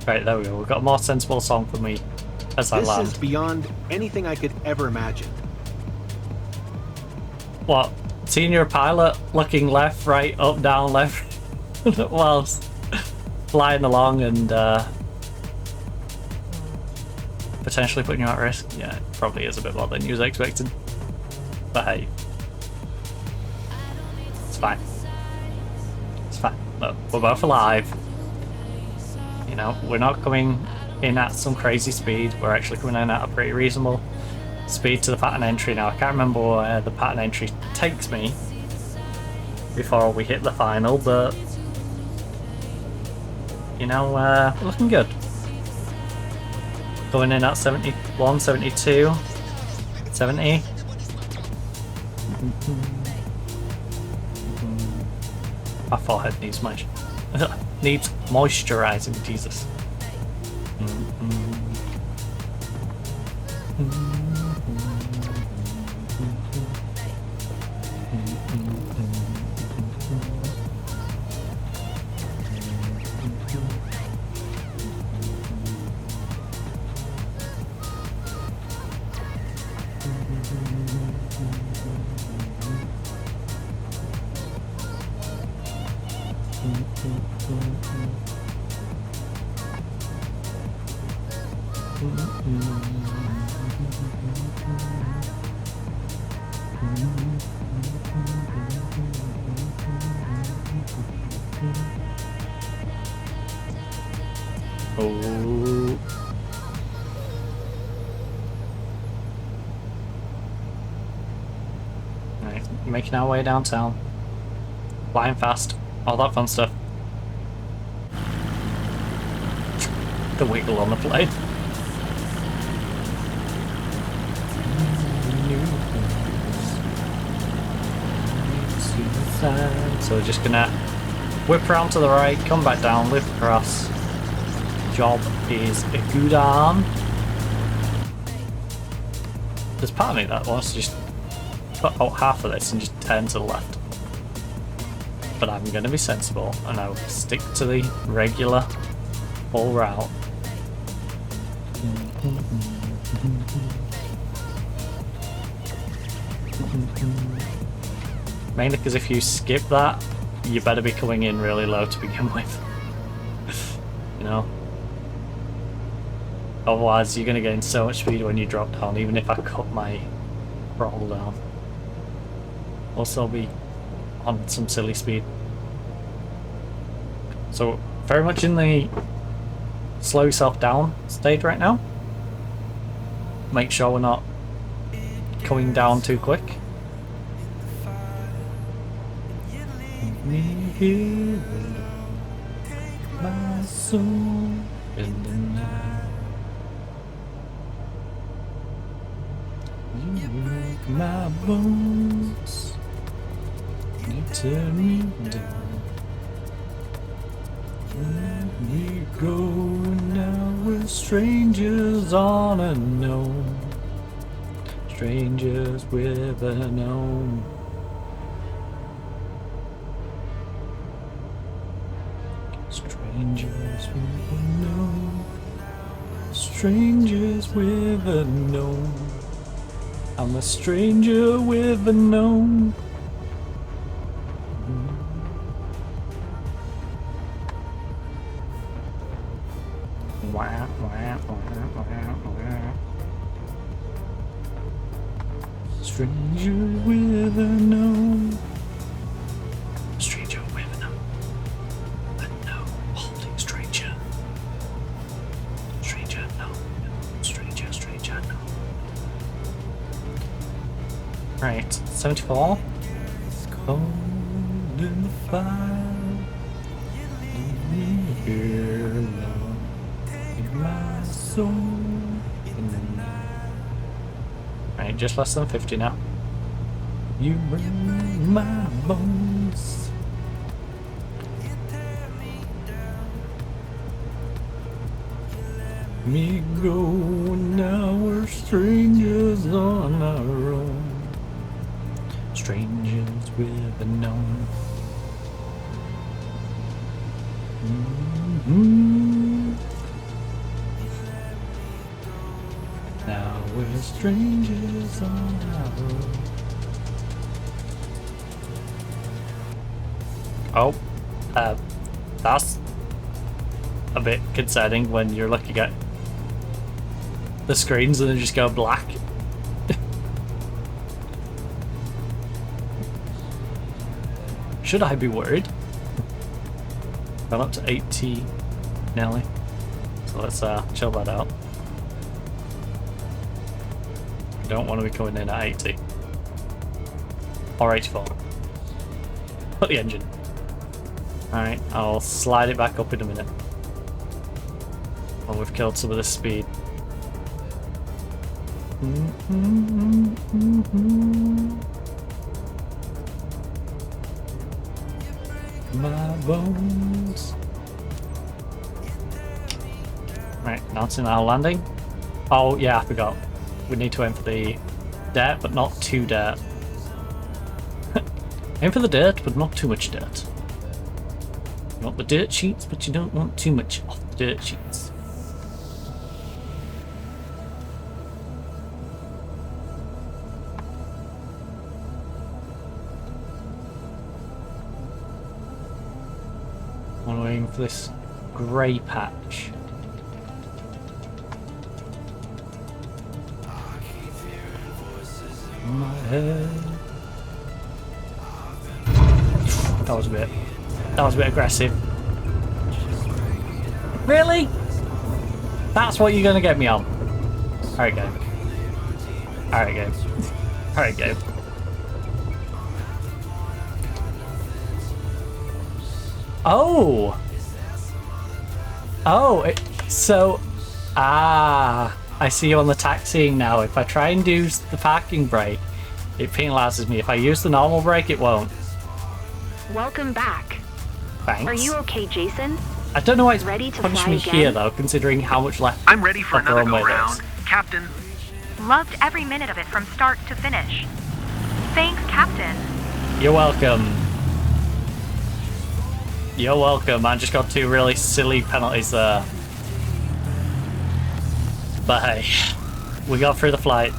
Right, there we go. We've got a more sensible song for me as I land. This is beyond anything I could ever imagine. What? Seeing your pilot looking left, right, up, down, left whilst flying along and potentially putting you at risk? Yeah, it probably is a bit more than you was expecting. But hey, it's fine. It's fine. Look, we're both alive. You know, we're not coming in at some crazy speed. We're actually coming in at a pretty reasonable speed to the pattern entry now. I can't remember where the pattern entry takes me before we hit the final, but you know, looking good. Going in at 71, 72, 70. My forehead needs moisturizing, Jesus. Oh. Right, making our way downtown. Flying fast. All that fun stuff. The wiggle on the plane. So we're just gonna whip around to the right, come back down, lift across. Job is good on. There's part of me that wants to just put out half of this and just turn to the left. But I'm going to be sensible and I will stick to the regular full route. Mainly because if you skip that, you better be coming in really low to begin with. You know? Otherwise you're going to gain so much speed when you drop down, even if I cut my throttle down. Also be on some silly speed. So very much in the slow yourself down stage right now. Make sure we're not going down too quick. My soul in the night. You break my bones. You tear me down. Let me go, now we're strangers on a known. Strangers with a known. Strangers with a known. Strangers with a known. I'm a stranger with a known. Wah, wah, wah, wah, wah. Stranger with a known. Stranger with a known. A known holding stranger. Stranger known. Stranger, stranger known. Right, 74. Cold in the fire. Leave me here alone. In my soul. In the night. Right, just less than 50 now. You break my bones. Me go, now we're strangers on our own. Strangers with a known. Now we're strangers on our own. Oh, that's a bit concerning when you're looking at the screens and they just go black. Should I be worried? Gone up to 80 nearly. So let's chill that out. Don't want to be coming in at 80. Or 84. Put the engine. Alright, I'll slide it back up in a minute. When we've killed some of the speed. My bones. Right, announcing our landing. Oh yeah, I forgot. We need to aim for the dirt, but not too dirt. Aim for the dirt, but not too much dirt. You want the dirt sheets, but you don't want too much off the dirt sheets. I want to aim for this grey patch. My head. That was a bit aggressive. Really? That's what you're gonna get me on? Alright, game. Alright, game. Alright, game. Oh! Oh, so... Ah, I see you on the taxiing now. If I try and do the parking brake, it penalises me. If I use the normal brake, it won't. Welcome back. Thanks. Are you okay, Jason? I don't know why it's ready to punished fly me again? here, though, considering how much left. I'm ready for another runway go-round. there's. Captain. Loved every minute of it from start to finish. Thanks, Captain. You're welcome. You're welcome. I just got 2 really silly penalties there. But hey, we got through the flight.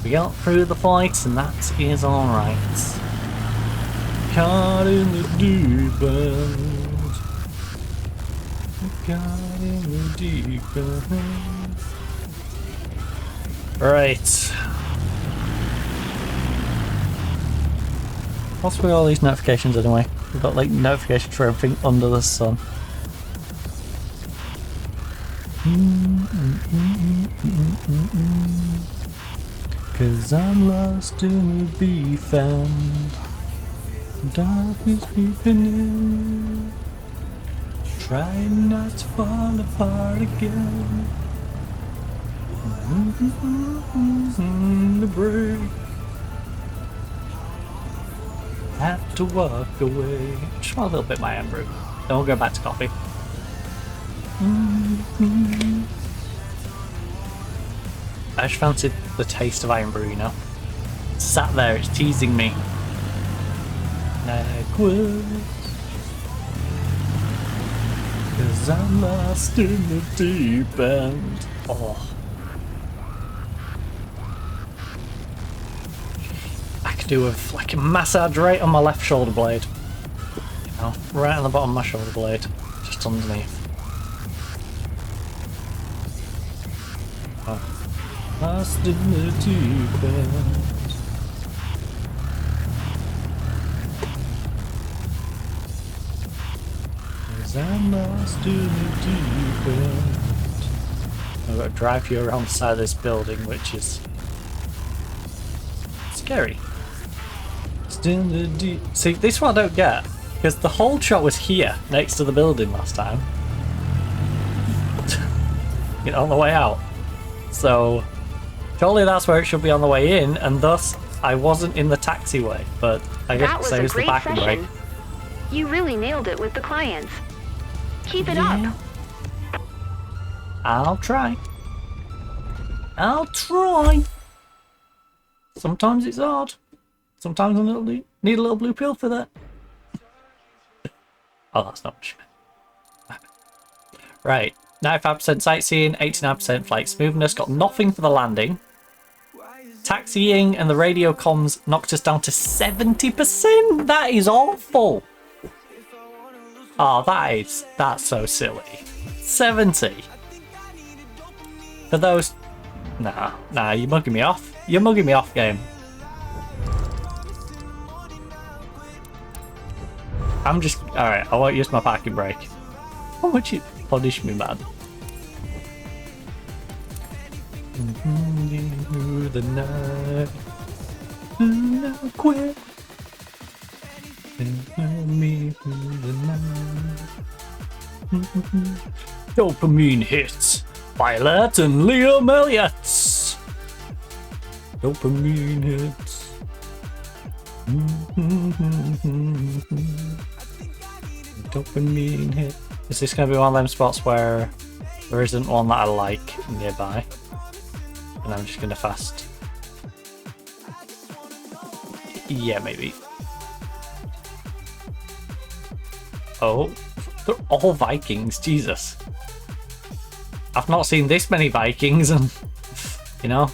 We got through the flight, and that is alright. Caught in the deep end. Caught in the deep end. Right. What's with all these notifications anyway? We've got like notifications for everything under the sun. Cause I'm lost in the beef and darkness creeping in. Trying not to fall apart again. The break. Have to walk away. Just want a little bit of my own brew. Then we'll go back to coffee. I just fancied the taste of iron brew, you know? It's sat there, it's teasing me. Cause I'm lost in the deep end. Oh. I could do with like a massage right on my left shoulder blade. You know, right on the bottom of my shoulder blade. Just underneath. Oh. Lost in the deep end. Cause I'm lost in the deep end. I've got to drive you around the side of this building, which is scary. Still in the deep. See, this one I don't get, because the whole shot was here, next to the building last time. You know, on the way out. So, surely that's where it should be on the way in, and thus I wasn't in the taxiway, but I guess it was the back brake. You really nailed it with the clients. Keep it up. I'll try. I'll try. Sometimes it's hard. Sometimes I need a little blue pill for that. Oh, that's not what she meant. Right. 95% sightseeing, 89% flight smoothness. Got nothing for the landing. Taxiing and the radio comms knocked us down to 70%. That is awful. Oh, that's so silly. 70. For those... Nah, you're mugging me off. You're mugging me off, game. I'm just... Alright, I won't use my parking brake. How much you punish me, man? Through the night, and I'll quit. Me through the night. Dopamine hits. Violet and Liam Elliott. Dopamine hits. Dopamine hit. Is this going to be one of them spots where there isn't one that I like nearby? And I'm just going to fast. Yeah, maybe. Oh, they're all Vikings, Jesus. I've not seen this many Vikings and, you know.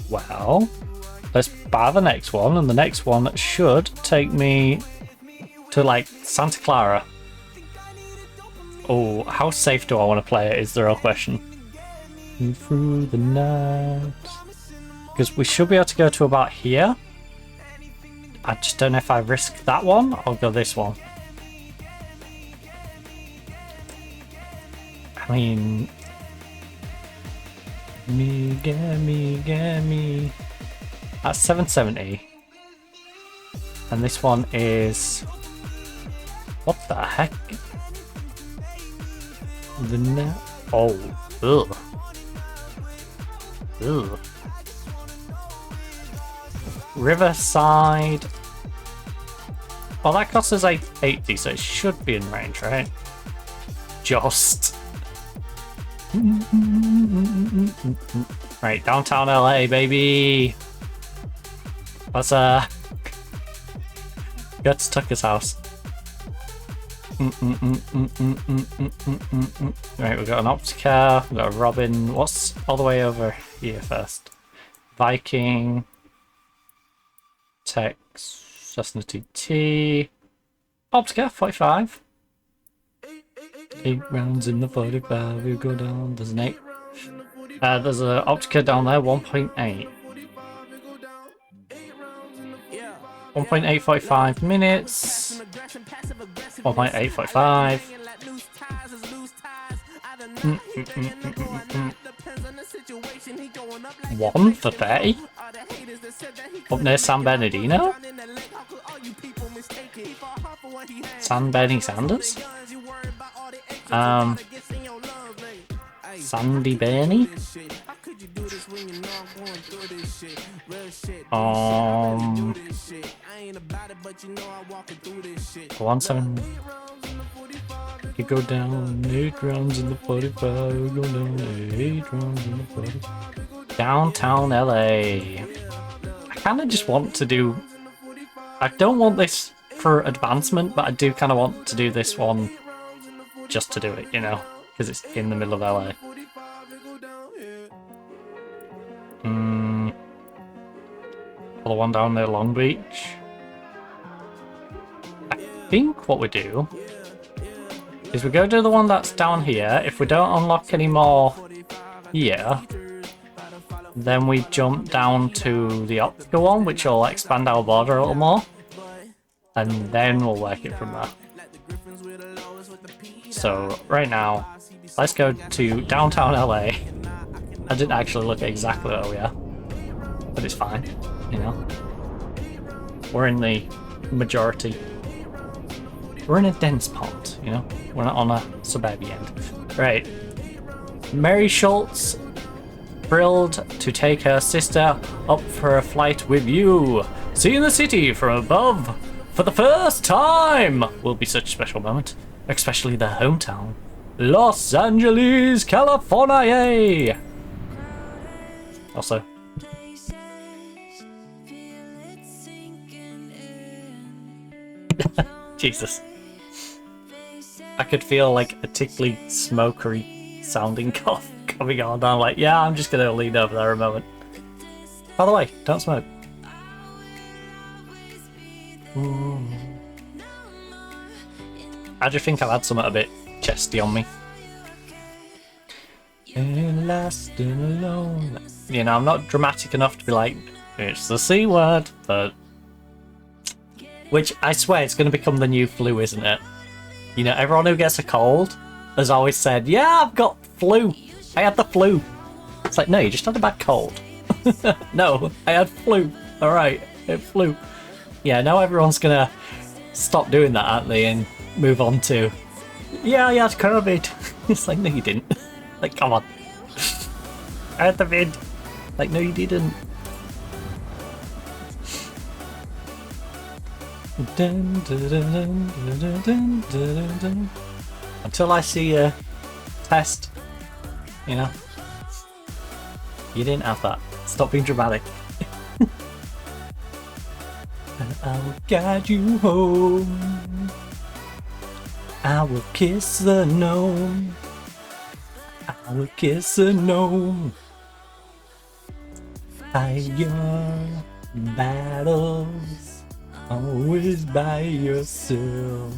Well, let's buy the next one, and the next one should take me to, like, Santa Clara. Oh, how safe do I want to play it is the real question. Through the night. Because we should be able to go to about here. I just don't know if I risk that one or go this one. I mean... Me. That's 770. And this one is... What the heck? The net... Oh. Ugh. Ugh. Riverside. Well, that costs us 880, so it should be in range, right? Just. Right, downtown LA, baby. Let's go to Tucker's house. Right, we've got an Optica, we've got a Robin. What's all the way over here first? Viking. Tex. Cessna TT. Optica, 45. 8 rounds in the 45, we go down. There's an 8. There's an Optica down there, 1.8. 1.845 minutes. 1.845. One for 30? Up near San Bernardino? San Bernie Sanders? Sandy Bernie? One 7. You go down 8 rounds in the 45. You go down 8 rounds in the 45. Downtown LA. I kind of just want to do. I don't want this for advancement, but I do kind of want to do this one just to do it, you know, because it's in the middle of LA. The one down near Long Beach. I think what we do is we go to the one that's down here. If we don't unlock any more here, then we jump down to the Optica one, which will expand our border a little more, and then we'll work it from there. So right now, let's go to downtown LA. I didn't actually look at exactly where we are, but it's fine, you know. We're in the majority. We're in a dense part, you know. We're not on a suburban end. Right. Mary Schultz, thrilled to take her sister up for a flight with you. Seeing the city from above for the first time will be such a special moment, especially their hometown, Los Angeles, California. Also, Jesus. I could feel like a tickly, smokery sounding cough coming on. I'm like, yeah, I'm just gonna lean over there a moment. By the way, don't smoke. I just think I've had something a bit chesty on me. And last and alone. You know, I'm not dramatic enough to be like, it's the C word, but... Which, I swear, it's going to become the new flu, isn't it? You know, everyone who gets a cold has always said, yeah, I've got flu. I had the flu. It's like, no, you just had a bad cold. No, I had flu. Alright, it flew. Yeah, now everyone's going to stop doing that, aren't they, and move on to, yeah, I had COVID. It's like, no, you didn't. Like, come on. I had the vid. Like, no, you didn't. Until I see a test, you know. You didn't have that. Stop being dramatic. And I will guide you home. I will kiss the gnome. I will kiss a gnome. Fight your battles, always by yourself.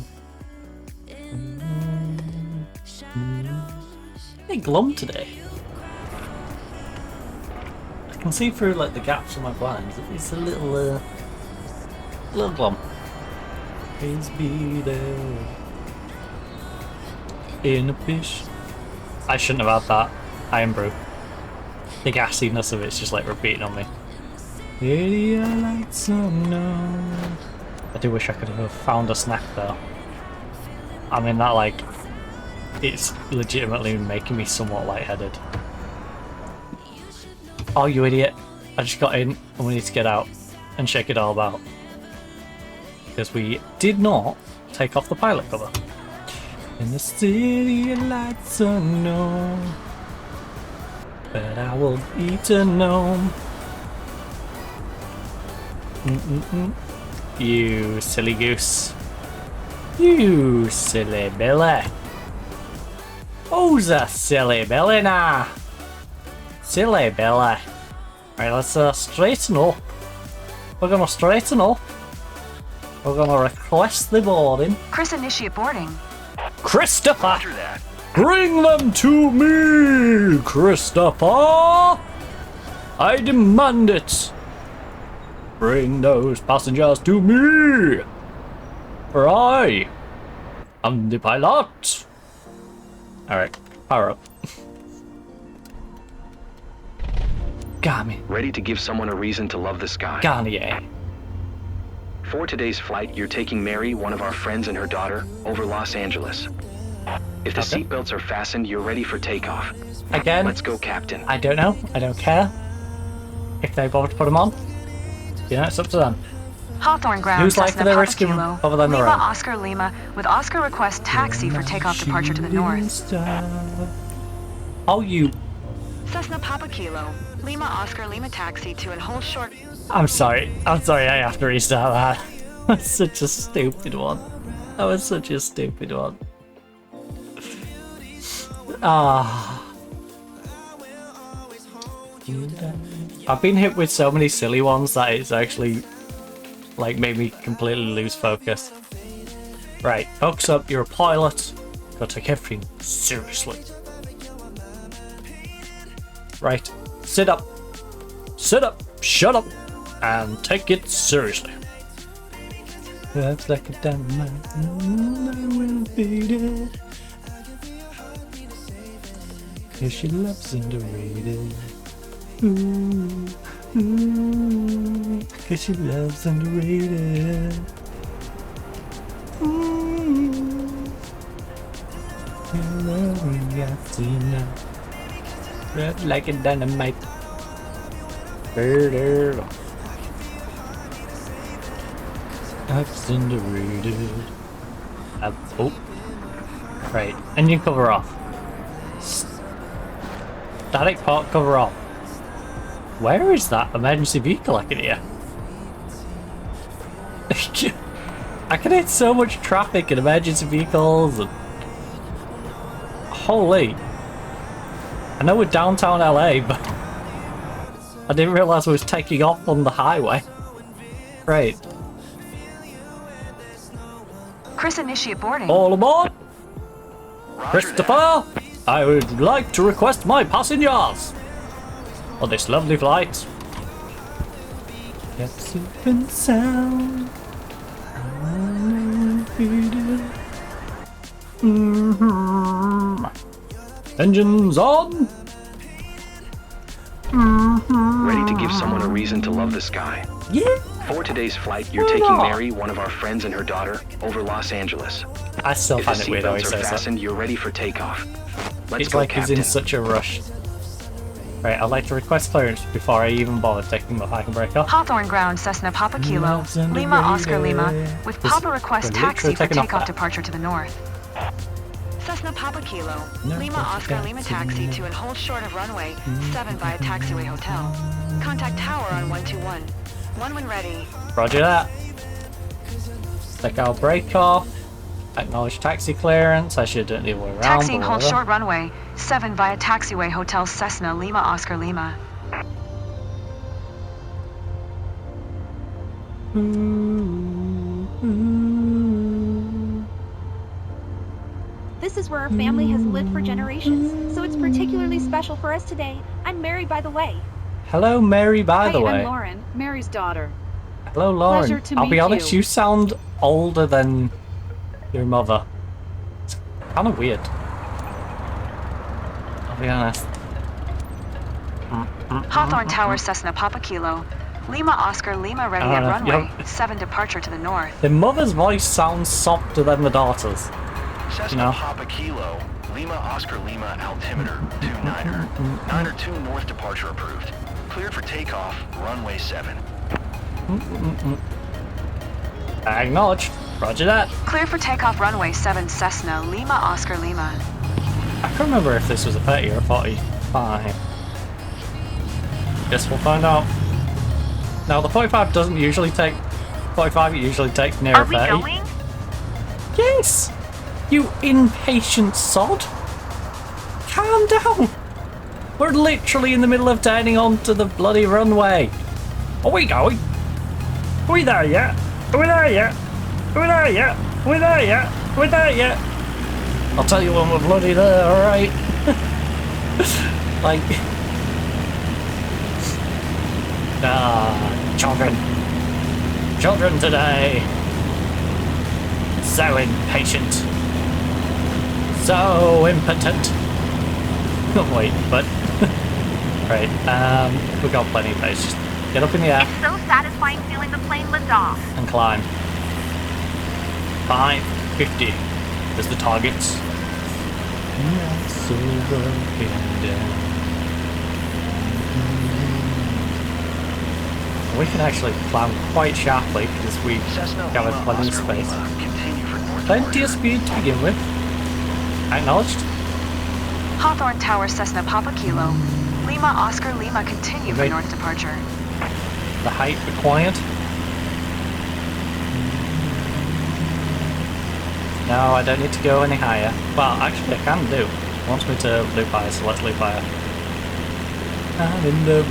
Hey, glum today. I can see through like the gaps in my blinds. It's a little glum. Please be there in a fish. I shouldn't have had that iron brew. The gassiness of it's just like repeating on me. I do wish I could have found a snack though. I mean that like, it's legitimately making me somewhat lightheaded. Oh you idiot, I just got in and we need to get out and shake it all about. Because we did not take off the pilot cover. In the city of lights unknown, but I will eat a gnome. You silly goose. You silly Billy. Who's a silly Billy now? Silly Billy. Right, let's straighten up. We're gonna straighten up. We're gonna request the boarding. Chris, initiate boarding. Christopher! Roger that. Bring them to me, Christopher! I demand it! Bring those passengers to me! For I am the pilot! Alright, power up. Gami. Ready to give someone a reason to love the sky. Garnier. For today's flight, you're taking Mary, one of our friends, and her daughter, over Los Angeles. If the seatbelts are fastened, you're ready for takeoff. Again? Let's go, Captain. I don't know. I don't care. If they bother to put them on. You know, it's up to them. Hawthorne Ground, Who's like Cessna they're Papa risking Kilo, other than their Lima own? Oscar Lima, with Oscar request taxi for takeoff departure to the north. Oh, you... Cessna Papa Kilo, Lima Oscar Lima taxi to and hold short. I'm sorry, I have to restart that. That's such a stupid one. That was such a stupid one. Ah. I've been hit with so many silly ones that it's actually like made me completely lose focus. Right, focus up, you're a pilot. Gotta take everything seriously. Right, sit up, shut up, and take it seriously. That's like a dynamite, I will beat it. Cause she loves underrated. Ooh, ooh, cause she loves underrated. Ooh, that's like a dynamite. That's underrated. Oh, right. Engine cover off. Static part cover off. Where is that emergency vehicle I can hear? I can hear so much traffic and emergency vehicles and... Holy. I know we're downtown LA, but I didn't realise I was taking off on the highway. Great. Chris, initiate boarding. All aboard! Christopher! I would like to request my passengers on this lovely flight. Get safe and sound. Engines on. Ready to give someone a reason to love the sky. Yeah. For today's flight, you're taking Mary, one of our friends, and her daughter, over Los Angeles. I still If find the it weird how he seatbelts are says that. fastened, you're ready for takeoff. Let's It's go, like Captain. he's in such a rush. Right, I'd like to request clearance before I even bother taking the parking brake off. Hawthorne Ground, Cessna Papa Kilo, Lima Oscar Lima, with Papa request we're taxi literally for taking off takeoff that. departure to the north. Cessna Papa Kilo, Lima Oscar Lima taxi to and hold short of runway 7 via taxiway hotel. Contact tower on 121. One when ready. Roger that. Take our brake off. Acknowledge taxi clearance. I should have done it the other way around. Taxiing but hold whatever. short runway 7 via taxiway hotel Cessna Lima Oscar Lima. This is where our family has lived for generations, so it's particularly special for us today. I'm Mary, by the way. Hello, Mary, by the way. I'm Lauren, Mary's daughter. Hello, Lauren. Pleasure to I'll be meet honest, you. you sound older than your mother. It's kind of weird. I'll be honest. Hawthorne Tower Cessna Papa Kilo, Lima Oscar Lima ready at runway 7 departure to the north. The mother's voice sounds softer than the daughter's. Cessna You know? Papa Kilo, Lima Oscar Lima altimeter 29er. 902 north departure approved. Cleared for takeoff, runway 7. Acknowledge. Roger that. Cleared for takeoff runway 7 Cessna Lima Oscar Lima. I can't remember if this was a 30 or a 45. Guess we'll find out. Now, the 45 doesn't usually take... 45 it usually takes near a 30. Are we going? Yes! You impatient sod! Calm down! We're literally in the middle of turning onto the bloody runway. Are we going? Are we there yet? Are we there yet? Are we there yet? Are we there yet? Are we there yet? I'll tell you when we're bloody there, alright? Like... children. Children today. So impatient. So impotent. Oh, wait, but... right, we've got plenty of space. Just get up in the air. It's so satisfying feeling the plane lift off. And climb. 550 is the targets. We can actually climb quite sharply because we have plenty of space. Plenty of speed to begin with. Acknowledged. Hawthorne Tower Cessna Papa Kilo. Lima Oscar Lima continue for north departure. The height required. No, I don't need to go any higher. Well, actually I can do. It wants me to loop higher, so let's loop higher. I'm in the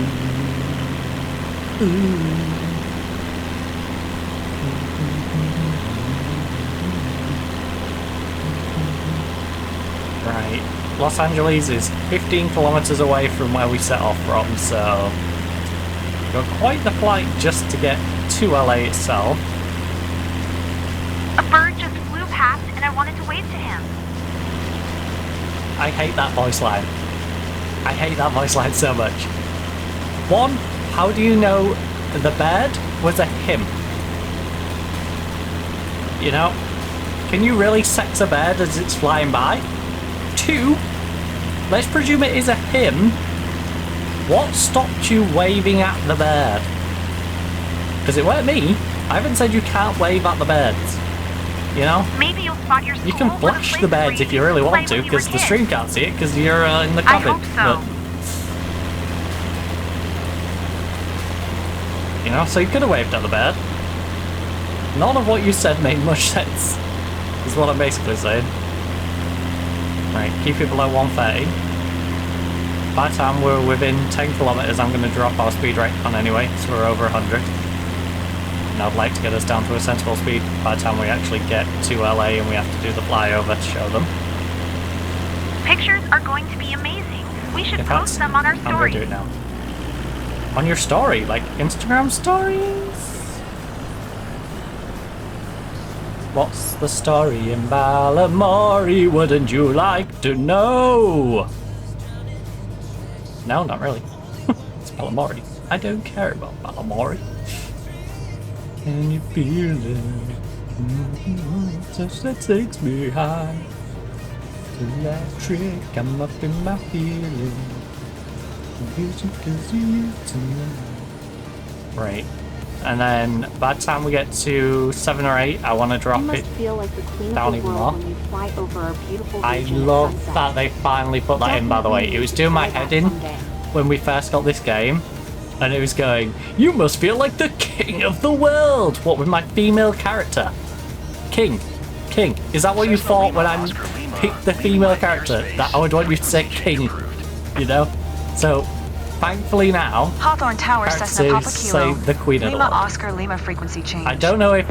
Right. Los Angeles is 15 kilometers away from where we set off from, so got quite the flight just to get to LA itself. A bird just flew past and I wanted to wave to him. I hate that voice line. I hate that voice line so much. One, how do you know the bird was a him? You know? Can you really sex a bird as it's flying by? Two, let's presume it is a him. What stopped you waving at the bird? Because it weren't me. I haven't said you can't wave at the birds. You know? Maybe you'll spot your school. You can flash the birds if you really want to, because the stream can't see it, because you're in the cabin. I hope so. But, you know, so you could have waved at the bird. None of what you said made much sense, is what I'm basically saying. Right, keep it below 130. By the time we're within 10 kilometers, I'm going to drop our speed rate on anyway, so we're over 100. And I'd like to get us down to a sensible speed by the time we actually get to LA and we have to do the flyover to show them. Pictures are going to be amazing. We should post them on our story. I'm going to do it now. On your story? Like Instagram stories? What's the story in Balamory? Wouldn't you like to know? No, not really. It's Balamory. I don't care about Balamory. Can you feel it? Touch that takes me high. Electric, I'm up in my feeling. Right. And then by the time we get to 7 or 8, I want to drop it down even more. I love that they finally put that in, by the way. It was doing my head in when we first got this game. And it was going, you must feel like the king of the world! What with my female character? King. King. Is that what you thought when I picked the female character? That I would want you to say king? You know? So, thankfully now, Hawthorne Tower Cessna Papa Kilo. say the Queen of the Lima World. Oscar Lima frequency change. I don't know if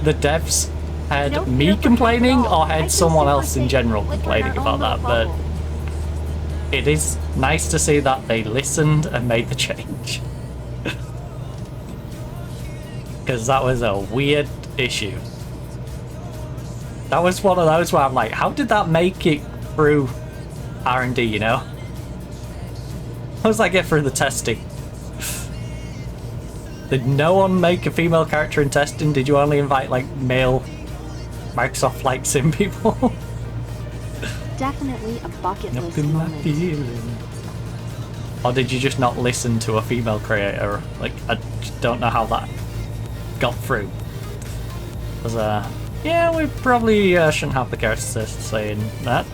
the devs had me complaining or had someone else in general complaining about that, but it is nice to see that they listened and made the change. Because that was a weird issue. That was one of those where I'm like, how did that make it through R&D, you know? How does that get through the testing? Did no one make a female character in testing? Did you only invite like male Microsoft Flight Sim people? Definitely a bucket list in my moment. feeling. Or did you just not listen to a female creator? Like, I just don't know how that got through. Because, yeah, we probably shouldn't have the characters saying that.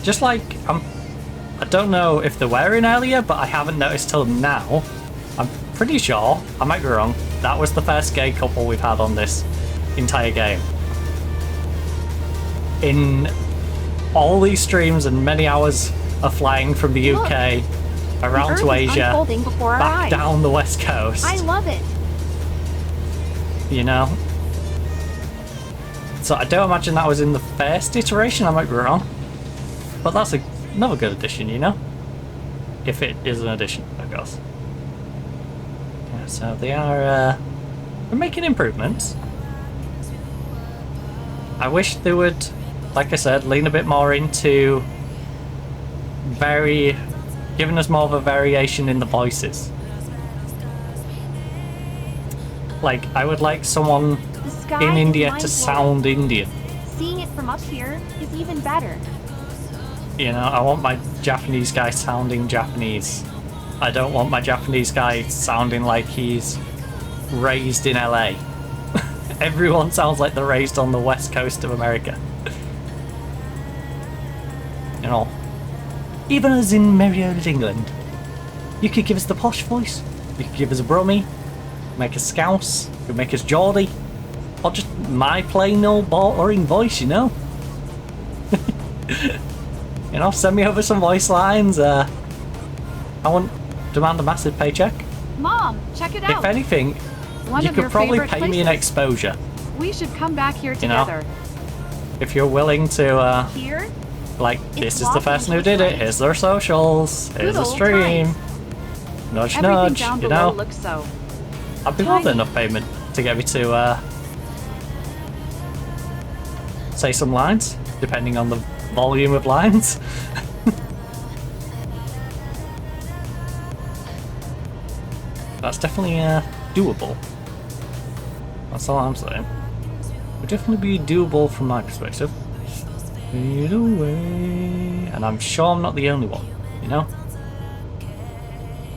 Just like, I don't know if they were in earlier, but I haven't noticed till now. I'm pretty sure, I might be wrong, that was the first gay couple we've had on this entire game. In all these streams and many hours of flying from the UK around to Asia, back down the west coast. I love it. You know? So I don't imagine that was in the first iteration, I might be wrong. But that's another good addition, you know? If it is an addition, of course. Yeah, so they are they're making improvements. I wish they would, like I said, lean a bit more into giving us more of a variation in the voices. Like, I would like someone in India to sound Indian. Seeing it from up here is even better. You know, I want my Japanese guy sounding Japanese. I don't want my Japanese guy sounding like he's raised in LA. Everyone sounds like they're raised on the west coast of America. You know, even as in merry old England. You could give us the posh voice, you could give us a Brummie, make us Scouse, you could make us Geordie, or just my plain old boring voice, you know? You know, send me over some voice lines. I won't demand a massive paycheck. Mom, check it out. If anything, you could probably pay me an exposure. We should come back here You know? together. If you're willing to, Here? like, this is the person who did it, here's their socials, here's the stream. Nudge, Everything nudge, down you below know? looks so I'd be more than enough payment to get me to, say some lines, depending on the volume of lines. That's definitely doable. That's all I'm saying. Would definitely be doable from my perspective. Fade away. And I'm sure I'm not the only one, you know?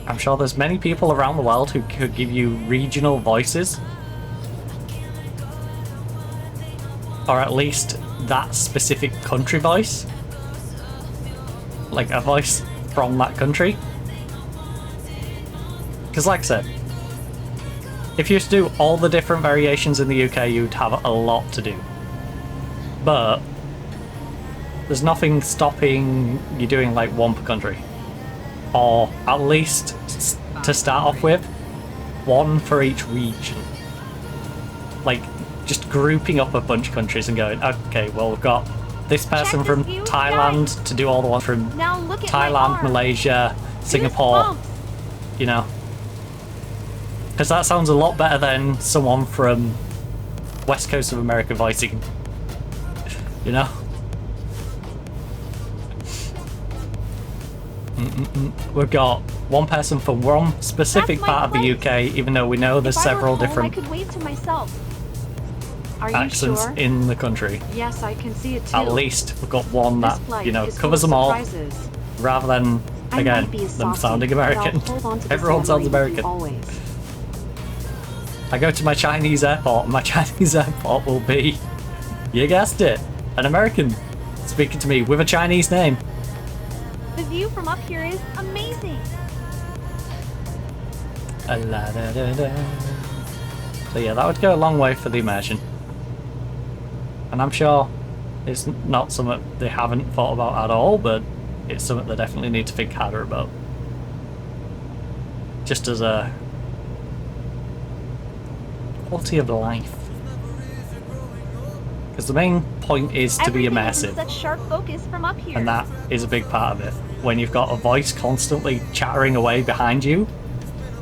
I'm sure there's many people around the world who could give you regional voices. Or at least that specific country voice. Like a voice from that country. Because like I said, if you used to do all the different variations in the UK, you'd have a lot to do. But there's nothing stopping you doing like one per country. Or at least, to start off with, one for each region. Like, just grouping up a bunch of countries and going, okay, well, we've got this person from Thailand to do all the ones from Thailand, Malaysia, Singapore, you know. Because that sounds a lot better than someone from West Coast of America voicing, you know. We've got one person from one specific part of the UK, even though we know there's several different I could wave to myself. Are you accents sure? in the country. Yes, I can see it too. At least we've got one that, you know, is covers full them of all, surprises. rather than, again, them sounding American. Everyone sounds American. I go to my Chinese airport, and my Chinese airport will be, you guessed it, an American speaking to me with a Chinese name. The view from up here is amazing. So yeah, that would go a long way for the immersion. And I'm sure it's not something they haven't thought about at all, but it's something they definitely need to think harder about. Just as a quality of life. Because the main point is to be immersive. Such sharp focus from up here. And that is a big part of it. When you've got a voice constantly chattering away behind you,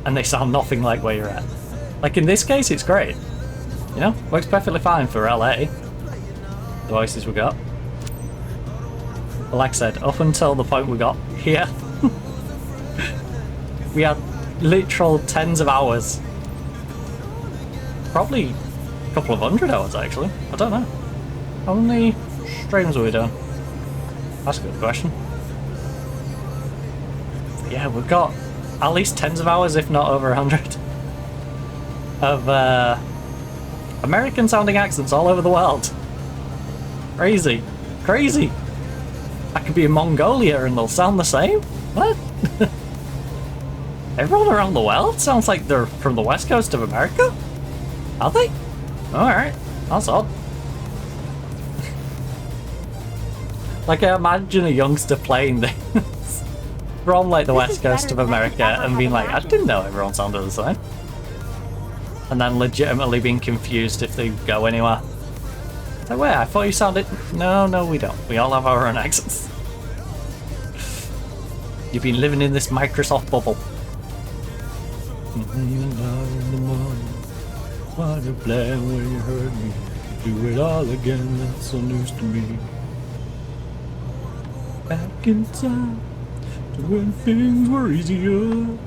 and they sound nothing like where you're at. Like in this case, it's great. You know, works perfectly fine for LA. The voices we got. But like I said, up until the point we got here, we had literal tens of hours. Probably a couple of 100 hours actually. I don't know. How many streams were we doing? That's a good question. Yeah, we've got at least tens of hours, if not over 100, of American sounding accents all over the world. Crazy. Crazy. I could be in Mongolia and they'll sound the same? What? Everyone around the world sounds like they're from the west coast of America? Are they? Alright, that's odd. Like, I imagine a youngster playing this from, like, the west coast of America and being like, I didn't know everyone sounded the same. and then legitimately being confused if they go anywhere. So wait, I thought you sounded... No, we don't. We all have our own accents. You've been living in this Microsoft bubble. What a plan when you hurt me. Do it all again, that's so news to me. Back in time to when things were easier.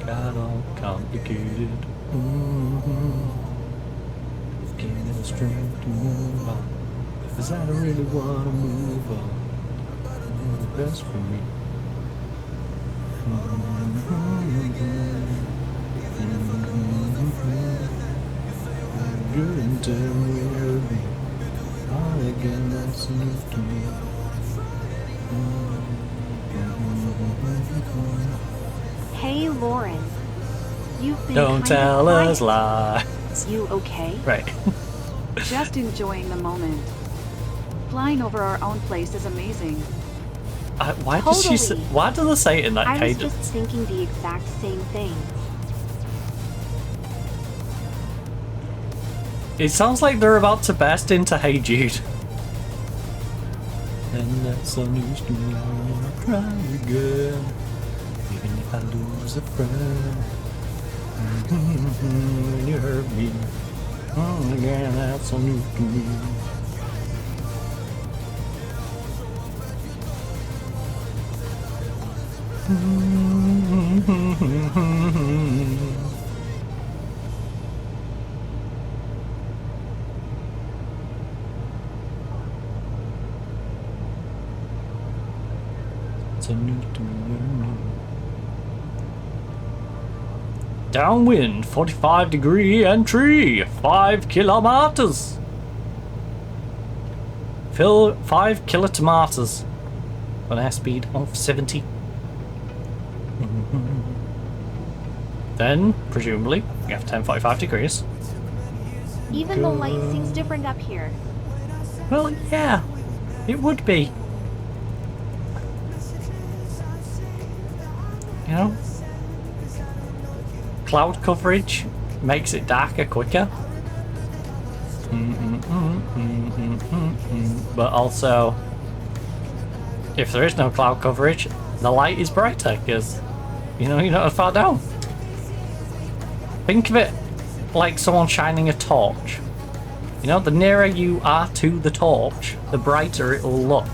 Got all complicated. Getting the strength to move on. 'Cause I don't really wanna move on. You're the best for me. Good and tell me you hurt me. All again, that's news to me. Hey, Lauren. You've been Don't kinda tell quiet. us lies. You okay? Right. Just enjoying the moment. Flying over our own place is amazing. Why does she? Totally. Why do they say it in that I was cadence? just thinking the exact same thing. It sounds like they're about to burst into Hey Jude. And that's so news to me. I'll try again, even if I lose a friend. When you hurt me, again, that's so news to me. Downwind, 45-degree entry, 5 kilometers. Fill 5 kilometers on airspeed of 70. Then, presumably, we have 10:45 degrees. Even the light seems different up here. Well, yeah, it would be. You know? Cloud coverage makes it darker quicker. But also, if there is no cloud coverage, the light is brighter because, you know, you're not as far down. Think of it like someone shining a torch. You know, the nearer you are to the torch, the brighter it will look.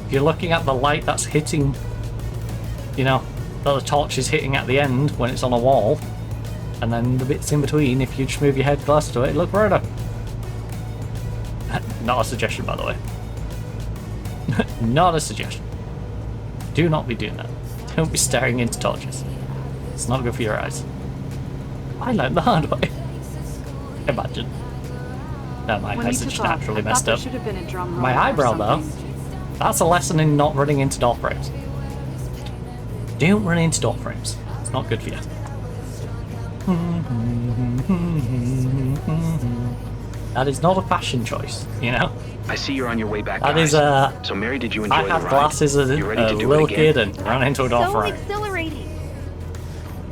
If you're looking at the light that's hitting, you know, that the torch is hitting at the end when it's on a wall, and then the bits in between, if you just move your head close to it, it'll look brighter. Not a suggestion, by the way. Not a suggestion. Do not be doing that. Don't be staring into torches. It's not good for your eyes. I learned the hard way. Imagine. No, my When we message took off, naturally I thought messed there up. should have been a drum roll My or eyebrow, though. something. That's a lesson in not running into door frames. Don't run into door frames. It's not good for you. That is not a fashion choice, you know? I see you're on your way back, That guys. is So, Mary, did you enjoy I the had ride? glasses as a You ready to do little it again? kid and ran into a door So frame. exhilarating.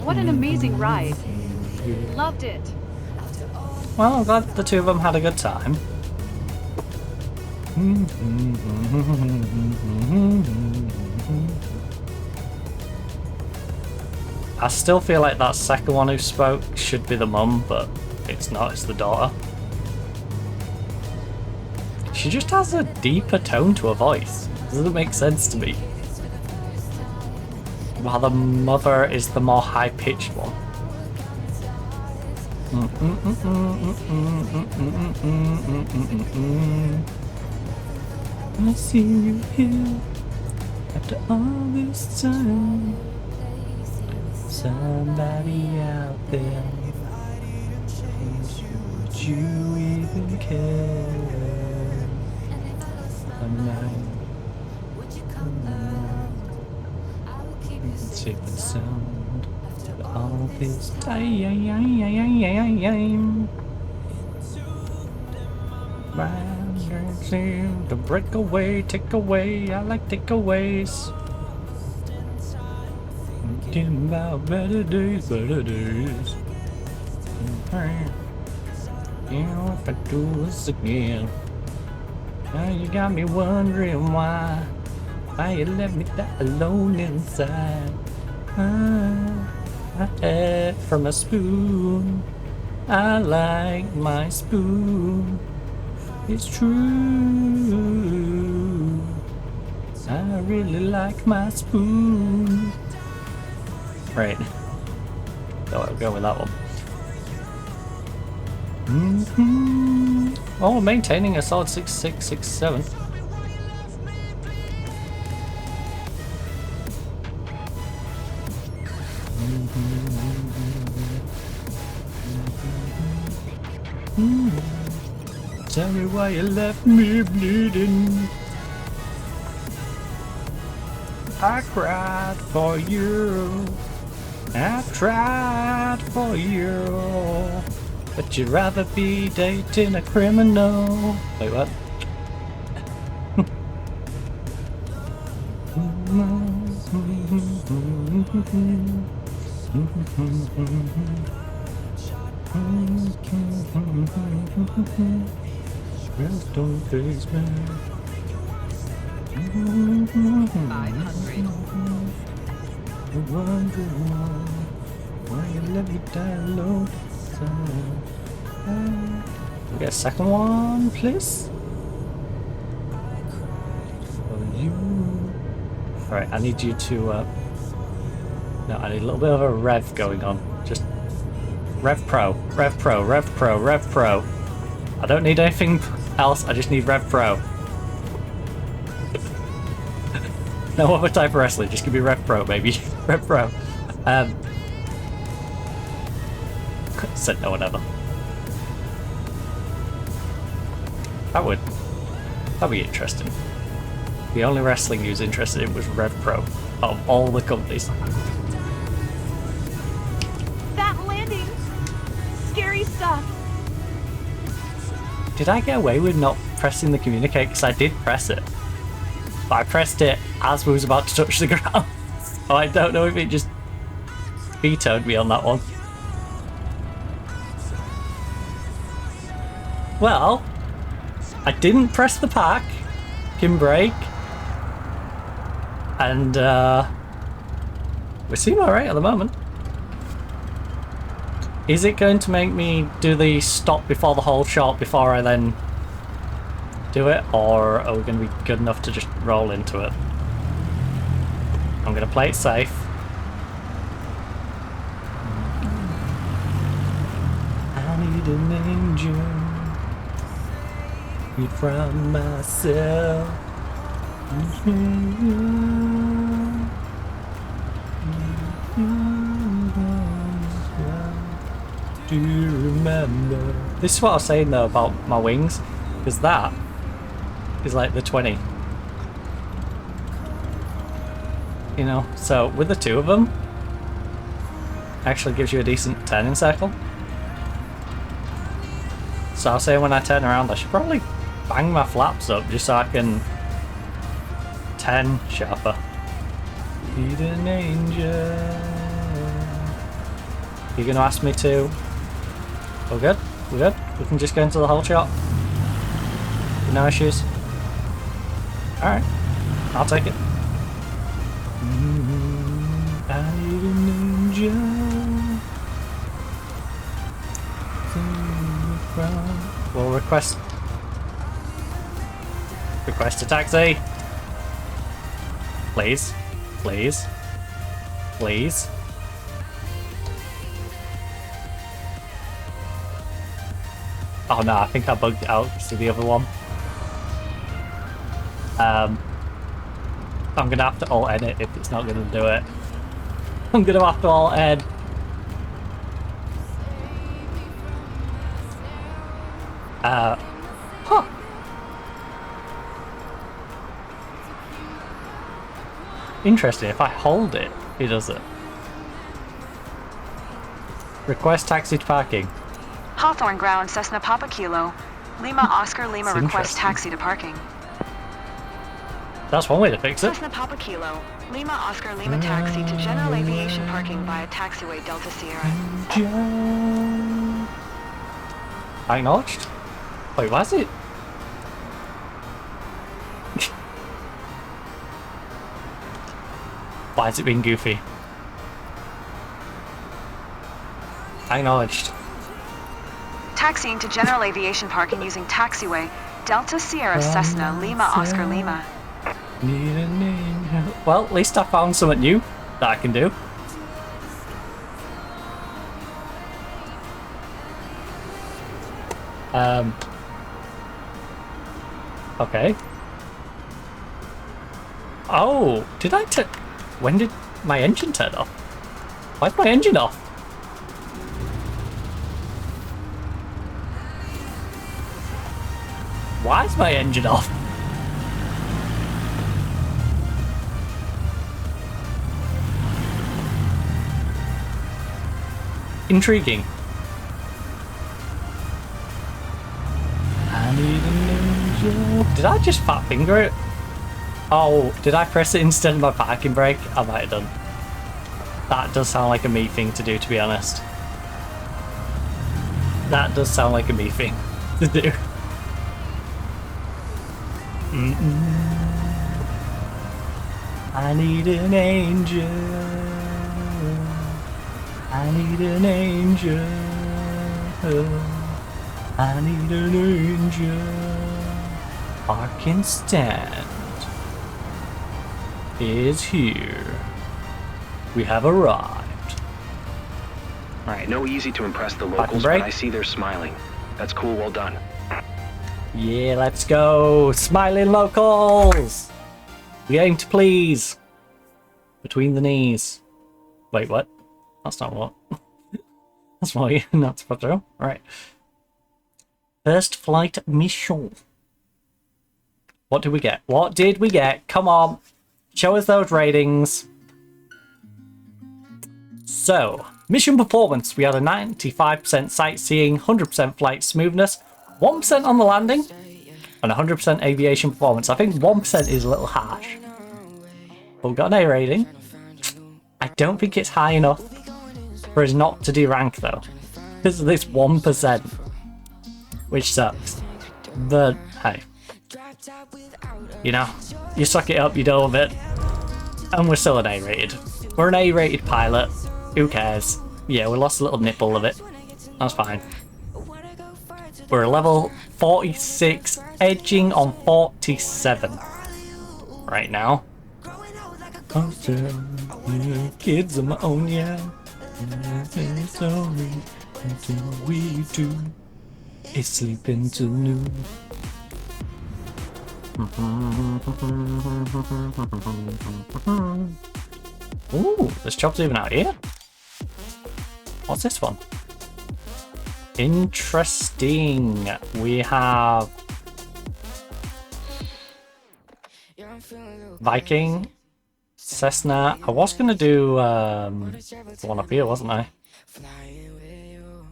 What an amazing ride. Loved it. Well, I'm glad the two of them had a good time. I still feel like that second one who spoke should be the mum, but it's not, it's the daughter. She just has a deeper tone to her voice. Doesn't make sense to me. While the mother is the more high-pitched one. I see you here after all this time. Somebody out there. Would you even care? I'm not. Safe and sound after all this time. Random seem to break away, take away. I like takeaways. Thinking about better days, better days. You know, if I do this again. Now you got me wondering why you left me that alone inside. I ate from a spoon. I like my spoon. It's true. I really like my spoon. Right. So I'll go with that one. Oh, maintaining a solid 6667. Tell me why you left me bleeding. I cried for you. I tried for you. But you'd rather be dating a criminal. Wait, what? Don't face me. 500. Why you let me die low? We get a second one, please. For you. Alright, I need you to no, I need a little bit of a rev going on. Just Rev Pro, Rev Pro, Rev Pro, Rev Pro. I don't need anything else, I just need Rev Pro. No other type of wrestling, just give me Rev Pro, baby. Rev Pro. Said no one ever. That'd be interesting. The only wrestling he was interested in was Rev Pro out of all the companies. That landing! Scary stuff. Did I get away with not pressing the communicate? Because I did press it. But I pressed it as we was about to touch the ground. So I don't know if it just vetoed me on that one. Well, I didn't press the parking brake, and we seem alright at the moment. Is it going to make me do the stop before the whole shot before I then do it, or are we going to be good enough to just roll into it? I'm going to play it safe. I need an angel from myself. Do you remember? This is what I was saying though about my wings, because that is like the 20. You know, so with the two of them, actually gives you a decent turning circle. So I was saying when I turn around, I should probably bang my flaps up just so I can 10 sharper. Need an angel. You're gonna ask me to? We're good? We're good? We can just go into the whole shot? No issues? Alright. I'll take it. I need an angel. We'll request a taxi. Please. Please. Please. Oh no, I think I bugged it out to the other one. I'm gonna have to alt edit if it's not gonna do it. I'm gonna have to alt ed. Huh. Interesting, if I hold it, it does it. Request taxi to parking. Hawthorne Ground, Cessna Papa Kilo. Lima Oscar Lima request taxi to parking. That's one way to fix it. Cessna Papa Kilo, Lima Oscar Lima taxi to general aviation parking via taxiway Delta Sierra. Acknowledged? Wait, was it? Why is it being goofy? Acknowledged. Taxiing to general aviation parking using taxiway Delta Sierra Cessna Lima Oscar Lima. Well, at least I found something new that I can do. Okay. Oh, did I when did my engine turn off? Why's my engine off? Why is my engine off? Intriguing. I need a ninja. Did I just fat finger it? Oh, did I press it instead of my parking brake? I might have done. That does sound like a me thing to do, to be honest. That does sound like a me thing to do. I need an angel. I need an angel. I need an angel. I can stand. Is here. We have arrived. Right. No easy to impress the locals, but I see they're smiling. That's cool, well done. Yeah, let's go. Smiling locals. We aim to please. Between the knees. Wait, what? That's not what. That's why not to put through. Right. First flight mission. What did we get? What did we get? Come on. Show us those ratings. So, mission performance. We had a 95% sightseeing, 100% flight smoothness, 1% on the landing, and 100% aviation performance. I think 1% is a little harsh. But we got an A rating. I don't think it's high enough for us not to derank though. Because of this 1%. Which sucks. But, hey. You know, you suck it up, you deal with it. And we're still an A rated. We're an A rated pilot. Who cares? Yeah, we lost a little nipple of it. That's fine. We're a level 46, edging on 47 right now. Kids of my own, yeah. Sorry, until we do. It's sleeping till noon. Ooh, this job's even out here. What's this one? Interesting. We have Viking, Cessna. I was gonna do the one up here, wasn't I?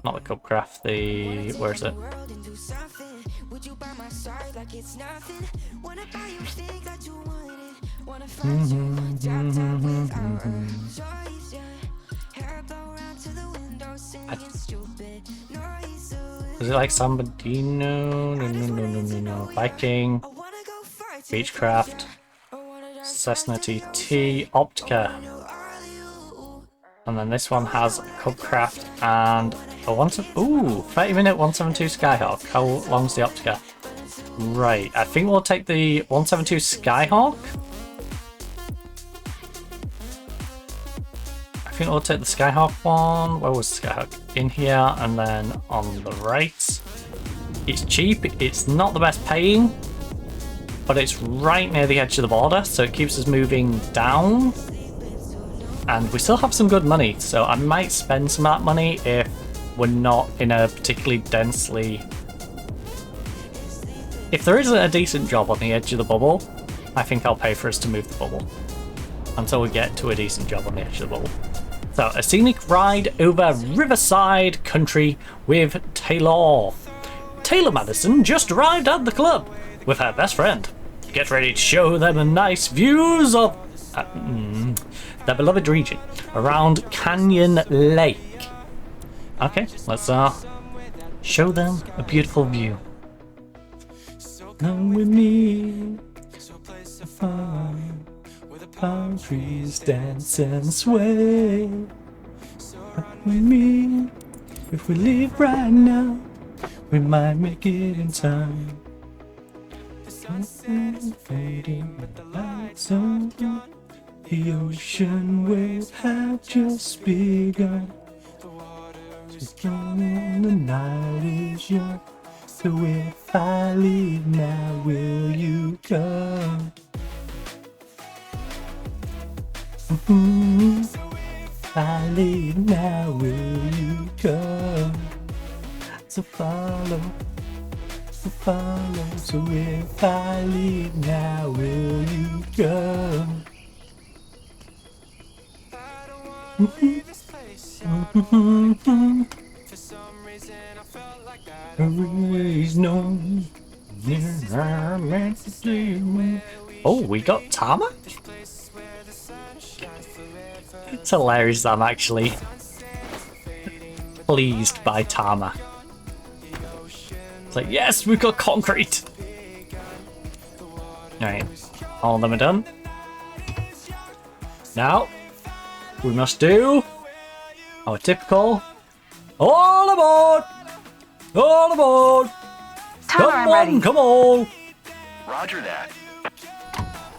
Not the Cubcraft. The where is it? Is it like San Bernardino? No. Viking, Beechcraft, Cessna TT, Optica. And then this one has Cubcraft and a 30-minute 172 Skyhawk. How long's the Optica? Right, I think we'll take the 172 Skyhawk. I think we'll take the Skyhawk one. Where was the Skyhawk? In here, and then on the right. It's cheap, it's not the best paying, but it's right near the edge of the border, so it keeps us moving down. And we still have some good money, so I might spend some of that money if we're not in a particularly densely... If there isn't a decent job on the edge of the bubble, I think I'll pay for us to move the bubble until we get to a decent job on the edge of the bubble. So, a scenic ride over Riverside Country with Taylor. Taylor Madison just arrived at the club with her best friend. get ready to show them a nice views of their beloved region around Canyon Lake. Okay, let's show them a beautiful view. Come with me, a farm where the palm trees dance and sway. Come with me, if we leave right now, we might make it in time. Fading with the lights on, the ocean waves have just begun. The night is young, so if I leave now, will you come? If I leave now, will you come? So follow, so if I leave now, will you come? Oh, we got Tama? It's hilarious that I'm actually pleased by Tama. It's like, yes, we've got concrete! Alright, all of them are done. Now, we must do our typical all aboard! All aboard! Come on! Roger that.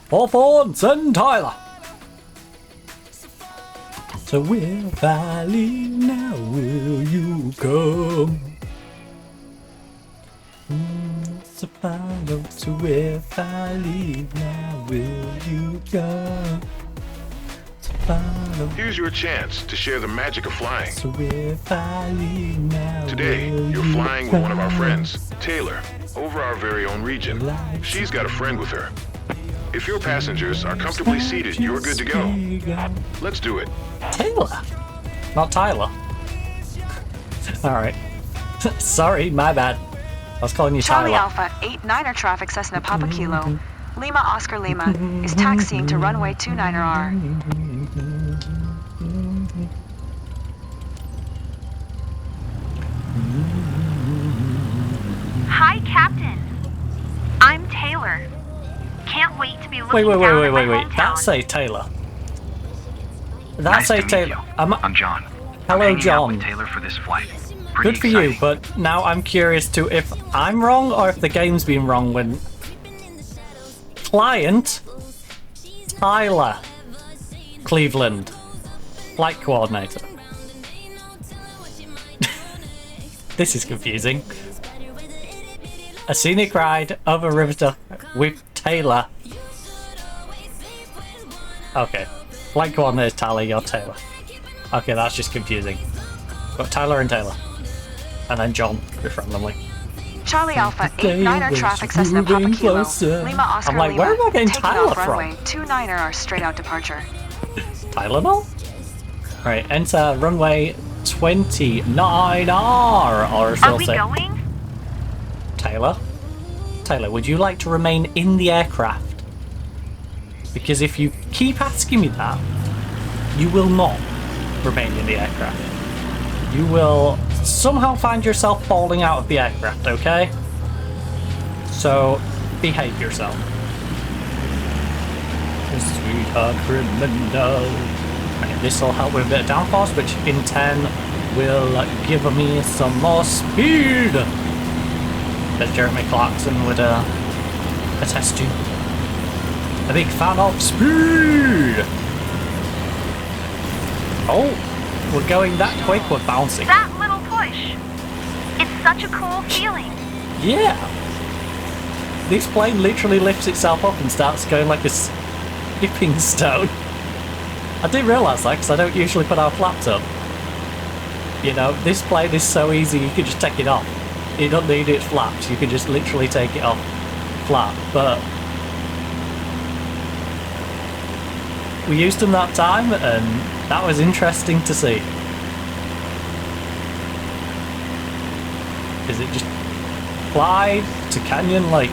Hawthorne, send Tyler! So if I leave now, will you come? So follow, so if I leave now, will you come? So follow. Here's your chance to share the magic of flying. So if I leave now, Today, you're flying with one of our friends, Taylor, over our very own region. She's got a friend with her. If your passengers are comfortably seated, you're good to go. Let's do it. Taylor, not Tyler. Alright. Sorry, my bad. I was calling you Charlie Tyler. Alpha 89er traffic Cessna Papa Kilo. Lima Oscar Lima is taxiing to runway 29er. Hi, Captain. I'm Taylor. Can't wait to be looking down at my hometown. That's a Taylor. That's Nice a to meet Taylor. you. I'm John. Hello, I'm hanging out John. with Taylor for this flight. Good for you, but now I'm curious to if I'm wrong or if the game's been wrong when client Tyler Cleveland flight coordinator. This is confusing. A scenic ride over river with Taylor. Okay, flight coordinator Tyler, you're Taylor. Okay, that's just confusing. Got Tyler and Taylor. And then John, just randomly. Charlie Alpha 89er traffic Cessna Papa Kilo. Lima Oscar I'm like, Lima. where am I getting taking Tyler off from? runway 29er straight out departure. Tylenol? Alright, enter runway 29R, or so Are we going? Taylor? Taylor, would you like to remain in the aircraft? Because if you keep asking me that, you will not remain in the aircraft. You will somehow find yourself falling out of the aircraft, okay? So, behave yourself. Sweetheart criminal. Right, this will help with a bit of downforce, which in 10 will give me some more speed. That Jeremy Clarkson would attest to. A big fan of speed. Oh, we're going that quick, we're bouncing. That little push. It's such a cool feeling. Yeah. This plane literally lifts itself up and starts going like a skipping stone. I didn't realise that because I don't usually put our flaps up. You know, this plane is so easy you can just take it off. You don't need its flaps, you can just literally take it off flat. But we used them that time and that was interesting to see. Is it just fly to Canyon Lake?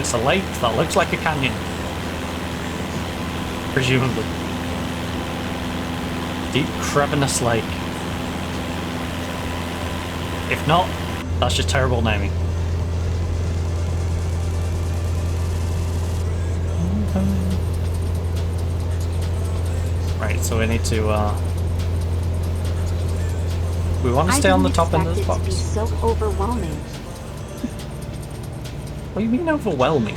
It's a lake that looks like a canyon. Presumably. Deep crevasse lake. If not, that's just terrible naming. Right, so we need to we want to stay on the top end of this box. I didn't expect it to be so overwhelming. What do you mean overwhelming?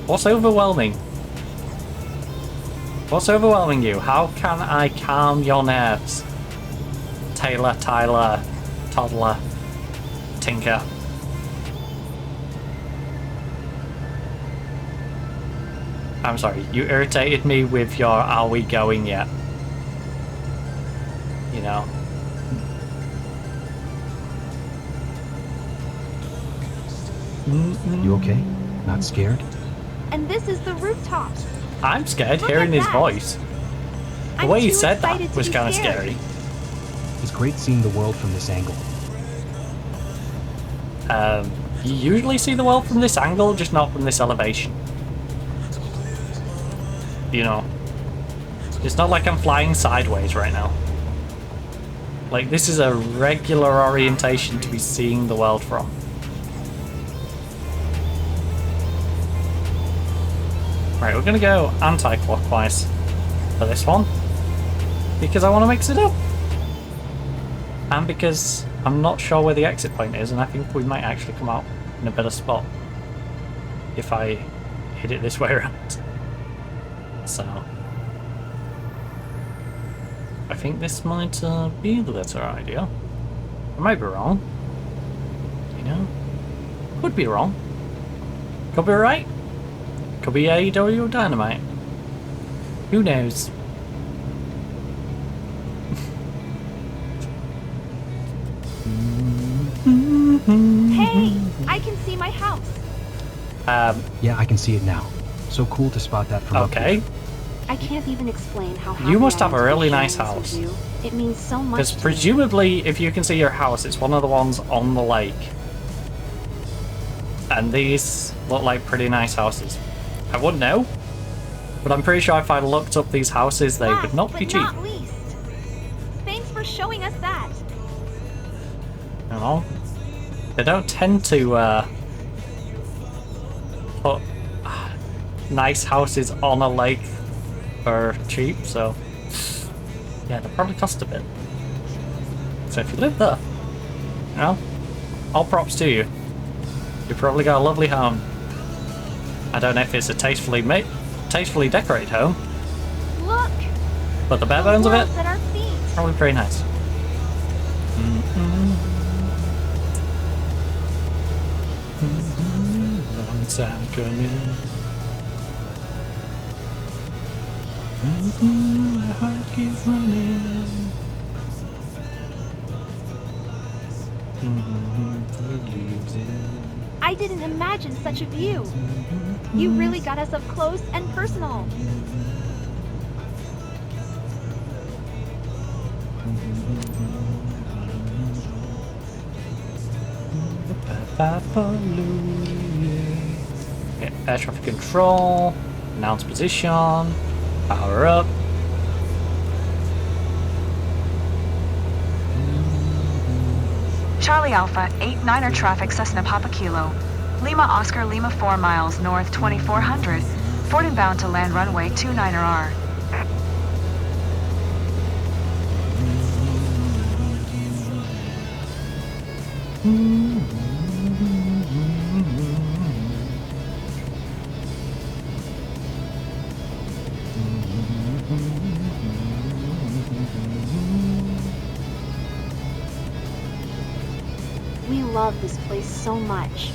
What's overwhelming? What's overwhelming you? How can I calm your nerves? Taylor, Tyler, Toddler, Tinker. I'm sorry, you irritated me with your "are we going yet?" You know. You okay? Not scared? And this is the rooftop. I'm scared Look hearing at his that. voice. The I'm way he too said that excited to was be kind of scared. scary. It's great seeing the world from this angle. You usually see the world from this angle, just not from this elevation. You know, it's not like I'm flying sideways right now. Like, this is a regular orientation to be seeing the world from. Right, we're gonna go anti-clockwise for this one, because I want to mix it up. And because I'm not sure where the exit point is, and I think we might actually come out in a better spot if I hit it this way around. So I think this might be the better idea. I might be wrong. You know? Could be wrong. Could be right. Could be AEW Dynamite. Who knows? Hey, I can see my house. Yeah, I can see it now. So cool to spot that from up okay. here. I can't even explain how happy You must I have am a to be really sharing nice this house. with you. It means so much. Because to me. presumably, if you can see your house, it's one of the ones on the lake. And these look like pretty nice houses. I wouldn't know, but I'm pretty sure if I looked up these houses, they would not be cheap. Not least. Thanks for showing us that. You know? They don't tend to put nice houses on a lake for cheap, so yeah, they probably cost a bit. So if you live there, you know, all props to you. You probably got a lovely home. I don't know if it's a tastefully decorated home, Look. but the bare bones of it, World's at our feet. probably pretty nice. Long time coming. My heart keeps running. I didn't imagine such a view. You really got us up close and personal. Okay, air traffic control, announce position, power up. Charlie Alpha, 8-9er traffic, Cessna Papa Kilo. Lima Oscar Lima 4 miles north 2400. Ford inbound to land runway 29er. We love this place so much.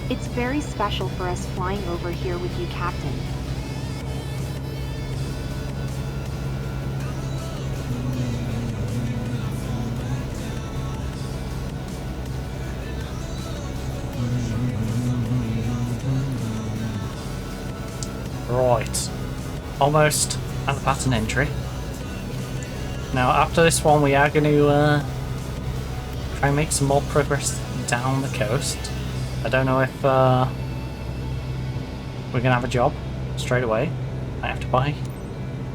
It's very special for us flying over here with you, Captain. Right, almost at the pattern entry. Now after this one we are going to try and make some more progress down the coast. I don't know if we're gonna have a job straight away. I have to buy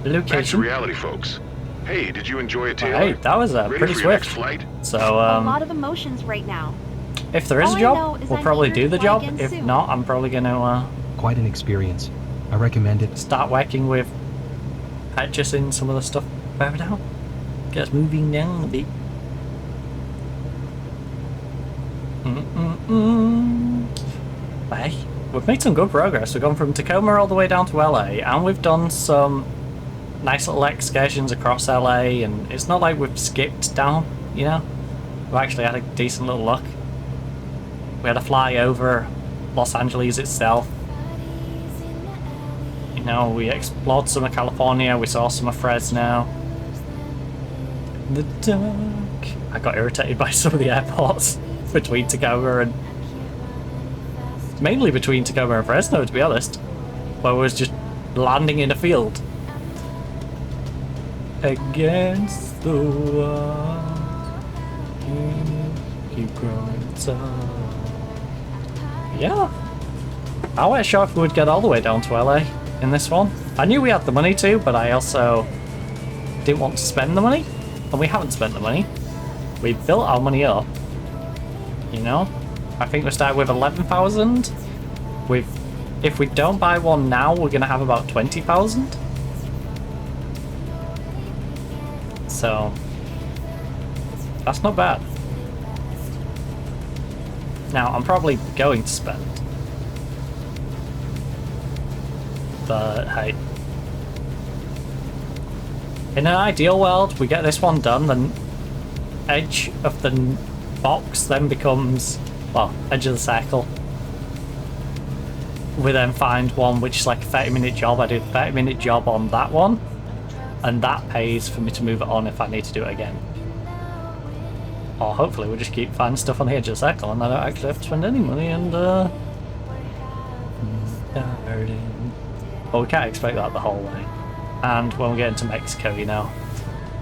the Back to location. reality, folks. Hey, did you enjoy it, Taylor? Hey, that was Ready pretty for your next swift. flight? So A lot of emotions right now. if there is All a I know job, is we'll I'm probably eager do to the fly job. again If soon. not, I'm probably gonna Quite an experience. I recommend it. start working with purchasing some of the stuff further down. Get us moving down a bit. Hey, we've made some good progress. We've gone from Tacoma all the way down to LA, and we've done some nice little excursions across LA, and it's not like we've skipped down, you know? We've actually had a decent little look. We had a fly over Los Angeles itself. You know, we explored some of California, we saw some of Fresno. The dark. I got irritated by some of the airports between Tacoma and... mainly between Tacoma and Fresno, to be honest. Where we was just landing in a field. Against the wall, keep growing tall. Yeah. I wasn't sure if we would get all the way down to LA in this one. I knew we had the money to, but I also didn't want to spend the money. And we haven't spent the money. We built our money up. You know? I think we started with 11,000. If we don't buy one now, we're gonna have about 20,000. So that's not bad. Now I'm probably going to spend, but hey, in an ideal world, we get this one done, then edge of the box then becomes, well, edge of the circle. We then find one which is like a 30-minute job. I did a 30-minute job on that one, and that pays for me to move it on if I need to do it again. Or hopefully we'll just keep finding stuff on the edge of the circle and I don't actually have to spend any money and but we can't expect that the whole way. And when we get into Mexico, you know,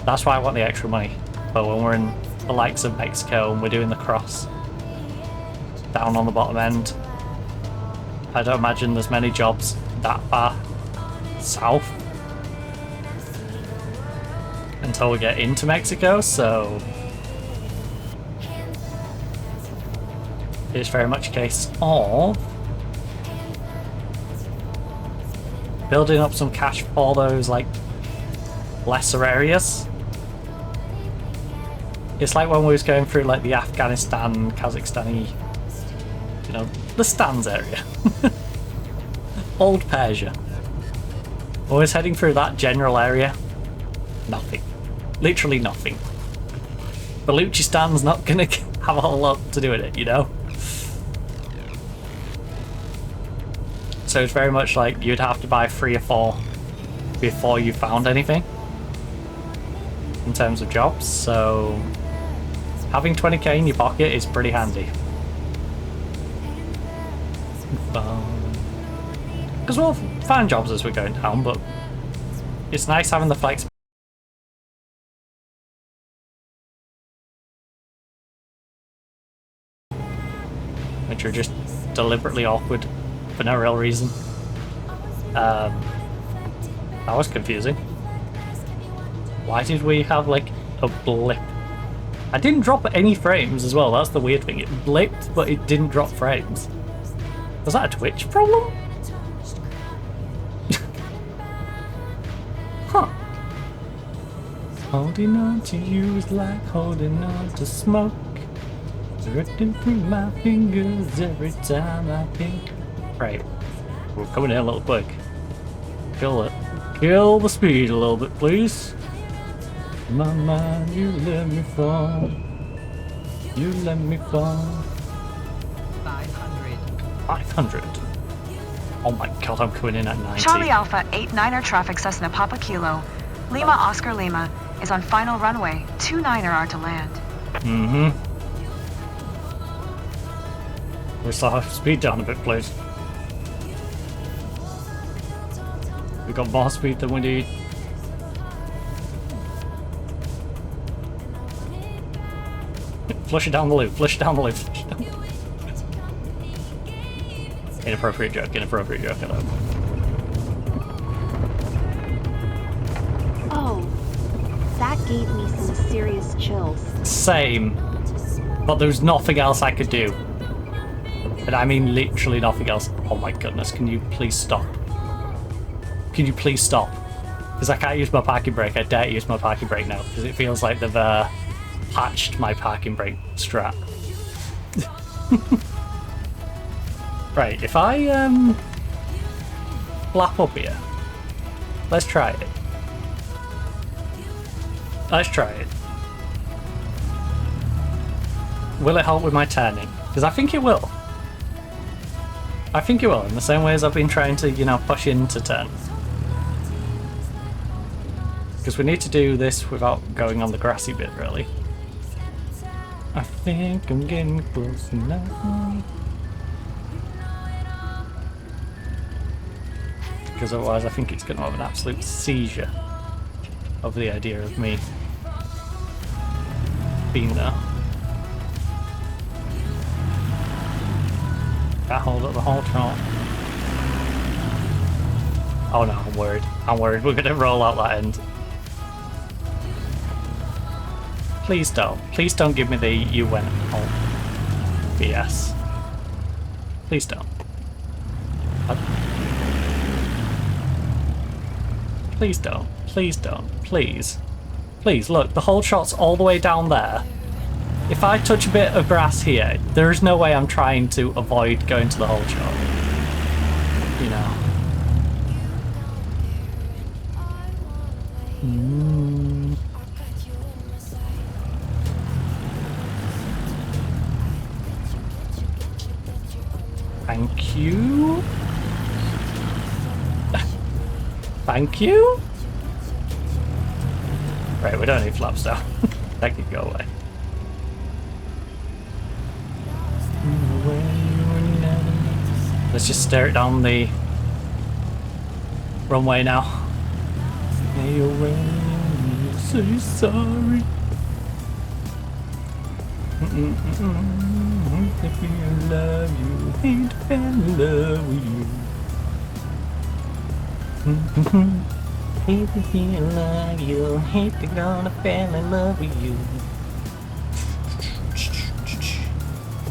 that's why I want the extra money. But when we're in the likes of Mexico and we're doing the cross down on the bottom end, I don't imagine there's many jobs that far south until we get into Mexico, so it's very much a case of building up some cash for those like lesser areas. It's like when we was going through like the Afghanistan, Kazakhstani, you know, the Stans area. Old Persia. When we was heading through that general area, nothing. Literally nothing. Baluchistan's not gonna have a whole lot to do with it, you know? So it's very much like you'd have to buy 3 or 4 before you found anything in terms of jobs, so having 20k in your pocket is pretty handy. Because we'll find jobs as we're going down, but it's nice having the flexibility. Which are just deliberately awkward for no real reason. That was confusing. Why did we have like a blip? I didn't drop any frames as well, that's the weird thing. It blipped, but it didn't drop frames. Was that a Twitch problem? Huh. Holding on to you is like holding on to smoke. Drifting through my fingers every time I think. Right, we're coming in a little quick. Kill it. Kill the speed a little bit, please. My mind, you let me fall. You let me fall. 500. Oh my god, I'm coming in at 90. Charlie Alpha 89er traffic Cessna Papa Kilo. Lima Oscar Lima is on final runway. 29er are to land. Mm-hmm. We still have to speed down a bit, please. We got more speed than we need. Flush it down the loop, flush it down the loop, flush it down the loop. Inappropriate joke, inappropriate joke, hello. Oh, that gave me some serious chills. Same. But there's nothing else I could do. And I mean literally nothing else. Oh my goodness, can you please stop? Can you please stop? Because I can't use my parking brake. I dare use my parking brake now because it feels like they've patched my parking brake strap. Right, if I flap up here, let's try it. Let's try it. Will it help with my turning? Because I think it will. I think it will, in the same way as I've been trying to, you know, push in to turn. Because we need to do this without going on the grassy bit, really. I think I'm getting close now. Because otherwise I think it's going to have an absolute seizure of the idea of me being there. Can't hold up the whole trot. Oh no, I'm worried. I'm worried we're going to roll out that end. Please don't. Please don't give me the you went home BS. Please don't. Please don't. Please don't. Please. Please, look, the whole shot's all the way down there. If I touch a bit of grass here, there is no way I'm trying to avoid going to the whole shot. You know. Thank you. Thank you. Right, we don't need flaps now. That could go away. Let's just stare it down the runway now. Hey, when you say sorry. If you love you, hate and love with you. If you love you, hate to gonna fall in love with you.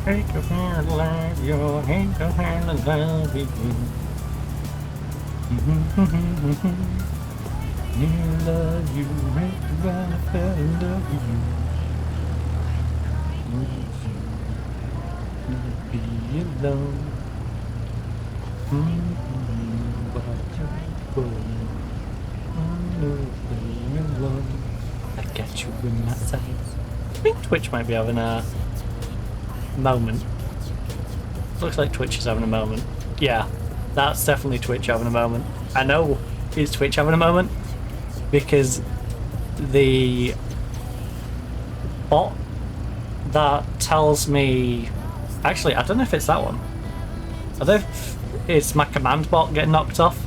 Hate to fall in love you, hate to fall in love with you. You love you, hate to gonna fall in love with you. Be alone. I get you in my sights. I think Twitch might be having a moment. Looks like Twitch is having a moment. Yeah, that's definitely Twitch having a moment. I know it's Twitch having a moment because the bot that tells me, actually I don't know if it's that one. I don't know if it's my command bot getting knocked off.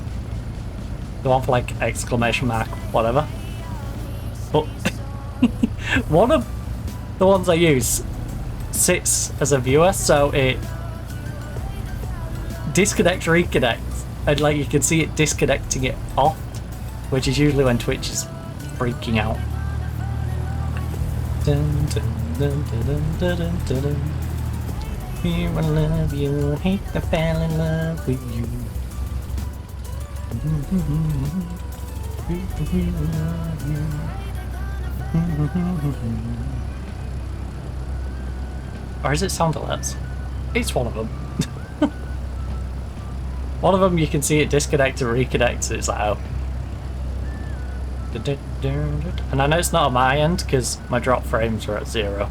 The one for like exclamation mark whatever. But one of the ones I use sits as a viewer, so it disconnects, reconnects, and like you can see it disconnecting it off, which is usually when Twitch is freaking out. Dun, dun, dun, dun, dun, dun, dun, dun. Here I love you, hate to fall in love with you. Or is it sound alerts? It's one of them. One of them you can see it disconnects and reconnects. It's like, oh. And I know it's not on my end because my drop frames are at 0.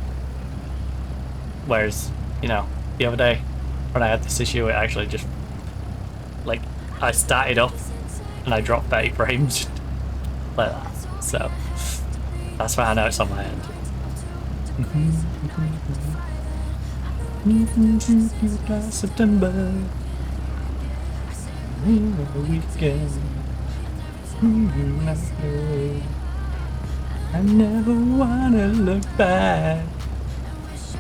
Whereas, you know, the other day when I had this issue, it actually just, like, I started up and I dropped 30 frames like that. So that's why I know it's on my end. September, weekend. I never wanna look back.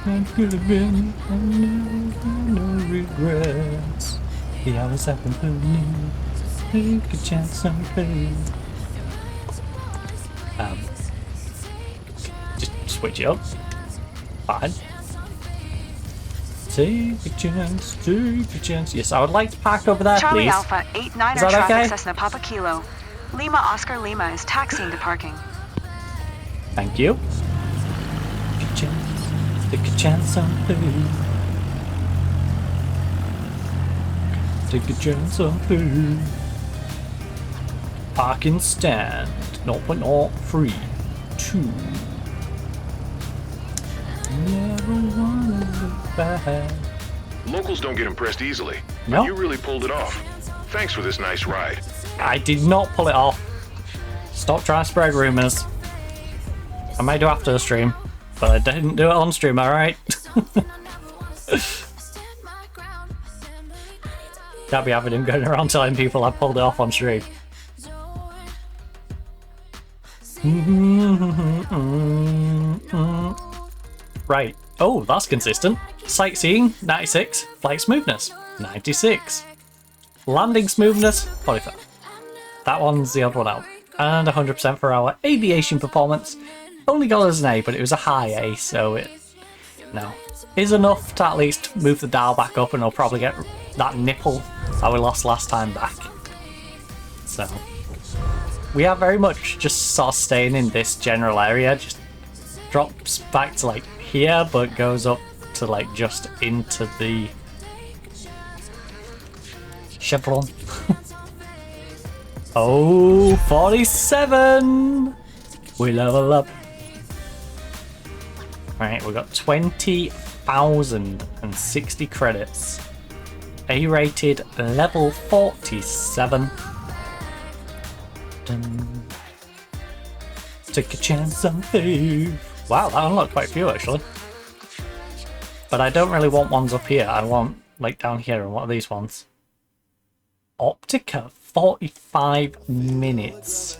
I could have been, I never got no regrets. The hours have been burning. Take a chance on food. Just switch it up. Fine. Take a chance, take a chance. Yes, I would like to park over there, Charlie please. Alpha 89er Is that traffic okay? Cessna Papa Kilo. Lima Oscar Lima is taxiing to parking. Thank you. Take a chance, take a chance on food. Take a chance on food. Parking stand 0.032. Never wanna look back. Locals don't get impressed easily. No. But you really pulled it off. Thanks for this nice ride. I did not pull it off. Stop trying to spread rumors. I may do after the stream, but I didn't do it on stream, alright? Can't be having him going around telling people I pulled it off on stream. Right. Oh, that's consistent. Sightseeing, 96. Flight smoothness, 96. Landing smoothness, 45. That one's the odd one out. And 100% for our aviation performance. Only got us an A, but it was a high A, so it is enough to at least move the dial back up, and I'll probably get that nipple that we lost last time back. So we are very much just sort of staying in this general area. Just drops back to like here, but goes up to like just into the chevron. Oh, 47! We level up. Right, we got 20,060 credits. A-rated level 47. Dun. Take a chance on food. Wow, that unlocked quite a few actually. But I don't really want ones up here. I want like down here. And what are these ones? Optica, 45 minutes.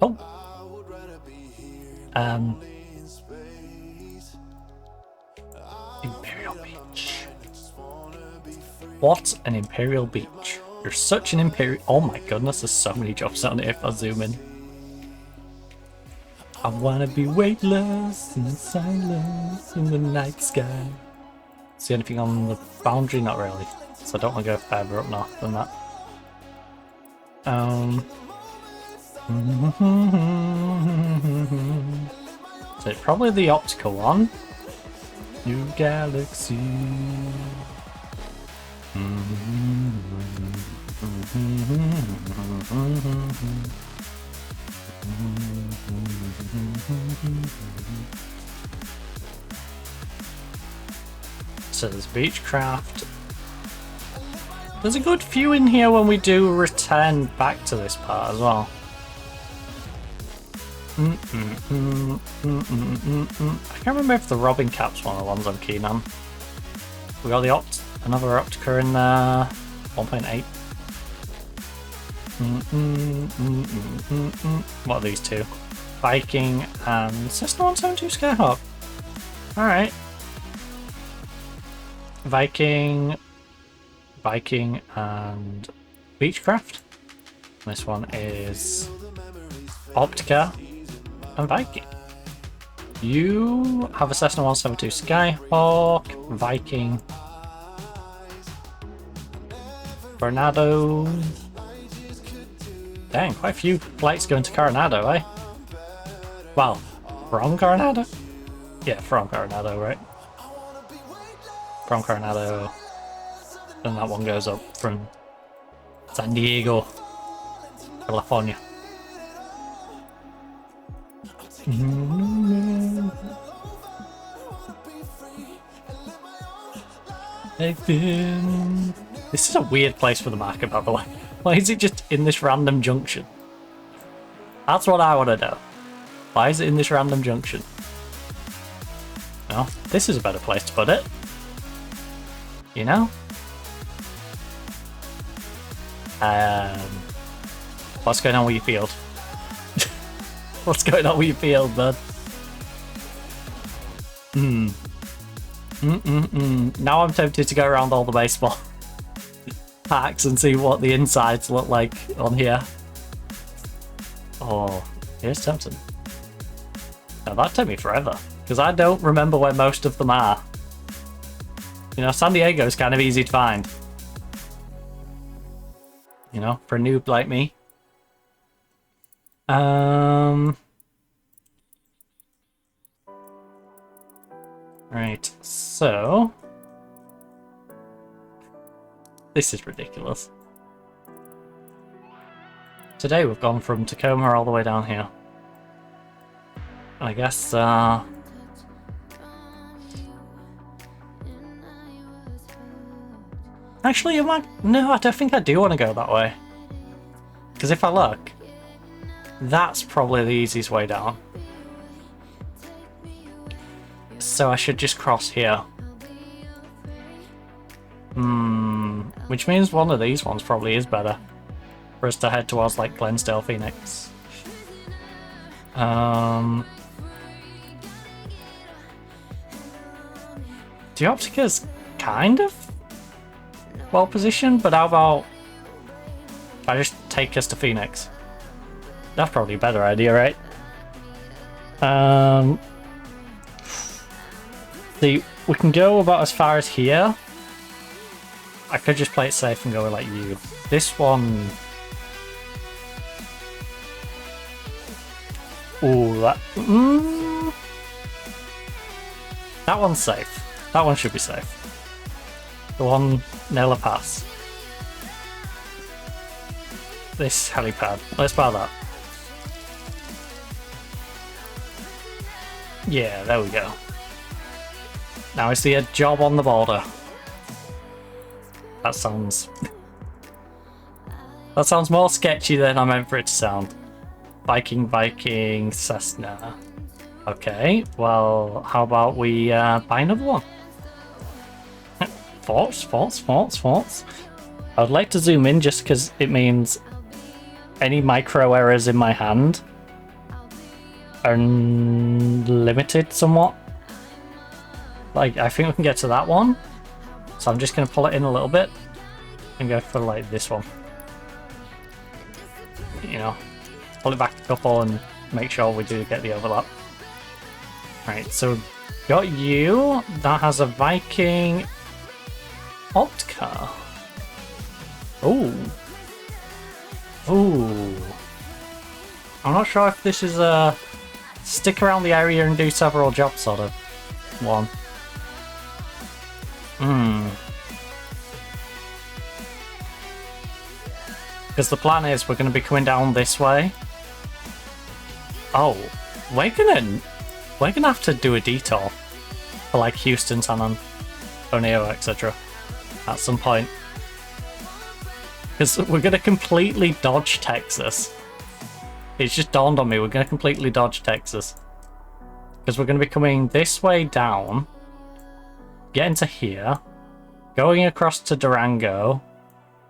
Oh. Imperial Beach. What an Imperial Beach. You're such an Imperial... Oh my goodness, there's so many jobs on it if I zoom in. I wanna be weightless in silence in the night sky. See anything on the boundary? Not really. So I don't want to go further up north than that. So it's probably the optical one. New galaxy. So there's Beechcraft. There's a good few in here when we do return back to this part as well. I can't remember if the Robin Cap's one of the ones I'm keen on. We got the another Optica in there. 1.8. What are these two? Viking and Cessna 172 Skyhawk. Alright. Viking and Beechcraft. This one is Optica and Viking. You have a Cessna 172 Skyhawk, Viking, Coronado. Dang, quite a few flights going to Coronado, eh? Well, from Coronado? Yeah, from Coronado, right? From Coronado. And that one goes up from San Diego, California. This is a weird place for the market, by the way. Why is it just in this random junction? That's what I want to know. Why is it in this random junction? No, this is a better place to put it. You know? What's going on with your field? What's going on with your field, bud? Now I'm tempted to go around all the baseball packs and see what the insides look like on here. Oh, here's tempting. Now that took me forever, because I don't remember where most of them are. You know, San Diego is kind of easy to find. You know, for a noob like me. Right, so... This is ridiculous. Today we've gone from Tacoma all the way down here. I guess, Actually, you might... No, I don't think I do want to go that way. Because if I look, that's probably the easiest way down. So I should just cross here. Which means one of these ones probably is better for us to head towards, like, Glensdale, Phoenix. Geoptica's kind of well positioned, but how about I just take us to Phoenix? That's probably a better idea, right? See, we can go about as far as here. I could just play it safe and go with, like, you. This one... Ooh, that... That one's safe. That one should be safe. The one near La Paz. This helipad. Let's buy that. Yeah, there we go. Now I see a job on the border. That sounds... that sounds more sketchy than I meant for it to sound. Viking, Cessna. Okay, well, how about we buy another one? Forts. I would like to zoom in just because it means any micro errors in my hand are limited somewhat. Like, I think we can get to that one. So I'm just going to pull it in a little bit and go for, like, this one. You know, pull it back a couple and make sure we do get the overlap. Right, so got you. That has a Viking opt car. Ooh. I'm not sure if this is a stick around the area and do several jobs sort of one. Because the plan is we're going to be coming down this way. Oh, we're gonna have to do a detour for, like, Houston, San Antonio, etc. at some point. Because we're gonna completely dodge Texas. It's just dawned on me, we're gonna completely dodge Texas. Because we're gonna be coming this way down, getting to here, going across to Durango,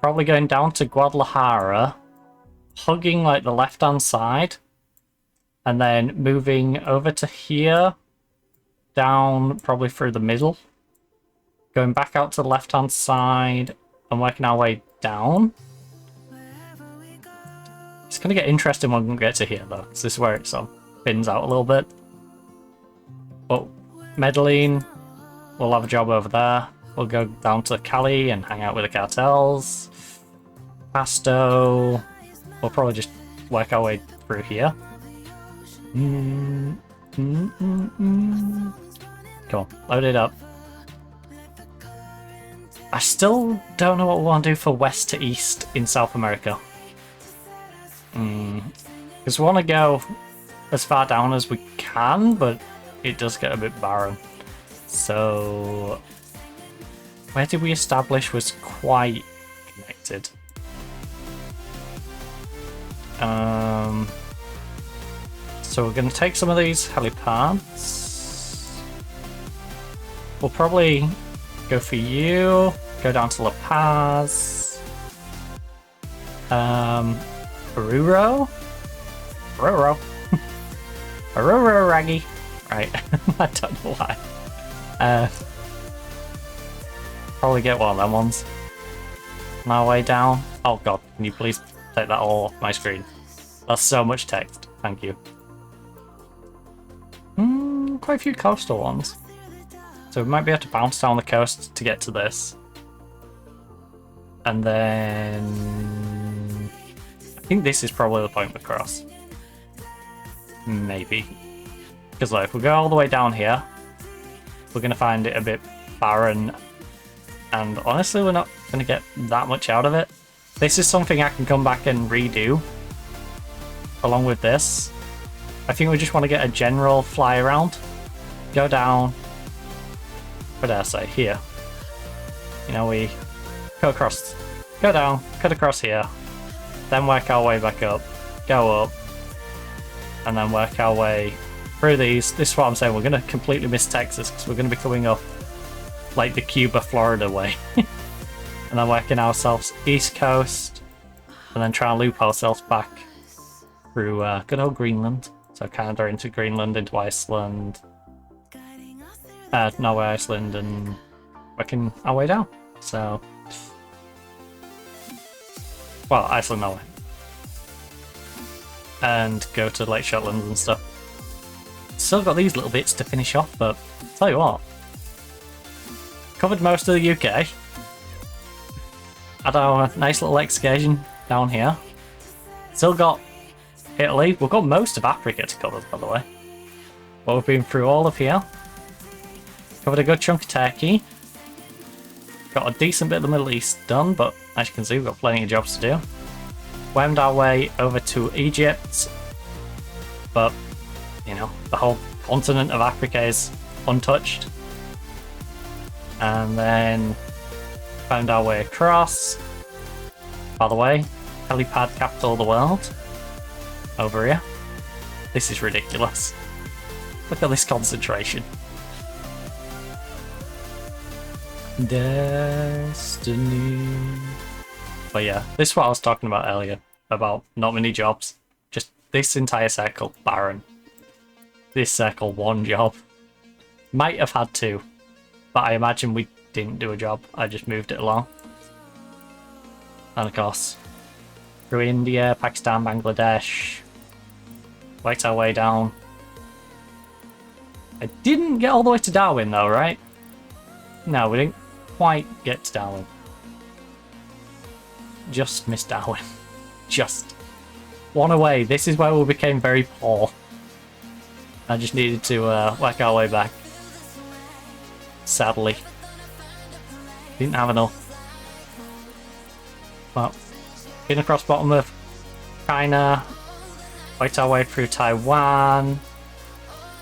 probably going down to Guadalajara, hugging, like, the left-hand side, and then moving over to here, down probably through the middle, going back out to the left-hand side, and working our way down. It's going to get interesting when we get to here, though, because this is where it sort of spins out a little bit. But Medellin, we'll have a job over there. We'll go down to Cali and hang out with the cartels. Pasto, we'll probably just work our way through here. Come on, load it up. I still don't know what we want to do for west to east in South America. Because we want to go as far down as we can, but it does get a bit barren. So, where did we establish was quite connected? So we're going to take some of these helipads. We'll probably go for you, go down to La Paz. Oruro? Oruro Raggy. Right, I don't know why. Probably get one of them ones. On our way down. Oh god, can you please take that all off my screen? That's so much text. Thank you. Quite a few coastal ones. So we might be able to bounce down the coast to get to this. And then... I think this is probably the point we cross. Maybe. Because like, if we go all the way down here, we're going to find it a bit barren. And honestly, we're not going to get that much out of it. This is something I can come back and redo. Along with this. I think we just want to get a general fly around. Go down. What did I say? Here. You know, we go across. Go down. Cut across here. Then work our way back up. Go up. And then work our way through these. This is what I'm saying. We're going to completely miss Texas because we're going to be coming up like the Cuba, Florida way. And then working ourselves east coast. And then try and loop ourselves back through good old Greenland. So Canada into Greenland, into Iceland. Norway, Iceland, and working our way down. So, well, Iceland, Norway. And go to Lake Shetland and stuff. Still got these little bits to finish off, but tell you what. Covered most of the UK. Had our nice little excursion down here. Still got Italy. We've got most of Africa to cover, by the way. But we've been through all of here. Covered a good chunk of Turkey. Got a decent bit of the Middle East done, but as you can see, we've got plenty of jobs to do. Wound our way over to Egypt. But, you know, the whole continent of Africa is untouched. And then found our way across. By the way, helipad capital of the world. Over here. This is ridiculous. Look at this concentration. Destiny. But yeah, this is what I was talking about earlier. About not many jobs. Just this entire circle, barren. This circle, one job. Might have had two. But I imagine we didn't do a job. I just moved it along. And of course, through India, Pakistan, Bangladesh. Worked our way down. I didn't get all the way to Darwin though, right? No, we didn't quite get to Darwin. Just missed Darwin. Just. One away. This is where we became very poor. I just needed to work our way back. Sadly. Didn't have enough. But, been across bottom of China. Worked our way through Taiwan.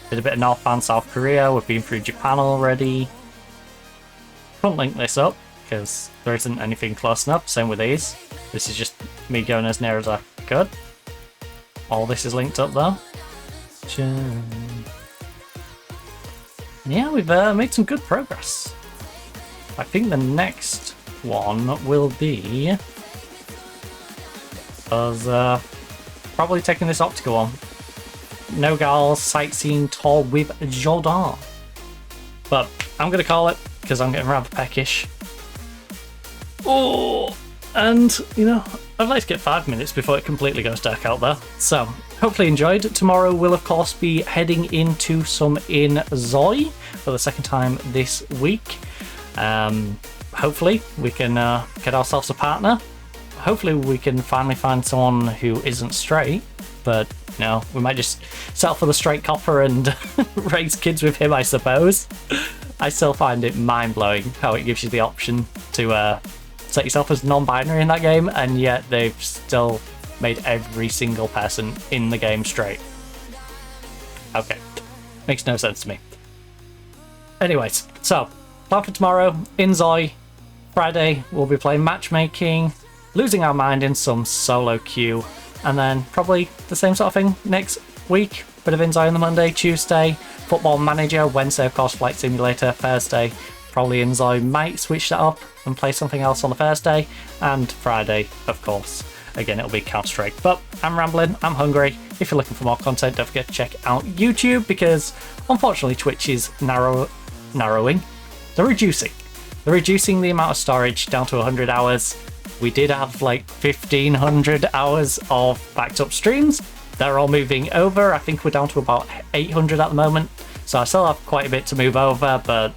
Did a bit of North and South Korea. We've been through Japan already. Couldn't link this up because there isn't anything close enough. Same with these. This is just me going as near as I could. All this is linked up though. Yeah, we've made some good progress. I think the next one will be us probably taking this optical one. Nogal's sightseeing tour with Jordan. But I'm going to call it because I'm getting rather peckish. Oh, and you know, I'd like to get 5 minutes before it completely goes dark out there. So, hopefully enjoyed. Tomorrow we'll of course be heading into some in Zoi for the second time this week. Hopefully we can get ourselves a partner. Hopefully we can finally find someone who isn't straight, but you know, we might just settle for the straight copper and raise kids with him, I suppose. I still find it mind-blowing how it gives you the option to set yourself as non-binary in that game, and yet they've still made every single person in the game straight. Okay, makes no sense to me. Anyways, so, plan for tomorrow, in Zoi. Friday, we'll be playing matchmaking, losing our mind in some solo queue, and then probably the same sort of thing next week. Bit of Inzoi on the Monday, Tuesday, Football Manager, Wednesday of course Flight Simulator, Thursday probably Inzoi might switch that up and play something else on the Thursday, and Friday of course again it'll be Counter-Strike. But I'm rambling, I'm hungry. If you're looking for more content, don't forget to check out YouTube because unfortunately Twitch is narrowing. They're reducing they're reducing the amount of storage down to 100 hours. We did have like 1500 hours of backed up streams. They're all moving over. I think we're down to about 800 at the moment. So I still have quite a bit to move over, but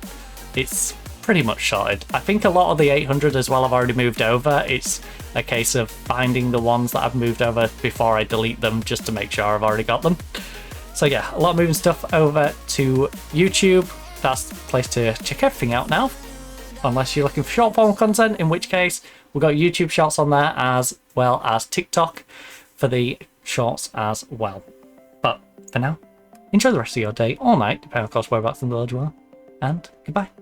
it's pretty much sorted. I think a lot of the 800 as well have already moved over. It's a case of finding the ones that I've moved over before I delete them, just to make sure I've already got them. So yeah, a lot of moving stuff over to YouTube. That's the place to check everything out now, unless you're looking for short form content, in which case we've got YouTube shorts on there as well as TikTok for the shorts as well. But for now, enjoy the rest of your day or night, depending of course whereabouts in the world you are, and goodbye.